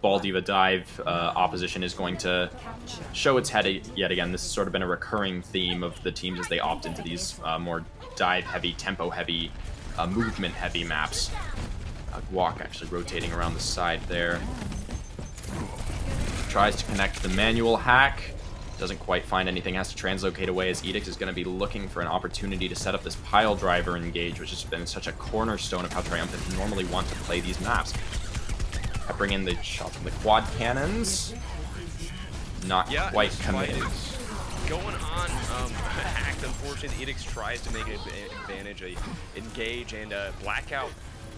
Ball D.Va dive opposition is going to show its head yet again. This has sort of been a recurring theme of the teams as they opt into these more dive-heavy, tempo-heavy, movement-heavy maps. Guac actually rotating around the side there. Tries to connect the manual hack. Doesn't quite find anything, has to translocate away as Edict is going to be looking for an opportunity to set up this pile driver engage, which has been such a cornerstone of how Triumphant normally want to play these maps. Bring in the shots from the quad cannons. Not quite committed. Going on hacked, unfortunately. Edict tries to make an advantage, engage, and Blackout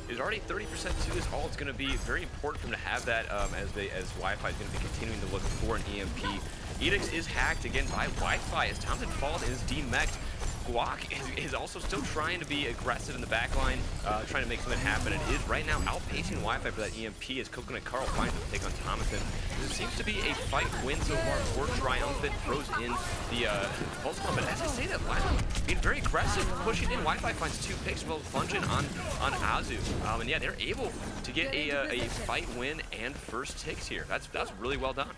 is already 30% to this ult. It's going to be very important for him to have that as Wi-Fi is going to be continuing to look for an EMP. Edict is hacked again by Wi-Fi as Thompson falls and is demexed. Guac is also still trying to be aggressive in the backline, trying to make something happen. It is right now outpacing Wi-Fi for that EMP as Coconut Carl finds a take on Thompson. There seems to be a fight win so far for Triumphant. Throws in the pulse bomb, but as I say that, Wi-Fi being very aggressive, pushing in. Wi-Fi finds 2 picks, well plunging on Azu. And yeah, they're able to get a fight win and first ticks here. That's really well done.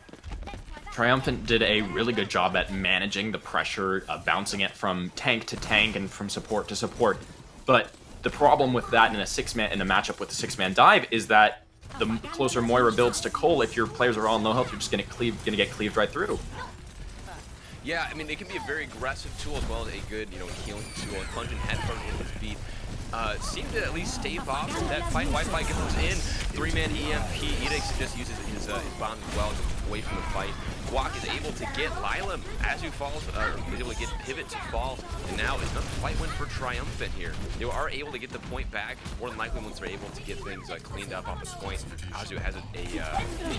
Triumphant did a really good job at managing the pressure, bouncing it from tank to tank and from support to support. But the problem with that in a matchup with a 6-man dive is that the closer Moira builds to Cole, if your players are all low health, you're just gonna get cleaved right through. Yeah, I mean, it can be a very aggressive tool as well as a good, healing tool. And Plunging Headbutt in his beat seemed to at least stave off that fight. Wi-Fi gets in. 3-man EMP. Edix just uses his bomb as well, just away from the fight. Guac is able to get Lilam as he falls, is able to get Pivot to fall, and now it's another fight win for Triumphant here. They are able to get the point back, more than likely once they're able to get things cleaned up off the point. Azu has a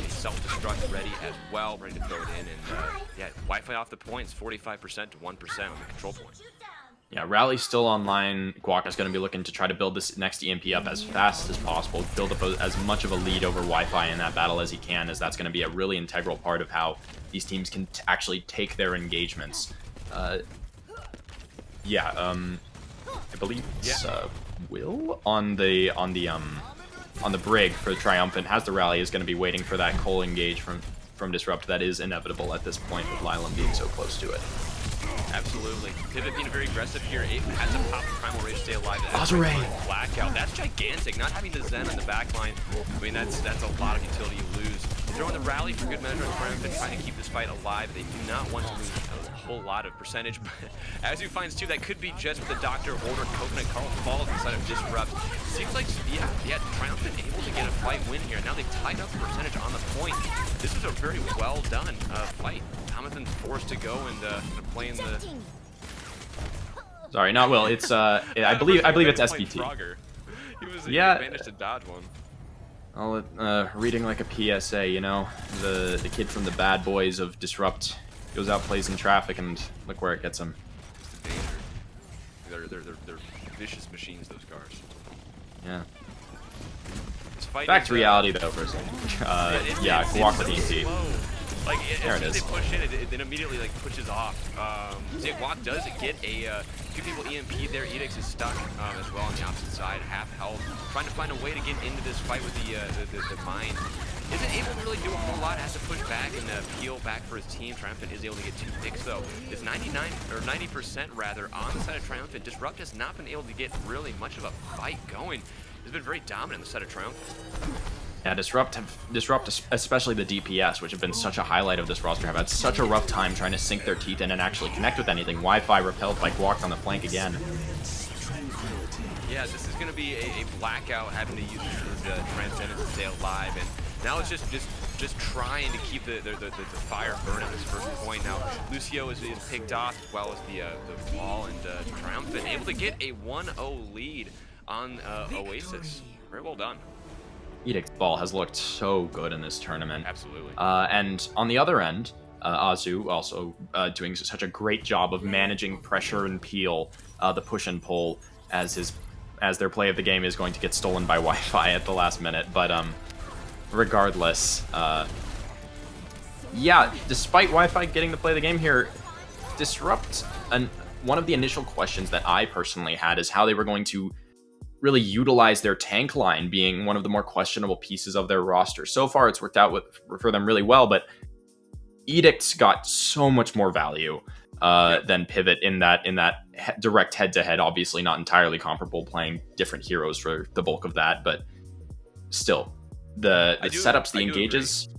self-destruct ready as well, ready to throw it in, and yeah, Wi-Fi off the points, 45% to 1% on the control point. Yeah, Rally's still online. Guac is going to be looking to try to build this next EMP up as fast as possible, build up as much of a lead over Wi-Fi in that battle as he can, as that's going to be a really integral part of how these teams can actually take their engagements. I believe it's Will on the brig for Triumphant has the Rally, is going to be waiting for that Cole engage from Disrupt. That is inevitable at this point with Lilam being so close to it. Absolutely. Pivot being very aggressive here. It has to pop the Primal Rage, stay alive. Azure! Blackout. That's gigantic. Not having the Zen on the back line. I mean, that's a lot of utility you lose. Throwing the Rally for good measure on Triumphant, trying to keep this fight alive. They do not want to lose a whole lot of percentage. But as you finds too, that could be just the Doctor order Coconut Carl falls inside of Disrupt. Seems like, yeah, Triumphant able to get a fight win here. Now they tied up the percentage on the point. This was a very well done fight. Jonathan's forced to go and play in the... Sorry, not Will. It's I believe it's SBT. He was managed to dodge one. Well, reading like a PSA, the kid from the Bad Boys of Disrupt goes out, plays in traffic, and look where it gets him. It's the danger. They're vicious machines, those cars. Yeah. Back to reality though for a second. Guac with EMP. Like, as soon as is. they push in, it immediately pushes off. Guac does get a few people EMP there. Edix is stuck as well on the opposite side, half health, trying to find a way to get into this fight with the mine. Isn't able to really do a whole lot. Has to push back and peel back for his team. Triumphant is able to get 2 picks though. It's 90% rather on the side of Triumphant. Disrupt has not been able to get really much of a fight going. It's been very dominant on the side of Triumphant. Yeah, Disrupt, especially the DPS, which have been such a highlight of this roster, have had such a rough time trying to sink their teeth in and actually connect with anything. Wi-Fi repelled by Guac on the flank again. Yeah, this is going to be a blackout, having to use the Transcendence to stay alive, and now it's just trying to keep the fire burning at this first point. Now Lucio is picked off as well as the wall, and Triumphant able to get a 1-0 lead on Oasis. Very well done. Edict's ball has looked so good in this tournament. Absolutely. And on the other end, Azu also doing such a great job of managing pressure and peel, the push and pull, as their play of the game is going to get stolen by Wi-Fi at the last minute. But regardless, yeah, despite Wi-Fi getting to play the game here, Disrupt, one of the initial questions that I personally had is how they were going to really utilize their tank line, being one of the more questionable pieces of their roster. So far, it's worked out for them really well, but Edict's got so much more value than Pivot in that direct head-to-head. Obviously, not entirely comparable, playing different heroes for the bulk of that, but still, the setups, the engages.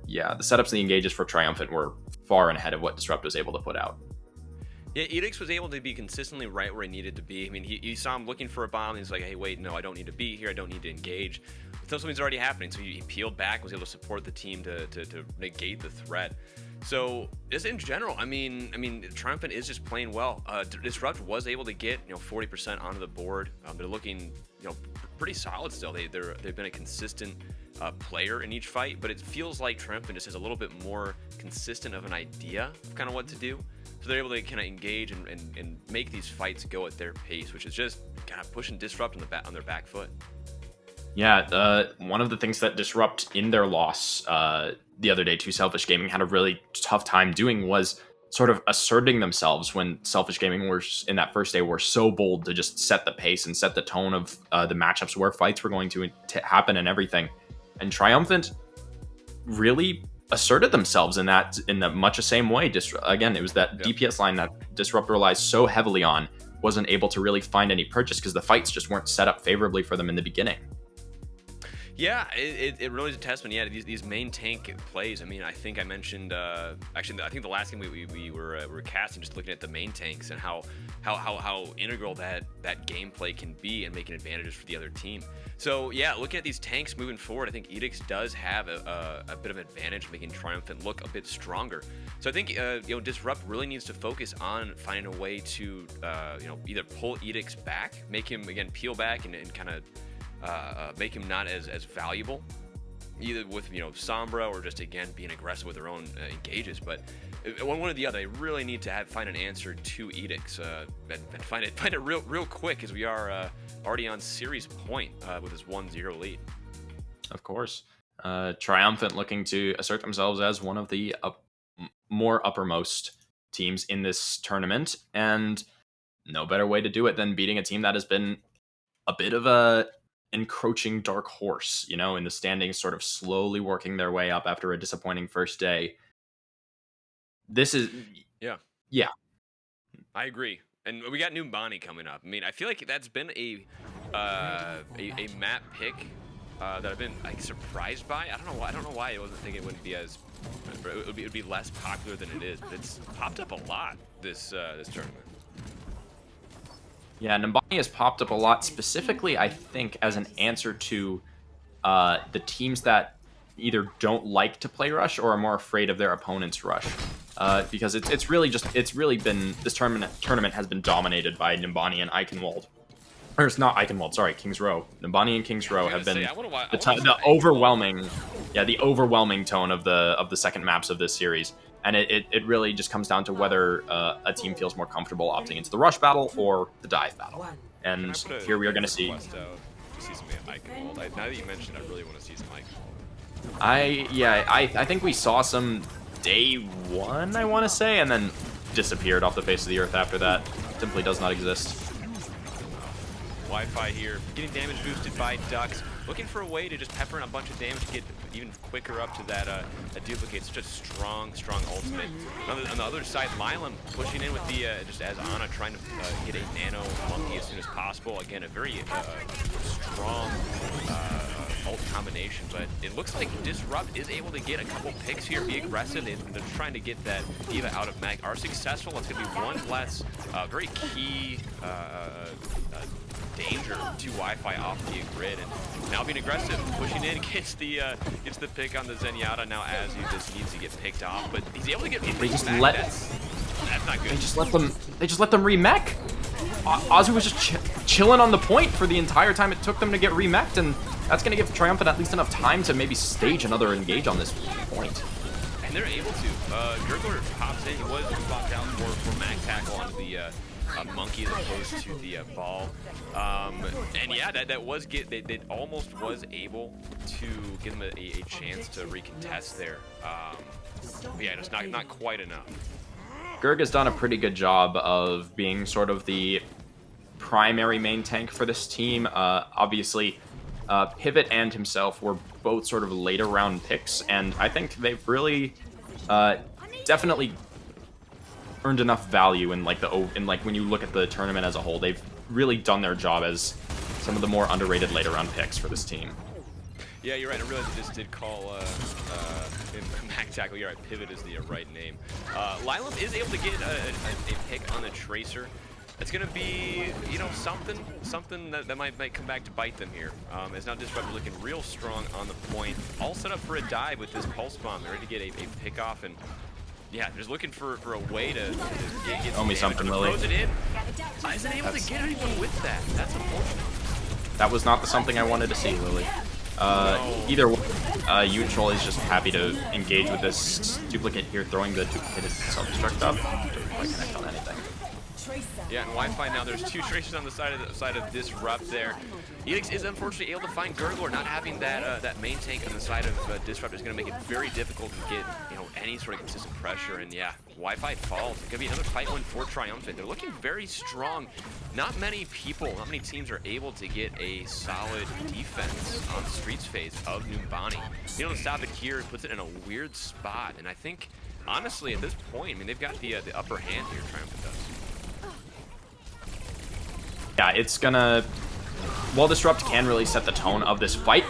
Yeah, the setups, the engages for Triumphant were far and ahead of what Disrupt was able to put out. Yeah, Edix was able to be consistently right where he needed to be. I mean, he saw him looking for a bomb, and he's like, hey, wait, no, I don't need to be here. I don't need to engage. So something's already happening. So he peeled back, was able to support the team to negate the threat. So just in general, I mean, Triumphant is just playing well. Disrupt was able to get 40% onto the board. They're looking pretty solid still. They've been a consistent player in each fight, but it feels like Triumphant just has a little bit more consistent of an idea of kind of what to do. So they're able to kind of engage and make these fights go at their pace, which is just kind of pushing Disrupt on their back foot. Yeah, one of the things that Disrupt in their loss the other day to Selfish Gaming had a really tough time doing was sort of asserting themselves when Selfish Gaming were in that first day were so bold to just set the pace and set the tone of the matchups where fights were going to happen and everything. And Triumphant really asserted themselves in the much the same way. Again, it was that DPS line that Disrupt relies so heavily on wasn't able to really find any purchase because the fights just weren't set up favorably for them in the beginning. Yeah, it really is a testament. Yeah, these main tank plays. I mean, I think I mentioned actually, I think the last game we were casting, just looking at the main tanks and how integral that gameplay can be and making advantages for the other team. So yeah, looking at these tanks moving forward, I think Edicts does have a bit of an advantage, making Triumphant look a bit stronger. So I think Disrupt really needs to focus on finding a way to either pull Edicts back, make him again peel back, and kind of make him not as valuable, either with Sombra or just again being aggressive with their own engages. But one or the other, they really need to find an answer to Edicts and find it real quick, as we are already on series point with this 1-0 lead. Of course, Triumphant looking to assert themselves as one of the more uppermost teams in this tournament, and no better way to do it than beating a team that has been a bit of a encroaching dark horse, in the standings, sort of slowly working their way up after a disappointing first day. This is yeah, I agree. And we got new Bonnie coming up. I mean, I feel like that's been a map pick that I've been surprised by. I don't know why I wasn't thinking it wouldn't be as it would be less popular than it is, but it's popped up a lot this tournament. Yeah, Nambani has popped up a lot, specifically, I think, as an answer to the teams that either don't like to play Rush or are more afraid of their opponent's Rush. Because it's really been, this tournament has been dominated by Nambani and Eichenwald. Or it's not Eichenwald, sorry, Kings Row. Nambani and Kings Row have been the overwhelming tone of the second maps of this series. And it really just comes down to whether a team feels more comfortable opting into the rush battle or the dive battle. And here we are going to see. Now that you mentioned, I really want to see some Eichenwald. I think we saw some day one, I want to say, and then disappeared off the face of the earth after that. Simply does not exist. Wi-Fi here, getting damage boosted by Ducks. Looking for a way to just pepper in a bunch of damage to get even quicker up to that duplicate. Such a strong ultimate. On the other side, Milam pushing in with the, just as Ana trying to get a nano monkey as soon as possible. Again, a very strong ult combination, but it looks like Disrupt is able to get a couple picks here, be aggressive. They're trying to get that D.Va out of mag. Are successful. That's going to be one less very key danger to Wi-Fi off the grid, and now being aggressive, pushing in, gets the pick on the Zenyatta. Now as he just needs to get picked off, but he's able to get They just back. let That's not good. They just let them remech. Azu was just chilling on the point for the entire time it took them to get remeched, and that's going to give Triumphant at least enough time to maybe stage another engage on this point. And they're able to. Gurgler pops in. He was popped out for mag tackle onto the monkey as opposed to the ball. And yeah, that was they almost was able to give them a chance to recontest there. But yeah, just not quite enough. Gurg has done a pretty good job of being sort of the primary main tank for this team. Obviously, Pivot and himself were both sort of later round picks, and I think they've really definitely earned enough value in when you look at the tournament as a whole. They've really done their job as some of the more underrated later round picks for this team. Yeah, you're right. I realized I just did call in Mac Tackle. You're right. Pivot is the right name. Lilam is able to get a pick on the Tracer. It's going to be, something that might come back to bite them here. As now Disrupt looking real strong on the point. All set up for a dive with this Pulse Bomb. They're ready to get a pick off, and yeah, just looking for a way to get Tell me something, Lily. Throws it in. Isn't able to get anyone with that. That's unfortunate. That was not the something I wanted to see, Lily. Either way, Utroll is just happy to engage with this duplicate here, throwing the duplicate as self-destruct up. Doesn't quite connect on anything. Yeah, and Wi-Fi now. There's 2 tracers on the side of Disrupt there. Edix is unfortunately able to find Gurgler. Not having that main tank on the side of Disrupt is going to make it very difficult to get any sort of consistent pressure. And yeah, Wi-Fi falls. It's going to be another fight win for Triumphant. They're looking very strong. Not many teams are able to get a solid defense on Streets phase of Numbani. Being able to stop it here puts it in a weird spot. And I think, honestly, at this point, I mean, they've got the upper hand here, Triumphant does. Yeah, it's gonna... While Disrupt can really set the tone of this fight,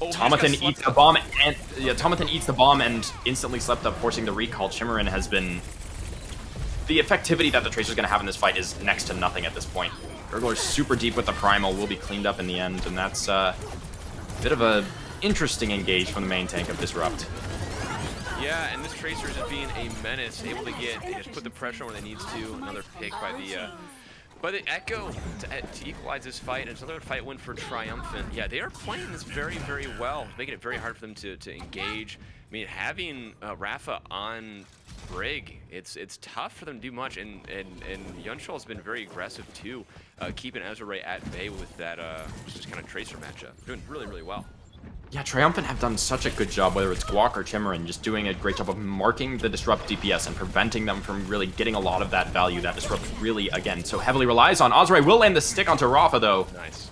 Tomathan eats the bomb, and Tomathan eats the bomb and instantly slept up, forcing the recall. Chimerin has been... The effectivity that the Tracer's gonna have in this fight is next to nothing at this point. Gurgler's super deep with the Primal, will be cleaned up in the end, and that's a bit of a interesting engage from the main tank of Disrupt. Yeah, and this Tracer is just being a menace, able to just put the pressure where they needs to. Another pick by the Echo to equalize this fight, and it's another fight win for Triumphant. Yeah, they are playing this very, very well, making it very hard for them to engage. I mean, having Rafa on Brig, it's tough for them to do much, and Yunshul has been very aggressive too, keeping Ezra at bay with that just kind of Tracer matchup. Doing really, really well. Yeah, Triumphant have done such a good job, whether it's Guak or Chimerin, just doing a great job of marking the Disrupt DPS and preventing them from really getting a lot of that value that Disrupt really, again, so heavily relies on. Ozray will land the stick onto Rafa, though. Nice.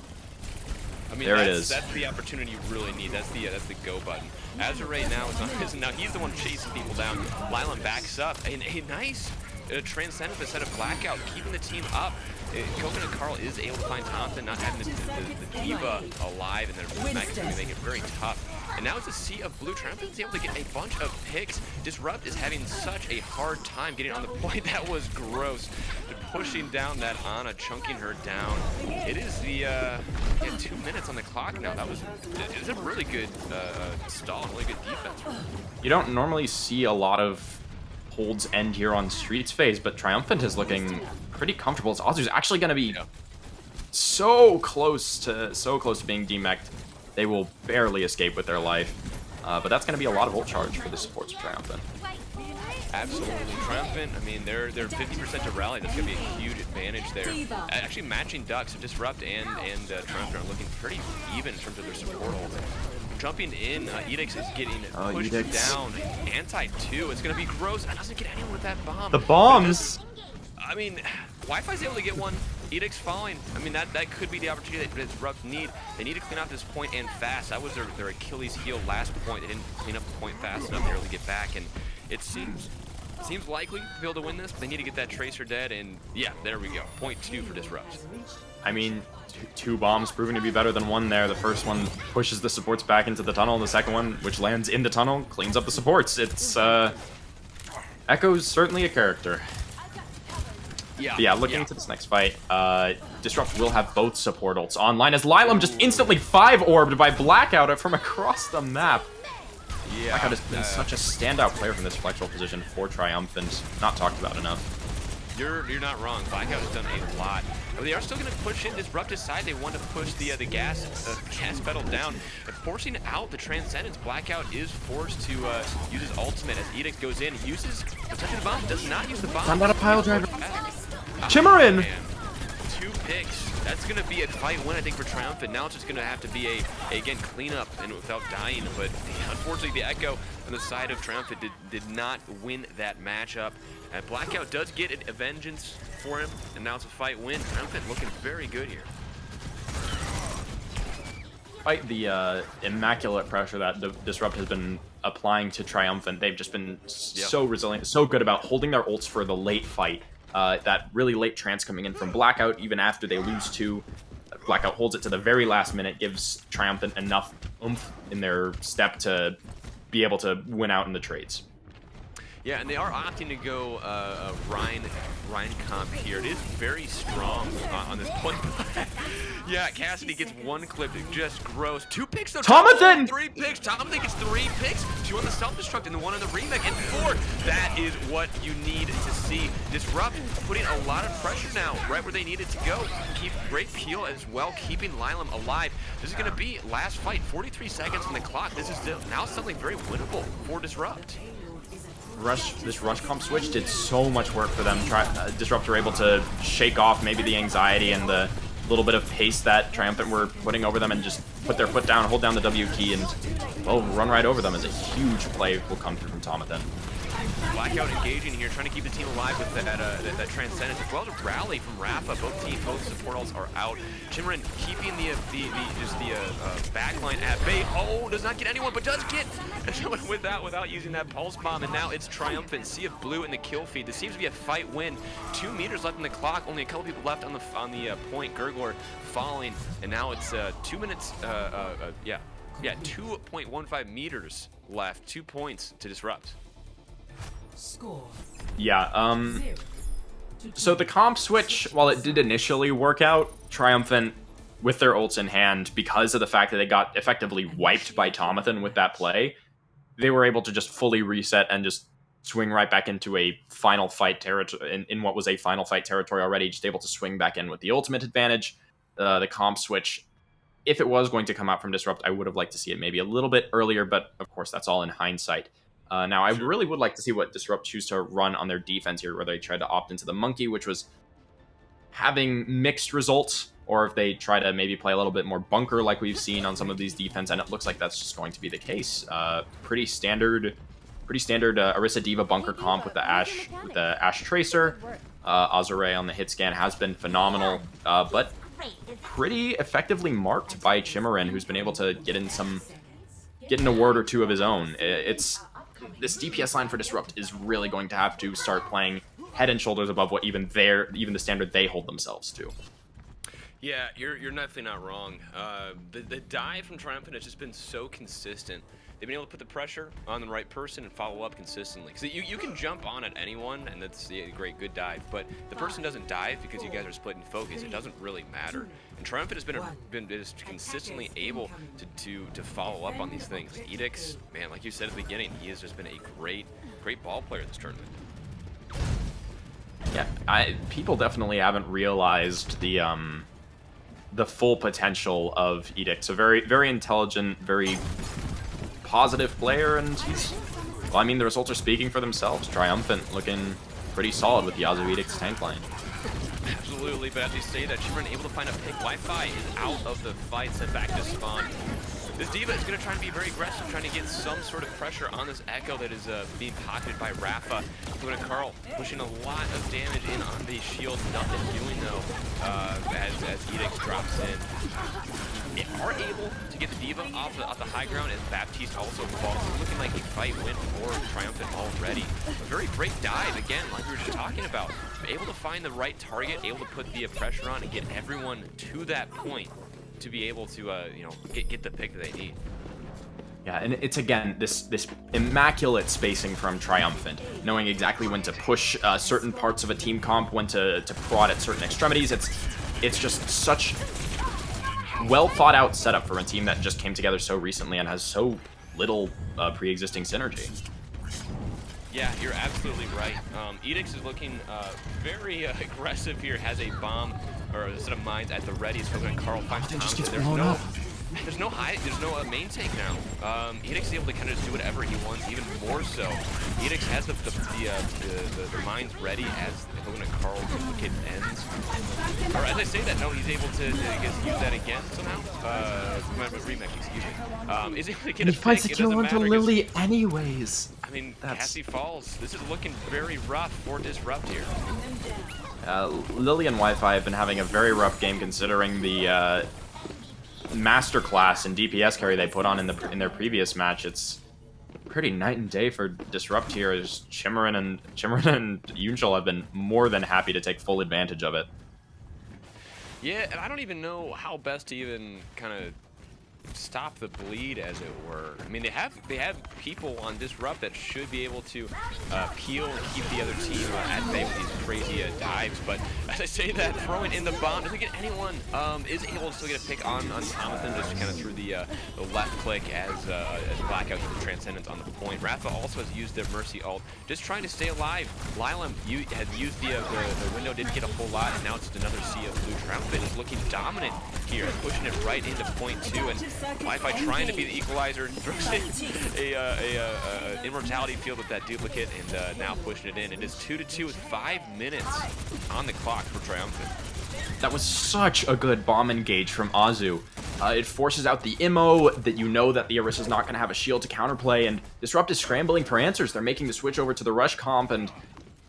I mean, there it is. That's the opportunity you really need. That's the go button. Azure now he's the one chasing people down. Lylan backs up. A nice Transcendent instead of Blackout, keeping the team up. Coconut Carl is able to find Thompson, not having the Diva alive, and their mech is going to make it very tough. And now it's a sea of blue. Triumphant is able to get a bunch of picks. Disrupt is having such a hard time getting on the point. That was gross. Pushing down that Ana, chunking her down. It is the 2 minutes on the clock now. It's a really good stall, really good defense. You don't normally see a lot of holds end here on Streets phase, but Triumphant is looking pretty comfortable. Ozzy's actually going to be so close to being demeched. They will barely escape with their life, but that's going to be a lot of ult charge for the supports of Triumphant. Absolutely. Triumphant, I mean, they're 50% to rally. That's going to be a huge advantage there. Actually, matching Ducks, Disrupt and Triumphant are looking pretty even in terms of their support ult. Jumping in, Edix is getting pushed down. Anti-2, it's going to be gross. It doesn't get anyone with that bomb. The bombs! I mean, Wi-Fi's able to get one. Edix falling. I mean, that could be the opportunity that Disrupt need. They need to clean out this point and fast. That was their Achilles heel last point. They didn't clean up the point fast enough to really get back, and it seems likely to be able to win this, but they need to get that Tracer dead, and yeah, there we go. Point 2 for Disrupt. I mean, two bombs proving to be better than one there. The first one pushes the supports back into the tunnel, and the second one, which lands in the tunnel, cleans up the supports. It's, Echo's certainly a character. Yeah, looking into this next fight, Disrupt will have both support ults online as Lilam just instantly 5-orbed by Blackout from across the map. Yeah, Blackout has been such a standout player from this flexible position for Triumphant. Not talked about enough. You're not wrong. Blackout has done a lot. But they are still going to push in. Disrupt his side. They want to push the gas pedal down, and forcing out the Transcendence. Blackout is forced to use his ultimate as Edix goes in. He uses the bomb. Does not use the bomb. I'm not a pile driver. Chimerin! 2 picks. That's going to be a fight win, I think, for Triumphant. Now it's just going to have to be again, cleanup and without dying. But unfortunately, the Echo on the side of Triumphant did not win that matchup. And Blackout does get a vengeance for him, and now it's a fight win. Triumphant looking very good here. Despite the immaculate pressure that the Disrupt has been applying to Triumphant, they've just been so resilient, so good about holding their ults for the late fight. That really late trance coming in from Blackout, even after they lose 2. Blackout holds it to the very last minute, gives Triumphant enough oomph in their step to be able to win out in the trades. Yeah, and they are opting to go Rhine comp here. It is very strong on this point. Yeah, Cassidy gets 1 clip, just gross. 2 picks though. Tomathan! 3 picks. Tomathan gets 3 picks. 2 on the self-destruct and the 1 on the remake, and 4. That is what you need to see. Disrupt putting a lot of pressure now, right where they needed to go. Keep great peel as well, keeping Lilam alive. This is going to be last fight, 43 seconds on the clock. This is now something very winnable for Disrupt. rush comp switch did so much work for them. Disrupt were able to shake off maybe the anxiety and the little bit of pace that Triumphant were putting over them and just put their foot down, hold down the W key, and, well, run right over them as a huge play will come through from Tomathan. Blackout engaging here, trying to keep the team alive with that Transcendence, as well as a rally from Rafa. Both support alts are out. Chimeren keeping the backline at bay. Oh, does not get anyone, but does get someone without using that pulse bomb. And now it's Triumphant, Sea of Blue in the kill feed. This seems to be a fight win. 2 meters left in the clock. Only a couple people left on the point. Gurgler falling, and now it's 2 minutes. 2.15 meters left. 2 points to Disrupt. Score. Yeah, so the comp switch, while it did initially work out, Triumphant, with their ults in hand, because of the fact that they got effectively wiped by Tomathan with that play, they were able to just fully reset and just swing right back into a final fight territory, in what was a final fight territory already, just able to swing back in with the ultimate advantage. The comp switch, if it was going to come out from Disrupt, I would have liked to see it maybe a little bit earlier, but of course that's all in hindsight. Now, I really would like to see what Disrupt choose to run on their defense here, where they tried to opt into the Monkey, which was having mixed results, or if they try to maybe play a little bit more bunker like we've seen on some of these defense, and it looks like that's just going to be the case. Pretty standard Orisa D.Va bunker comp with the Ashe Tracer. Azure on the hit scan has been phenomenal, but pretty effectively marked by Chimeren, who's been able to get in a word or two of his own. This DPS line for Disrupt is really going to have to start playing head and shoulders above what even the standard they hold themselves to. Yeah, you're definitely not wrong. The dive from Triumphant has just been so consistent. They've been able to put the pressure on the right person and follow up consistently. Because you can jump on at anyone, and that's a great, good dive, but the person doesn't dive because you guys are splitting focus. It doesn't really matter. And Triumphant has been just consistently able to follow up on these things. Edix, man, like you said at the beginning, he has just been a great ball player in this tournament. Yeah, people definitely haven't realized the full potential of Edix. A very, very intelligent, very positive player, and well, I mean, the results are speaking for themselves. Triumphant looking pretty solid with the Yasuo Edix tank line. Absolutely, but as you say that, Chimeren able to find a pick. Wi-Fi is out of the fight, sent back to spawn. This D.Va is going to try and be very aggressive, trying to get some sort of pressure on this Echo that is being pocketed by Rafa. Going to Carl, pushing a lot of damage in on the shield. Nothing doing, though, as Edix drops in. They are able to get the D.Va off the high ground, as Baptiste also falls. It's looking like a fight win for Triumphant already. A very great dive, again, like we were just talking about. Able to find the right target, able to put the pressure on and get everyone to that point to be able to, get the pick that they need. Yeah, and it's, again, this immaculate spacing from Triumphant, knowing exactly when to push certain parts of a team comp, when to prod at certain extremities. It's just such well thought out setup for a team that just came together so recently and has so little pre-existing synergy. Yeah, you're absolutely right. Edix is looking very aggressive here, has a bomb or a set of mines at the ready. So when Carl finds Thompson, there's no main take now. Edix is able to kind of just do whatever he wants, even more so. Edix has the mines ready as Hogan and Carl duplicate ends. Or as I say that, no, he's able to use that again somehow. Remake, excuse me. Is able to get a fights pick. a kill onto Lily anyways. I mean, Cassie falls. This is looking very rough for Disrupt here. Lily and Wi-Fi have been having a very rough game, considering the masterclass in DPS carry they put on in their previous match. It's pretty night and day for Disrupt here, as Chimeren and Yunchel have been more than happy to take full advantage of it. Yeah, and I don't even know how best to even kind of stop the bleed, as it were. I mean, they have people on Disrupt that should be able to peel and keep the other team at bay with these crazy dives. But as I say that, throwing in the bomb doesn't get anyone. Is able to still get a pick on Tomathan, just kind of through the left click as Blackout gets the Transcendence on the point. Rafa also has used their Mercy ult, just trying to stay alive. Lila has used the window, didn't get a whole lot, and now it's just another Sea of Blue. Triumphant is looking dominant here, pushing it right into point 2, and Wi-Fi trying to be the equalizer, throws in a immortality field with that duplicate, and now pushing it in. It is 2-2 with 5 minutes on the clock for Triumphant. That was such a good bomb engage from Azu. It forces out the Immo, that you know that the Orisa's not going to have a shield to counterplay, and Disrupt is scrambling for answers. They're making the switch over to the Rush comp, and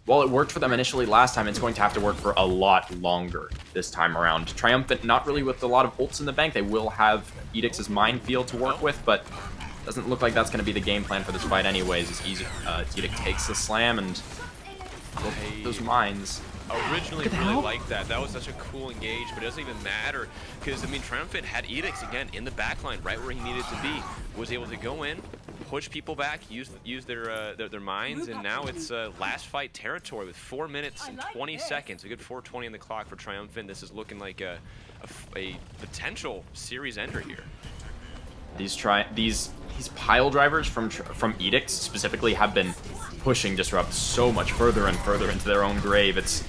while it worked for them initially last time, it's going to have to work for a lot longer this time around. Triumphant, not really with a lot of ults in the bank. They will have Edict's minefield to work with, but doesn't look like that's going to be the game plan for this fight anyways, as Edict takes the slam and those mines. Originally really liked that. That was such a cool engage, but it doesn't even matter because, I mean, Triumphant had Edicts again in the backline, right where he needed to be. Was able to go in, push people back, use their mines, and now it's last fight territory with 4 minutes and 20 seconds. A good 4:20 on the clock for Triumphant. This is looking like a potential series ender here. These pile drivers from Edict specifically have been pushing Disrupt so much further and further into their own grave. It's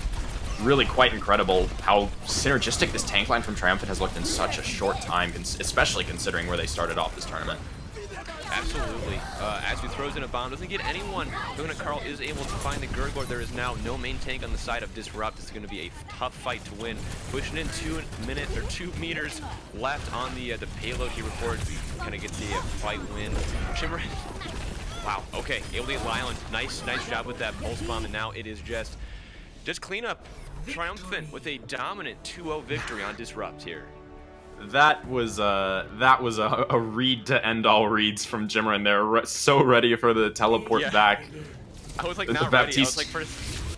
really quite incredible how synergistic this tank line from Triumphant has looked in such a short time, especially considering where they started off this tournament. Absolutely. Azu throws in a bomb, doesn't get anyone. Donut Carl is able to find the Gurgler. There is now no main tank on the side of Disrupt. It's going to be a tough fight to win. Pushing in 2 meters left on the payload. He reports, kind of gets the fight win. Shimmer. Wow. Okay. Able to get Lylan. Nice job with that pulse bomb, and now it is just cleanup. Triumphant with a dominant 2-0 victory on Disrupt here. That was a read to end all reads from Jimmerin. They're so ready for the teleport back. I was like not ready. I was like for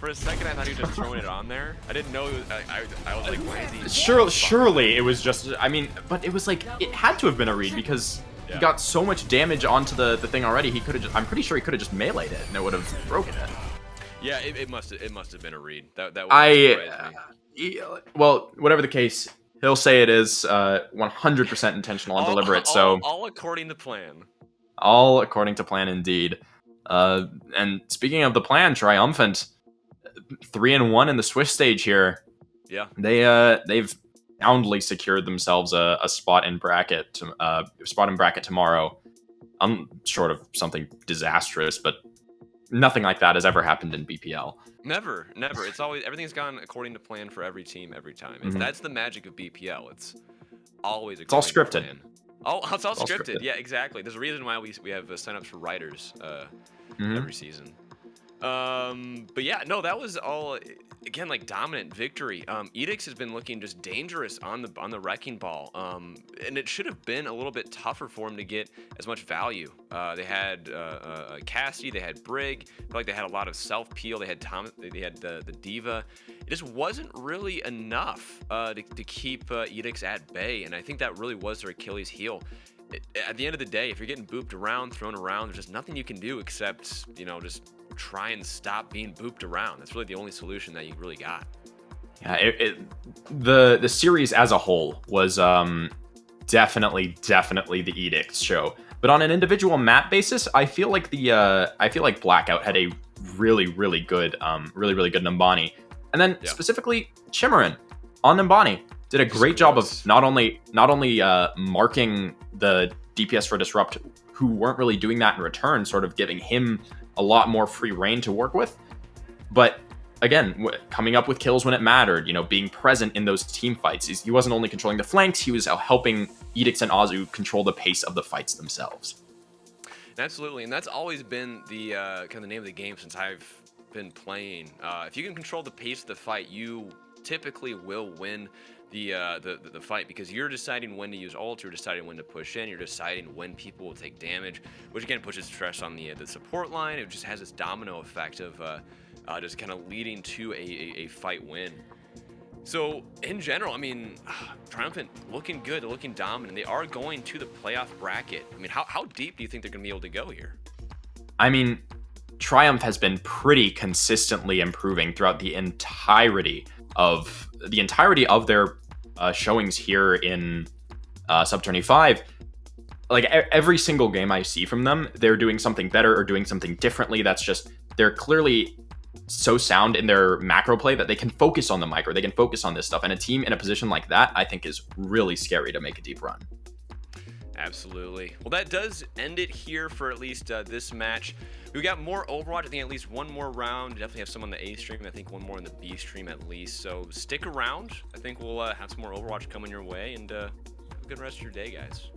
a second I thought he was just throwing it on there. I didn't know. I was like, why is he? Surely it was just. I mean, but it was like it had to have been a read because he got so much damage onto the thing already. He could have. I'm pretty sure he could have just meleeed it and it would have broken it. Yeah, it must have been a read. That would well, whatever the case. He'll say it is 100% intentional and deliberate. All according to plan. All according to plan, indeed. And speaking of the plan, Triumphant 3-1 in the Swift stage here. Yeah. They've soundly secured themselves a spot in bracket tomorrow. I'm short of something disastrous, but nothing like that has ever happened in BPL. Never. It's always, everything's gone according to plan for every team every time. That's the magic of BPL. It's always it's all scripted. Oh, it's all scripted. Yeah, exactly. There's a reason why we have signups for writers every season. But yeah, no, that was all again like dominant victory. Edicts has been looking just dangerous on the wrecking ball, and it should have been a little bit tougher for him to get as much value. They had Cassidy, they had Brig, felt like they had a lot of self peel. They had they had the Diva. It just wasn't really enough to keep Edicts at bay, and I think that really was their Achilles heel. At the end of the day, if you're getting booped around, thrown around, there's just nothing you can do except, just try and stop being booped around. That's really the only solution that you really got. Yeah, the series as a whole was definitely the Edicts show. But on an individual map basis, I feel like Blackout had a really good Numbani, and then specifically Chimerin on Numbani did a great job of not only marking the DPS for Disrupt, who weren't really doing that in return, sort of giving him a lot more free reign to work with, but again, coming up with kills when it mattered, being present in those team fights. He wasn't only controlling the flanks, he was helping Edicts and Azu control the pace of the fights themselves. Absolutely, and that's always been the kind of the name of the game since I've been playing. If you can control the pace of the fight, you typically will win the fight, because you're deciding when to use ult, you're deciding when to push in, you're deciding when people will take damage, which again pushes stress on the support line. It just has this domino effect of just kind of leading to a fight win. So in general, I mean, Triumphant looking good, they're looking dominant. They are going to the playoff bracket. I mean, how deep do you think they're going to be able to go here? I mean, Triumph has been pretty consistently improving throughout the entirety of their showings here in Sub Tourney 5. Like every single game I see from them, they're doing something better or doing something differently. That's just, they're clearly so sound in their macro play that they can focus on the micro, they can focus on this stuff. And a team in a position like that, I think, is really scary to make a deep run. Absolutely. Well, that does end it here for at least this match. We got more Overwatch. I think at least one more round. Definitely have some on the A stream. I think one more on the B stream at least. So stick around. I think we'll have some more Overwatch coming your way. And have a good rest of your day, guys.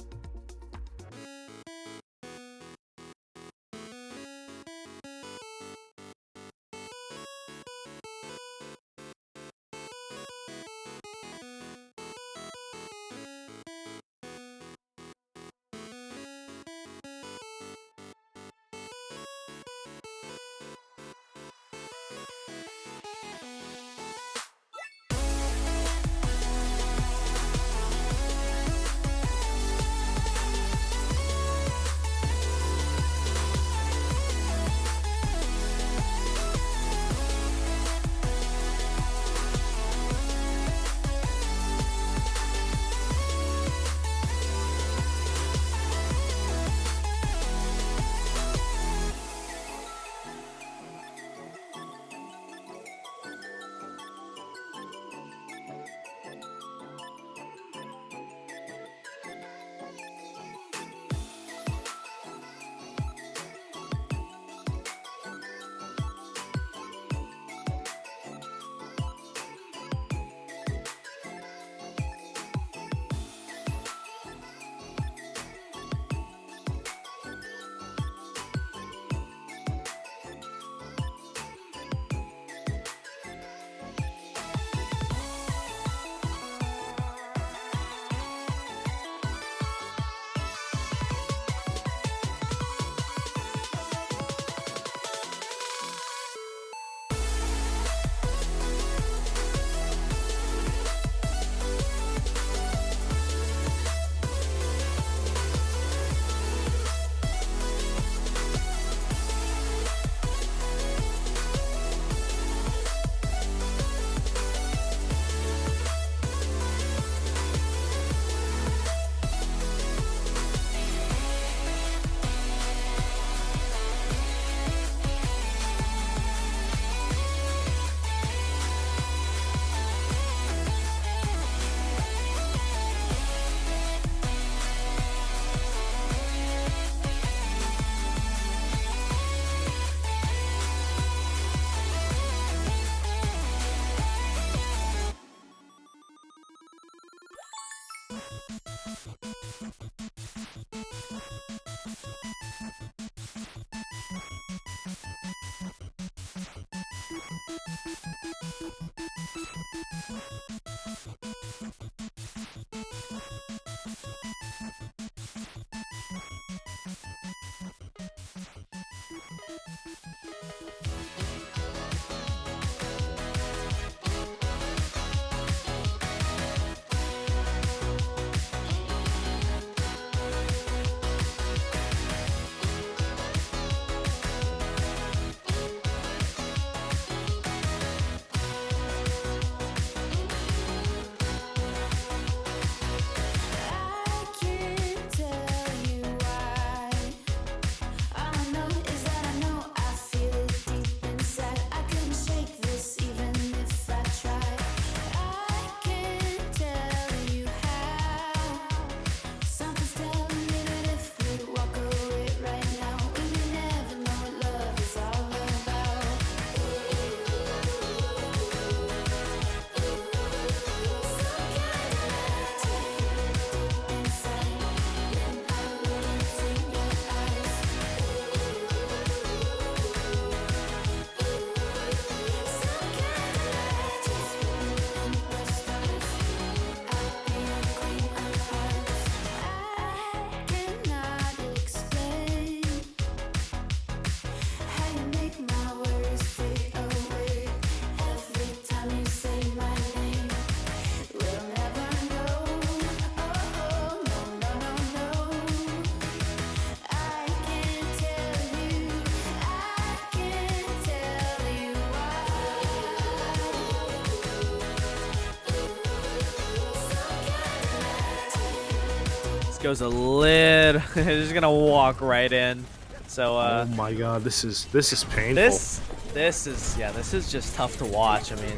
goes a little. Just gonna walk right in. So oh my god, this is painful. This This is just tough to watch. I mean,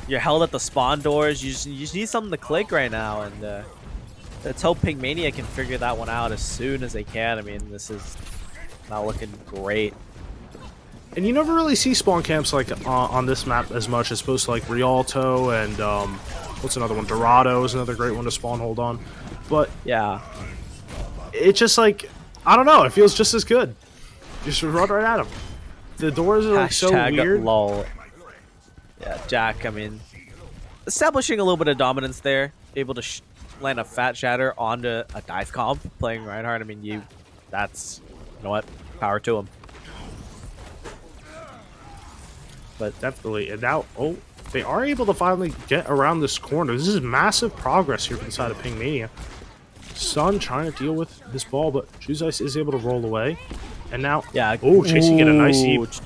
you're held at the spawn doors. You just need something to click right now, and let's hope Pigmania can figure that one out as soon as they can. I mean, this is not looking great. And you never really see spawn camps like on this map as much as opposed to like Rialto and what's another one? Dorado is another great one to spawn hold on. But yeah, it's just like, I don't know, it feels just as good. Just run right at him. The doors are like so weird. Lol. Yeah, Jack, I mean, establishing a little bit of dominance there, able to land a fat shatter onto a dive comp, playing Reinhardt. I mean, you know what, power to him. But definitely, and now, they are able to finally get around this corner. This is massive progress here from the side of Pigmania. Sun trying to deal with this ball, but Juice is able to roll away. And now, yeah, Chasey get a nice eat.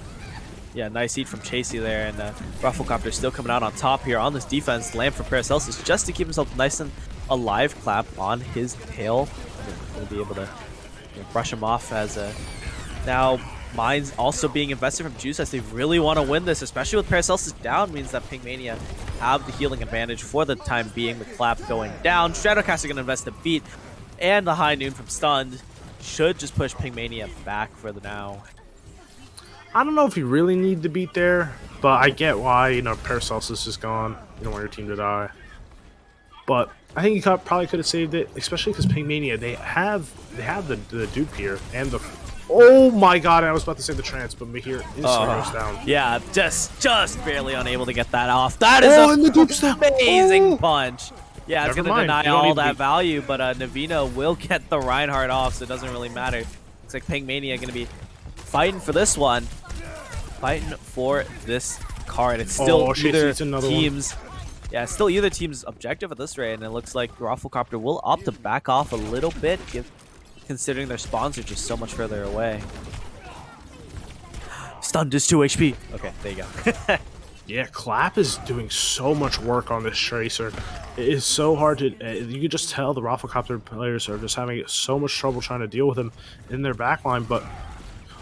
Yeah, nice eat from Chasey there, and ROFLCOPTER still coming out on top here on this defense. Lamp for Paracelsus just to keep himself nice and alive. Clap on his tail. Going to be able to brush him off as now Mine's also being invested from Juice as they really want to win this, especially with Paracelsus down. Means that Pigmania have the healing advantage for the time being with Clap going down. Stratocaster going to invest the beat, and the high noon from Stunned should just push Pigmania back for the now. I don't know if you really need the beat there, but I get why, you know, Paracelsus is gone. You don't want your team to die. But I think you probably could have saved it, especially because Pigmania, they have the dupe here and the... Oh my god, I was about to say the trance, but Mahir instantly goes down. Yeah, just barely unable to get that off. That is an amazing punch. Yeah, it's going to deny all that value, but Navino will get the Reinhardt off, so it doesn't really matter. Looks like Pigmania going to be fighting for this one. Fighting for this card. It's still either team's... Yeah, it's still either team's objective at this rate, and it looks like ROFLCOPTER will opt to back off a little bit, considering their spawns are just so much further away. Stunned is 2 HP. Okay, there you go. Yeah, Clap is doing so much work on this Tracer. It is so hard to... you can just tell the ROFLCOPTER players are just having so much trouble trying to deal with him in their backline, but...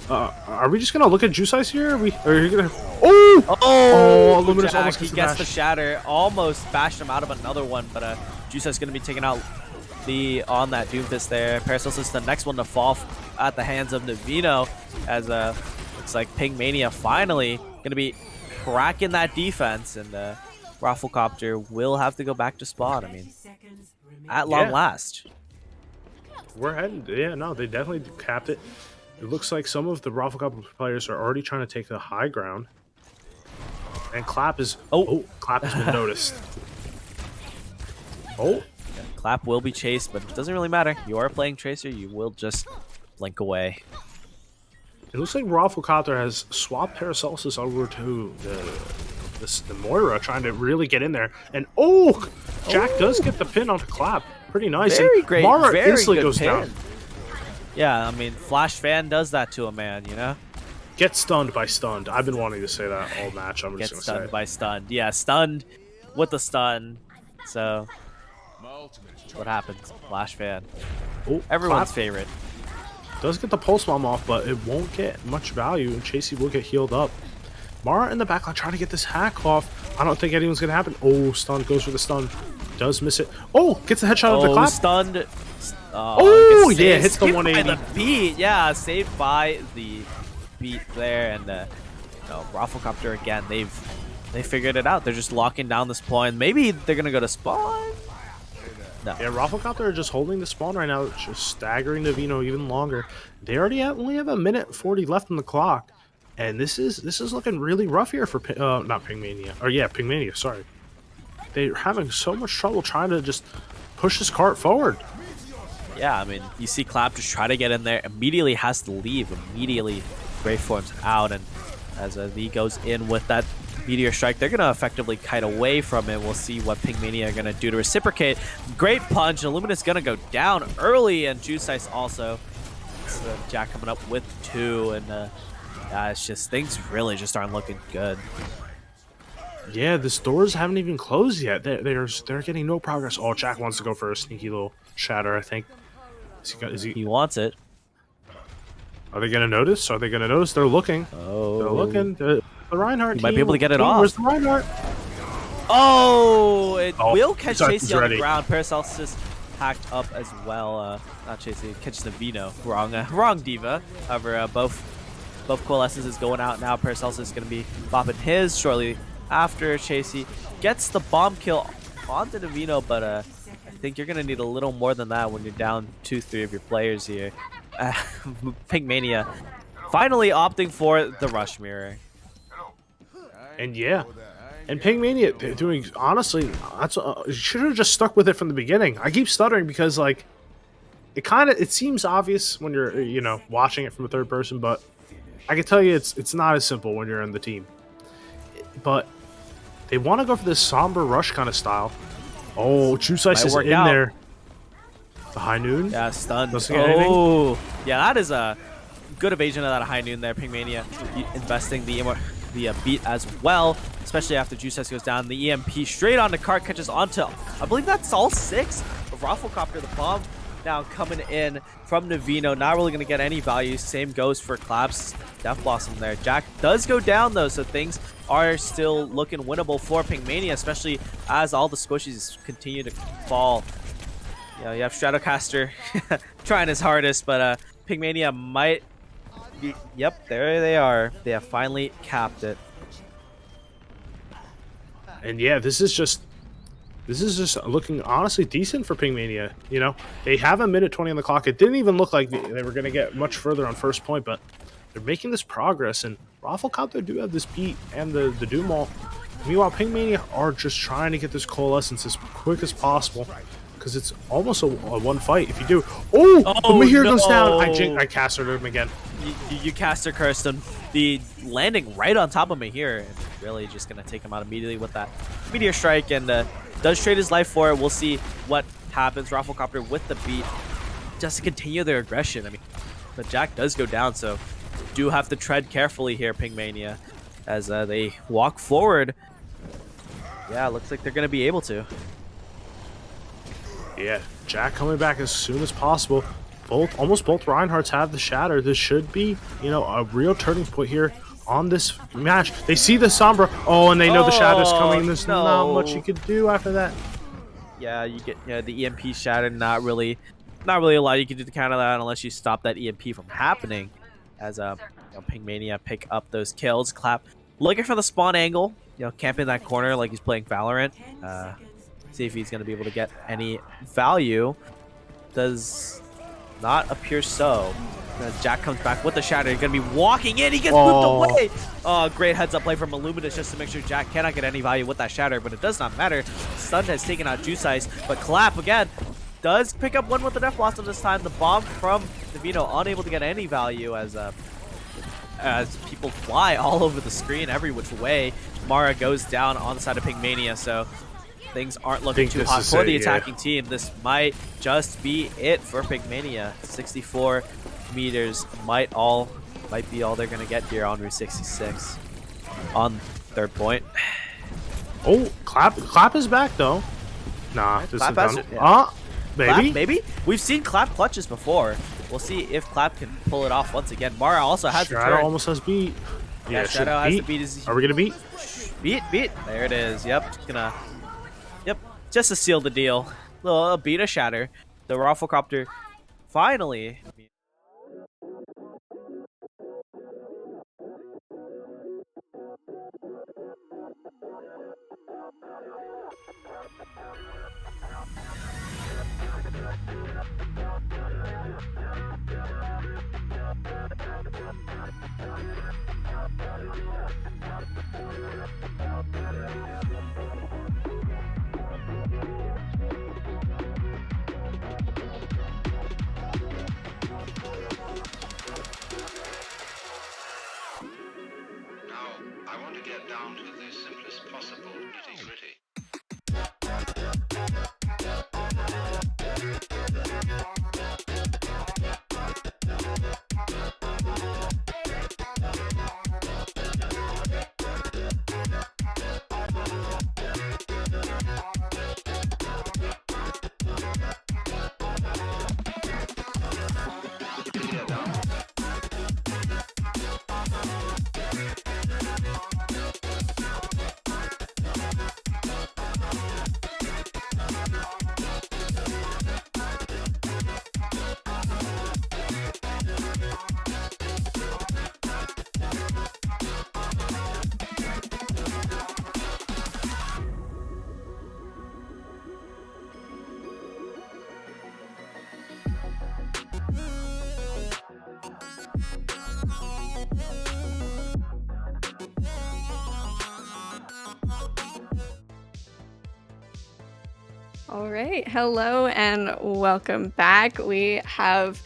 are we just going to look at Juice Ice here? Are you going to... Oh, Luminous almost gets the shatter. Almost bashed him out of another one, but Juice Ice going to be taking out on that Doomfist there. Paracelsus is the next one to fall at the hands of Navino, as looks like Pigmania finally going to be cracking that defense, and ROFLCOPTER will have to go back to spawn. I mean, at long last. We're heading... Yeah, no, they definitely capped it. It looks like some of the ROFLCOPTER players are already trying to take the high ground. And Clap is... Clap has been noticed. Clap will be chased, but it doesn't really matter. You are playing Tracer, you will just blink away. It looks like ROFLCOPTER has swapped Paracelsus over to the Moira, trying to really get in there. And Jack does get the pin onto Clap. Pretty nice. Very and great. Mara very instantly good goes pin. down. Yeah, I mean, Flash Fan does that to a man, you know? Get stunned by stunned. I've been wanting to say that all match. I'm just going to say. Get stunned by stunned. Yeah, stunned with the stun. So, what happens? Flash Fan. Everyone's favorite. Does get the pulse bomb off, but it won't get much value, and Chasey will get healed up. Mara in the backline trying to get this hack off. I don't think anyone's going to happen. Stun goes for the stun. Does miss it. Gets the headshot of the Clap. Stunned. Yeah, hits the 180. By the beat. Yeah, saved by the beat there, and ROFLCOPTER again. They figured it out. They're just locking down this point. Maybe they're gonna go to spawn. No. Yeah, ROFLCOPTER are just holding the spawn right now, just staggering Navino even longer. They already only have a minute 40 left on the clock, and this is looking really rough here for not Pigmania. Or yeah, Pigmania. Sorry, they're having so much trouble trying to just push this cart forward. Yeah, I mean, you see Clap just try to get in there, immediately has to leave, immediately Great Form's out, and as V goes in with that Meteor Strike, they're going to effectively kite away from it. We'll see what Pigmania are going to do to reciprocate. Great punch, Illuminous going to go down early, and Juice Ice also. So Jack coming up with 2, and it's just, things really just aren't looking good. Yeah, the doors haven't even closed yet. They're getting no progress. Jack wants to go for a sneaky little shatter, I think. He wants it. Are they going to notice? They're looking. They're looking. The Reinhardt He might be able to get it team, off. Where's the Reinhardt? Oh, it Oh, will catch Chasey's Chasey on the ready. ground. Paracelsus hacked up as well. Not Chasey, catches Navino. Wrong Diva. However, both Coalescence is going out now. Paracelsus is going to be bopping his shortly after Chasey gets the bomb kill onto Navino, but I think you're going to need a little more than that when you're down 2-3 of your players here. Pink Mania finally opting for the Rush Mirror. And yeah. And Ping Mania, they're doing, honestly, that's you should have just stuck with it from the beginning. I keep stuttering because, like, it seems obvious when you're, you know, watching it from a third person, but I can tell you it's not as simple when you're on the team. But they want to go for this somber rush kind of style. Oh, Juice Ice is in there. The High Noon? Yeah, stunned. Doesn't get anything. Oh, yeah, that is a good evasion of that High Noon there. Ping Mania investing the beat as well, especially after Juice Ice goes down. The EMP straight onto Cart, catches onto, I believe that's all 6 of ROFLCOPTER. The bomb now coming in from Navino, not really going to get any value. Same goes for Claps. Death Blossom there. Jack does go down though, so things are still looking winnable for Ping Mania, especially as all the squishies continue to fall. Yeah, you have Stratocaster trying his hardest, but Ping Mania might be, yep, there they are. They have finally capped it. And yeah, this is just looking honestly decent for Ping Mania. You know, they have a minute 20 on the clock. It didn't even look like they were going to get much further on first point, but they're making this progress. And ROFLCOPTER do have this beat and the Doom ult. Meanwhile, Ping Mania are just trying to get this Coalescence as quick as possible because it's almost a one fight if you do. Oh, the Mahir goes down. I casted him again. You caster cursed him. The landing right on top of Mahir, and really just going to take him out immediately with that Meteor Strike, and does trade his life for it. We'll see what happens. ROFLCOPTER with the beat just to continue their aggression. I mean, but Jack does go down, so do have to tread carefully here, Ping Mania, as they walk forward. Yeah, looks like they're going to be able to. Yeah, Jack coming back as soon as possible. Almost both Reinhardts have the Shatter. This should be, you know, a real turning point here on this match. They see the Sombra. Oh, and they know the Shatter's coming. There's not much you could do after that. Yeah, you get the EMP Shatter. Not really a lot you can do to counter that unless you stop that EMP from happening. As Ping Mania pick up those kills. Clap looking for the spawn angle. You know, camping that corner like he's playing Valorant. See if he's going to be able to get any value. Does not appear so. Jack comes back with the Shatter. He's going to be walking in. He gets moved away. Oh, great heads-up play from Illuminous just to make sure Jack cannot get any value with that Shatter, but it does not matter. Stun has taken out Juice Ice, but Clap, again, does pick up one with the Death Blossom this time. The bomb from Navino, unable to get any value as people fly all over the screen every which way. Mara goes down on the side of Ping Mania, so things aren't looking too hot for the attacking team. This might just be it for Ping Mania. 64 meters might be all they're gonna get here on Route 66 on third point. Oh, Clap is back though. Nah, this is done. Maybe. Clap, maybe. We've seen Clap clutches before. We'll see if Clap can pull it off once again. Mara also has the turn. Shadow almost has beat. Yeah, Shadow has the beat. Are we gonna beat? Beat. There it is. Yep. Just to seal the deal. A beat, a Shatter. The ROFLCOPTER finally. All right, hello and welcome back. We have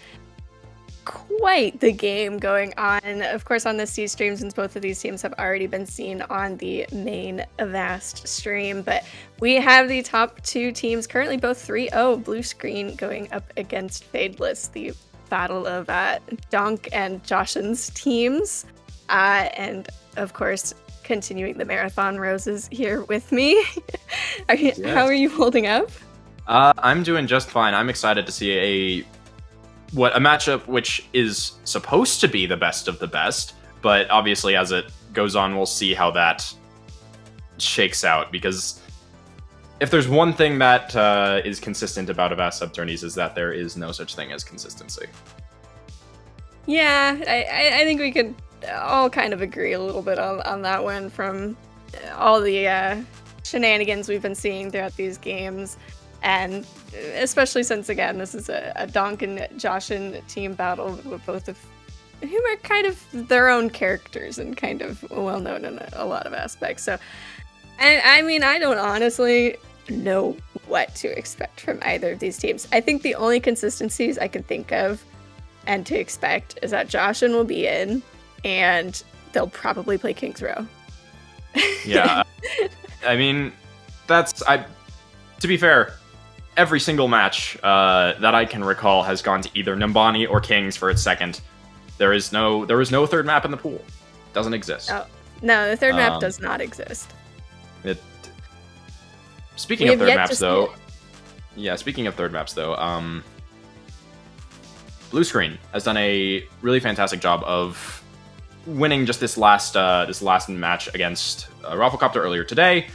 quite the game going on, of course, on the C stream, since both of these teams have already been seen on the main Avast stream. But we have the top two teams currently both 3-0 blue screen going up against Fadeless, the battle of Donk and Joshin's teams. And of course, continuing the marathon roses here with me. How are you holding up? I'm doing just fine. I'm excited to see a matchup which is supposed to be the best of the best, but obviously as it goes on, we'll see how that shakes out, because if there's one thing that is consistent about Avast Sub Tourneys is that there is no such thing as consistency. Yeah, I think we could all kind of agree a little bit on that one from all the shenanigans we've been seeing throughout these games. And especially since, again, this is a Donk and Joshin team battle with both of whom are kind of their own characters and kind of well known in a lot of aspects. So, I mean, I don't honestly know what to expect from either of these teams. I think the only consistencies I can think of and to expect is that Joshin will be in and they'll probably play King's Row. Yeah. I mean, to be fair, every single match that I can recall has gone to either Numbani or Kings for its second. There is no third map in the pool. It doesn't exist. Oh, no, the third map does not exist. Speaking of third maps, though, Blue Screen has done a really fantastic job of winning just this last match against ROFLCOPTER earlier today.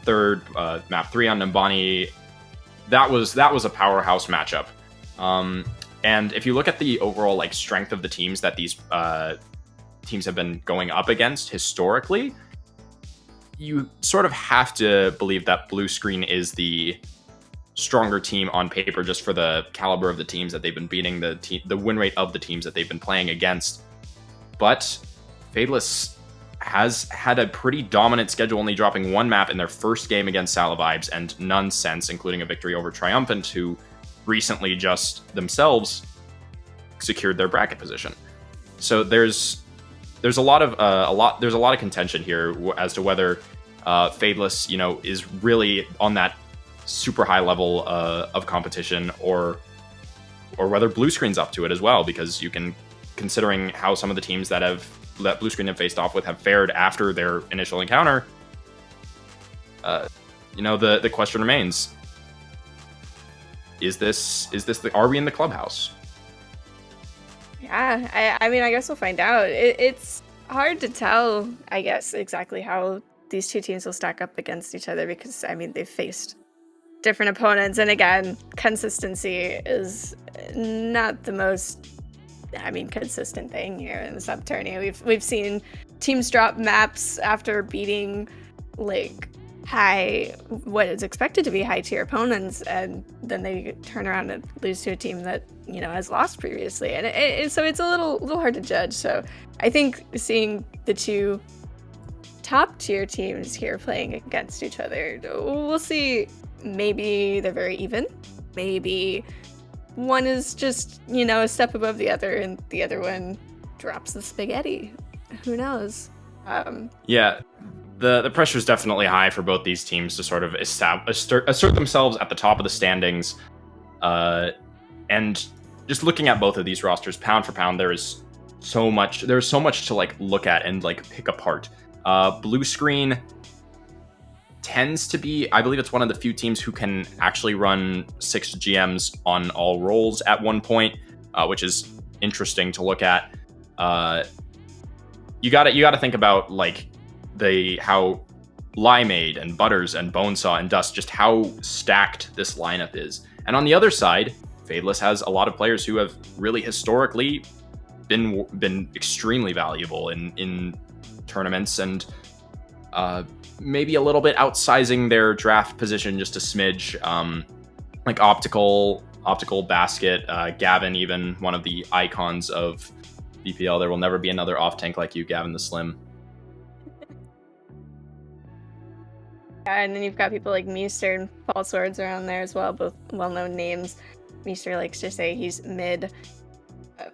Third map 3 on Numbani. That was a powerhouse matchup. And if you look at the overall strength of the teams that these teams have been going up against historically, you sort of have to believe that Blue Screen is the stronger team on paper, just for the caliber of the teams that they've been beating, the win rate of the teams that they've been playing against. But Fadeless has had a pretty dominant schedule, only dropping one map in their first game against Salavibes, and none since, including a victory over Triumphant, who recently just themselves secured their bracket position. So there's a lot of contention here as to whether Fadeless, is really on that super high level of competition, or whether Blue Screen's up to it as well, because considering how some of the teams that Blue Screen have faced off with have fared after their initial encounter, the question remains: are we in the clubhouse? Yeah, I mean, I guess we'll find out. It's hard to tell, I guess, exactly how these two teams will stack up against each other, because, I mean, they've faced different opponents, and again, consistency is not the most, consistent thing here in the Sub Tourney. We've seen teams drop maps after beating what is expected to be high tier opponents, and then they turn around and lose to a team that has lost previously, and so it's a little hard to judge. So I think seeing the two top tier teams here playing against each other, we'll see. Maybe they're very even. Maybe one is just, a step above the other, and the other one drops the spaghetti. Who knows? Yeah, the pressure is definitely high for both these teams to sort of assert themselves at the top of the standings. And just looking at both of these rosters, pound for pound, there's so much to look at and pick apart. Blue Screen tends to be, I believe it's one of the few teams who can actually run 6 GMs on all roles at one point, which is interesting to look at. You gotta think about how Limeade and Butters and Bonesaw and Dust, just how stacked this lineup is. And on the other side, Fadeless has a lot of players who have really historically been extremely valuable in tournaments, and maybe a little bit outsizing their draft position just a smidge, like Optical Basket, Gavin, even one of the icons of BPL. There will never be another off tank like you, Gavin the Slim. And then you've got people like Meester and Paul Swords around there as well, both well-known names. Meester likes to say he's mid,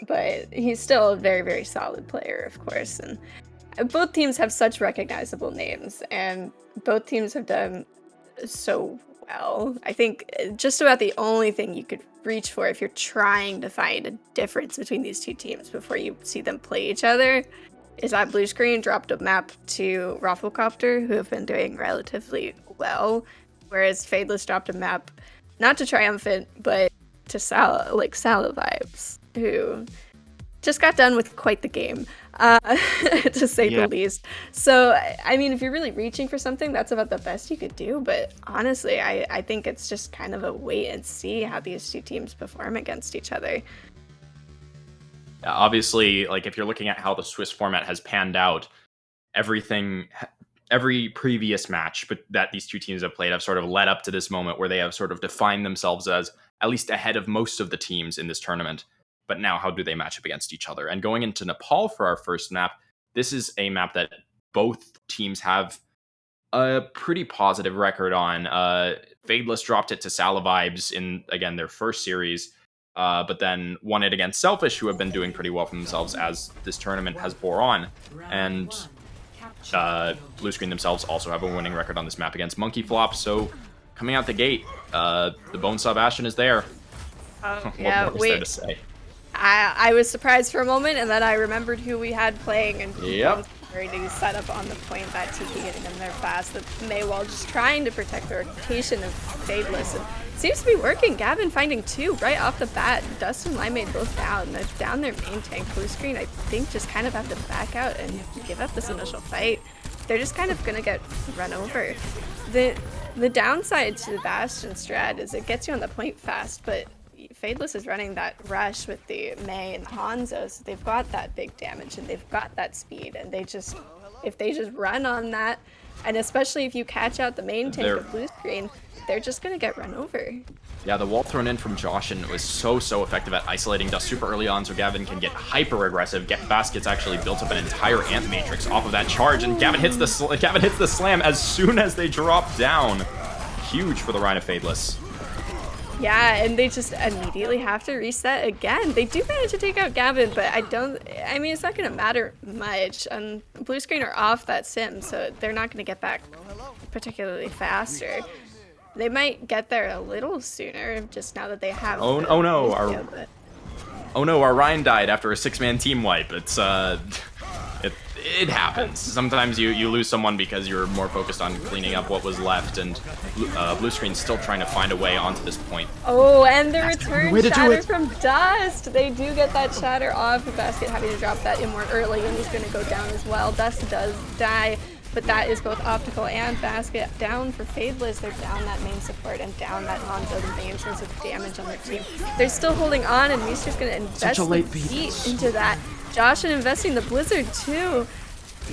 but he's still a very, very solid player, of course. And both teams have such recognizable names, and both teams have done so well. I think just about the only thing you could reach for if you're trying to find a difference between these two teams before you see them play each other is that Blue Screen dropped a map to ROFLCOPTER, who have been doing relatively well, whereas Fadeless dropped a map not to Triumphant, but to Salavibes, who just got done with quite the game, to say the least. So, I mean, if you're really reaching for something, that's about the best you could do. But honestly, I think it's just kind of a wait and see how these two teams perform against each other. Obviously, like if you're looking at how the Swiss format has panned out, every previous match that these two teams have played have sort of led up to this moment where they have sort of defined themselves as at least ahead of most of the teams in this tournament. But now how do they match up against each other? And going into Nepal for our first map, this is a map that both teams have a pretty positive record on. Fadeless dropped it to Salavibes in, again, their first series, but then won it against Selfish, who have been doing pretty well for themselves as this tournament has bore on. And Blue Screen themselves also have a winning record on this map against Monkey Flop. So coming out the gate, the Bonesaw Bastion is there. Yeah, what more is there to say? I was surprised for a moment, and then I remembered who we had playing, and yep. Already set up on the point, that TP getting them there fast. The Maywall just trying to protect the rotation of Fadeless, and seems to be working. Gavin finding two right off the bat. Dust and Limeade both down. They're down their main tank. Blue Screen, I think, just kind of have to back out and give up this initial fight. They're just kind of gonna get run over. The downside to the Bastion strat is it gets you on the point fast, but Fadeless is running that rush with the Mei and the Hanzo, so they've got that big damage and they've got that speed, and if they just run on that, and especially if you catch out the main tank of Blue Screen, they're just gonna get run over. Yeah, the wall thrown in from Josh and was so effective at isolating Dust super early on, so Gavin can get hyper aggressive. Basket's actually built up an entire ant matrix off of that charge, and Gavin hits the slam as soon as they drop down. Huge for the Rhino Fadeless. Yeah, and they just immediately have to reset again. They do manage to take out Gavin, but I mean, it's not going to matter much. Blue Screen are off that sim, so they're not going to get back particularly faster. They might get there a little sooner, just now that they have... Oh no, our Ryan died after a 6-man team wipe. It's, it happens. Sometimes you lose someone because you're more focused on cleaning up what was left, and Blue Screen's still trying to find a way onto this point. Oh, and the return shatter from Dust! They do get that shatter off. Basket having to drop that Immort early, and he's going to go down as well. Dust does die, but that is both Optical and Basket down for Fadeless. They're down that main support and down that Hanzo, the main source of damage on their team. They're still holding on, and Meester's going to invest the beat into that. Josh and investing the Blizzard too,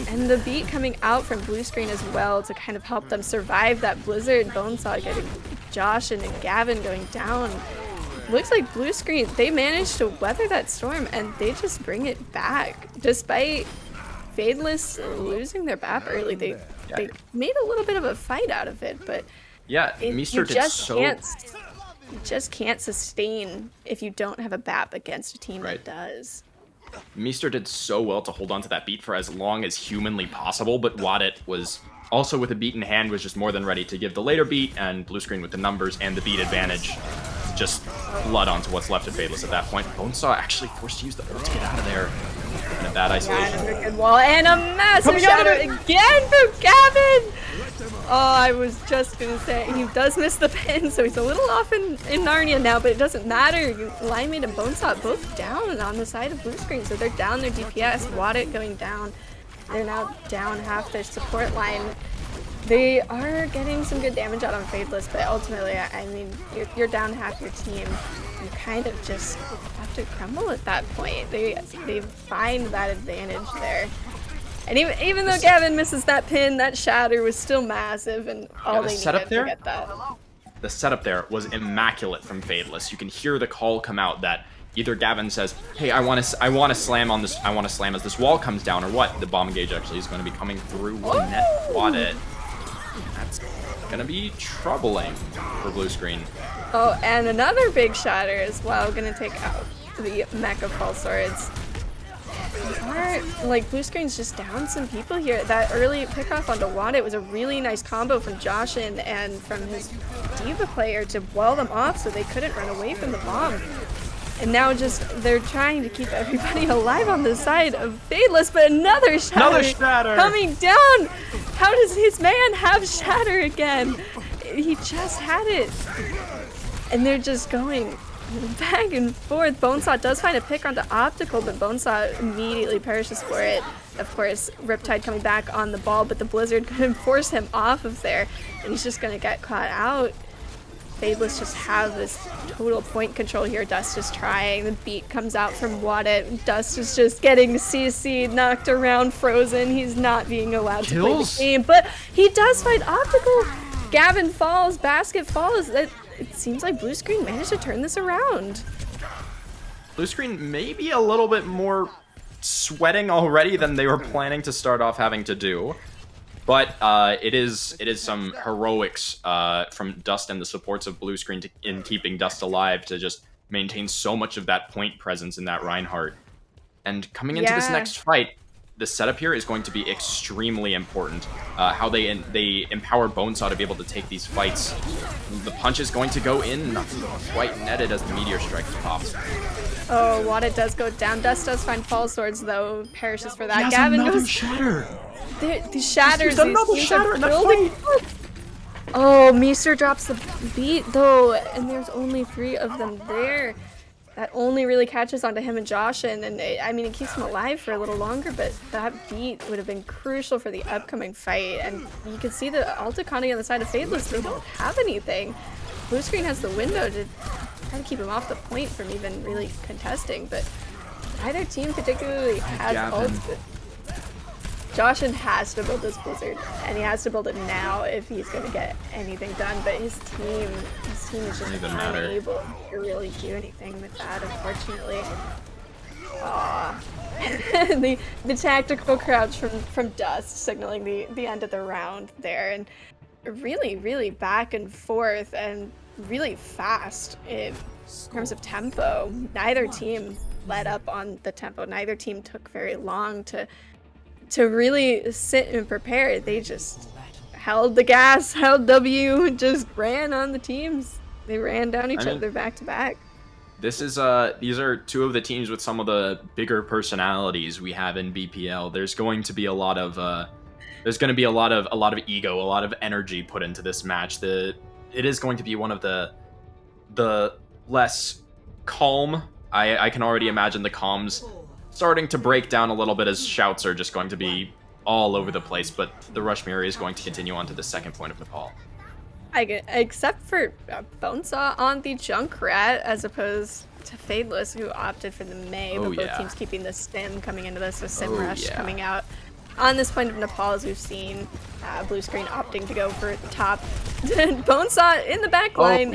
and the beat coming out from Blue Screen as well to kind of help them survive that Blizzard. Bonesaw getting Josh and Gavin going down. Looks like Blue Screen, they managed to weather that storm, and they just bring it back. Despite Fadeless losing their BAP early, they made a little bit of a fight out of it, but yeah, Meester did you just can't sustain if you don't have a BAP against a team that does. Meester did so well to hold on to that beat for as long as humanly possible, but Wadit was also with a beat in hand, was just more than ready to give the later beat, and Blue Screen with the numbers and the beat advantage just blood onto what's left of Fadeless at that point. Bonesaw actually forced to use the ult to get out of there in a bad isolation. Yeah, another good wall, and a massive shatter again from Gavin! Oh, I was just gonna say, he does miss the pin, so he's a little off in Narnia now, but it doesn't matter. Limeade and Bonesaw both down on the side of Blue Screen, so they're down their DPS. Wadit going down. They're now down half their support line. They are getting some good damage out on Fadeless, but ultimately, I mean, you're down half your team. You kind of just have to crumble at that point. They find that advantage there. And even though Gavin misses that pin, that shatter was still massive, and all they needed to get that. The setup there was immaculate from Fadeless. You can hear the call come out that either Gavin says, "Hey, I want to slam on this. I want to slam as this wall comes down," or what? The bomb engage actually is going to be coming through. Net Wadit. gonna be troubling for blue screen. Oh, and another big shatter as well, gonna take out the Mecha Fall Swords. Like, blue screen's just down some people here. That early pickoff onto Wada was a really nice combo from Joshin and from his D.Va player to wall them off so they couldn't run away from the bomb. And now just, they're trying to keep everybody alive on the side of Fadeless, but another shatter coming down! How does his man have shatter again? He just had it. And they're just going back and forth. Bonesaw does find a pick onto Optical, but Bonesaw immediately perishes for it. Of course, Riptide coming back on the ball, but the Blizzard couldn't force him off of there, and he's just gonna get caught out. Fadeless just have this total point control here. Dust is trying. The beat comes out from Wada. Dust is just getting CC knocked around, frozen. He's not being allowed to play the game, but he does find Optical. Gavin falls, Basket falls. It seems like blue screen managed to turn this around. Blue screen maybe a little bit more sweating already than they were planning to start off having to do. But it is some heroics from Dust and the supports of blue screen in keeping Dust alive to just maintain so much of that point presence in that Reinhardt. And coming into this next fight, the setup here is going to be extremely important. How they empower Bonesaw to be able to take these fights. The punch is going to go in, not quite netted as the Meteor Strike pops. Oh, Wada does go down. Dust does find Fall Swords, though. Perishes for that. He has Gavin another goes... shatter! The shatters, another shatter in that fight! Oh, Meester drops the beat, though, and there's only 3 of them there. That only really catches onto him and Joshin, and I mean, it keeps him alive for a little longer, but that beat would have been crucial for the upcoming fight, and you can see the Altakani on the side of Fadeless, they don't have anything. Blue screen has the window to try to keep him off the point from even really contesting, but neither team particularly has ults. Joshin has to build this Blizzard, and he has to build it now if he's going to get anything done, but his team is just unable to really do anything with that, unfortunately. Aww. the tactical crouch from Dust signaling the end of the round there, and really back and forth and really fast in terms of tempo. Neither team let up on the tempo. Neither team took very long to really sit and prepare. They just held the gas, held W, and just ran on the teams. They ran down each other back to back. This is these are 2 of the teams with some of the bigger personalities we have in BPL. There's going to be a lot of ego, a lot of energy put into this match. It is going to be one of the less calm. I can already imagine the calms starting to break down a little bit as shouts are just going to be all over the place, but the Rush Mirror is going to continue on to the second point of Nepal. Except for Bonesaw on the Junkrat, as opposed to Fadeless, who opted for the Mei, but both teams keeping the Stim coming into this, so Sim Rush coming out. On this point of Nepal, as we've seen, blue screen opting to go for top. Bonesaw in the back line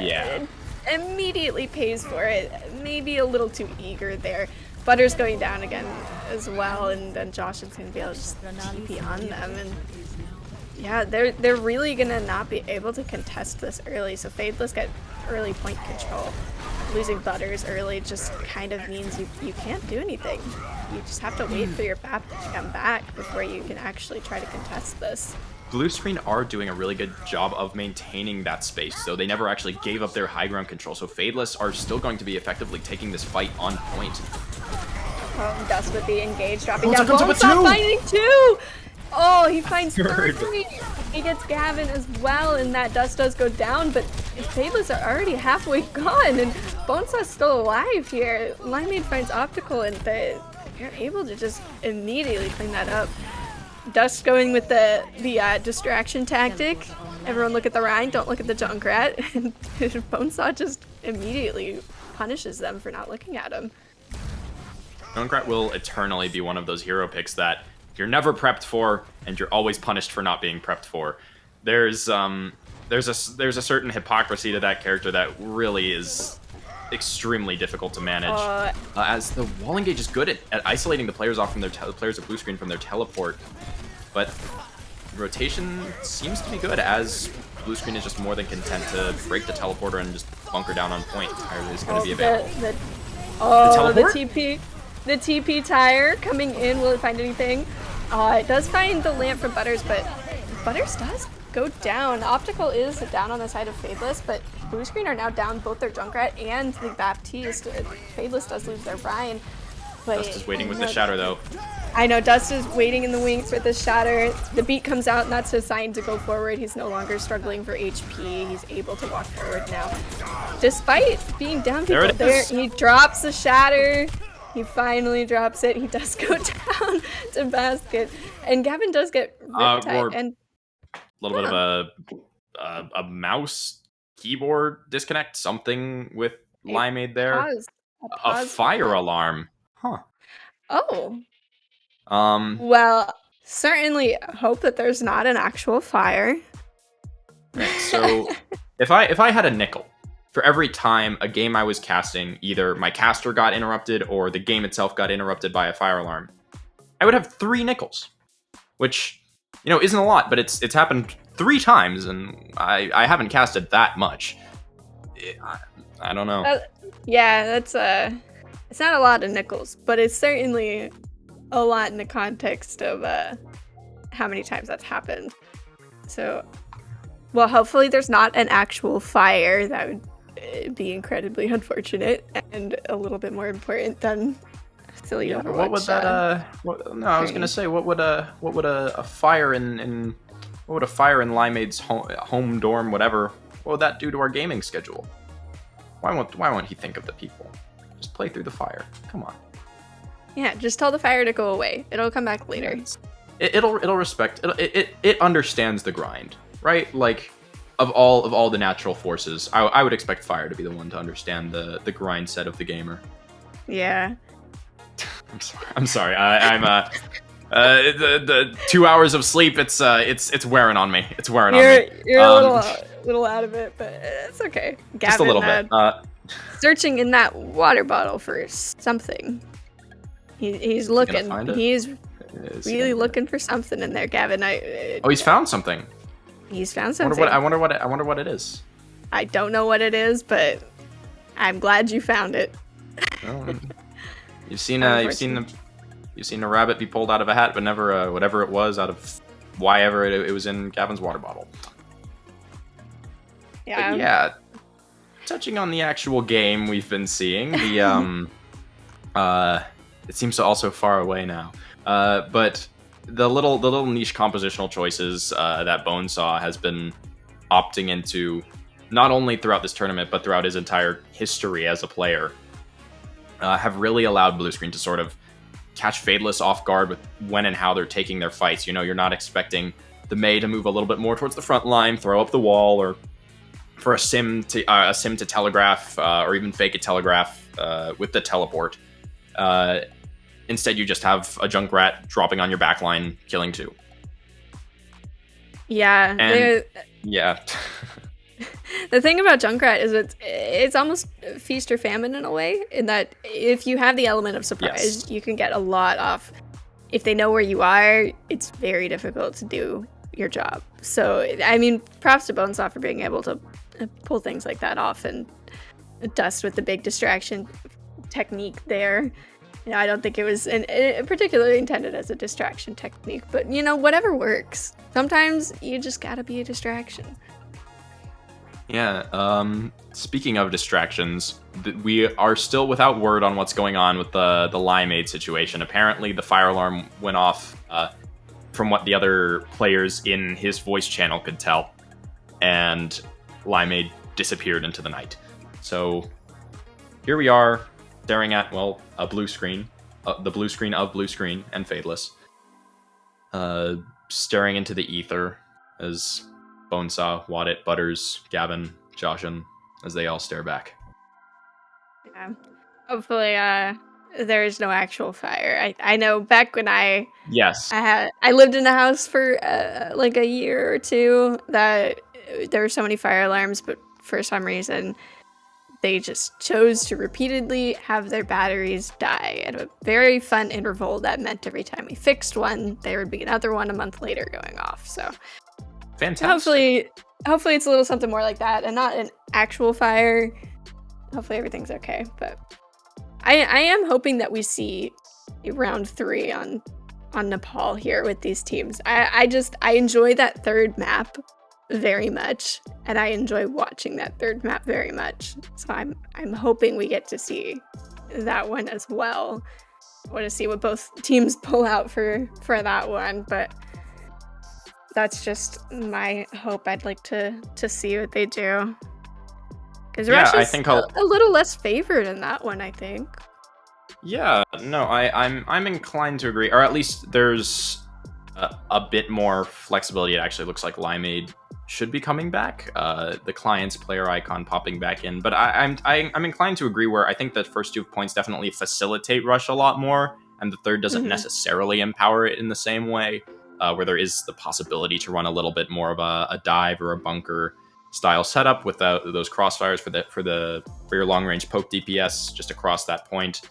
immediately pays for it. Maybe a little too eager there. Butter's going down again as well, and then Josh is going to be able to just TP on them. And yeah, they're really going to not be able to contest this early, so Fadeless get early point control. Losing Butters early just kind of means you can't do anything. You just have to wait for your BAP to come back before you can actually try to contest this. Blue screen are doing a really good job of maintaining that space, so they never actually gave up their high ground control, so Fadeless are still going to be effectively taking this fight on point. Oh, Dust with the engage, dropping down. Bonesaw finding 2! Oh, he finds 3! He gets Gavin as well, and that Dust does go down, but Fadeless are already halfway gone, and Bonesaw's still alive here. Limeade finds Optical, and they're able to just immediately clean that up. Dust going with the distraction tactic. Everyone look at the Rhine, don't look at the Junkrat. And Bonesaw just immediately punishes them for not looking at him. Junkrat will eternally be one of those hero picks that you're never prepped for, and you're always punished for not being prepped for. There's a certain hypocrisy to that character that really is extremely difficult to manage. As the wall engage is good at isolating the players off from their players of blue screen from their teleport, but rotation seems to be good as Blue Screen is just more than content to break the teleporter and just bunker down on point. Tire is going to be available. The TP tire coming in. Will it find anything? It does find the lamp for Butters, but Butters does go down. Optical is down on the side of Fadeless, but Blue Screen are now down both their Junkrat and the Baptiste. Fadeless does lose their Rhine. But Dust is waiting with the Shatter, though. I know, Dust is waiting in the wings with the Shatter. The beat comes out, and that's his sign to go forward. He's no longer struggling for HP. He's able to walk forward now. Despite being down people there, he drops the Shatter. He finally drops it. He does go down to basket. And Gavin does get riptide. And a little bit of a mouse keyboard disconnect, something with Limeade there. A fire alarm. Huh. Oh. Well, certainly hope that there's not an actual fire. Right, so if I had a nickel for every time a game I was casting, either my caster got interrupted or the game itself got interrupted by a fire alarm, I would have 3 nickels, which, you know, isn't a lot, but it's happened 3 times, and I haven't casted that much. I don't know. Yeah, that's it's not a lot of nickels, but it's certainly a lot in the context of how many times that's happened. So, well, hopefully there's not an actual fire. That would be incredibly unfortunate and a little bit more important than silly Overwatch. What would that? I was gonna say, what would a fire in Limeade's home dorm, whatever? What would that do to our gaming schedule? Why won't he think of the people? Just play through the fire. Come on. Yeah, just tell the fire to go away. It'll come back later. It'll respect. It understands the grind, right? Like, of all the natural forces, I would expect fire to be the one to understand the grind set of the gamer. Yeah. I'm sorry. I'm the 2 hours of sleep. It's wearing on me. It's wearing on me. You're a little out of it, but it's okay. Gavin, just a little bit. Searching in that water bottle for something. He's looking. He's really looking for something in there, Gavin. He's found something. He's found something. I wonder what it is. I don't know what it is, but I'm glad you found it. Well, you've seen a rabbit be pulled out of a hat, but never whatever it was out of why ever it was in Gavin's water bottle. Yeah. But yeah. Touching on the actual game we've been seeing, the it seems also far away now. But the little niche compositional choices that Bonesaw has been opting into, not only throughout this tournament but throughout his entire history as a player, have really allowed Blue Screen to sort of catch Fadeless off guard with when and how they're taking their fights. You know, you're not expecting the Mei to move a little bit more towards the front line, throw up the wall, or for a sim to telegraph, or even fake a telegraph with the teleport. Instead, you just have a Junkrat dropping on your backline, killing 2. Yeah. And, yeah. The thing about Junkrat is it's almost feast or famine in a way, in that if you have the element of surprise, you can get a lot off. If they know where you are, it's very difficult to do your job. So, I mean, props to Bonesaw for being able to pull things like that off, and Dust with the big distraction technique there. You know, I don't think it was particularly intended as a distraction technique, but, you know, whatever works. Sometimes you just gotta be a distraction. Yeah, speaking of distractions, we are still without word on what's going on with the Limeade situation. Apparently, the fire alarm went off, from what the other players in his voice channel could tell, and Limeade disappeared into the night. So, here we are, staring at, well, a blue screen, the blue screen of Blue Screen and Fadeless, staring into the ether as Bonesaw, Wadit, Butters, Gavin, Joshin, as they all stare back. Yeah. Hopefully, there is no actual fire. I know back when I lived in a house for like a year or 2 that there were so many fire alarms, but for some reason they just chose to repeatedly have their batteries die at a very fun interval that meant every time we fixed one, there would be another one a month later going off. So Fantastic. Hopefully it's a little something more like that and not an actual fire. Hopefully everything's okay. But I am hoping that we see a round 3 on Nepal here with these teams. I enjoy that third map very much, and I enjoy watching that third map very much. So I'm hoping we get to see that one as well. I want to see what both teams pull out for that one, but that's just my hope. I'd like to see what they do. Because Russia's a little less favored in that one, I think. Yeah, no, I'm inclined to agree, or at least there's a bit more flexibility. It actually looks like Limeade should be coming back. The client's player icon popping back in, but I'm inclined to agree. Where I think the first 2 points definitely facilitate Rush a lot more, and the third doesn't necessarily empower it in the same way. Where there is the possibility to run a little bit more of a dive or a bunker style setup without those crossfires for your long range poke DPS just across that point.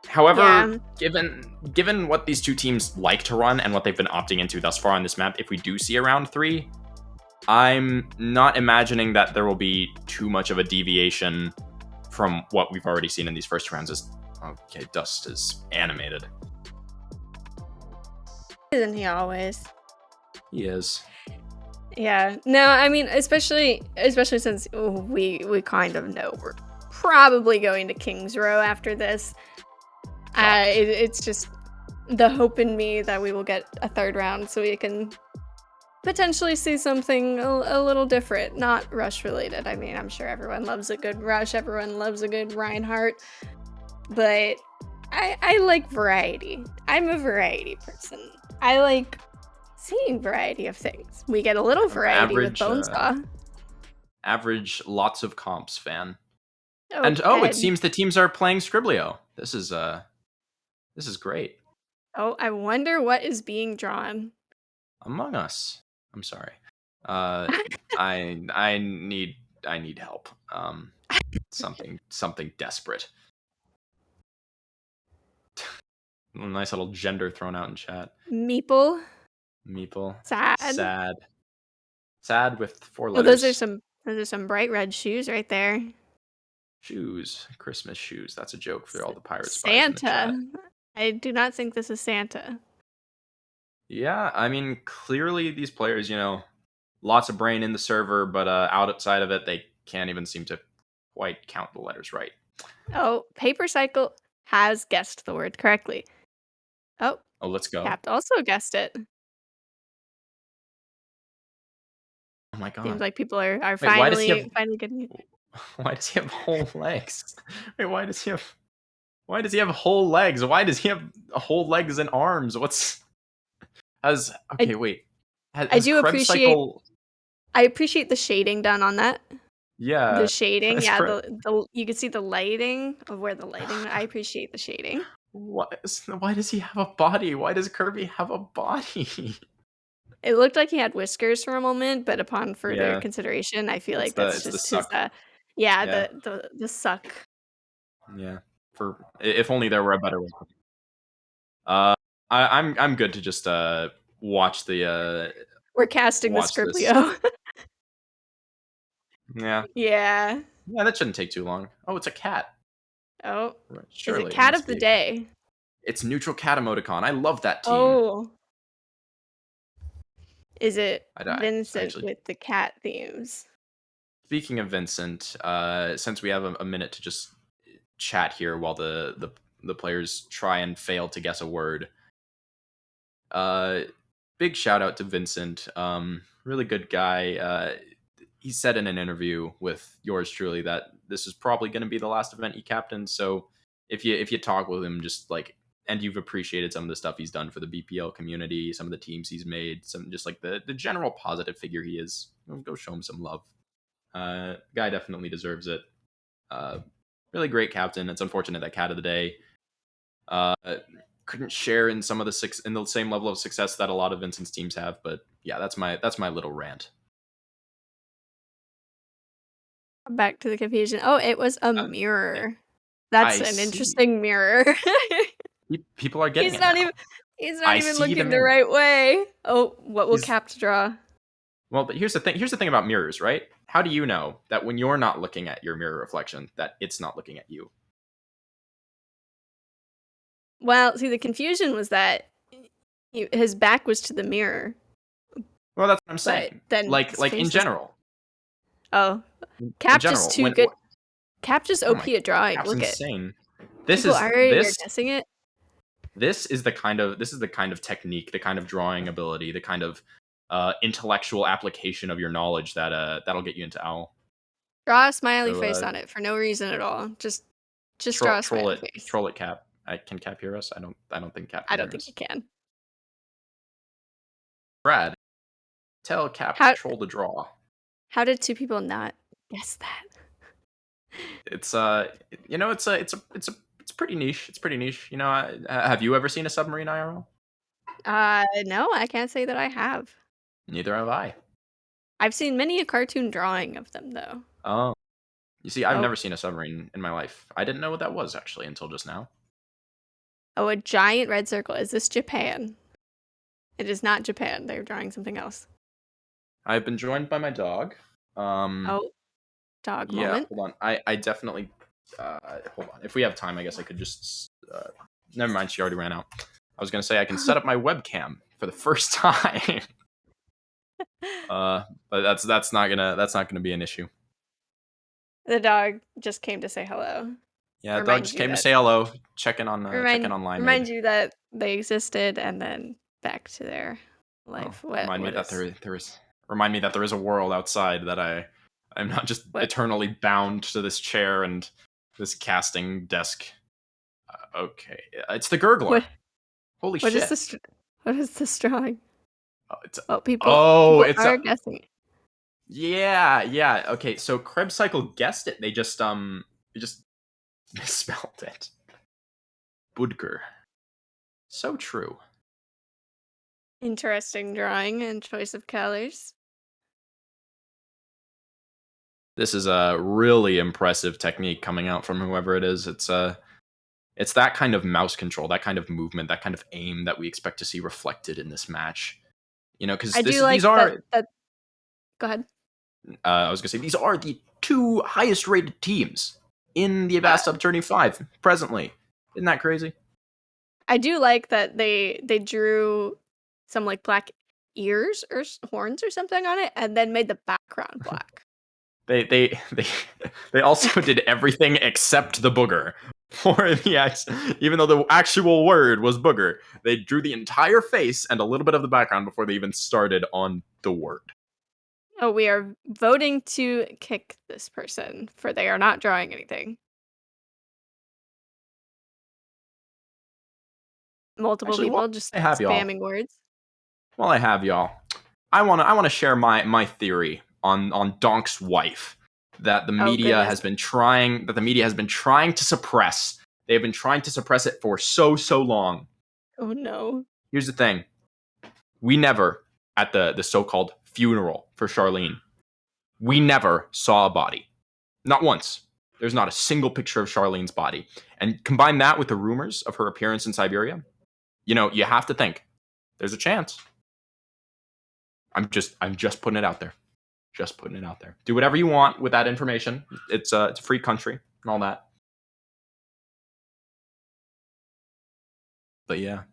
However, given what these two teams like to run and what they've been opting into thus far on this map, if we do see a round 3, I'm not imagining that there will be too much of a deviation from what we've already seen in these first 2 rounds. Okay, Dust is animated. Isn't he always? He is. Yeah. No, I mean, especially since we kind of know we're probably going to King's Row after this. It's just the hope in me that we will get a third round so we can potentially see something a little different, not Rush related. I mean, I'm sure everyone loves a good Rush, everyone loves a good Reinhardt, but I like variety. I'm a variety person. I like seeing variety of things. We get a little variety with Bonesaw. Average lots of comps fan. Oh, and it seems the teams are playing Scriblio. This is great. Oh, I wonder what is being drawn. Among Us. I'm sorry. I need help. Something desperate. Nice little gender thrown out in chat. Meeple. Sad with 4 Oh, letters. those are some bright red shoes right there. Shoes, Christmas shoes. That's a joke for all the pirate spies Santa. in the chat. I do not think this is Santa. Yeah, I mean, clearly these players, lots of brain in the server, but outside of it, they can't even seem to quite count the letters right. Oh, Paper Cycle has guessed the word correctly. Oh, let's go. Capt also guessed it. Oh my god. Seems like people are finally getting it. Why does he have whole legs? Wait, why does he have whole legs? Why does he have whole legs and arms? I do appreciate. I appreciate the shading done on that. Yeah. The shading, yeah. You can see the lighting of where the lighting. I appreciate the shading. Why does he have a body? Why does Kirby have a body? It looked like he had whiskers for a moment, but upon further consideration, I feel like that's just his. The suck. Yeah. If only there were a better way. I'm good to just watch the. We're casting the Scriblio. Yeah. Yeah. Yeah, that shouldn't take too long. Oh, it's a cat. Oh. Right. Surely, is it cat of the day? It's neutral cat emoticon. I love that team. Oh. Is it Vincent with the cat themes? Speaking of Vincent, since we have a minute to just chat here while the players try and fail to guess a word, big shout out to Vincent. Really good guy. He said in an interview with yours truly that this is probably going to be the last event he captained. So if you talk with him, just and you've appreciated some of the stuff he's done for the BPL community, some of the teams he's made, some just the general positive figure he is, go show him some love. Guy definitely deserves it. Really great captain. It's unfortunate that cat of the day couldn't share in some of the same level of success that a lot of Vincent's teams have. But yeah, that's my little rant. Back to the confusion. Oh, it was a mirror. That's an interesting mirror. People are getting it now. He's not even looking the right way. Oh, what will Capt draw? Well, but here's the thing. Here's the thing about mirrors, right? How do you know that when you're not looking at your mirror reflection, that it's not looking at you? Well, see, the confusion was that his back was to the mirror. Well, that's what I'm saying. Then like in general. Oh, Cap just too good. Cap just OP at drawing. Cap's Look insane. This is already guessing it. This is the kind of technique, the kind of drawing ability, the kind of intellectual application of your knowledge that that'll get you into OWL. Draw a smiley face on it for no reason at all. Just draw a smiley face. Troll it, Cap. Can Cap hear us? I don't think Cap. I don't think he can. Brad, tell Cap to troll the draw. How did two people not guess that? It's it's pretty niche. It's pretty niche. You know, have you ever seen a submarine IRL? No, I can't say that I have. Neither have I. I've seen many a cartoon drawing of them, though. Oh. You see, I've never seen a submarine in my life. I didn't know what that was, actually, until just now. Oh, a giant red circle. Is this Japan? It is not Japan. They're drawing something else. I've been joined by my dog. Oh, dog yeah, moment. Hold on. I definitely... hold on. If we have time, I guess I could just... never mind, she already ran out. I was going to say I can set up my webcam for the first time. But that's not gonna be an issue. The dog just came to say hello. Yeah, the dog just came to say hello, check in on Limeade. Remind you that they existed, and then back to their life. Remind me that there is a world outside, that I'm not just eternally bound to this chair and this casting desk. Okay, it's the gurgler. Holy shit! What is this drawing? People are guessing it. Yeah. Okay, so Krebs Cycle guessed it. They just misspelled it. Budger. So true. Interesting drawing and choice of colors. This is a really impressive technique coming out from whoever it is. It's that kind of mouse control, that kind of movement, that kind of aim that we expect to see reflected in this match. You know, because these are... Go ahead. I was going to say, these are the two highest rated teams in the Avast Sub Tourney 5 presently. Isn't that crazy? I do like that they drew some like black ears or horns or something on it, and then made the background black. They also did everything except the booger. Even though the actual word was booger, they drew the entire face and a little bit of the background before they even started on the word. Oh, we are voting to kick this person, for they are not drawing anything. Multiple people just spamming words. Well, I have y'all. I want to share my theory on Donk's wife that the media has been trying to suppress. They have been trying to suppress it for so long. Oh no. Here's the thing. We never, at the so-called funeral for Charlene, we never saw a body. Not once. There's not a single picture of Charlene's body. And combine that with the rumors of her appearance in Siberia, you know, you have to think there's a chance. I'm just putting it out there. Just putting it out there. Do whatever you want with that information. It's a free country and all that. But yeah.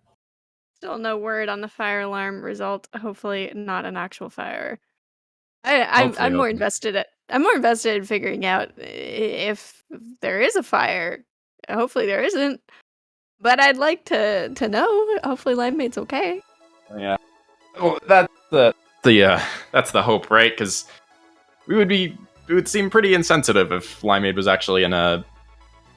Still no word on the fire alarm result. Hopefully not an actual fire. I'm more invested in figuring out if there is a fire. Hopefully there isn't. But I'd like to know. Hopefully Limemade's okay. Yeah. Well, that's the hope, right? Because it would seem pretty insensitive if Limeade was actually in a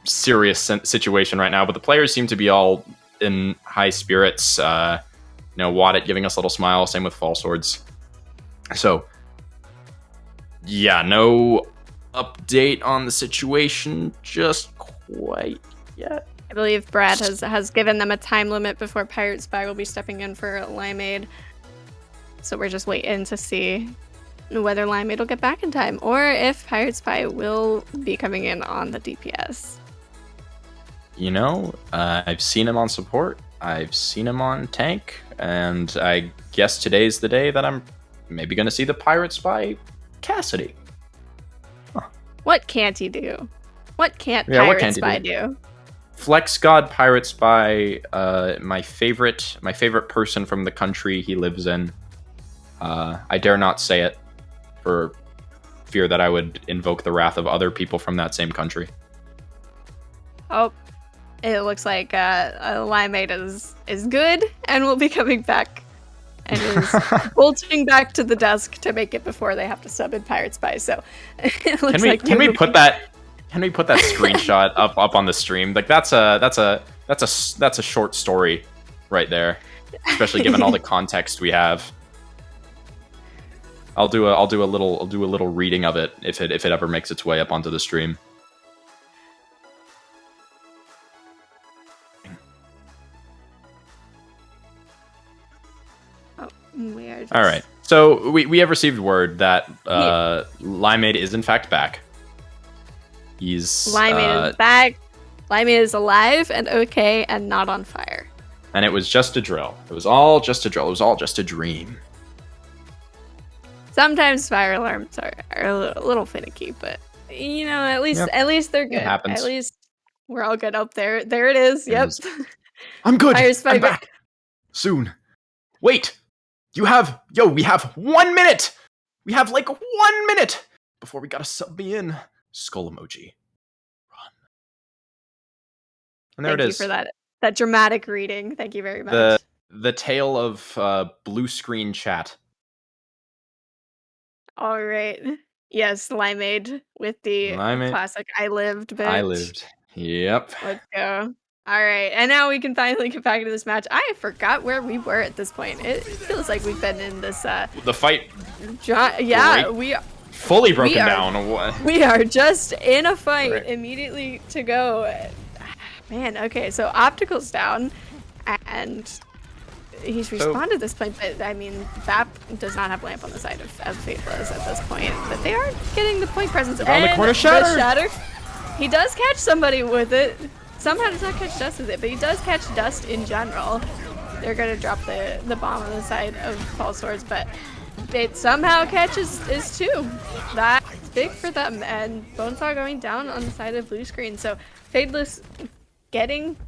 serious situation right now. But the players seem to be all in high spirits. Waddit giving us a little smile. Same with Fall Swords. So, yeah, no update on the situation just quite yet. I believe Brad has given them a time limit before Pirate Spy will be stepping in for Limeade. So we're just waiting to see whether Limeade will get back in time, or if Pirate Spy will be coming in on the DPS. I've seen him on support. I've seen him on tank, and I guess today's the day that I'm maybe going to see the Pirate Spy Cassidy. What can't he do? What can't Pirate Spy do? Flex God Pirate Spy, my favorite person from the country he lives in. I dare not say it for fear that I would invoke the wrath of other people from that same country. Oh, it looks like Limeade is good and will be coming back and is bolting back to the desk to make it before they have to sub in Pirate Spy. So it looks can we put that screenshot up on the stream? Like that's a short story right there, especially given all the context we have. I'll do a little reading of it if it ever makes its way up onto the stream. All right. So we have received word that Limeade is in fact back. Limeade is back. Limeade is alive and okay and not on fire. And it was just a drill. It was all just a drill. It was all just a dream. Sometimes fire alarms are a little finicky, but you know, at least they're good. It happens. At least we're all good up there. There it is. Yep. I'm good. I'm back soon. Wait. We have 1 minute. We have like 1 minute before we gotta sub me in. Skull emoji. Run. And there it is. Thank you for that dramatic reading. Thank you very much. The tale of blue screen chat. All right. Yes, Limeade with the classic "I lived" bitch. I lived. Yep. Let's go. All right, and now we can finally get back into this match. I forgot where we were at this point. It feels like we've been in this. The fight. Yeah, we are fully broken down. We are just in a fight immediately to go. Man, okay, so Optical's down, and he's respawned at this point, but I mean, Bap does not have lamp on the side of Fadeless at this point, but they are getting the point presence. Around the corner, Shatter. He does catch somebody with it. Somehow does not catch Dust with it, but he does catch Dust in general. They're gonna drop the bomb on the side of False Swords, but it somehow catches is two. That's big for them, and Bonesaw going down on the side of blue screen. So Fadeless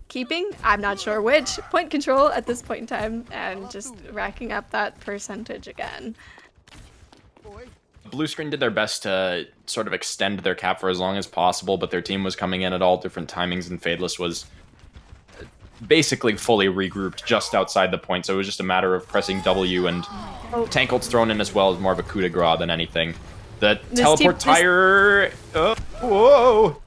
keeping, I'm not sure which, point control at this point in time, and just racking up that percentage again. Blue screen did their best to sort of extend their cap for as long as possible, but their team was coming in at all different timings, and Fadeless was basically fully regrouped just outside the point, so it was just a matter of pressing W, and tank ult's thrown in as well as more of a coup de grace than anything. The teleport tire... whoa!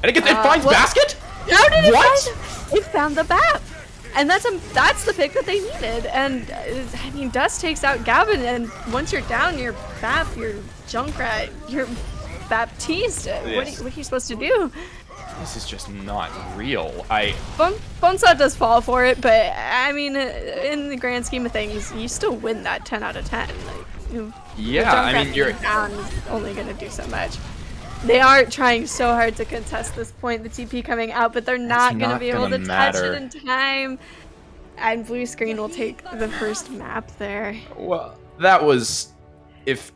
And it finds basket? How did it find? It found the BAP! And that's the pick that they needed. And I mean, Dust takes out Gavin, and once you're down, you're BAP, you're Junkrat, you're Baptiste. What are you supposed to do? This is just not real. Bonesaw does fall for it, but I mean, in the grand scheme of things, you still win that 10 out of 10. Like, I mean, you're down is only gonna do so much. They are trying so hard to contest this point, the TP coming out, but they're not going to be able to touch it in time. And blue screen will take the first map there. Well, that was, if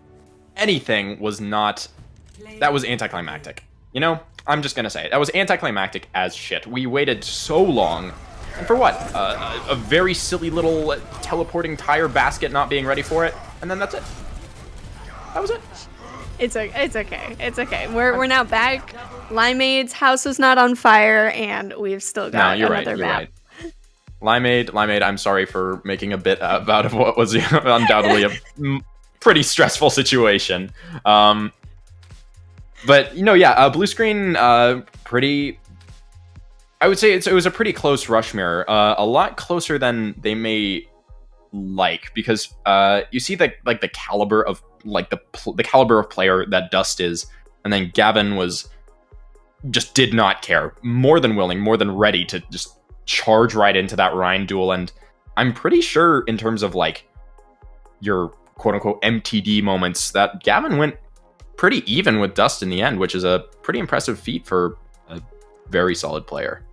anything, that was anticlimactic. You know, I'm just going to say it. That was anticlimactic as shit. We waited so long. And for what? A very silly little teleporting tire basket not being ready for it. And then that's it. That was it. It's okay. It's okay. We're now back. Limeade's house is not on fire, and we've still got another map. Right. Limeade, I'm sorry for making a bit out of what was undoubtedly a pretty stressful situation. But blue screen, pretty. I would say it was a pretty close rush mirror. A lot closer than they may like, because you see the caliber of the caliber of player that Dust is, and then Gavin just did not care, more than willing, more than ready to just charge right into that Rhine duel. And I'm pretty sure in terms of like your quote unquote MTD moments that Gavin went pretty even with Dust in the end, which is a pretty impressive feat for a very solid player.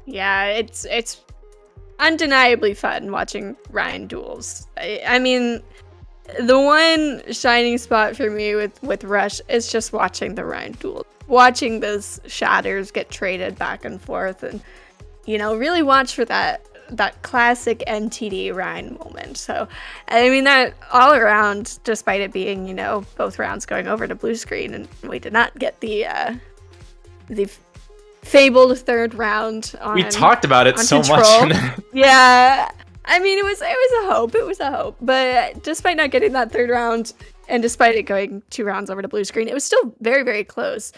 Yeah, it's undeniably fun watching Ryan duels. I mean, the one shining spot for me with Rush is just watching the Ryan duel. Watching those shatters get traded back and forth, and, you know, really watch for that classic MTD Ryan moment. So, I mean, that all around, despite it being, you know, both rounds going over to blue screen, and we did not get the fabled third round on We talked about it so Control. much. Yeah. I mean, it was a hope. It was a hope. But despite not getting that third round, and despite it going 2 rounds over to blue screen, it was still very, very close.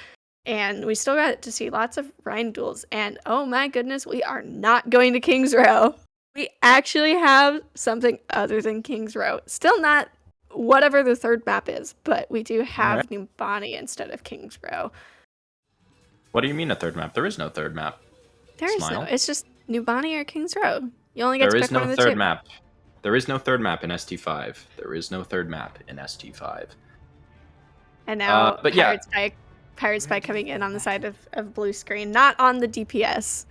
And we still got to see lots of Ryan duels. And oh my goodness, we are not going to King's Row. We actually have something other than King's Row. Still not whatever the third map is, but we do have New Bonnie instead of King's Row. What do you mean a third map? There is no third map. There is Smile. no. It's just New Bonnie or King's Row. You only get There to is pick one no of the third two. map. There is no third map in ST5. There is no third map in ST5. And now but yeah. Pirate Spy coming in on the side of blue screen, not on the DPS.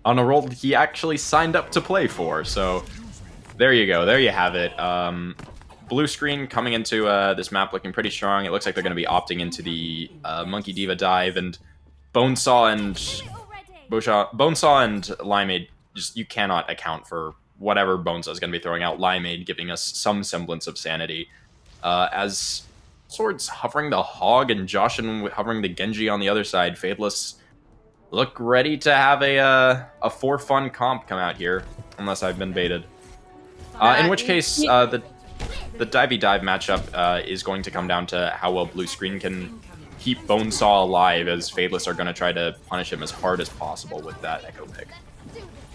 On a role he actually signed up to play for, so there you go. There you have it. Blue screen coming into this map looking pretty strong. It looks like they're going to be opting into the Monkey Diva dive, and Bonesaw and Limeade, just you cannot account for whatever Bonesaw is going to be throwing out. Limeade giving us some semblance of sanity. As Swords hovering the Hog and Joshin hovering the Genji on the other side, Fadeless look ready to have a for fun comp come out here, unless I've been baited. In which case, the divey dive matchup is going to come down to how well blue screen can keep Bonesaw alive, as Fadeless are going to try to punish him as hard as possible with that Echo pick.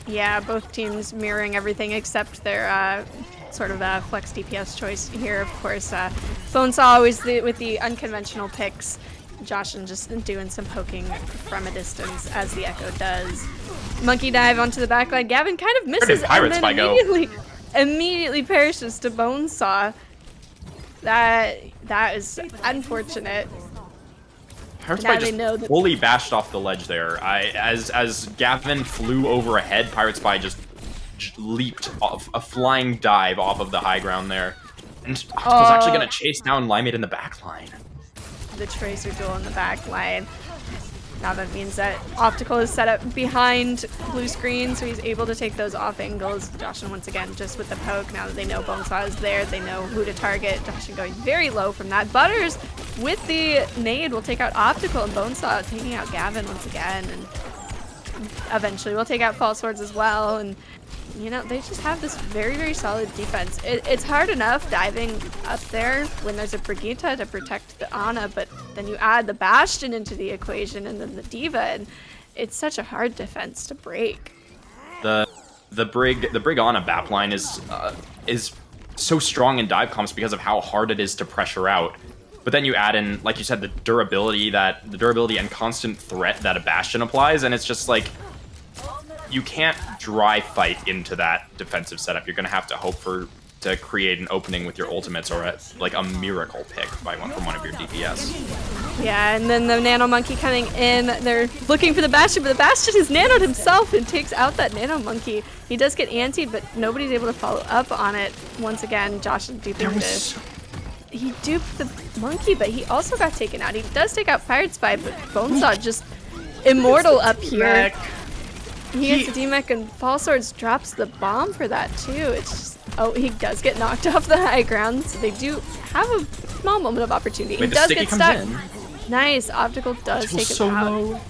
Yeah, both teams mirroring everything except their sort of flex DPS choice here. Of course, Bonesaw always with the unconventional picks. Joshin just doing some poking from a distance, as the Echo does. Monkey dive onto the backline. Gavin kind of misses and then immediately perishes to Bonesaw. That is unfortunate. Pirate Spy just fully bashed off the ledge there. As Gavin flew overhead, Pirate Spy just leaped off a flying dive off of the high ground there. And was actually going to chase down Limeade in the back line. The Tracer duel in the back line. Now that means that Optical is set up behind blue screen, so he's able to take those off angles. Joshin once again just with the poke. Now that they know Bonesaw is there, they know who to target. Joshin going very low from that. Butters with the nade will take out Optical, and Bonesaw taking out Gavin once again. And eventually we'll take out False Swords as well. And you know, they just have this very, very solid defense. It's hard enough diving up there when there's a Brigitte to protect the Ana, but then you add the Bastion into the equation and then the Diva, and it's such a hard defense to break. The Brig Ana BAP line is so strong in dive comps because of how hard it is to pressure out. But then you add in, like you said, the durability and constant threat that a Bastion applies, and it's just like, you can't dry fight into that defensive setup. You're going to have to hope to create an opening with your ultimates, or a miracle pick from one of your DPS. Yeah, and then the Nano Monkey coming in. They're looking for the Bastion, but the Bastion is nanoed himself and takes out that Nano Monkey. He does get antied, but nobody's able to follow up on it. Once again, Josh is duping he duped the Monkey, but he also got taken out. He does take out Pirate Spy, but Bonesaw just immortal up here. He gets the DMech, and False Swords drops the bomb for that too. It's just, oh, he does get knocked off the high ground, so they do have a small moment of opportunity. He does get stuck. Nice, Optical does take him out.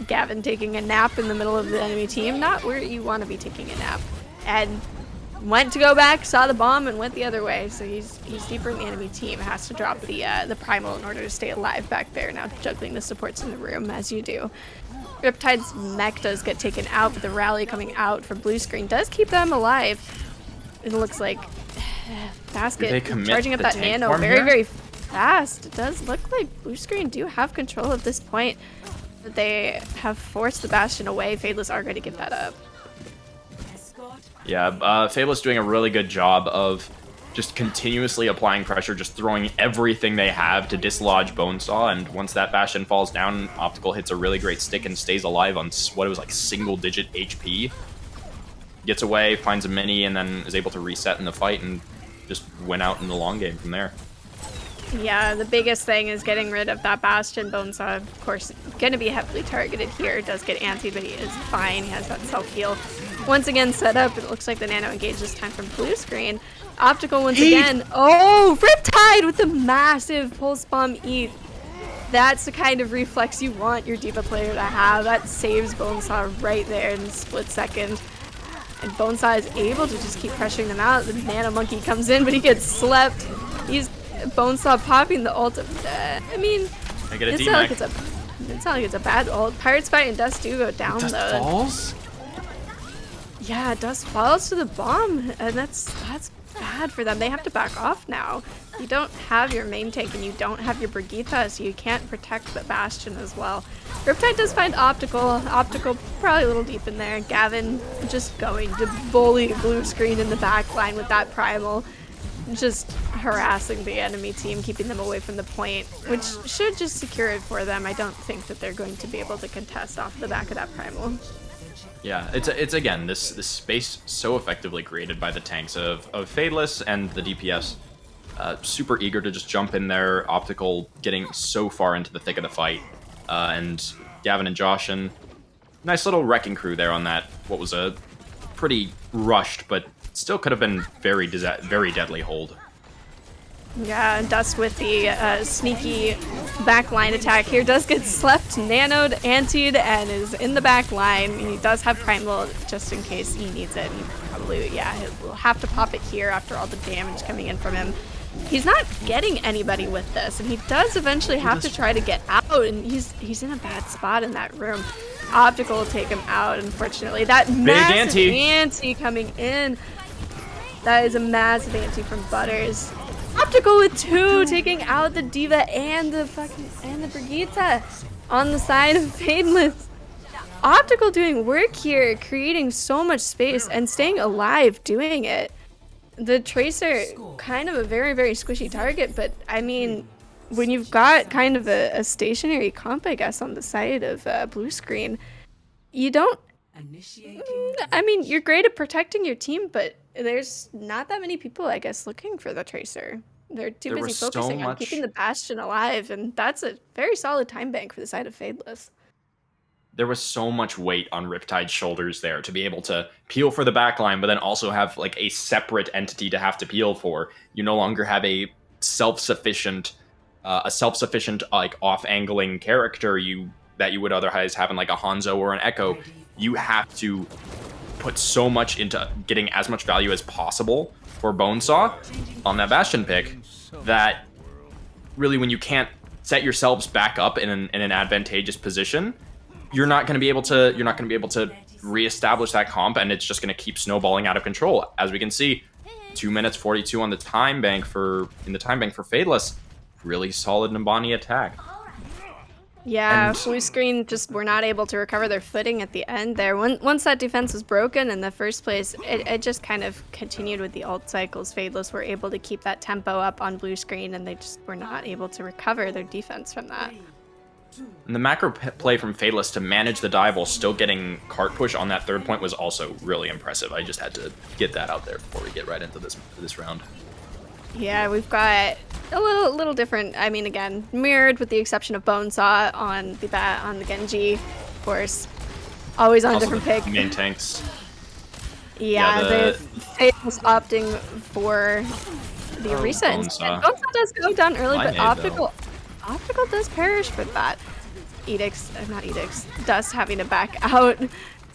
Gavin taking a nap in the middle of the enemy team, not where you want to be taking a nap. And went to go back, saw the bomb, and went the other way. So he's deeper in the enemy team. Has to drop the primal in order to stay alive back there. Now juggling the supports in the room, as you do. Riptide's mech does get taken out, but the rally coming out from blue screen does keep them alive. It looks like Basket charging up that nano very, very fast. It does look like blue screen do have control at this point. But they have forced the Bastion away. Fadeless are going to give that up. Yeah, Fadeless doing a really good job of just continuously applying pressure, just throwing everything they have to dislodge Bonesaw, and once that Bastion falls down, Optical hits a really great stick and stays alive on what it was like single-digit HP. gets away, finds a mini, and then is able to reset in the fight and just win out in the long game from there. Yeah, the biggest thing is getting rid of that Bastion. Bonesaw, of course, going to be heavily targeted here. Does get antied, but he is fine. He has that self-heal. Once again set up. It looks like the Nano engage this time from blue screen. Optical once again. Oh, Riptide with the massive pulse bomb eat. That's the kind of reflex you want your D.Va player to have. That saves Bonesaw right there in a split second. And Bonesaw is able to just keep pressuring them out. The Nano Monkey comes in, but he gets slept. He's Bonesaw popping the ult. I mean, it's not like it's a bad ult. Pirates Fight and Dust do go down Dust though. falls? Yeah, Dust falls to the bomb, and that's bad for them. They have to back off now. You don't have your main tank and you don't have your Brigitte, so you can't protect the Bastion as well. Riptide does find Optical. Optical probably a little deep in there. Gavin just going to bully blue screen in the back line with that primal. Just harassing the enemy team, keeping them away from the point, which should just secure it for them. I don't think that they're going to be able to contest off the back of that primal. Yeah, it's again this space so effectively created by the tanks of Fadeless and the DPS. Super eager to just jump in there. Optical getting so far into the thick of the fight, and Gavin and Josh and nice little wrecking crew there on that. What was a pretty rushed, but still could have been very deadly hold. Yeah, Dust with the sneaky backline attack here does get slept, nanoed, antied, and is in the back line. He does have Primal just in case he needs it. He probably, yeah, he'll have to pop it here after all the damage coming in from him. He's not getting anybody with this, and he does eventually have to try to get out, and he's in a bad spot in that room. Optical will take him out, unfortunately. That massive anti coming in. That is a massive anti from Butters. Optical with 2, taking out the D.Va and the Brigitte on the side of Fadeless. Optical doing work here, creating so much space and staying alive doing it. The Tracer, kind of a very, very squishy target, but I mean, when you've got kind of a stationary comp, I guess, on the side of blue screen, you don't... I mean, you're great at protecting your team, but there's not that many people, I guess, looking for the Tracer. They're too busy focusing on keeping the Bastion alive, and that's a very solid time bank for the side of Fadeless. There was so much weight on Riptide's shoulders there to be able to peel for the backline, but then also have like a separate entity to have to peel for. You no longer have a self-sufficient like off-angling character that you would otherwise have in like a Hanzo or an Echo. You have to put so much into getting as much value as possible for Bonesaw on that Bastion pick that really when you can't set yourselves back up in an advantageous position, you're not going to be able to reestablish that comp, and it's just going to keep snowballing out of control. As we can see, 2 minutes 42 on the time bank for Fadeless. Really solid Nabani attack. Yeah, blue screen just were not able to recover their footing at the end there. Once that defense was broken in the first place, it just kind of continued with the ult cycles. Fadeless were able to keep that tempo up on blue screen, and they just were not able to recover their defense from that. And the macro play from Fadeless to manage the dive while still getting cart push on that third point was also really impressive. I just had to get that out there before we get right into this round. Yeah, we've got a little different. I mean, again, mirrored with the exception of Bonesaw on the Genji, of course. Always on also a different pick. Main tanks. Yeah, they're Fadeless opting for the Orisa instead. Bonesaw does go down early, but Optical does perish for that. Dust having to back out.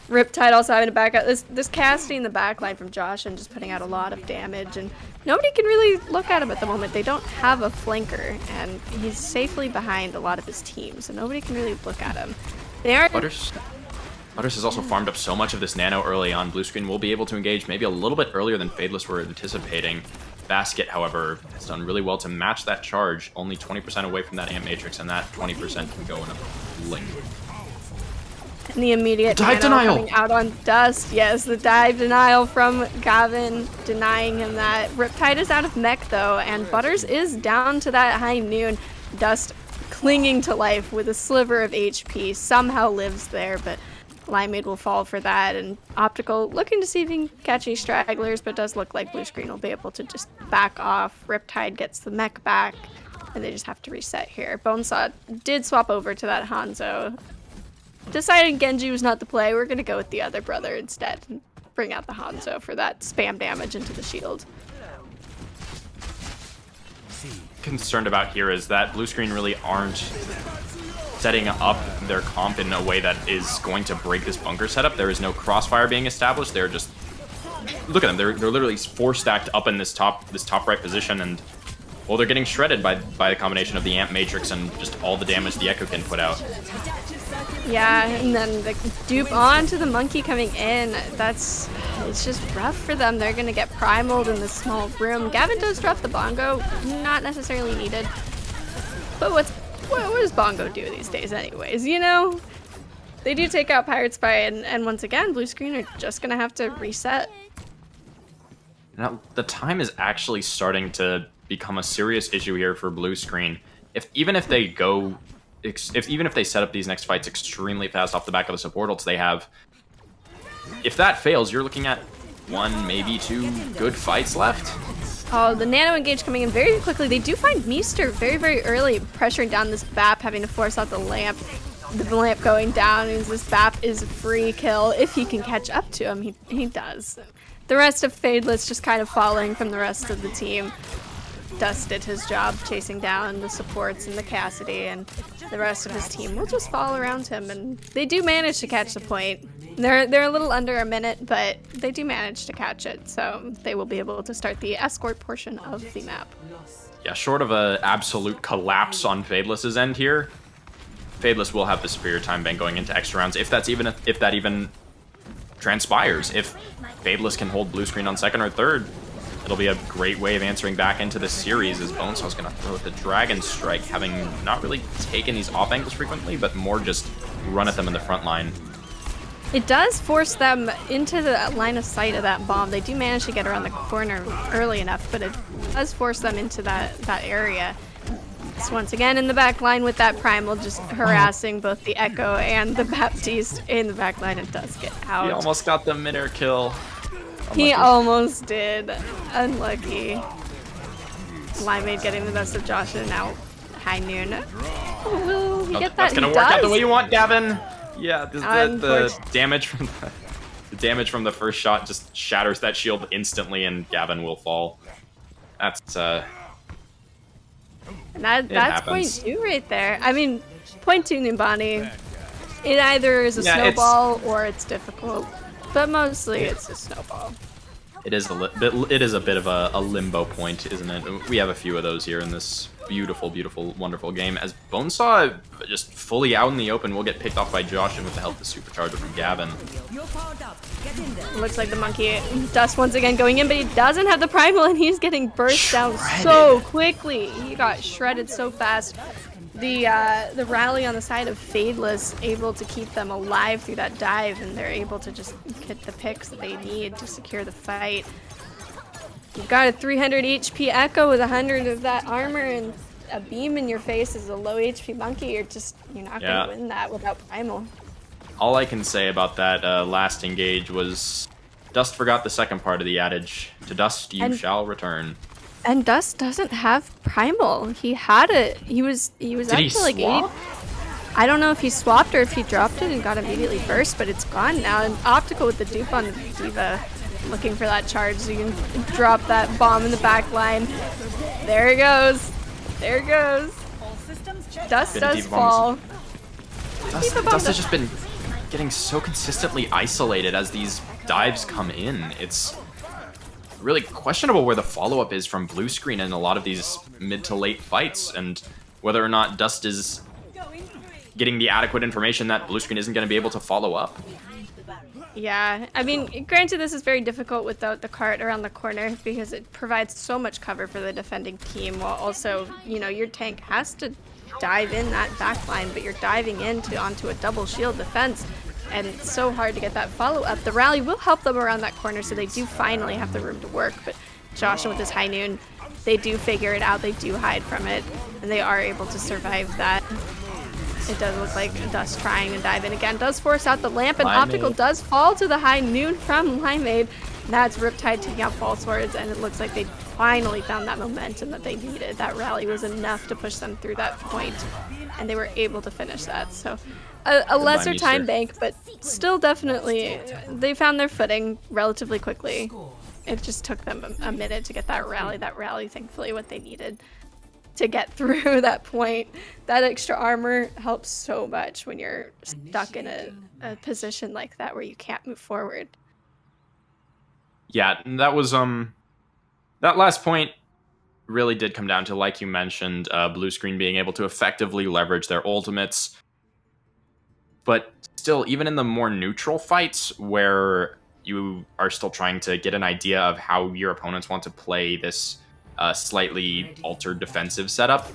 Riptide also having to back out. This casting the backline from Josh and just putting out a lot of damage, and nobody can really look at him at the moment. They don't have a flanker, and he's safely behind a lot of his team, so nobody can really look at him. They are. Butters has also farmed up so much of this nano early on. Blue screen will be able to engage maybe a little bit earlier than Fadeless were anticipating. Basket, however, has done really well to match that charge. Only 20% away from that Ant Matrix, and that 20% can go in a blink. And the immediate dive denial coming out on Dust. Yes, the dive denial from Gavin, denying him that. Riptide is out of mech though, and Butters is down to that high noon. Dust clinging to life with a sliver of HP, somehow lives there, but Limeade will fall for that, and Optical looking to see if he can catch any stragglers, but does look like Blue Screen will be able to just back off. Riptide gets the mech back, and they just have to reset here. Bonesaw did swap over to that Hanzo. Decided Genji was not the play, we're gonna go with the other brother instead, and bring out the Hanzo for that spam damage into the shield. Concerned about here is that Blue Screen really aren't setting up their comp in a way that is going to break this bunker setup. There is no crossfire being established. They're just, look at them. They're literally 4 stacked up in this top right position, and well, they're getting shredded by the combination of the amp matrix and just all the damage the Echo can put out. Yeah, and then the dupe onto the monkey coming in. It's just rough for them. They're gonna get primaled in this small room. Gavin does drop the bongo, not necessarily needed. But what does bongo do these days anyways, you know? They do take out Pirate Spy, and once again, Blue Screen are just gonna have to reset. Now, the time is actually starting to become a serious issue here for Blue Screen. Even if they set up these next fights extremely fast off the back of the support ults they have, if that fails, you're looking at 1, maybe 2 good fights left. Oh, the nano engage coming in very quickly. They do find Meester very, very early, pressuring down this BAP, having to force out the lamp. The lamp going down means this BAP is a free kill. If he can catch up to him, he does. The rest of Fadeless just kind of falling from the rest of the team. Dust did his job chasing down the supports and the Cassidy, and the rest of his team will just fall around him, and they do manage to catch the point. They're a little under a minute, but they do manage to catch it, so they will be able to start the escort portion of the map. Yeah, short of an absolute collapse on Fadeless's end here, Fadeless will have the superior time bank going into extra rounds, if that even transpires. If Fadeless can hold Blue Screen on second or third, it'll be a great way of answering back into this series, as Bonesaw's going to throw the Dragon Strike, having not really taken these off angles frequently, but more just run at them in the front line. It does force them into the line of sight of that bomb. They do manage to get around the corner early enough, but it does force them into that area. So once again in the back line with that Primal, just harassing both the Echo and the Baptiste in the back line. It does get out. He almost got the mid-air kill. He almost did. Unlucky. Limeade getting the best of Josh, and now High Noon. Will he get that? That's gonna work out the way you want, Gavin. Yeah, the damage from the first shot just shatters that shield instantly, and Gavin will fall. That's that's point 2 right there. I mean, point 2 Nimbani. It either is a snowball or it's difficult, but mostly it's a snowball. It is a bit of a limbo point, isn't it? We have a few of those here in this beautiful, beautiful, wonderful game. As Bonesaw just fully out in the open will get picked off by Josh, and with the help of the supercharger from Gavin. Looks like the monkey Dust once again going in, but he doesn't have the primal, and he's getting burst down so quickly. He got shredded so fast. The rally on the side of Fadeless able to keep them alive through that dive, and they're able to just get the picks that they need to secure the fight. You've got a 300 HP Echo with 100 of that armor, and a beam in your face as a low HP monkey. You're not going to win that without primal. All I can say about that last engage was Dust forgot the second part of the adage. To dust you shall return. And Dust doesn't have primal. He had it. He was up to like 80. I don't know if he swapped or if he dropped it and got immediately burst, but it's gone now. And Optical with the dupe on the D.Va, looking for that charge so you can drop that bomb in the back line. There it goes. There it goes. Dust does fall. Dust has just been getting so consistently isolated as these dives come in. It's really questionable where the follow-up is from Blue Screen in a lot of these mid to late fights, and whether or not Dust is getting the adequate information that Blue Screen isn't going to be able to follow up. Yeah, I mean, granted this is very difficult without the cart around the corner because it provides so much cover for the defending team, while also, your tank has to dive in that back line, but you're diving onto a double shield defense, and it's so hard to get that follow-up. The rally will help them around that corner, so they do finally have the room to work, but Josh with his High Noon they do figure it out, they do hide from it, and they are able to survive that. It does look like Dust trying to dive in again, does force out the lamp, and Optical does fall to the high noon from Limeade. That's Riptide taking out False Swords, and it looks like they finally found that momentum that they needed. That rally was enough to push them through that point, and they were able to finish that. So a lesser time bank, but still definitely, they found their footing relatively quickly. It just took them a minute to get that rally. That rally, thankfully, what they needed to get through that point. That extra armor helps so much when you're stuck in a position like that where you can't move forward. Yeah, that was that last point really did come down to, like you mentioned, Blue Screen being able to effectively leverage their ultimates. But still, even in the more neutral fights where you are still trying to get an idea of how your opponents want to play this slightly altered defensive setup,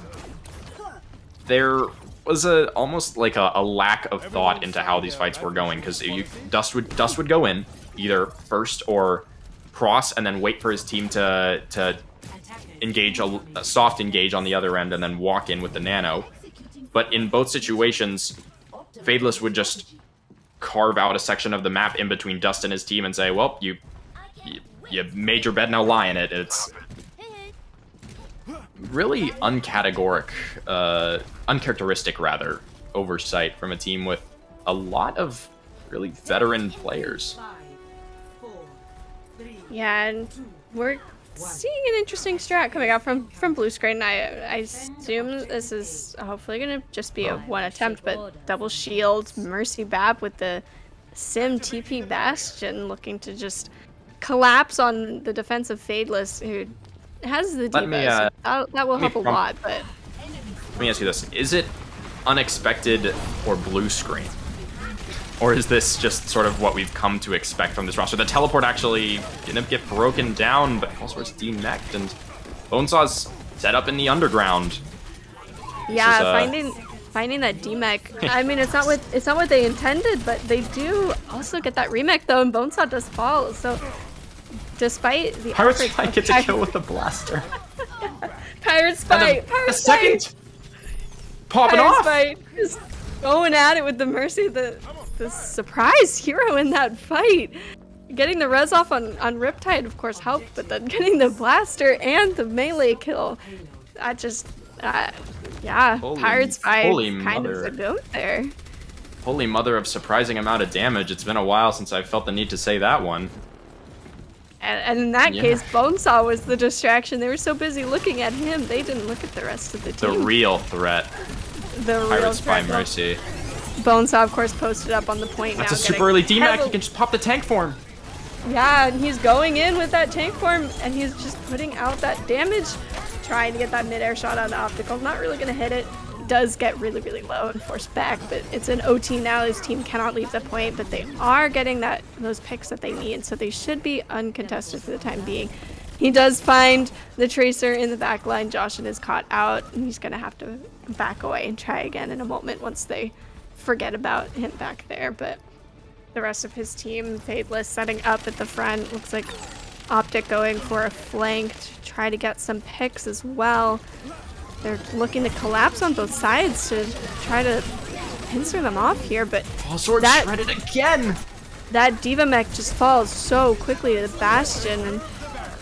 there was almost like a lack of thought into how these fights were going, because Dust would go in either first or cross and then wait for his team to engage a soft engage on the other end and then walk in with the nano. But in both situations, Fadeless would just carve out a section of the map in between Dust and his team and say, well, you made your bed, now lie in it. It's really uncharacteristic rather, oversight from a team with a lot of really veteran players. Yeah, and we're seeing an interesting strat coming out from Blue Screen. I assume this is hopefully going to just be a one attempt, but double shield, Mercy Bap with the Sim TP Bastion looking to just collapse on the defensive Fadeless, who has the D.Va, so that will help a lot. But let me ask you this. Is it unexpected for Blue Screen? Or is this just sort of what we've come to expect from this roster? The teleport actually didn't get broken down, but also it's demeched, and Bonesaw's set up in the underground. Yeah, finding that demech. I mean, it's not what they intended, but they do also get that remech though, and Bonesaw does fall. So despite the Pirate Spy gets a kill with the blaster. Pirate Spy, Pirate Spy, second popping off. Spy just going at it with the Mercy, the surprise hero in that fight. Getting the res off on Riptide, of course, helped, but then getting the blaster and the melee kill, that just, yeah, Pirate Spy kind of a goat there. Holy mother of surprising amount of damage. It's been a while since I felt the need to say that one. And in that case, Bonesaw was the distraction. They were so busy looking at him, they didn't look at the rest of the team. The real threat. Pirate Spy Mercy. Bonesaw, of course, posted up on the point now. That's a super early DMAC. He can just pop the tank form. Yeah, and he's going in with that tank form, and he's just putting out that damage, trying to get that mid-air shot on the Optical. Not really going to hit it. Does get really, really low and forced back, but it's an OT now. His team cannot leave the point, but they are getting those picks that they need, so they should be uncontested for the time being. He does find the Tracer in the back line. Joshin is caught out, and he's going to have to back away and try again in a moment once they forget about him back there. But the rest of his team, Fadeless setting up at the front. Looks like Optic going for a flank to try to get some picks as well. They're looking to collapse on both sides to try to pincer them off here, but that shredded again. That D.Va mech just falls so quickly to the Bastion, and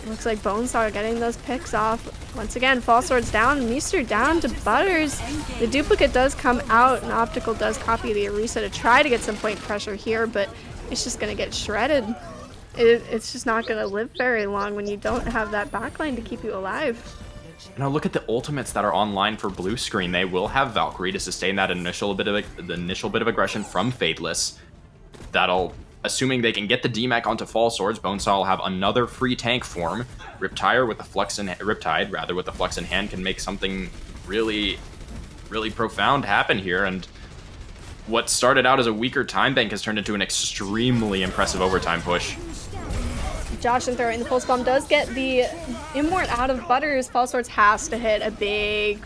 looks like Bonesaw getting those picks off. Once again, False Sword's down, Meester down to Butters. The duplicate does come out, and Optical does copy the Orisa to try to get some point pressure here, but it's just going to get shredded. It's just not going to live very long when you don't have that backline to keep you alive. Now look at the ultimates that are online for Blue Screen. They will have Valkyrie to sustain that initial bit of aggression from Fadeless. That'll, assuming they can get the DMAC onto False Swords, Bonesaw will have another free tank form. Riptide with the Flux in hand can make something really, really profound happen here. And what started out as a weaker time bank has turned into an extremely impressive overtime push. Joshin throwing the pulse bomb does get the Immort out of Butters. False Swords has to hit a big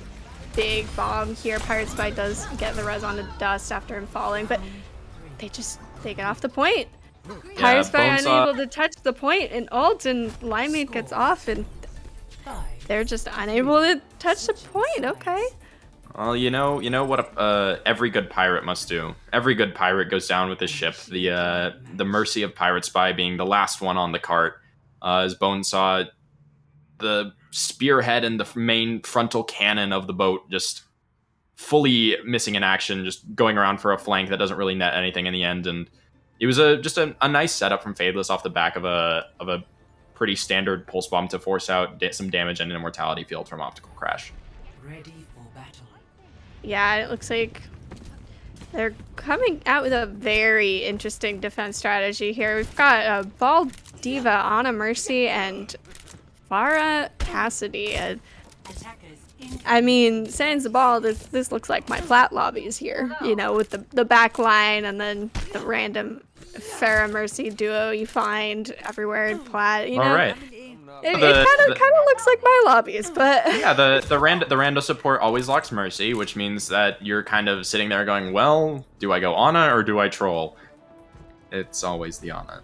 bomb here. Pirate Spy does get the res onto Dust after him falling, but they get off the point. Pirate Spy unable to touch the point, and ult, and Limeade gets off, and they're just unable to touch the point. Okay. Well, you know what every good pirate must do. Every good pirate goes down with his ship. The Mercy of Pirate Spy being the last one on the cart. As Bone saw the spearhead and the main frontal cannon of the boat just fully missing in action, just going around for a flank that doesn't really net anything in the end. And it was just a nice setup from Fadeless off the back of a pretty standard pulse bomb to force out some damage and an immortality field from Optical Crash. Ready for battle. Yeah, it looks like they're coming out with a very interesting defense strategy here. We've got a Bald Diva, Ana Mercy, and Farah Cassidy. I mean, sans the ball, this looks like my plat lobbies here, you know, with the back line and then the random Farah Mercy duo you find everywhere in plat, you know. All right. It kind of looks like my lobbies, but yeah, the rando support always locks Mercy, which means that you're kind of sitting there going, well, do I go Ana or do I troll? It's always the Ana.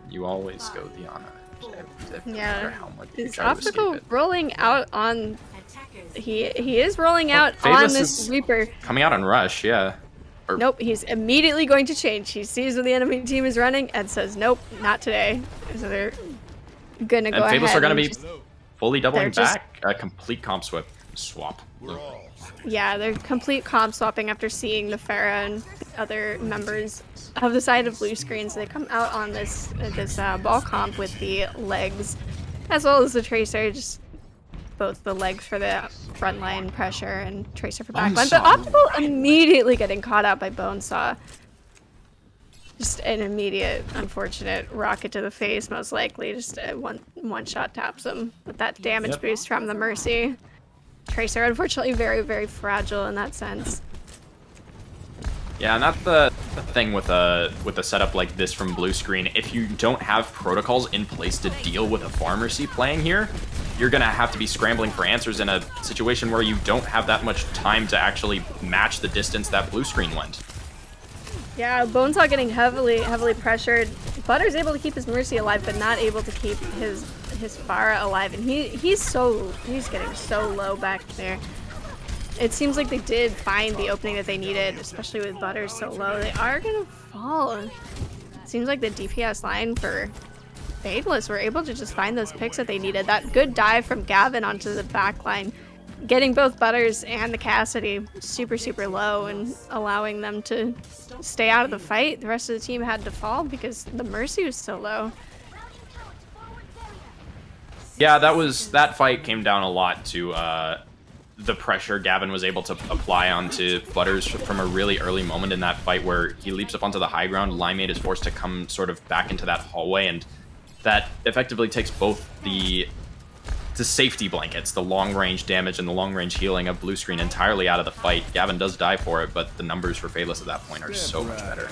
You always go the Ana. Yeah, is Optical rolling out on? He is rolling out on this Reaper. Coming out on Rush, yeah. Nope, he's immediately going to change. He sees where the enemy team is running and says, "Nope, not today." So they're gonna go ahead. And Fadeless are gonna be fully doubling back. A complete comp swap. Yeah, they're complete comp swapping after seeing the Pharah and other members of the side of blue screen. So they come out on this ball comp with the legs, as well as the Tracer, just both the legs for the frontline pressure and Tracer for backline. But Optical immediately getting caught out by Bonesaw. Just an immediate, unfortunate rocket to the face, most likely. Just a one shot taps him with that damage boost from the Mercy. Tracer, unfortunately, very, very fragile in that sense. Yeah, and that's the thing with a setup like this from blue screen. If you don't have protocols in place to deal with a Pharmacy playing here, you're gonna have to be scrambling for answers in a situation where you don't have that much time to actually match the distance that blue screen went. Yeah, Bonesaw getting heavily pressured. Butter's able to keep his Mercy alive, but not able to keep his Farah alive, and he's getting so low back there. It seems like they did find the opening that they needed, especially with Butter so low. They are gonna fall. It seems like the DPS line for Fadeless were able to just find those picks that they needed. That good dive from Gavin onto the back line, getting both Butters and the Cassidy super, super low and allowing them to stay out of the fight. The rest of the team had to fall because the Mercy was so low. Yeah, that fight came down a lot to the pressure Gavin was able to apply onto Butters from a really early moment in that fight where he leaps up onto the high ground. Limeade is forced to come sort of back into that hallway, and that effectively takes both the safety blankets, the long-range damage and the long-range healing of blue screen entirely out of the fight. Gavin does die for it, but the numbers for Fadeless at that point are so much better.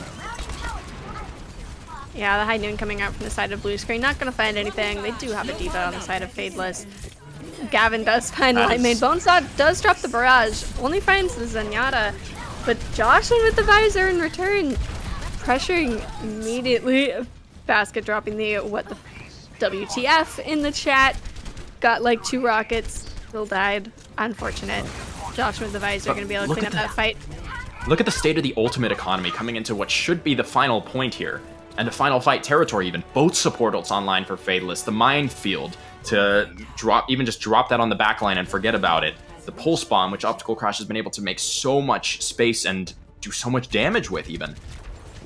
Yeah, the High Noon coming out from the side of blue screen. Not going to find anything. They do have a Diva on the side of Fadeless. Gavin does find Limeade. Bonesaw does drop the barrage. Only finds the Zenyatta. But Jocelyn with the visor in return. Pressuring immediately. Basket dropping the what the WTF in the chat. Got like 2 rockets. Still died. Unfortunate. Jocelyn with the visor going to be able to clean up that fight. Look at the state of the ultimate economy coming into what should be the final point here. And the final fight territory even. Both support ults online for Fadeless. The minefield to drop that on the back line and forget about it. The pulse bomb, which Optical Crash has been able to make so much space and do so much damage with even.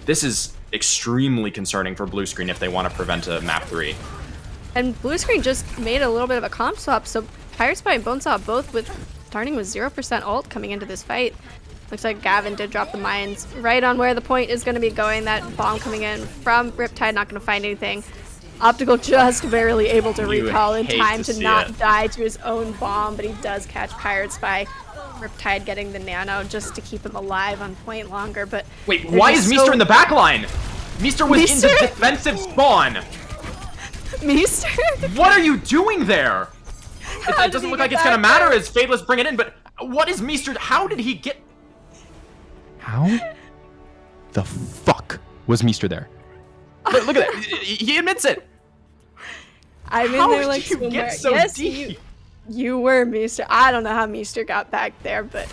This is extremely concerning for blue screen if they want to prevent a map 3. And blue screen just made a little bit of a comp swap, so Pirate Spy and Bonesaw both starting with 0% ult coming into this fight. Looks like Gavin did drop the mines right on where the point is going to be going. That bomb coming in from Riptide, not going to find anything. Optical just barely able to recall in time to not die to his own bomb, but he does catch Pirate Spy. Riptide getting the nano just to keep him alive on point longer, but... Wait, why is Meester in the back line? Meester was in the defensive spawn! Meester? What are you doing there? It doesn't look like it's gonna matter as Fadeless bring it in, but what is Meester? How did he get... How the fuck was Meester there? Look at that. He admits it. I'm in How there like did you get somewhere. so deep? you were Meester. I don't know how Meester got back there, but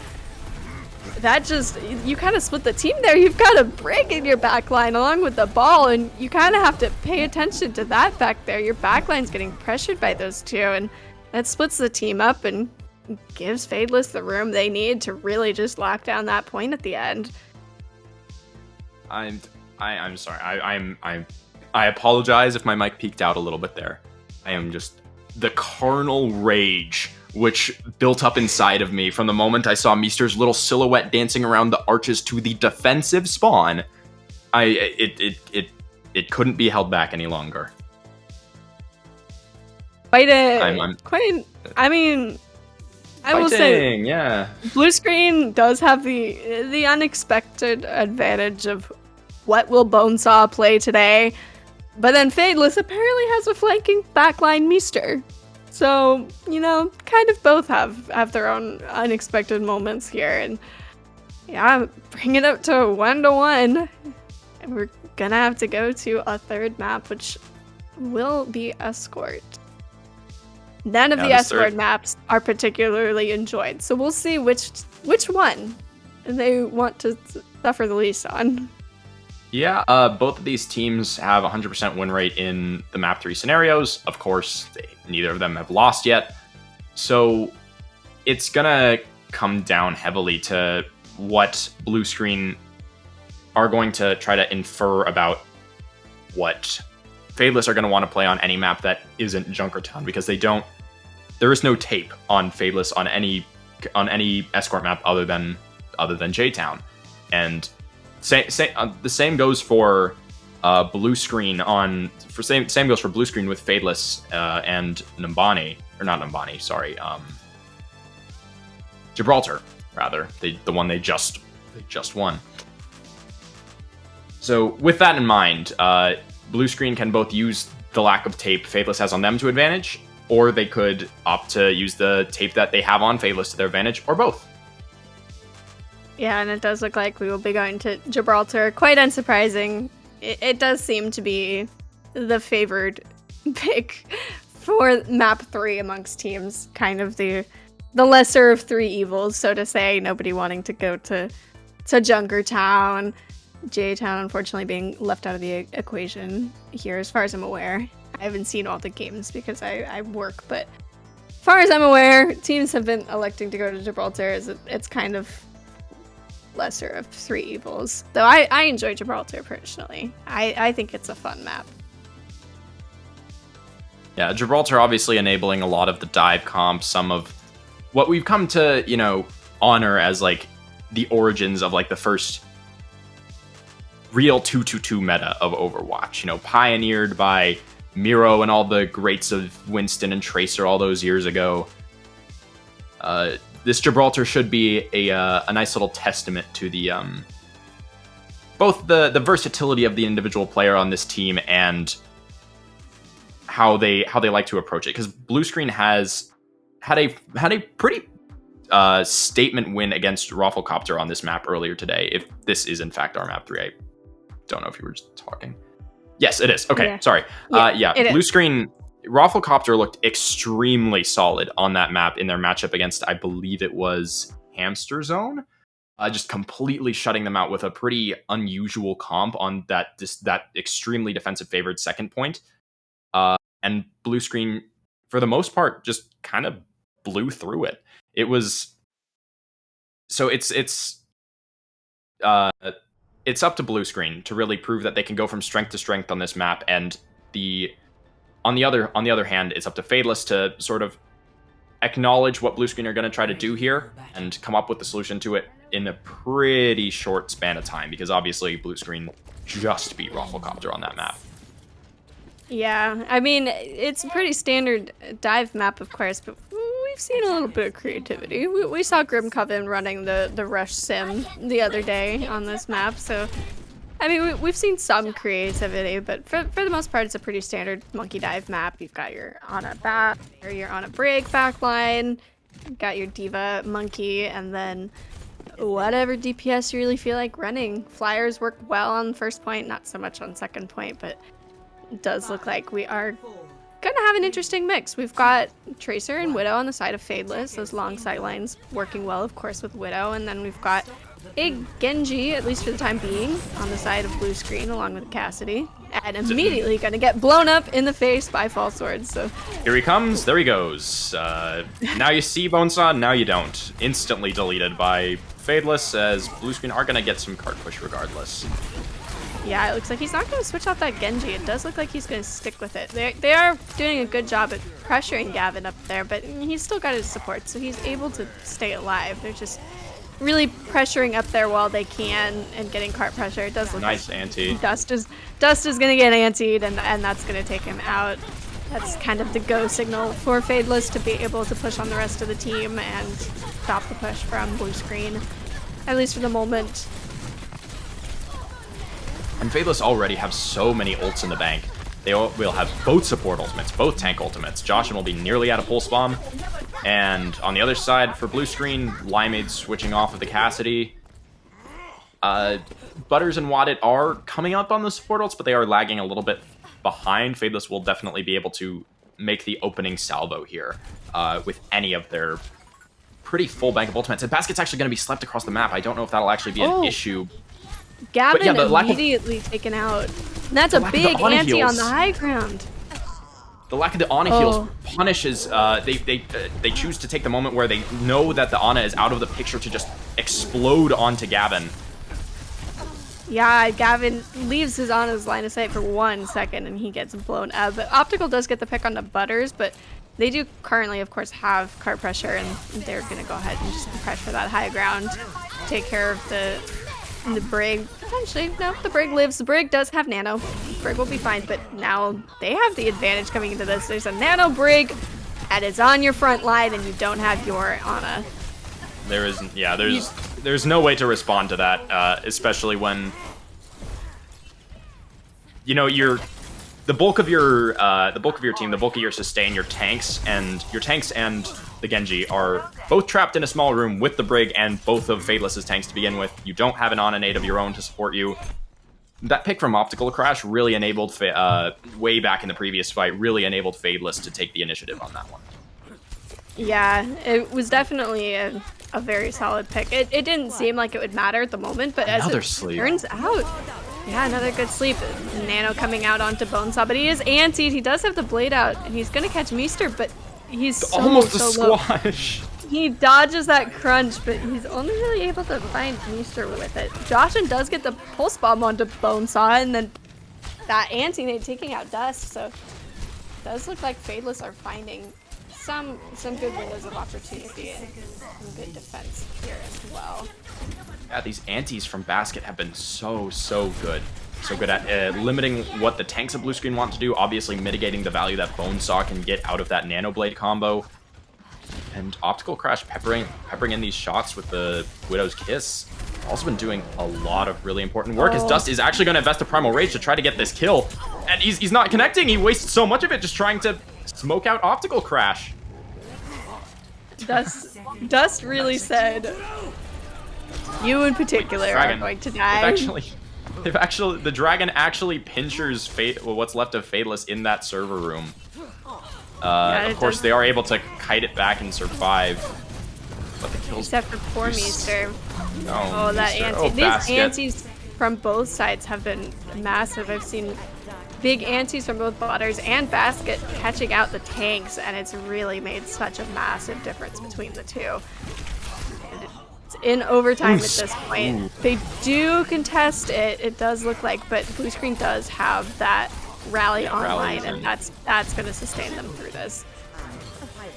that just, you kind of split the team there. You've got a break in your backline along with the ball, and you kind of have to pay attention to that back there. Your backline's getting pressured by those two, and that splits the team up and gives Fadeless the room they need to really just lock down that point at the end. I'm sorry. I apologize if my mic peaked out a little bit there. I am just the carnal rage which built up inside of me from the moment I saw Meester's little silhouette dancing around the arches to the defensive spawn. It couldn't be held back any longer. I mean, I will say, yeah. Blue Screen does have the unexpected advantage of what will Bonesaw play today, but then Fadeless apparently has a flanking backline Meester. So, you know, kind of both have their own unexpected moments here, and yeah, bring it up to 1-1. And we're gonna have to go to a third map, which will be Escort. None of the Escort maps are particularly enjoyed, so we'll see which one they want to suffer the least on. Yeah, both of these teams have 100% win rate in the map 3 scenarios. Of course, neither of them have lost yet. So it's gonna come down heavily to what Blue Screen are going to try to infer about what Fadeless are going to want to play on any map that isn't Junkertown, because there is no tape on Fadeless on any Escort map other than J-Town. And the same goes for Blue Screen same goes for Blue Screen with Fadeless and Numbani, or not Numbani, sorry, Gibraltar rather, the one they just won. So with that in mind, Blue Screen can both use the lack of tape Fadeless has on them to advantage, or they could opt to use the tape that they have on Fadeless to their advantage, or both. Yeah, and it does look like we will be going to Gibraltar. Quite unsurprising. It does seem to be the favored pick for map 3 amongst teams. Kind of the lesser of 3 evils, so to say. Nobody wanting to go to Junkertown. J-Town, unfortunately, being left out of the equation here, as far as I'm aware. I haven't seen all the games because I work, but as far as I'm aware, teams have been electing to go to Gibraltar. It's kind of lesser of 3 evils. Though I enjoy Gibraltar personally. I think it's a fun map. Yeah, Gibraltar obviously enabling a lot of the dive comps, some of what we've come to, honor as like the origins of like the first real 2-2-2 meta of Overwatch, pioneered by Miro and all the greats of Winston and Tracer all those years ago. This Gibraltar should be a nice little testament to the both the versatility of the individual player on this team and how they like to approach it. Because Blue Screen has had a pretty statement win against ROFLCOPTER on this map earlier today. If this is in fact our map 3, I don't know if you were just talking. Yes, it is. Okay, yeah. Sorry. Blue Screen, ROFLCOPTER looked extremely solid on that map in their matchup against, I believe it was Hamster Zone. Just completely shutting them out with a pretty unusual comp on that extremely defensive favored second point. And Blue Screen, for the most part, just kind of blew through it. It was... So it's up to Blue Screen to really prove that they can go from strength to strength on this map, and on the other hand, it's up to Fadeless to sort of acknowledge what Blue Screen are going to try to do here and come up with the solution to it in a pretty short span of time, because obviously Blue Screen just beat ROFLCOPTER on that map. Yeah, I mean, it's a pretty standard dive map, of course, but we've seen a little bit of creativity. We saw Grim Coven running the Rush Sim the other day on this map, so I mean, we've seen some creativity, but for the most part, it's a pretty standard monkey dive map. You've got your on a break backline, you've got your diva monkey, and then whatever DPS you really feel like running. Flyers work well on first point, not so much on second point, but it does look like we are gonna have an interesting mix. We've got Tracer and Widow on the side of Fadeless, those long sight lines working well, of course, with Widow, and then we've got a Genji, at least for the time being, on the side of blue screen along with Cassidy, and immediately gonna get blown up in the face by False Swords. So here he comes, there he goes. Now you see Bonesaw, now you don't. Instantly deleted by Fadeless, as blue screen are gonna get some card push regardless. yeah, it looks like he's not gonna switch out that Genji. It does look like he's gonna stick with it. They are doing a good job at pressuring Gavin up there, but he's still got his support, so he's able to stay alive. They're just really pressuring up there while they can and getting cart pressure. It does look nice like anti. Dust is gonna get antied, and that's gonna take him out. That's kind of the go signal for Fadeless to be able to push on the rest of the team and stop the push from blue screen, at least for the moment. And Fadeless already have so many ults in the bank. They will have both support ultimates, both tank ultimates. Joshin will be nearly out of pulse bomb. And on the other side, for blue screen, Limeade switching off of the Cassidy. Butters and Waddit are coming up on the support ults, but they are lagging a little bit behind. Fadeless will definitely be able to make the opening salvo here with any of their pretty full bank of ultimates. And Basket's actually going to be slept across the map. I don't know if that'll actually be an issue. Gavin yeah, immediately taken out. And that's a big anti on the high ground. The lack of the Ana heals punishes, they choose to take the moment where they know that the Ana is out of the picture to just explode onto Gavin. Yeah, Gavin leaves his Ana's line of sight for 1 second and he gets blown up. But Optical does get the pick on the Butters, but they do currently, of course, have card pressure, and they're going to go ahead and just pressure that high ground, take care of the Brig. Potentially, no, the Brig lives. The Brig does have Nano. Brig will be fine, but now they have the advantage coming into this. There's a Nano Brig, and it's on your front line, and you don't have your Ana. There is, yeah, there's no way to respond to that, especially when, you know, the bulk of your team, the bulk of your sustain, your tanks and the Genji are both trapped in a small room with the Brig and both of Fadeless's tanks to begin with. You don't have an Ana nade of your own to support you. That pick from Optical Crash really enabled, way back in the previous fight, really enabled Fadeless to take the initiative on that one. Yeah, it was definitely a very solid pick. It didn't seem like it would matter at the moment, but as it turns out, yeah, another good sleep. Nano coming out onto Bonesaw, but he is antied. He does have the blade out, and he's going to catch Meester, but he's almost a low. squash. He dodges that crunch, but he's only really able to find Meester with it. Joshin does get the pulse bomb onto Bonesaw, and then that anti-nade taking out Dust, so it does look like Fadeless are finding some good windows of opportunity and some good defense here as well. Yeah, these antis from Basket have been so good. So good at limiting what the tanks of blue screen want to do, obviously mitigating the value that Bonesaw can get out of that Nano Blade combo. And Optical Crash peppering in these shots with the Widow's Kiss. Also been doing a lot of really important work, as Dust is actually going to invest a Primal Rage to try to get this kill. And he's not connecting, he wastes so much of it just trying to smoke out Optical Crash. Dust really said, you in particular are going to die. The Dragon actually pinchers what's left of Fadeless in that server room. Of course, they are able to kite it back and survive. But the kills. Except for poor Meester. Oh, that anti. These antis from both sides have been massive. I've seen big antis from both Butters and Basket catching out the tanks, and it's really made such a massive difference between the two. It's in overtime at this point. They do contest it, it does look like, but blue screen does have that rally online, and that's going to sustain them through this.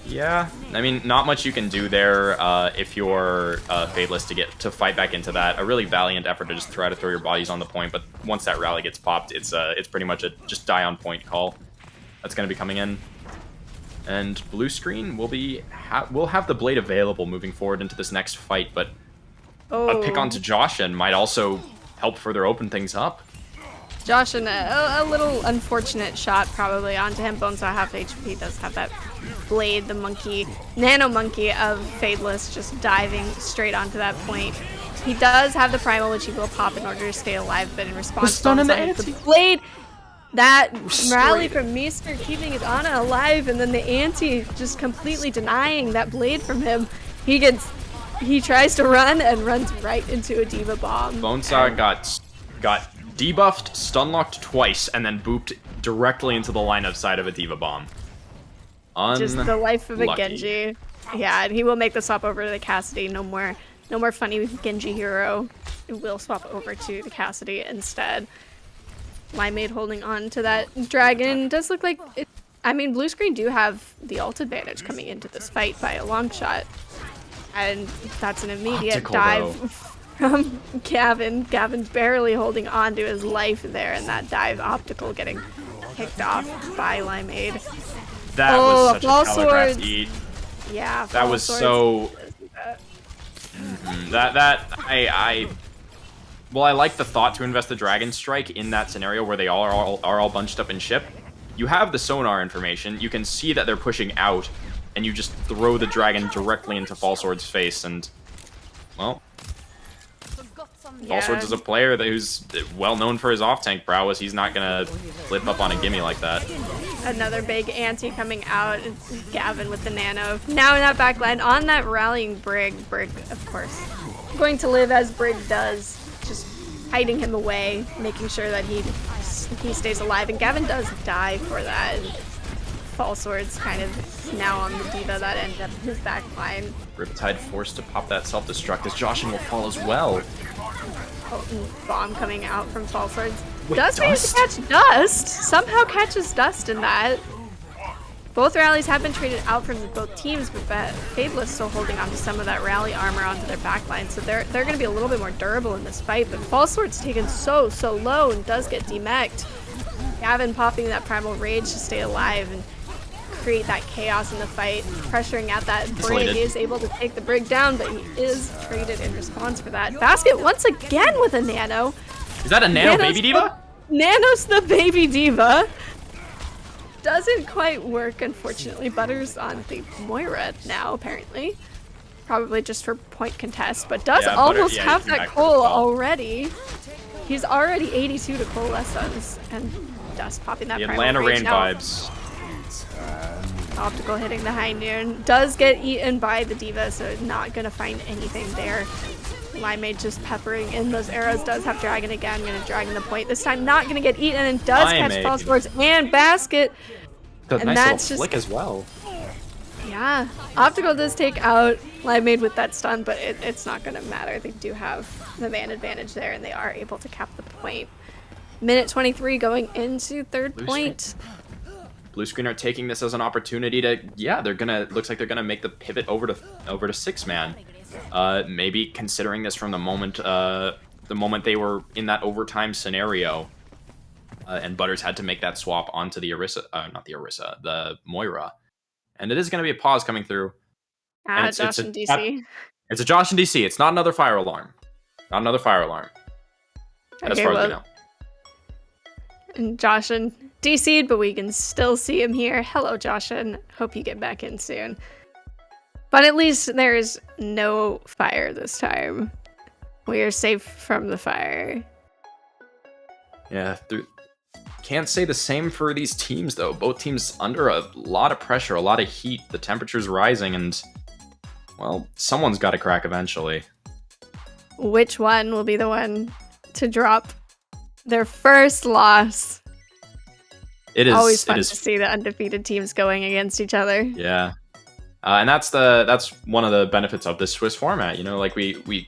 Yeah, I mean, not much you can do there if you're Fadeless to fight back into that. A really valiant effort to just try to throw your bodies on the point, but once that rally gets popped, it's pretty much a just die on point call that's going to be coming in. And blue screen will have the blade available moving forward into this next fight, but a pick onto Joshin might also help further open things up. Joshin, a little unfortunate shot probably onto him. Bonesaw half HP does have that blade, the monkey, nano monkey of Fadeless just diving straight onto that point. He does have the primal, which he will pop in order to stay alive, but in response, the blade That rally from Meester keeping his Ana alive, and then the anti just completely denying that blade from him. He tries to run and runs right into a D.Va bomb. Bonesaw got debuffed, stun-locked twice, and then booped directly into the line of sight of a D.Va bomb. Just the life of a Genji. Yeah, and he will make the swap over to the Cassidy. No more funny Genji hero. It will swap over to the Cassidy instead. Limeade holding on to that dragon. Does look like it. I mean, blue screen do have the ult advantage coming into this fight by a long shot. And that's an immediate dive from Gavin. Gavin barely holding on to his life there, and that dive optical getting picked off by Limeade. That was such a telegraphed eat. Yeah, that was so. Well, I like the thought to invest the Dragon Strike in that scenario where they are all bunched up in ship. You have the sonar information. You can see that they're pushing out, and you just throw the dragon directly into Falsword's face, and well, Falswords is a player who's well known for his off-tank prowess. He's not gonna flip up on a gimme like that. Another big anti coming out. Gavin with the nano. Now in that backline on that rallying Brig. Brig, of course, going to live as Brig does. Just hiding him away, making sure that he stays alive, and Gavin does die for that. Falsword's kind of now on the D.Va that ended up in his backline. Riptide forced to pop that self-destruct as Joshin will fall as well. Potent bomb coming out from Falswords. Does manage to catch Dust. Somehow catches Dust in that. Both rallies have been traded out from both teams, but Fadeless still holding on to some of that rally armor onto their backline, so they're going to be a little bit more durable in this fight. But Falsword's taken so low and does get demeched. Gavin popping that Primal Rage to stay alive and create that chaos in the fight, pressuring at that Brig. He is able to take the Brig down, but he is traded in response for that. Basket once again with a Nano. Is that a Nano Baby D.Va? Nano's the Baby D.Va. Doesn't quite work, unfortunately. Butter's on the Moira now, apparently. Probably just for point contest, but does almost have that Cole already. He's already 82 to Coalescence, and Dust popping that the Primal Atlanta Rage Rain now. vibes. Optical hitting the high noon. Does get eaten by the D.Va, so not gonna find anything there. Limeade just peppering in those arrows. Does have Dragon again. Gonna Dragon the point. This time not gonna get eaten, and does catch Falswords and Basket. The nice that's little flick as well. Yeah. Optical does take out Limeade with that stun, but it's not gonna matter. They do have the man advantage there, and they are able to cap the point. Minute 23 going into third point. Blue screen are taking this as an opportunity to, looks like they're gonna make the pivot over to six-man. Maybe considering this from the moment they were in that overtime scenario, and Butters had to make that swap onto the the Moira, and it is gonna be a pause coming through. Josh and DC. It's a Josh and DC. It's not another fire alarm. Not another fire alarm. As far as we know. And Joshin DC'd, but we can still see him here. Hello, Joshin. Hope you get back in soon. But at least there is no fire this time. We are safe from the fire. Yeah, can't say the same for these teams, though. Both teams under a lot of pressure, a lot of heat. The temperature's rising, and, well, someone's got to crack eventually. Which one will be the one to drop their first loss? It is always fun to see the undefeated teams going against each other. Yeah, and that's one of the benefits of this Swiss format. You know, like we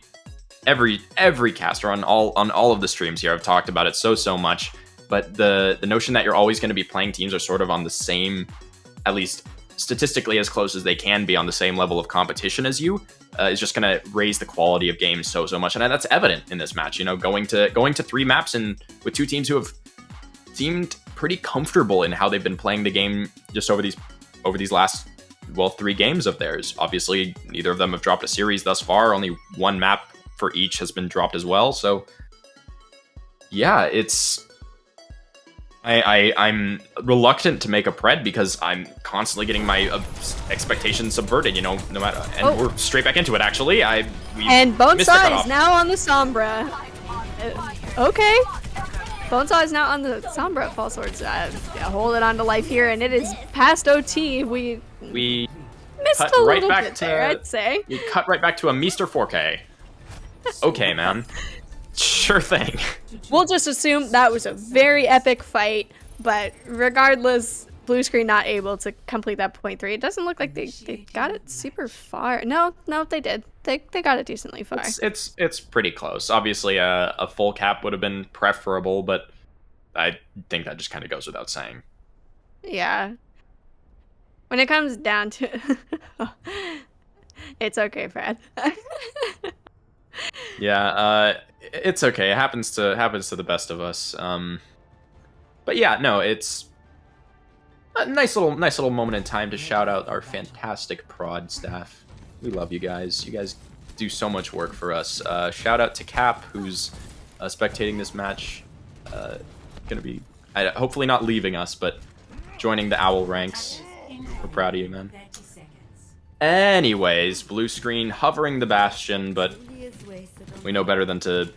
every caster on all of the streams here, I've talked about it so much. But the notion that you're always going to be playing teams are sort of on the same, at least statistically as close as they can be on the same level of competition as you, is just going to raise the quality of games so much, and that's evident in this match. You know, going to 3 maps and with 2 teams who have seemed pretty comfortable in how they've been playing the game just over these last 3 games of theirs. Obviously, neither of them have dropped a series thus far. Only 1 map for each has been dropped as well. So yeah, it's. I'm reluctant to make a pred because I'm constantly getting my expectations subverted, you know, no matter, and we're straight back into it, actually. And Bonesaw is now on the Sombra. Okay. Bonesaw is now on the Sombra Fall Swords, holding on to life here, and it is past OT. We missed cut a right little back bit to, there, I'd say. We cut right back to a Meester 4K. Okay, man. Sure thing. We'll just assume that was a very epic fight, but regardless, blue screen not able to complete that point 3. It doesn't look like they got it super far. No, they did. They got it decently far. It's pretty close. Obviously, a full cap would have been preferable, but I think that just kind of goes without saying. Yeah. When it comes down to it's okay, Fred. Yeah, it's okay. It happens to the best of us. But yeah, no, it's a nice little moment in time to shout out our fantastic prod staff. We love you guys. You guys do so much work for us. Shout out to Cap, who's spectating this match. Gonna be hopefully not leaving us, but joining the Owl ranks. We're proud of you, man. Anyways, blue screen hovering the Bastion, but we know better than to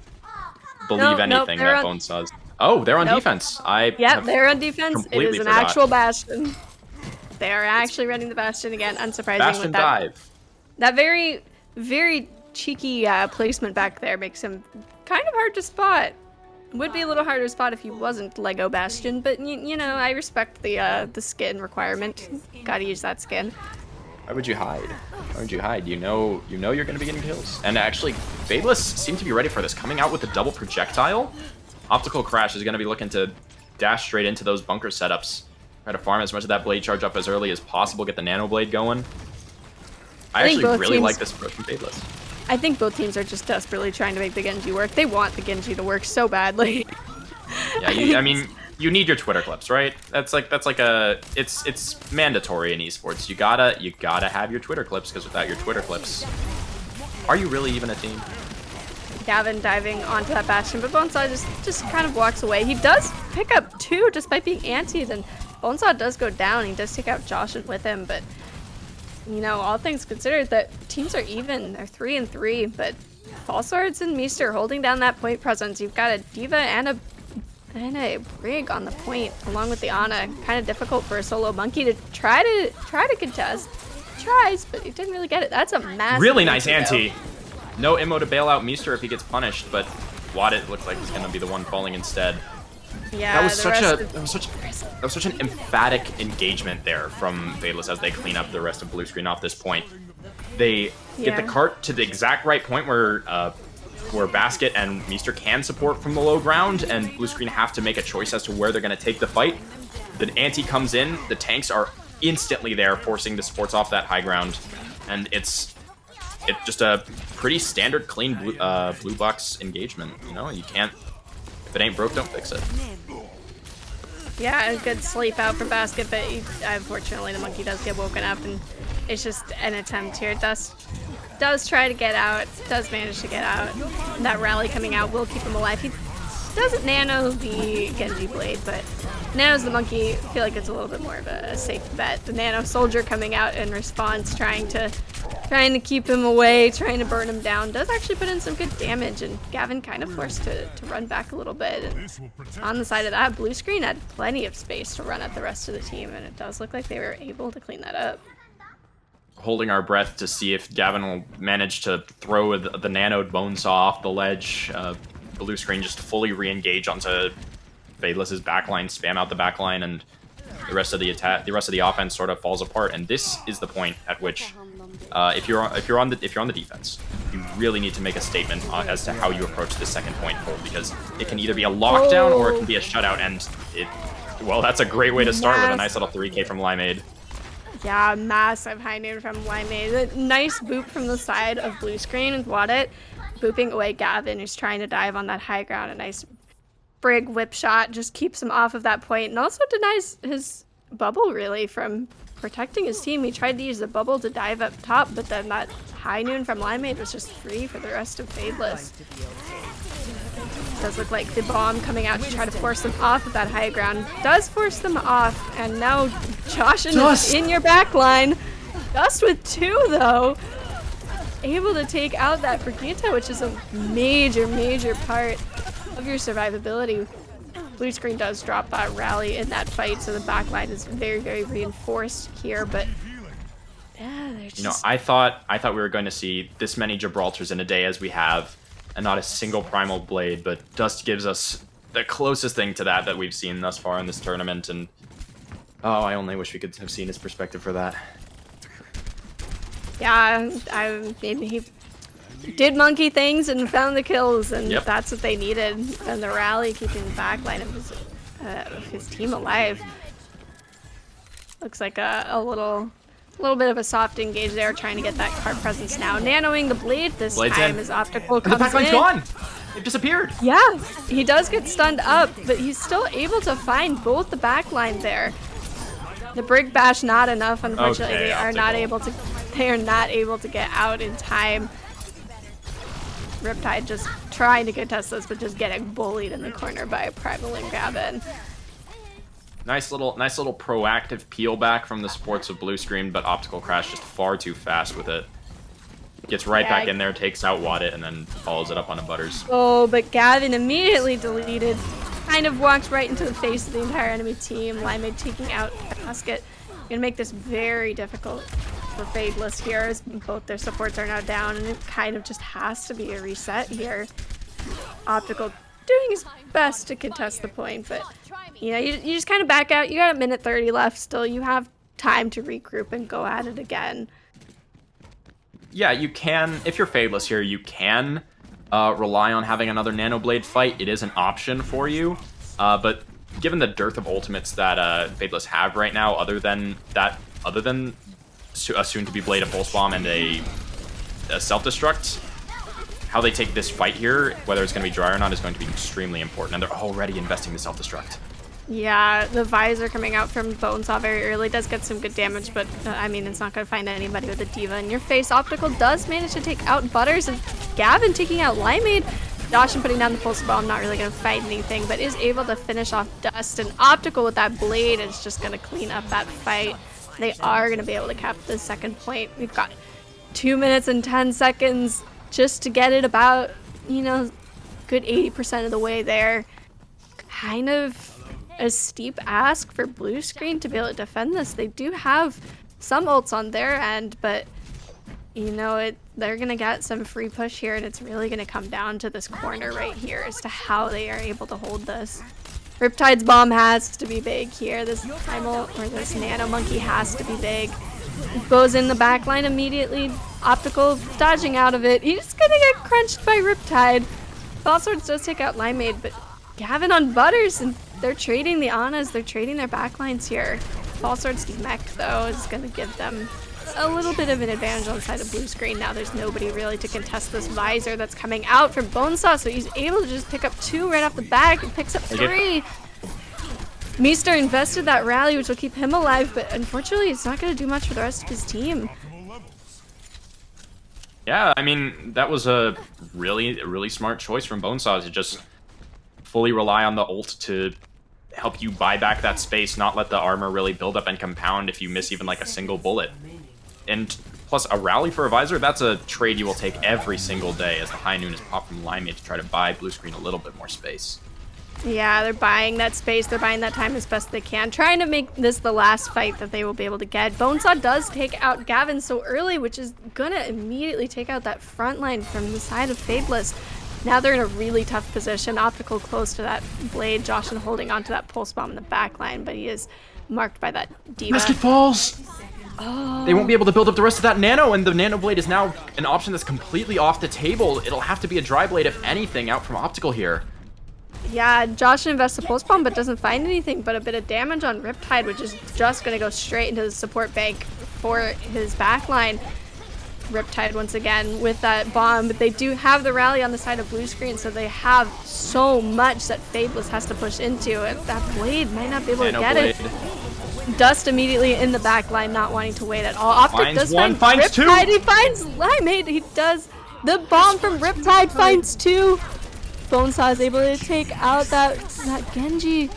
believe anything that Bonesaw's. Oh, they're on defense. Yep, they're on defense. It is an forgot. actual Bastion. They are actually running the Bastion again, unsurprising. Bastion with that, dive. That very, very cheeky placement back there makes him kind of hard to spot. Would be a little harder to spot if he wasn't Lego Bastion, but you know, I respect the skin requirement. Gotta use that skin. Why would you hide? Why would you hide? You know you're gonna be getting kills. And actually, Fadeless seemed to be ready for this, coming out with the double projectile. Optical Crash is gonna be looking to dash straight into those bunker setups. Try to farm as much of that blade charge up as early as possible, get the nano blade going. I actually really like this approach from Fadeless. I think both teams are just desperately trying to make the Genji work. They want the Genji to work so badly. Yeah, I mean, you need your Twitter clips, right? That's like it's mandatory in esports. You gotta have your Twitter clips, because without your Twitter clips, are you really even a team? Gavin diving onto that Bastion, but Bonesaw just kind of walks away. He does pick up 2 despite being antied, and Bonesaw does go down. He does take out Joshin with him, but you know, all things considered, the teams are even. They're 3-3, but Fall Swords and Meester holding down that point presence. You've got a Diva and a Brig on the point, along with the Ana. Kind of difficult for a solo monkey to try to contest. Tries, but he didn't really get it. That's a massive. Really nice anti. No immo to bail out Meester if he gets punished, but Wadit looks like he's gonna be the one falling instead. Yeah, that was such an emphatic engagement there from Fadeless as they clean up the rest of blue screen off this point. They get the cart to the exact right point where Basket and Meester can support from the low ground, and blue screen have to make a choice as to where they're going to take the fight. The anti comes in, the tanks are instantly there, forcing the supports off that high ground, and it's just a pretty standard, clean blue box engagement. You know, you can't. If it ain't broke, don't fix it. Yeah, a good sleep out for Basket, but unfortunately the monkey does get woken up, and it's just an attempt here. Does try to get out, does manage to get out. That rally coming out will keep him alive. He doesn't nano the Genji blade, but nanos the monkey. I feel like it's a little bit more of a safe bet. The nano soldier coming out in response, trying to keep him away, trying to burn him down, does actually put in some good damage, and Gavin kind of forced to run back a little bit. And on the side of that, blue screen had plenty of space to run at the rest of the team, and it does look like they were able to clean that up. Holding our breath to see if Gavin will manage to throw the nanoed Bonesaw off the ledge. Blue screen just fully re-engage onto Fadeless's backline, spam out the backline, and the rest of the offense sort of falls apart. And this is the point at which, if you're on the defense, you really need to make a statement as to how you approach this second point hold, because it can either be a lockdown or it can be a shutout. And well, that's a great way to start with a nice little 3K from Limeade. Yeah, massive high noon from Limeade. Nice boop from the side of blue screen with Wadit, booping away Gavin, who's trying to dive on that high ground. A nice Brig whip shot just keeps him off of that point, and also denies his bubble really from protecting his team. He tried to use the bubble to dive up top, but then that high noon from Limeade was just free for the rest of Fadeless. Does look like the bomb coming out to try to force them off of that high ground. Does force them off, and now Joshin is in your back line. Just with 2 though. Able to take out that Brigitte, which is a major part of your survivability. Blue Screen does drop that rally in that fight, so the backline is very, very reinforced here, but yeah, they're just... You know, I thought we were going to see this many Gibraltars in a day as we have, and not a single Primal Blade, but Dust gives us the closest thing to that we've seen thus far in this tournament, and oh, I only wish we could have seen his perspective for that. Yeah, maybe he did monkey things and found the kills, and Yep. that's what they needed. And the rally keeping the backline of his team alive. Looks like a little bit of a soft engage there, trying to get that card presence now. Nanoing the blade this Blade's time in. as Optical And the comes backline's in. gone! It disappeared! Yeah, he does get stunned up, but he's still able to find both the backline there. The Brig Bash not enough, unfortunately. Okay, They are not Optical. able to get out in time. Riptide just trying to contest this, but just getting bullied in the corner by Primal and Gavin. Nice little proactive peel back from the supports of Blue Screen, but Optical Crash just far too fast with it. Gets right back in there, takes out Wadit, and then follows it up onto Butters. Oh, but Gavin immediately deleted. Kind of walks right into the face of the entire enemy team. Limeade taking out Basket. Gonna make this very difficult for Fadeless here, as both their supports are now down, and it kind of just has to be a reset here. Optical doing his best to contest the point, but you know, you just kind of back out. You got a minute 30 left still. You have time to regroup and go at it again. Yeah, you can, if you're Fadeless here, you can rely on having another Nano Blade fight. It is an option for you, but given the dearth of ultimates that Fadeless have right now, other than a soon-to-be Blade, a Pulse Bomb, and a Self-Destruct, how they take this fight here, whether it's going to be dry or not, is going to be extremely important, and they're already investing the Self-Destruct. Yeah, the visor coming out from Bonesaw very early does get some good damage, but I mean, it's not going to find anybody with a Diva in your face. Optical does manage to take out Butters, and Gavin taking out Limeade. Dawson putting down the Pulse Bomb, not really going to fight anything, but is able to finish off Dust, and Optical with that blade is just going to clean up that fight. They are going to be able to cap the second point. We've got 2 minutes and 10 seconds just to get it about, you know, good 80% of the way there. Kind of a steep ask for Blue Screen to be able to defend this. They do have some ults on their end, but you know, they're gonna get some free push here, and it's really gonna come down to this corner right here as to how they are able to hold this. Riptide's bomb has to be big here. This Primal, or this Nano Monkey has to be big. Goes in the back line immediately. Optical dodging out of it. He's gonna get crunched by Riptide. Fallswords does take out Limeade, but Gavin on Butters, and they're trading the Anas. They're trading their backlines here. Fallsword's mech, though, is gonna give them a little bit of an advantage on the side of Blue Screen. Now there's nobody really to contest this visor that's coming out from Bonesaw, so he's able to just pick up 2 right off the bat and picks up 3. Meester invested that rally, which will keep him alive, but unfortunately it's not going to do much for the rest of his team. Yeah, I mean, that was a really smart choice from Bonesaw to just fully rely on the ult to help you buy back that space, not let the armor really build up and compound if you miss even like a single bullet. And plus, a rally for a visor, that's a trade you will take every single day as the High Noon is popped from Limeade to try to buy Blue Screen a little bit more space. Yeah, they're buying that space, they're buying that time as best they can, trying to make this the last fight that they will be able to get. Bonesaw does take out Gavin so early, which is gonna immediately take out that front line from the side of Fadeless. Now they're in a really tough position. Optical close to that blade. Joshin holding onto that pulse bomb in the back line, but he is marked by that Diva. Basket falls! Oh. They won't be able to build up the rest of that Nano, and the Nano Blade is now an option that's completely off the table. It'll have to be a Dry Blade, if anything, out from Optical here. Yeah, Josh invests the pulse bomb, but doesn't find anything but a bit of damage on Riptide, which is just going to go straight into the support bank for his backline. Riptide once again with that bomb, but they do have the rally on the side of Blue Screen, so they have so much that Fadeless has to push into, and that blade might not be able to get it. Dust immediately in the back line, not wanting to wait at all. Optic does find Riptide. He finds Limeade. He does. The bomb from Riptide finds 2. Bonesaw is able to take out that Genji.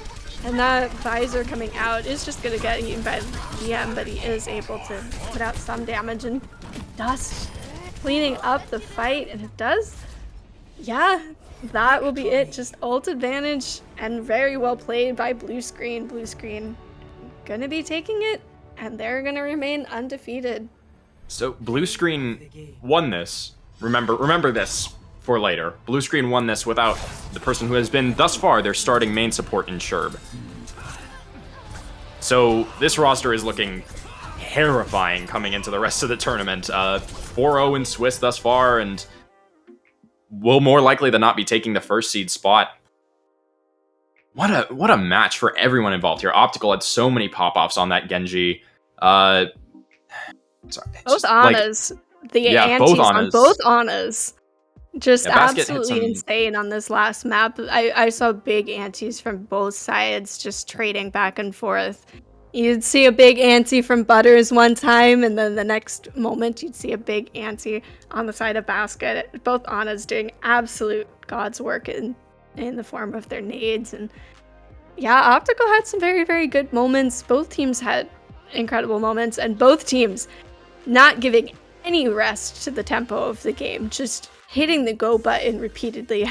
And that visor coming out is just going to get eaten by the DM, but he is able to put out some damage. And Dust cleaning up the fight, and it does. Yeah, that will be it. Just ult advantage and very well played by Blue Screen. Blue Screen gonna be taking it, and they're gonna remain undefeated. So Blue Screen won this. Remember this for later. Blue Screen won this without the person who has been thus far their starting main support in Sherb. So this roster is looking terrifying coming into the rest of the tournament. 4-0 in Swiss thus far, and will more likely than not be taking the first seed spot. What a match for everyone involved here. Optical had so many pop-offs on that Genji. Sorry, Both Annas. Antis on both Annas. Just absolutely insane on this last map. I saw big antis from both sides just trading back and forth. You'd see a big anti from Butters one time, and then the next moment you'd see a big anti on the side of Basket. Both Annas doing absolute God's work in the form of their nades. And yeah, Optical had some very, very good moments. Both teams had incredible moments, and both teams not giving any rest to the tempo of the game, just hitting the go button repeatedly.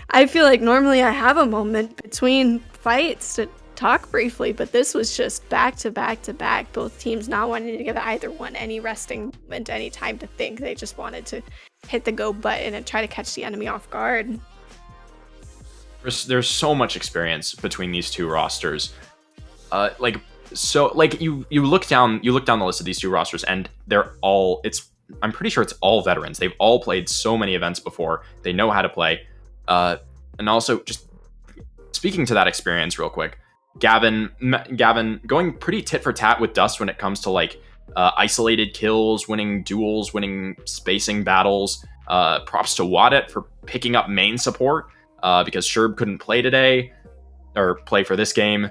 I feel like normally I have a moment between fights to talk briefly, but this was just back to back to back. Both teams not wanting to give either one any resting moment, any time to think. They just wanted to hit the go button and try to catch the enemy off guard. There's so much experience between these two rosters. You look down the list of these two rosters, and I'm pretty sure it's all veterans. They've all played so many events before. They know how to play. And also, just speaking to that experience real quick, Gavin going pretty tit for tat with Dust when it comes to isolated kills, winning duels, winning spacing battles. Props to Wadet for picking up main support because Sherb couldn't play today or play for this game.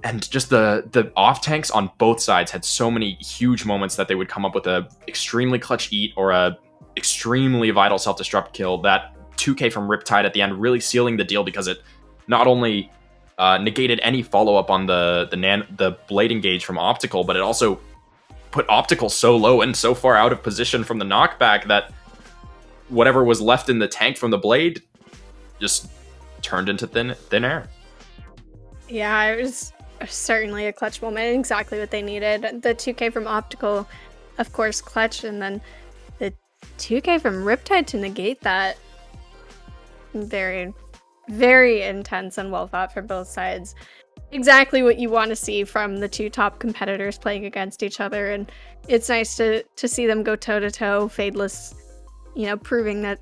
And just the off tanks on both sides had so many huge moments that they would come up with a extremely clutch eat or a extremely vital self-destruct kill. That 2K from Riptide at the end really sealing the deal because it not only negated any follow-up on the blade engage from Optical, but it also put Optical so low and so far out of position from the knockback that whatever was left in the tank from the blade just turned into thin air. Yeah, it was certainly a clutch moment, exactly what they needed. The 2K from Optical, of course, clutch, and then the 2K from Riptide to negate that. Very, very intense and well thought from both sides. Exactly what you want to see from the two top competitors playing against each other, and it's nice to see them go toe-to-toe. Fadeless, proving that,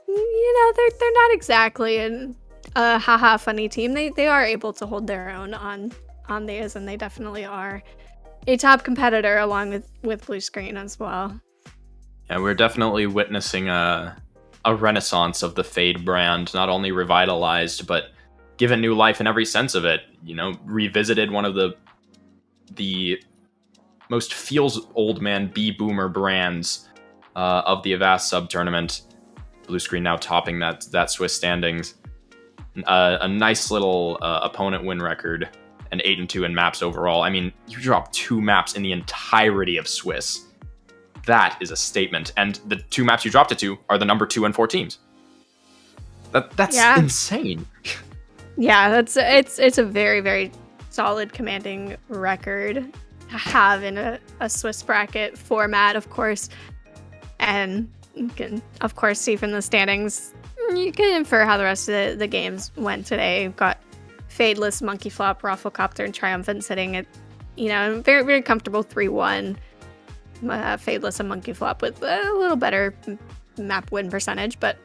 they're not exactly a haha funny team. They are able to hold their own on these, and they definitely are a top competitor along with Blue Screen as well. Yeah, we're definitely witnessing a renaissance of the Fade brand, not only revitalized, but given new life in every sense of it. Revisited one of the most feels old man B-boomer brands of the Avast Sub Tournament. Blue Screen now topping that Swiss standings. A nice little opponent win record, and 8-2 in maps overall. I mean, you drop 2 maps in the entirety of Swiss. That is a statement. And the 2 maps you dropped it to are the number 2 and 4 teams. That's insane. Yeah, it's a very, very solid commanding record to have in a Swiss bracket format, of course. And you can, of course, see from the standings, you can infer how the rest of the games went today. We've got Fadeless, Monkey Flop, ROFLCOPTER, and Triumphant sitting at, very, very comfortable 3-1. Fadeless and Monkey Flop with a little better map win percentage, but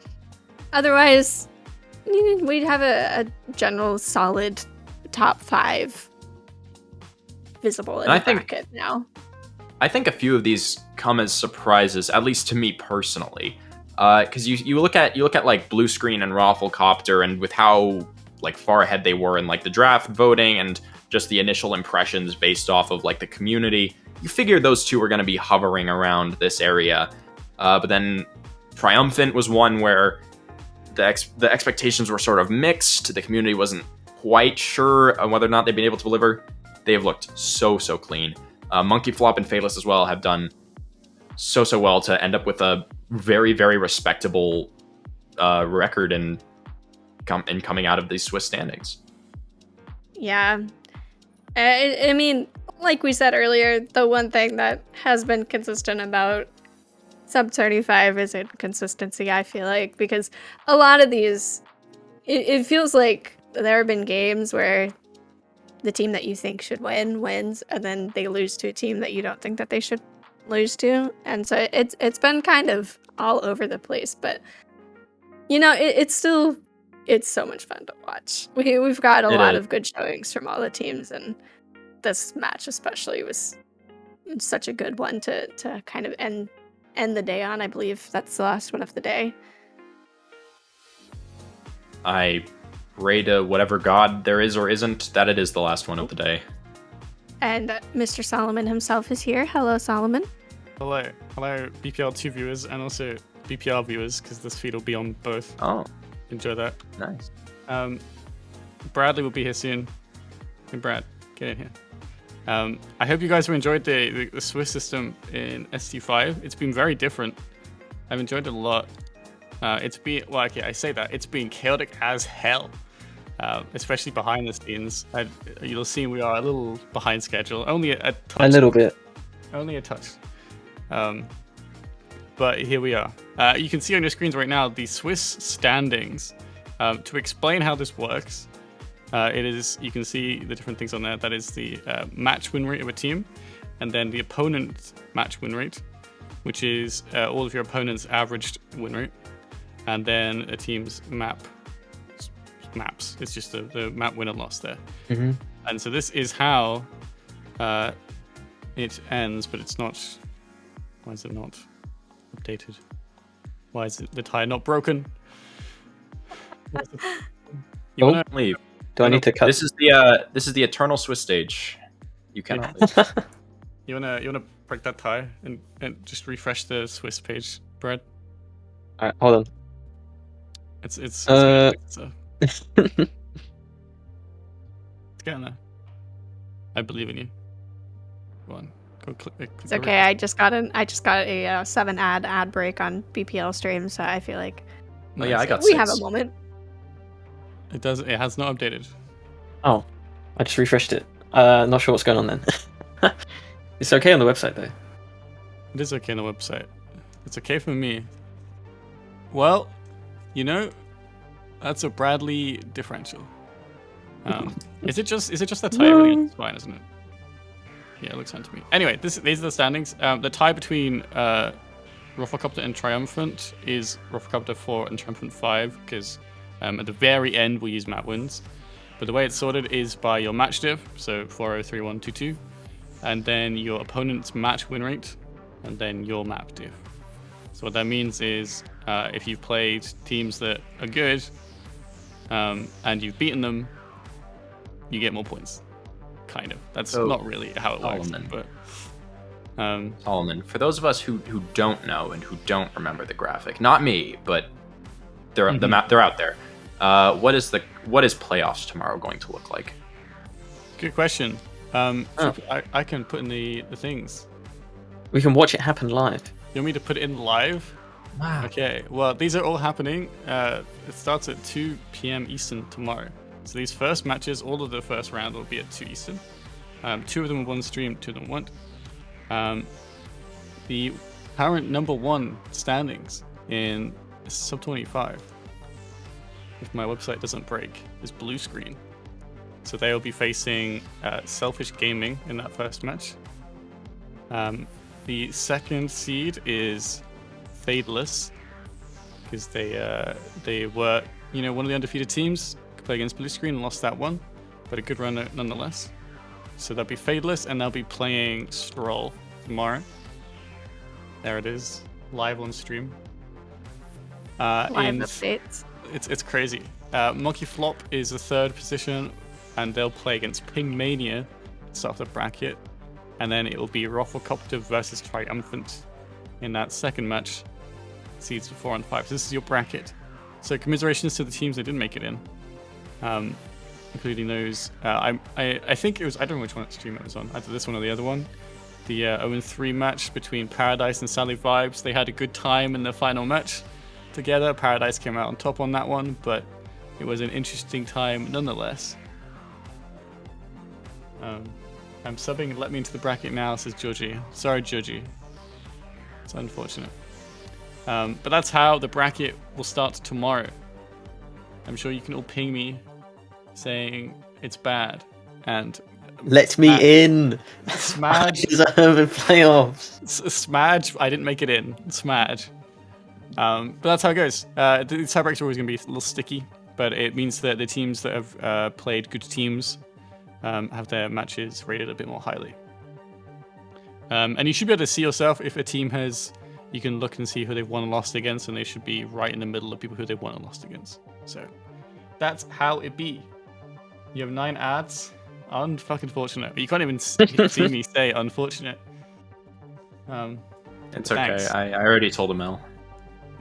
otherwise, we'd have a general solid top 5 visible in the bracket now. I think a few of these come as surprises, at least to me personally, because you look at like Blue Screen and ROFLCOPTER, and with how far ahead they were in the draft voting and just the initial impressions based off of the community, you figured those two were going to be hovering around this area. But then Triumphant was one where the expectations were sort of mixed. The community wasn't quite sure on whether or not they've been able to deliver. They have looked so clean. Monkey Flop and Fadeless as well have done so well to end up with a very, very respectable record in coming out of these Swiss standings. Yeah. I mean, like we said earlier, the one thing that has been consistent about Sub 35 is inconsistency, I feel like, because a lot of these, it feels like there have been games where the team that you think should win wins, and then they lose to a team that you don't think that they should lose to. And so it's been kind of all over the place, but you know, it's so much fun to watch. We've got a lot of good showings from all the teams, and this match especially was such a good one to kind of end the day on. I believe that's the last one of the day. I pray to whatever god there is or isn't that it is the last one of the day. And Mr. Solomon himself is here. Hello, Solomon. Hello, BPL2 viewers and also BPL viewers, because this feed will be on both. Oh, enjoy that. Nice. Bradley will be here soon. Hey, Brad, get in here. I hope you guys have enjoyed the Swiss system in ST5. It's been very different. I've enjoyed it a lot. It's been, well, okay, I say that. It's been chaotic as hell, especially behind the scenes. You'll see we are a little behind schedule. Only a touch. A little bit. Only a touch. But here we are. You can see on your screens right now the Swiss standings. To explain how this works, you can see the different things on there. That is the match win rate of a team, and then the opponent match win rate, which is all of your opponent's averaged win rate, and then a team's maps. It's just the map win and loss there. Mm-hmm. And so this is how it ends, but it's not. Why is it not updated? Why is the tire not broken? You wanna leave? Do I need to cut? This is the eternal Swiss stage. You cannot leave. You wanna break that tire and just refresh the Swiss page, Brad? Alright, hold on. It's it's getting there. I believe in you. Go on. Go click. It's okay. I just got a 7 ad break on BPL stream, so I feel like Oh yeah, I got we 6. have a moment. It has not updated. Oh, I just refreshed it. Not sure what's going on then. It's okay on the website though. It is okay on the website. It's okay for me. Well, you know, that's a Bradley differential. Is it just that tie? Really, it's fine, isn't it? Yeah, it looks fine to me. Anyway, these are the standings. The tie between ROFLCOPTER and Triumphant is ROFLCOPTER 4 and Triumphant 5, because at the very end we'll use map wins. But the way it's sorted is by your match div, so 4-0-3-1-2-2, and then your opponent's match win rate, and then your map div. So what that means is if you've played teams that are good and you've beaten them, you get more points. Kind of. That's not really how it works. But Solomon, for those of us who don't know and who don't remember the graphic, not me, but they're out there. What is playoffs tomorrow going to look like? Good question. I can put in the things. We can watch it happen live. You want me to put it in live? Wow. Okay. Well, these are all happening. It starts at 2 p.m. Eastern tomorrow. So these first matches, all of the first round will be at 2 Eastern. 2 of them will one stream, 2 of them won't. The current number 1 standings in Sub 25, if my website doesn't break, is Blue Screen. So they will be facing Selfish Gaming in that first match. The second seed is Fadeless, because they were one of the undefeated teams. Play against Blue Screen and lost that one, but a good run nonetheless. So they'll be Fadeless, and they'll be playing Stroll tomorrow. There it is, live on stream. Live updates. It's crazy. Monkey Flop is the 3rd position, and they'll play against Ping Mania to start the bracket, and then it will be ROFLCOPTER versus Triumphant in that second match, seeds 4 and 5. So this is your bracket. So commiserations to the teams that didn't make it in. Including those. I think it was, I don't know which one stream it was on, either this one or the other one. The 0-3 match between Paradise and Sally Vibes. They had a good time in the final match. together. Paradise came out on top on that one, but it was an interesting time nonetheless. I'm subbing Let Me Into the Bracket now, says Georgie. Sorry, Georgie. It's unfortunate. But that's how the bracket will start tomorrow. I'm sure you can all ping me saying it's bad. And let me in. Smudge deserve in playoffs. Smudge, I didn't make it in. Smudge. But that's how it goes. The tiebreaks are always going to be a little sticky, but it means that the teams that have played good teams have their matches rated a bit more highly. And you should be able to see yourself if a team has. You can look and see who they've won and lost against, and they should be right in the middle of people who they've won and lost against. So that's how it be. You have 9 ads. Unfucking fortunate. You can't even see me say unfortunate. It's thanks. okay. I already told him L.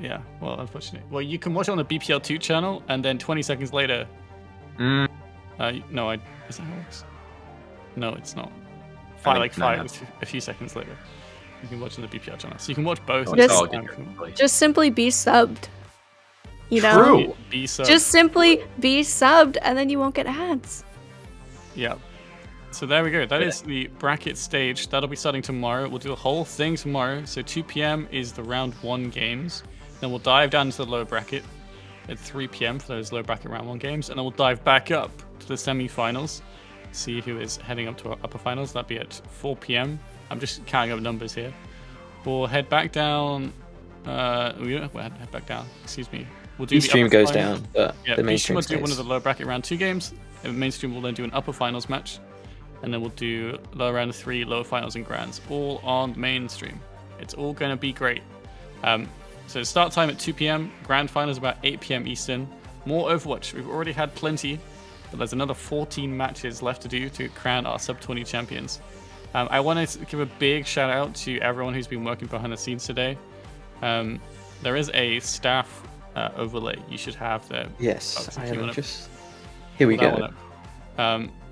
Yeah, well, unfortunate. Well, you can watch it on the BPL2 channel, and then 20 seconds later. No, is that how it works? No, it's not. A few seconds later, you can watch on the BPL channel. So you can watch both. Just simply be subbed. You know? True. Be subbed. Just simply be subbed, and then you won't get ads. Yeah. So there we go. That is the bracket stage. That'll be starting tomorrow. We'll do the whole thing tomorrow. So 2 p.m. is the round 1 games. Then we'll dive down into the lower bracket at 3 p.m. for those lower bracket round 1 games. And then we'll dive back up to the semi-finals. See who is heading up to our upper finals. That'll be at 4 p.m. I'm just counting up numbers here. We'll head back down. We'll head back down. Excuse me. We'll do stream upper goes final. down, but the main stream will do stays. one of the lower bracket round 2 games. And mainstream will then do an upper finals match, and then we'll do lower round 3, lower finals and grands, all on mainstream. It's all going to be great. So start time at 2 p.m. Grand finals about 8 p.m. Eastern. More Overwatch. We've already had plenty, but there's another 14 matches left to do to crown our Sub Tourney champions. I want to give a big shout out to everyone who's been working behind the scenes today. There is a staff overlay you should have there. Yes, I am just. Here we go.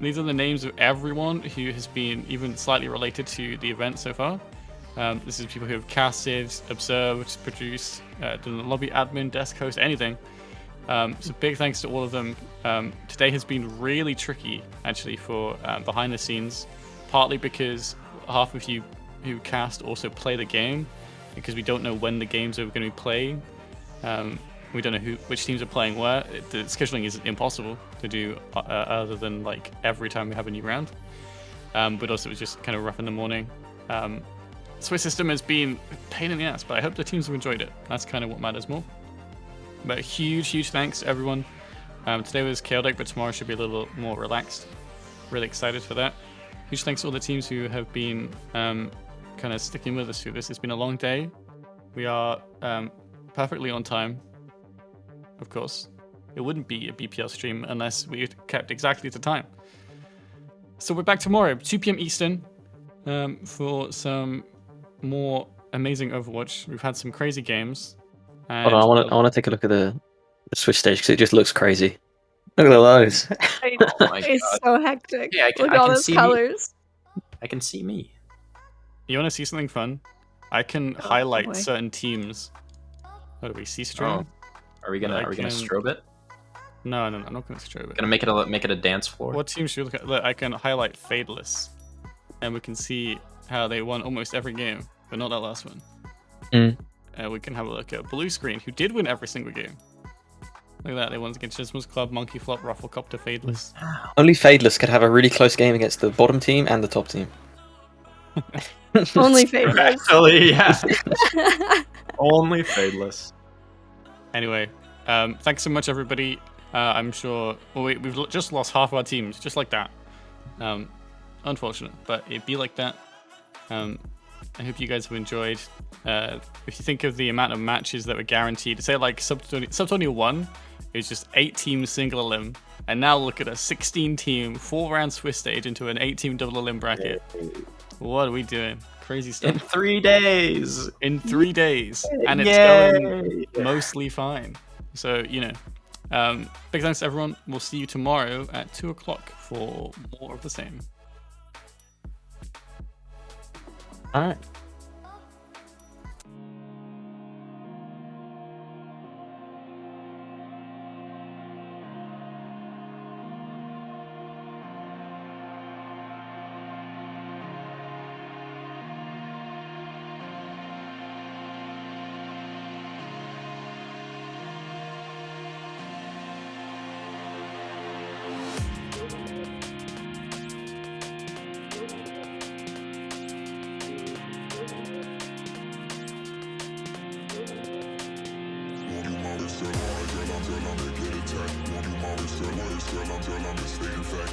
These are the names of everyone who has been even slightly related to the event so far. This is people who have casted, observed, produced, done the lobby admin, desk host, anything. So big thanks to all of them. Today has been really tricky, actually, for behind the scenes, partly because half of you who cast also play the game, because we don't know when the games are going to be playing. We don't know which teams are playing where. The scheduling is impossible to do other than like every time we have a new round. But also it was just kind of rough in the morning. Swiss system has been a pain in the ass, but I hope the teams have enjoyed it. That's kind of what matters more. But huge thanks to everyone. Today was chaotic, but tomorrow should be a little more relaxed. Really excited for that. Huge thanks to all the teams who have been kind of sticking with us through this. It's been a long day. We are perfectly on time. Of course, it wouldn't be a BPL stream unless we kept exactly to time. So we're back tomorrow, 2 p.m. Eastern, for some more amazing Overwatch. We've had some crazy games. Hold on, I want to take a look at the Switch stage because it just looks crazy. Look at those. It's so hectic. Yeah, Look at all those colors. I can see me. You want to see something fun? I can highlight certain teams. What do we see stream? Oh. Are we gonna strobe it? No, I'm not gonna strobe it. Gonna make it a dance floor. What team should we look at? Look, I can highlight Fadeless, and we can see how they won almost every game, but not that last one. We can have a look at Blue Screen, who did win every single game. Look at that, they won against Chismus Club, Monkey Flop, ROFLCOPTER, Fadeless. Only Fadeless could have a really close game against the bottom team and the top team. Only Fadeless. Actually, yeah. Only Fadeless. Anyway, thanks so much, everybody. I'm sure we've just lost half our teams, just like that. Unfortunate, but it'd be like that. I hope you guys have enjoyed. If you think of the amount of matches that were guaranteed, say like Sub Tourney 1, it was just 8 teams single elim, and now look at a 16-team 4-round Swiss stage into an 8-team double elim bracket. What are we doing? Crazy stuff. In 3 days. In 3 days, and it's going mostly fine. So big thanks to everyone. We'll see you tomorrow at 2 o'clock for more of the same. All right. Girl, I'm mistaken for